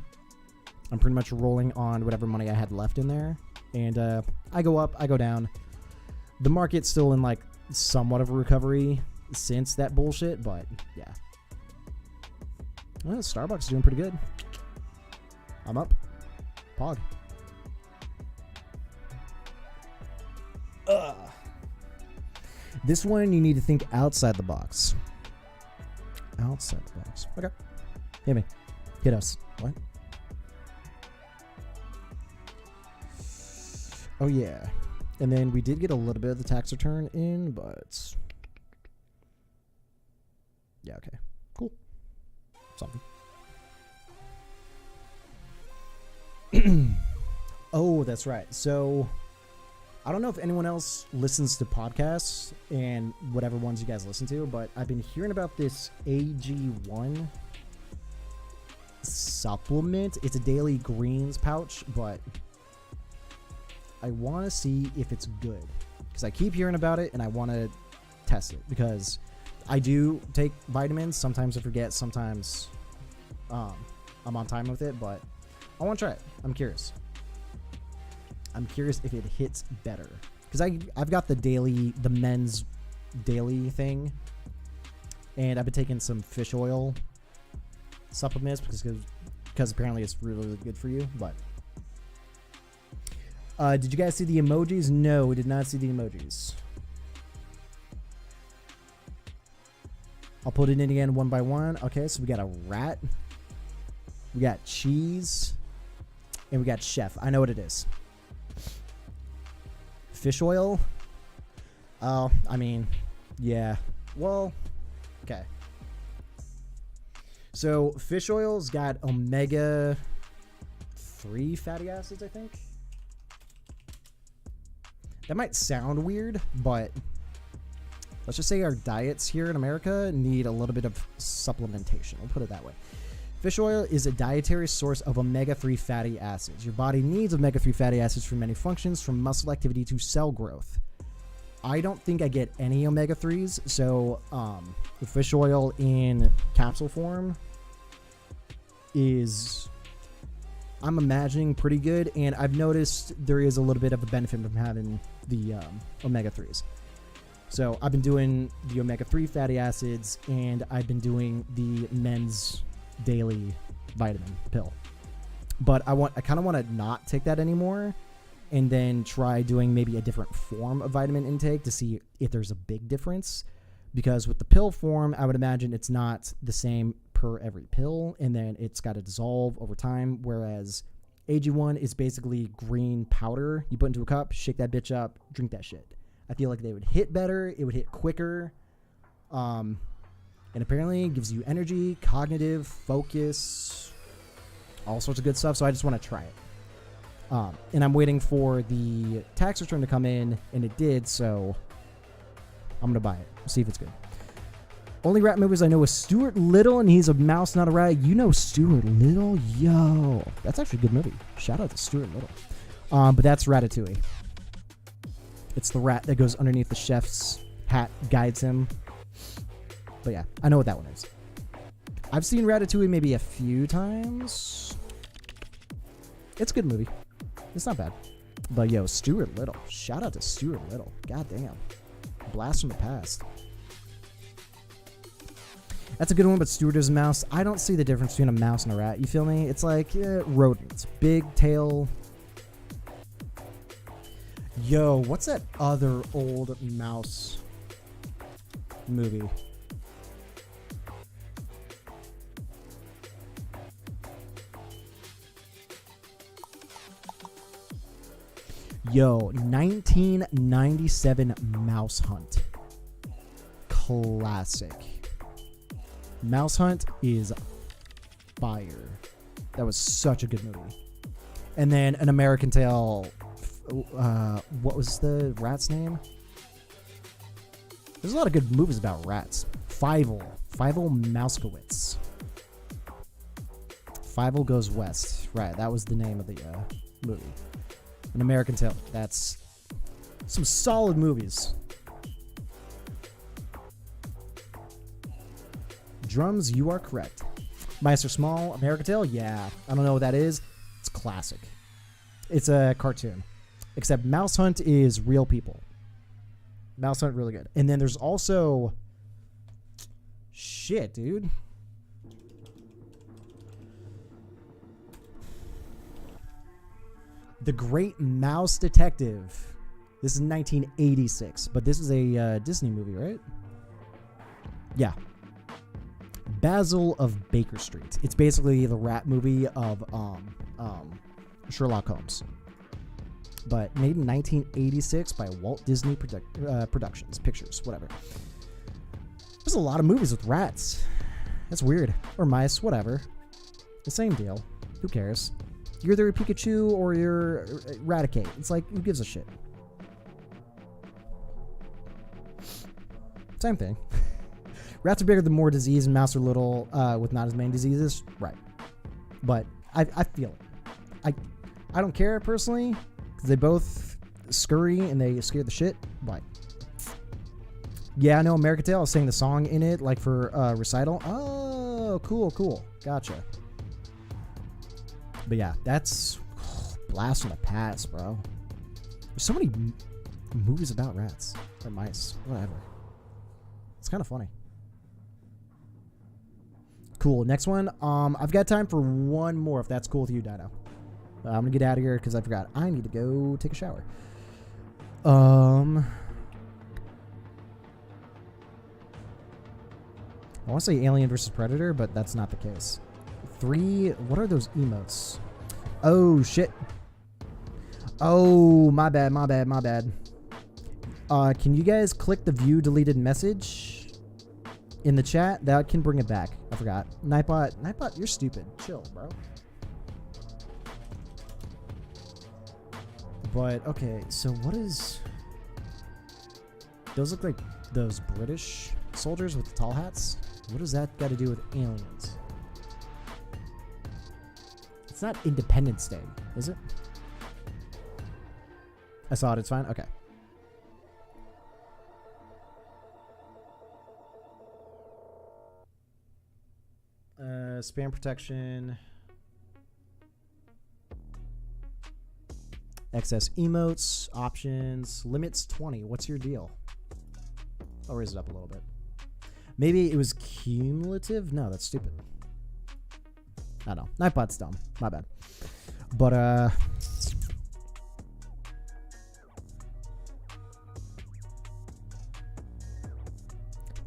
I'm pretty much rolling on whatever money I had left in there. And I go up, I go down. The market's still in like somewhat of a recovery since that bullshit, but yeah. Well, Starbucks is doing pretty good. I'm up. Pog. This one you need to think outside the box. Outside the box. Okay. Hit me. Hit us. What? Oh yeah. And then we did get a little bit of the tax return in, but yeah, okay. something. Oh, that's right. So, I don't know if anyone else listens to podcasts and whatever ones you guys listen to, but I've been hearing about this AG1 supplement. It's a daily greens pouch, but I want to see if it's good because I keep hearing about it and I want to test it because I do take vitamins. Sometimes I forget. Sometimes I'm on time with it, but I want to try it. I'm curious. I'm curious if it hits better because I've got the men's daily thing, and I've been taking some fish oil supplements because apparently it's really, really good for you. But did you guys see the emojis? No, we did not see the emojis. I'll put it in again one by one. Okay, so we got a rat, we got cheese, and we got chef. I know what it is. Fish oil? Oh, I mean, yeah. Well, okay. So, fish oil's got omega-3 fatty acids, I think. That might sound weird, but let's just say our diets here in America need a little bit of supplementation. We'll put it that way. Fish oil is a dietary source of omega-3 fatty acids. Your body needs omega-3 fatty acids for many functions, from muscle activity to cell growth. I don't think I get any omega-3s, so the fish oil in capsule form is, I'm imagining, pretty good, and I've noticed there is a little bit of a benefit from having the omega-3s. So I've been doing the omega-3 fatty acids, and I've been doing the men's daily vitamin pill, but I kind of want to not take that anymore and then try doing maybe a different form of vitamin intake to see if there's a big difference, because with the pill form I would imagine it's not the same per every pill, and then it's got to dissolve over time, whereas AG1 is basically green powder you put into a cup, shake that bitch up, drink that shit. I feel like they would hit better, it would hit quicker, and apparently it gives you energy, cognitive, focus, all sorts of good stuff. So I just want to try it. And I'm waiting for the tax return to come in, and it did, so I'm going to buy it. See if it's good. Only rat movies I know is Stuart Little, and he's a mouse, not a rat. You know Stuart Little? Yo. That's actually a good movie. Shout out to Stuart Little. But that's Ratatouille. It's the rat that goes underneath the chef's hat, guides him. But yeah, I know what that one is. I've seen Ratatouille maybe a few times. It's a good movie. It's not bad. But yo, Stuart Little. Shout out to Stuart Little. God damn. Blast from the past. That's a good one, but Stuart is a mouse. I don't see the difference between a mouse and a rat. You feel me? It's like rodents. Big tail. Yo, what's that other old mouse movie? Yo, 1997 Mouse Hunt. Classic. Mouse Hunt is fire. That was such a good movie. And then An American Tail. What was the rat's name? There's a lot of good movies about rats. Fievel Mouskowitz. Fievel Goes West. Right, that was the name of the movie. An American Tail. That's some solid movies. Drums, you are correct. Meister Small, American Tail? Yeah. I don't know what that is. It's classic. It's a cartoon. Except Mouse Hunt is real people. Mouse Hunt, really good. And then there's also... Shit, dude. The Great Mouse Detective. This is 1986, but this is a Disney movie, right? Yeah. Basil of Baker Street. It's basically the rat movie of Sherlock Holmes. But made in 1986 by Walt Disney Productions. Pictures, whatever. There's a lot of movies with rats. That's weird. Or mice, whatever. The same deal. Who cares? You're either a Pikachu or you're Eradicate. It's like, who gives a shit? Same thing. Rats are bigger than more disease, and mouse are little with not as many diseases. Right. But I feel it. I don't care personally, because they both scurry and they scare the shit. But yeah, I know American Tail. I was saying the song in it, like for recital. Oh, cool. Gotcha. But yeah, that's blast from the past, bro. There's so many movies about rats or mice, whatever. It's kind of funny. Cool. Next one. I've got time for one more, if that's cool with you, Dino. I'm gonna get out of here because I forgot. I need to go take a shower. I want to say Alien versus Predator, but that's not the case. 3. What are those emotes? Oh shit. Oh, my bad. Can you guys click the view deleted message in the chat? That can bring it back. I forgot. Nightbot, you're stupid. Chill, bro. But okay, so what is? Those look like those British soldiers with the tall hats. What does that got to do with aliens? It's not Independence Day, is it? I saw it. It's fine. Okay. Spam protection. Excess emotes. Options. Limits 20. What's your deal? I'll raise it up a little bit. Maybe it was cumulative? No, that's stupid. I don't know. Nightbot's dumb. My bad. But,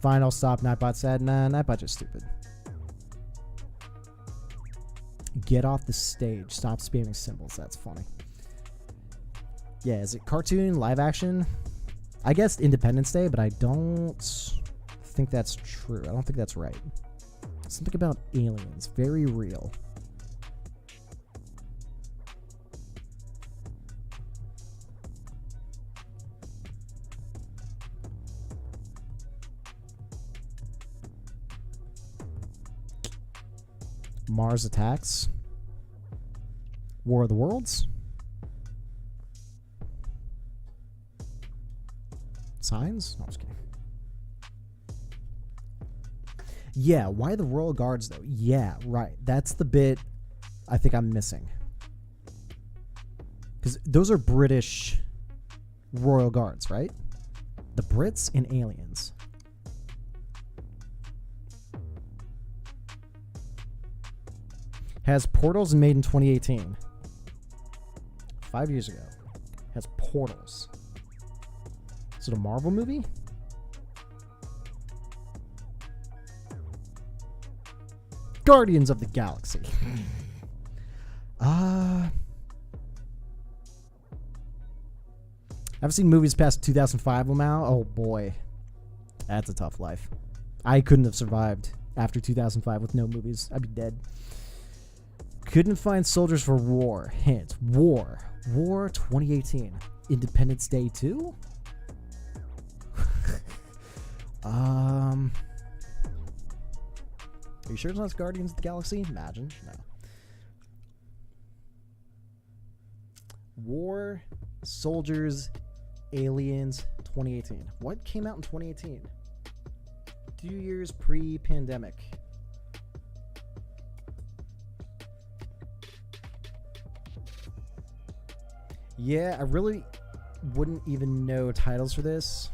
fine, I'll stop. Nightbot said, nah, Nightbot just stupid. Get off the stage. Stop spamming symbols. That's funny. Yeah, is it cartoon, live action? I guess Independence Day, but I don't think that's true. I don't think that's right. Something about aliens. Very real. Mars Attacks. War of the Worlds. Signs? No, I'm just kidding. Yeah, why the Royal Guards though? Yeah, right. That's the bit I think I'm missing. Because those are British Royal Guards, right? The Brits and aliens. Has portals made in 2018. 5 years ago. Has portals. Is it a Marvel movie? Guardians of the Galaxy. I haven't seen movies past 2005 now. Oh boy. That's a tough life. I couldn't have survived after 2005 with no movies. I'd be dead. Couldn't find soldiers for war. Hint. War 2018. Independence Day 2? Are you sure it's not Guardians of the Galaxy? Imagine. No. War, Soldiers, Aliens, 2018. What came out in 2018? 2 years pre-pandemic. Yeah, I really wouldn't even know titles for this.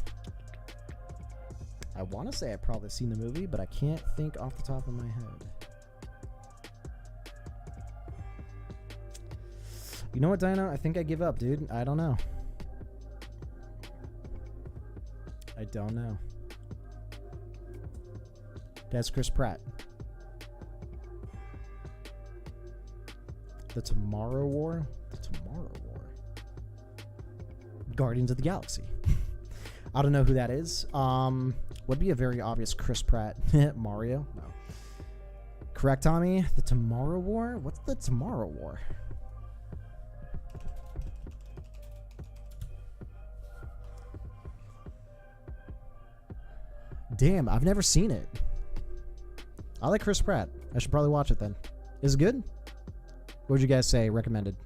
I want to say I've probably seen the movie, but I can't think off the top of my head. You know what, Dino? I think I give up, dude. I don't know. I don't know. That's Chris Pratt. The Tomorrow War? The Tomorrow War. Guardians of the Galaxy. I don't know who that is. Would be a very obvious Chris Pratt. Mario? No. Correct, Tommy? The Tomorrow War? What's the Tomorrow War? Damn, I've never seen it. I like Chris Pratt. I should probably watch it then. Is it good? What would you guys say? Recommended.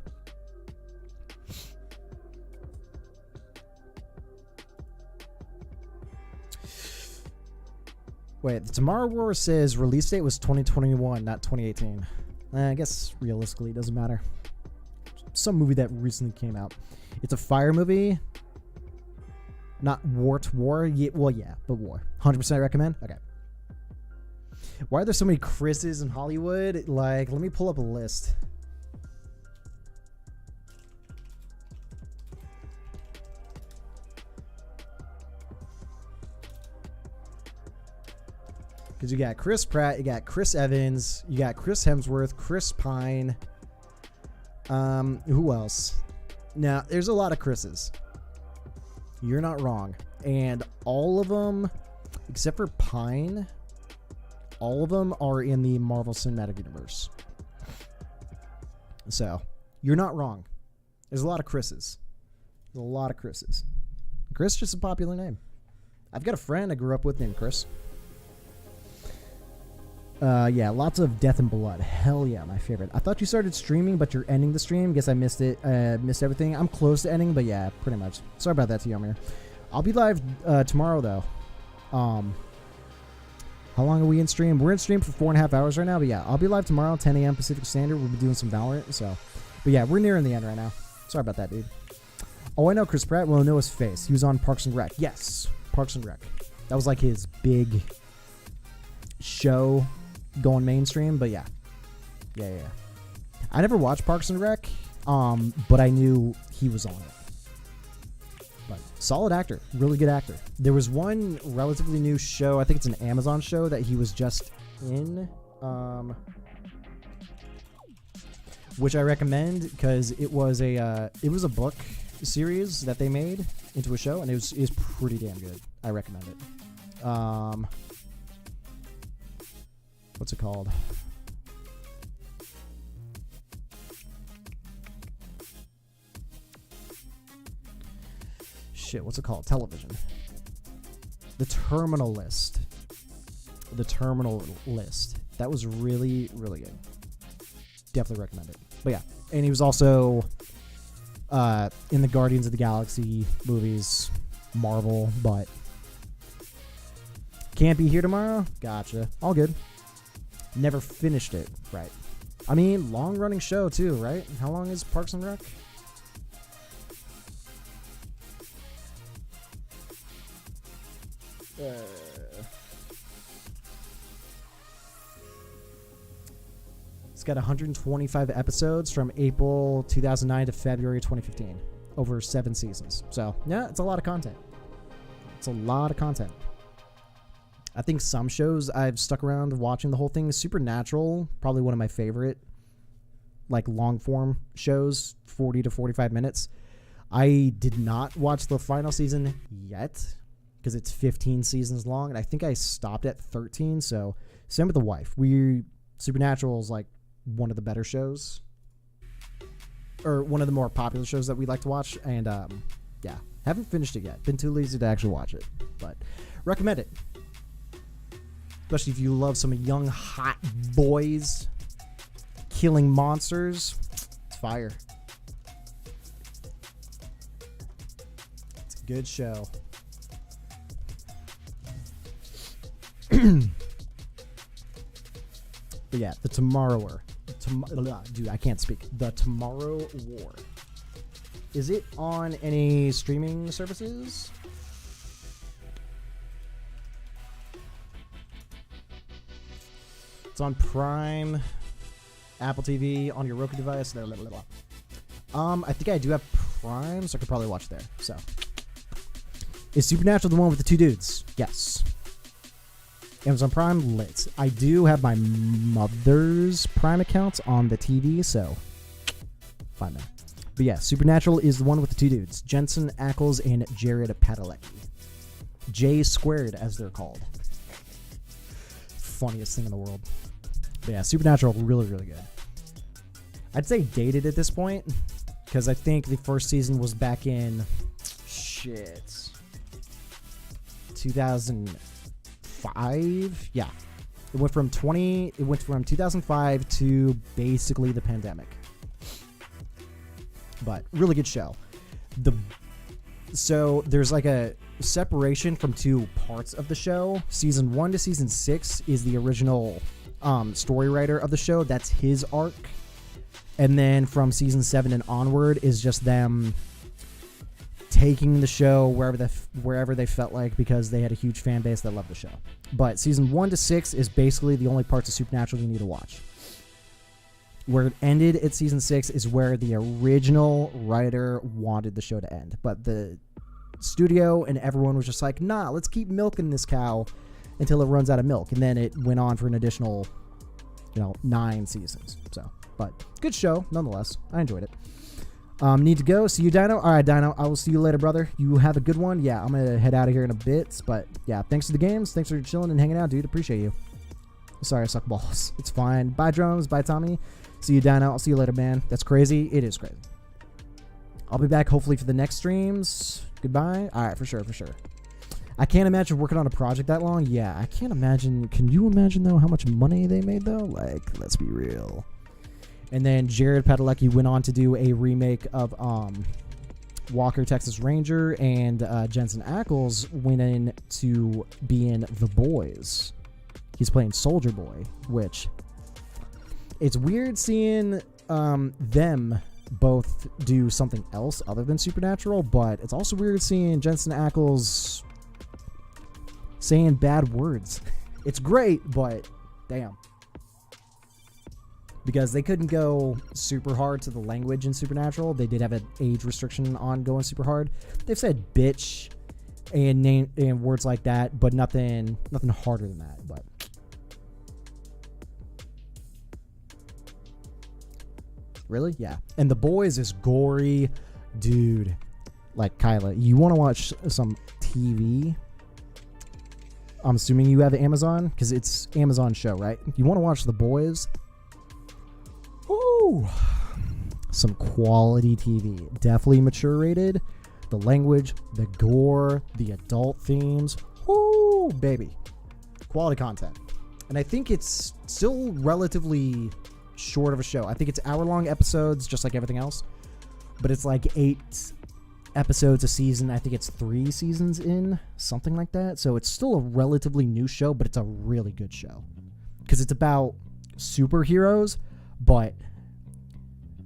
Wait, the Tomorrow War says release date was 2021, not 2018. I guess realistically it doesn't matter. Some movie that recently came out. It's a fire movie. Not war. Yeah, well, yeah, but war. 100% recommend? Okay. Why are there so many Chris's in Hollywood? Like, let me pull up a list. Because you got Chris Pratt, you got Chris Evans, you got Chris Hemsworth, Chris Pine. Who else? Now, there's a lot of Chris's. You're not wrong. And all of them, except for Pine, all of them are in the Marvel Cinematic Universe. So, you're not wrong. There's a lot of Chris's. There's a lot of Chris's. Chris is just a popular name. I've got a friend I grew up with named Chris. Yeah, lots of death and blood. Hell yeah, my favorite. I thought you started streaming, but you're ending the stream. Guess I missed it. Missed everything. I'm close to ending, but yeah, pretty much. Sorry about that, Tiomir. I'll be live tomorrow, though. How long are we in stream? We're in stream for 4.5 hours right now, but yeah, I'll be live tomorrow, 10 a.m. Pacific Standard. We'll be doing some Valorant, so. But yeah, we're nearing the end right now. Sorry about that, dude. Oh, I know Chris Pratt. Well, I know his face. He was on Parks and Rec. Yes, Parks and Rec. That was like his big show going mainstream, but yeah. I never watched Parks and Rec, but I knew he was on it. But solid actor, really good actor. There was one relatively new show, I think it's an Amazon show that he was just in, which I recommend because it was a book series that they made into a show, and it was pretty damn good. I recommend it. What's it called? Shit, what's it called? Television. The Terminal List. The Terminal List. That was really, really good. Definitely recommend it. But yeah, and he was also in the Guardians of the Galaxy movies, Marvel, but can't be here tomorrow? Gotcha. All good. Never finished it, right? I mean, long-running show too, right? How long is Parks and Rec? It's got 125 episodes from April 2009 to February 2015, over 7 seasons. So yeah, it's a lot of content. It's a lot of content. I think some shows I've stuck around watching the whole thing. Supernatural, probably one of my favorite, like long form shows, 40 to 45 minutes. I did not watch the final season yet because it's 15 seasons long, and I think I stopped at 13. So same with the wife. Supernatural is like one of the better shows, or one of the more popular shows that we like to watch, and yeah, haven't finished it yet. Been too lazy to actually watch it, but recommend it. Especially if you love some young, hot boys killing monsters. It's fire. It's a good show. But yeah, the Tomorrower. Dude, I can't speak. The Tomorrow War. Is it on any streaming services? It's on Prime, Apple TV, on your Roku device. Blah, blah, blah, blah. I think I do have Prime, so I could probably watch there. So, is Supernatural the one with the 2 dudes? Yes. Amazon Prime, lit. I do have my mother's Prime account on the TV, so fine there. But yeah, Supernatural is the one with the 2 dudes, Jensen Ackles and Jared Padalecki. J squared, as they're called. Funniest thing in the world. But yeah, Supernatural, really, really good. I'd say dated at this point, because I think the first season was back in 2005. Yeah, it went from 2005 to basically the pandemic. But really good show. So there's like a separation from two parts of the show. Season 1 to season 6 is the original story writer of the show. That's his arc. And then from season 7 and onward is just them taking the show wherever they felt like, because they had a huge fan base that loved the show. But season 1 to 6 is basically the only parts of Supernatural you need to watch. Where it ended at season 6 is where the original writer wanted the show to end. But the studio and everyone was just like, nah, let's keep milking this cow until it runs out of milk. And then it went on for an additional, 9 seasons. So, but good show nonetheless. I enjoyed it. Need to go. See you, Dino. All right, Dino. I will see you later, brother. You have a good one. Yeah, I'm going to head out of here in a bit. But yeah, thanks for the games. Thanks for chilling and hanging out, dude. Appreciate you. Sorry, I suck balls. It's fine. Bye, Drones. Bye, Tommy. See you, Dino. I'll see you later, man. That's crazy. It is crazy. I'll be back hopefully for the next streams. Goodbye. All right, for sure. I can't imagine working on a project that long. Yeah, I can't imagine. Can you imagine, though, how much money they made, though? Like, let's be real. And then Jared Padalecki went on to do a remake of Walker, Texas Ranger, and Jensen Ackles went in to be in The Boys. He's playing Soldier Boy, which it's weird seeing them both do something else other than Supernatural, but it's also weird seeing Jensen Ackles saying bad words. It's great, but damn. Because they couldn't go super hard to the language in Supernatural. They did have an age restriction on going super hard. They've said bitch and words like that, but nothing harder than that. But really, yeah. And The Boys is gory, dude. Like, Kyla, you want to watch some TV? I'm assuming you have Amazon, because it's Amazon show, right? You want to watch The Boys? Ooh, some quality TV. Definitely mature rated. The language, the gore, the adult themes. Woo, baby. Quality content. And I think it's still relatively short of a show. I think it's hour-long episodes, just like everything else. But it's like 8 episodes a season. I think it's 3 seasons in, something like that. So it's still a relatively new show, but it's a really good show. Because it's about superheroes. But,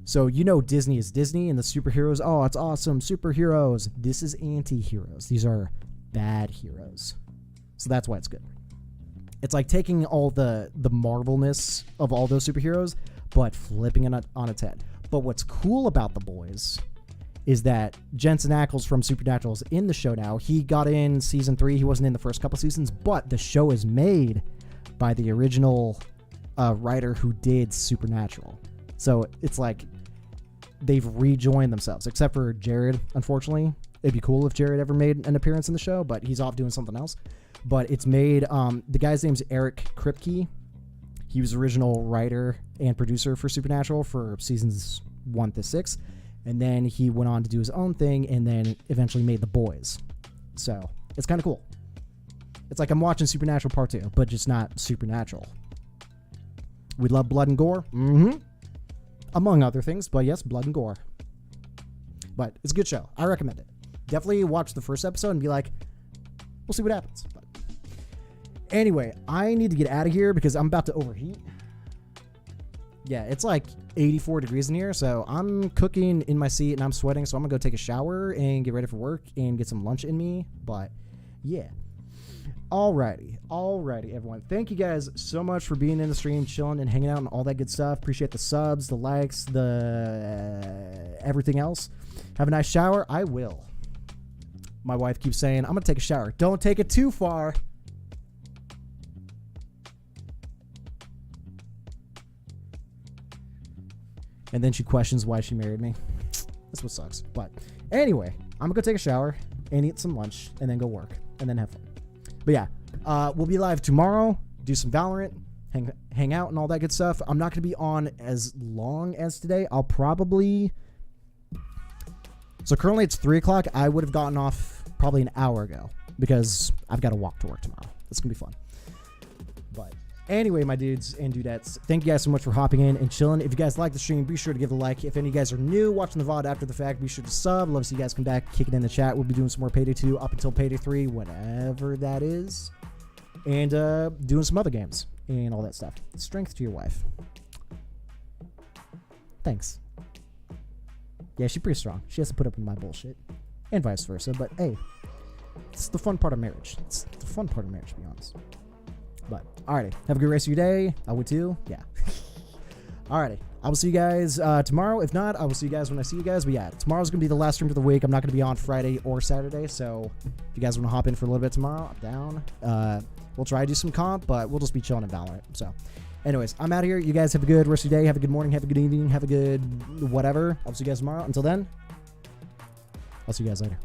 so Disney is Disney and the superheroes, oh, it's awesome, superheroes. This is anti-heroes. These are bad heroes. So that's why it's good. It's like taking all the Marvelness of all those superheroes, but flipping it on its head. But what's cool about The Boys is that Jensen Ackles from Supernatural is in the show now. He got in season 3. He wasn't in the first couple seasons, but the show is made by the original writer who did Supernatural. So it's like they've rejoined themselves, except for Jared, unfortunately. It'd be cool if Jared ever made an appearance in the show, but he's off doing something else. But it's made, the guy's name's Eric Kripke. He was original writer and producer for Supernatural for seasons 1 to 6. And then he went on to do his own thing and then eventually made The Boys. So it's kind of cool. It's like I'm watching Supernatural Part 2, but just not Supernatural. We love blood and gore. Mm-hmm. Among other things, but yes, blood and gore. But it's a good show. I recommend it. Definitely watch the first episode and be like, we'll see what happens. But anyway, I need to get out of here because I'm about to overheat. Yeah, it's like 84 degrees in here, so I'm cooking in my seat and I'm sweating, so I'm going to go take a shower and get ready for work and get some lunch in me. But yeah. Alrighty, everyone. Thank you guys so much for being in the stream, chilling and hanging out and all that good stuff. Appreciate the subs, the likes, the everything else. Have a nice shower. I will. My wife keeps saying, I'm going to take a shower. Don't take it too far. And then she questions why she married me. That's what sucks. But anyway, I'm going to go take a shower and eat some lunch and then go work and then have fun. But yeah, we'll be live tomorrow, do some Valorant, hang hang out and all that good stuff. I'm not going to be on as long as today. I'll probably... So currently it's 3 o'clock. I would have gotten off probably an hour ago because I've got to walk to work tomorrow. It's going to be fun. But anyway, my dudes and dudettes, thank you guys so much for hopping in and chilling. If you guys like the stream, be sure to give it a like. If any of you guys are new watching the VOD after the fact, be sure to sub. Love to see you guys come back, kick it in the chat. We'll be doing some more Payday 2 up until Payday 3, whenever that is. And doing some other games and all that stuff. Strength to your wife. Thanks. Yeah, she's pretty strong. She has to put up with my bullshit. And vice versa. But hey, it's the fun part of marriage. It's the fun part of marriage, to be honest. But, alrighty. Have a good rest of your day. I would too. Yeah. Alrighty. I will see you guys tomorrow. If not, I will see you guys when I see you guys. But yeah, tomorrow's going to be the last stream of the week. I'm not going to be on Friday or Saturday. So if you guys want to hop in for a little bit tomorrow, I'm down. We'll try to do some comp, but we'll just be chilling in Valorant. So anyways, I'm out of here. You guys have a good rest of your day. Have a good morning. Have a good evening. Have a good whatever. I'll see you guys tomorrow. Until then, I'll see you guys later.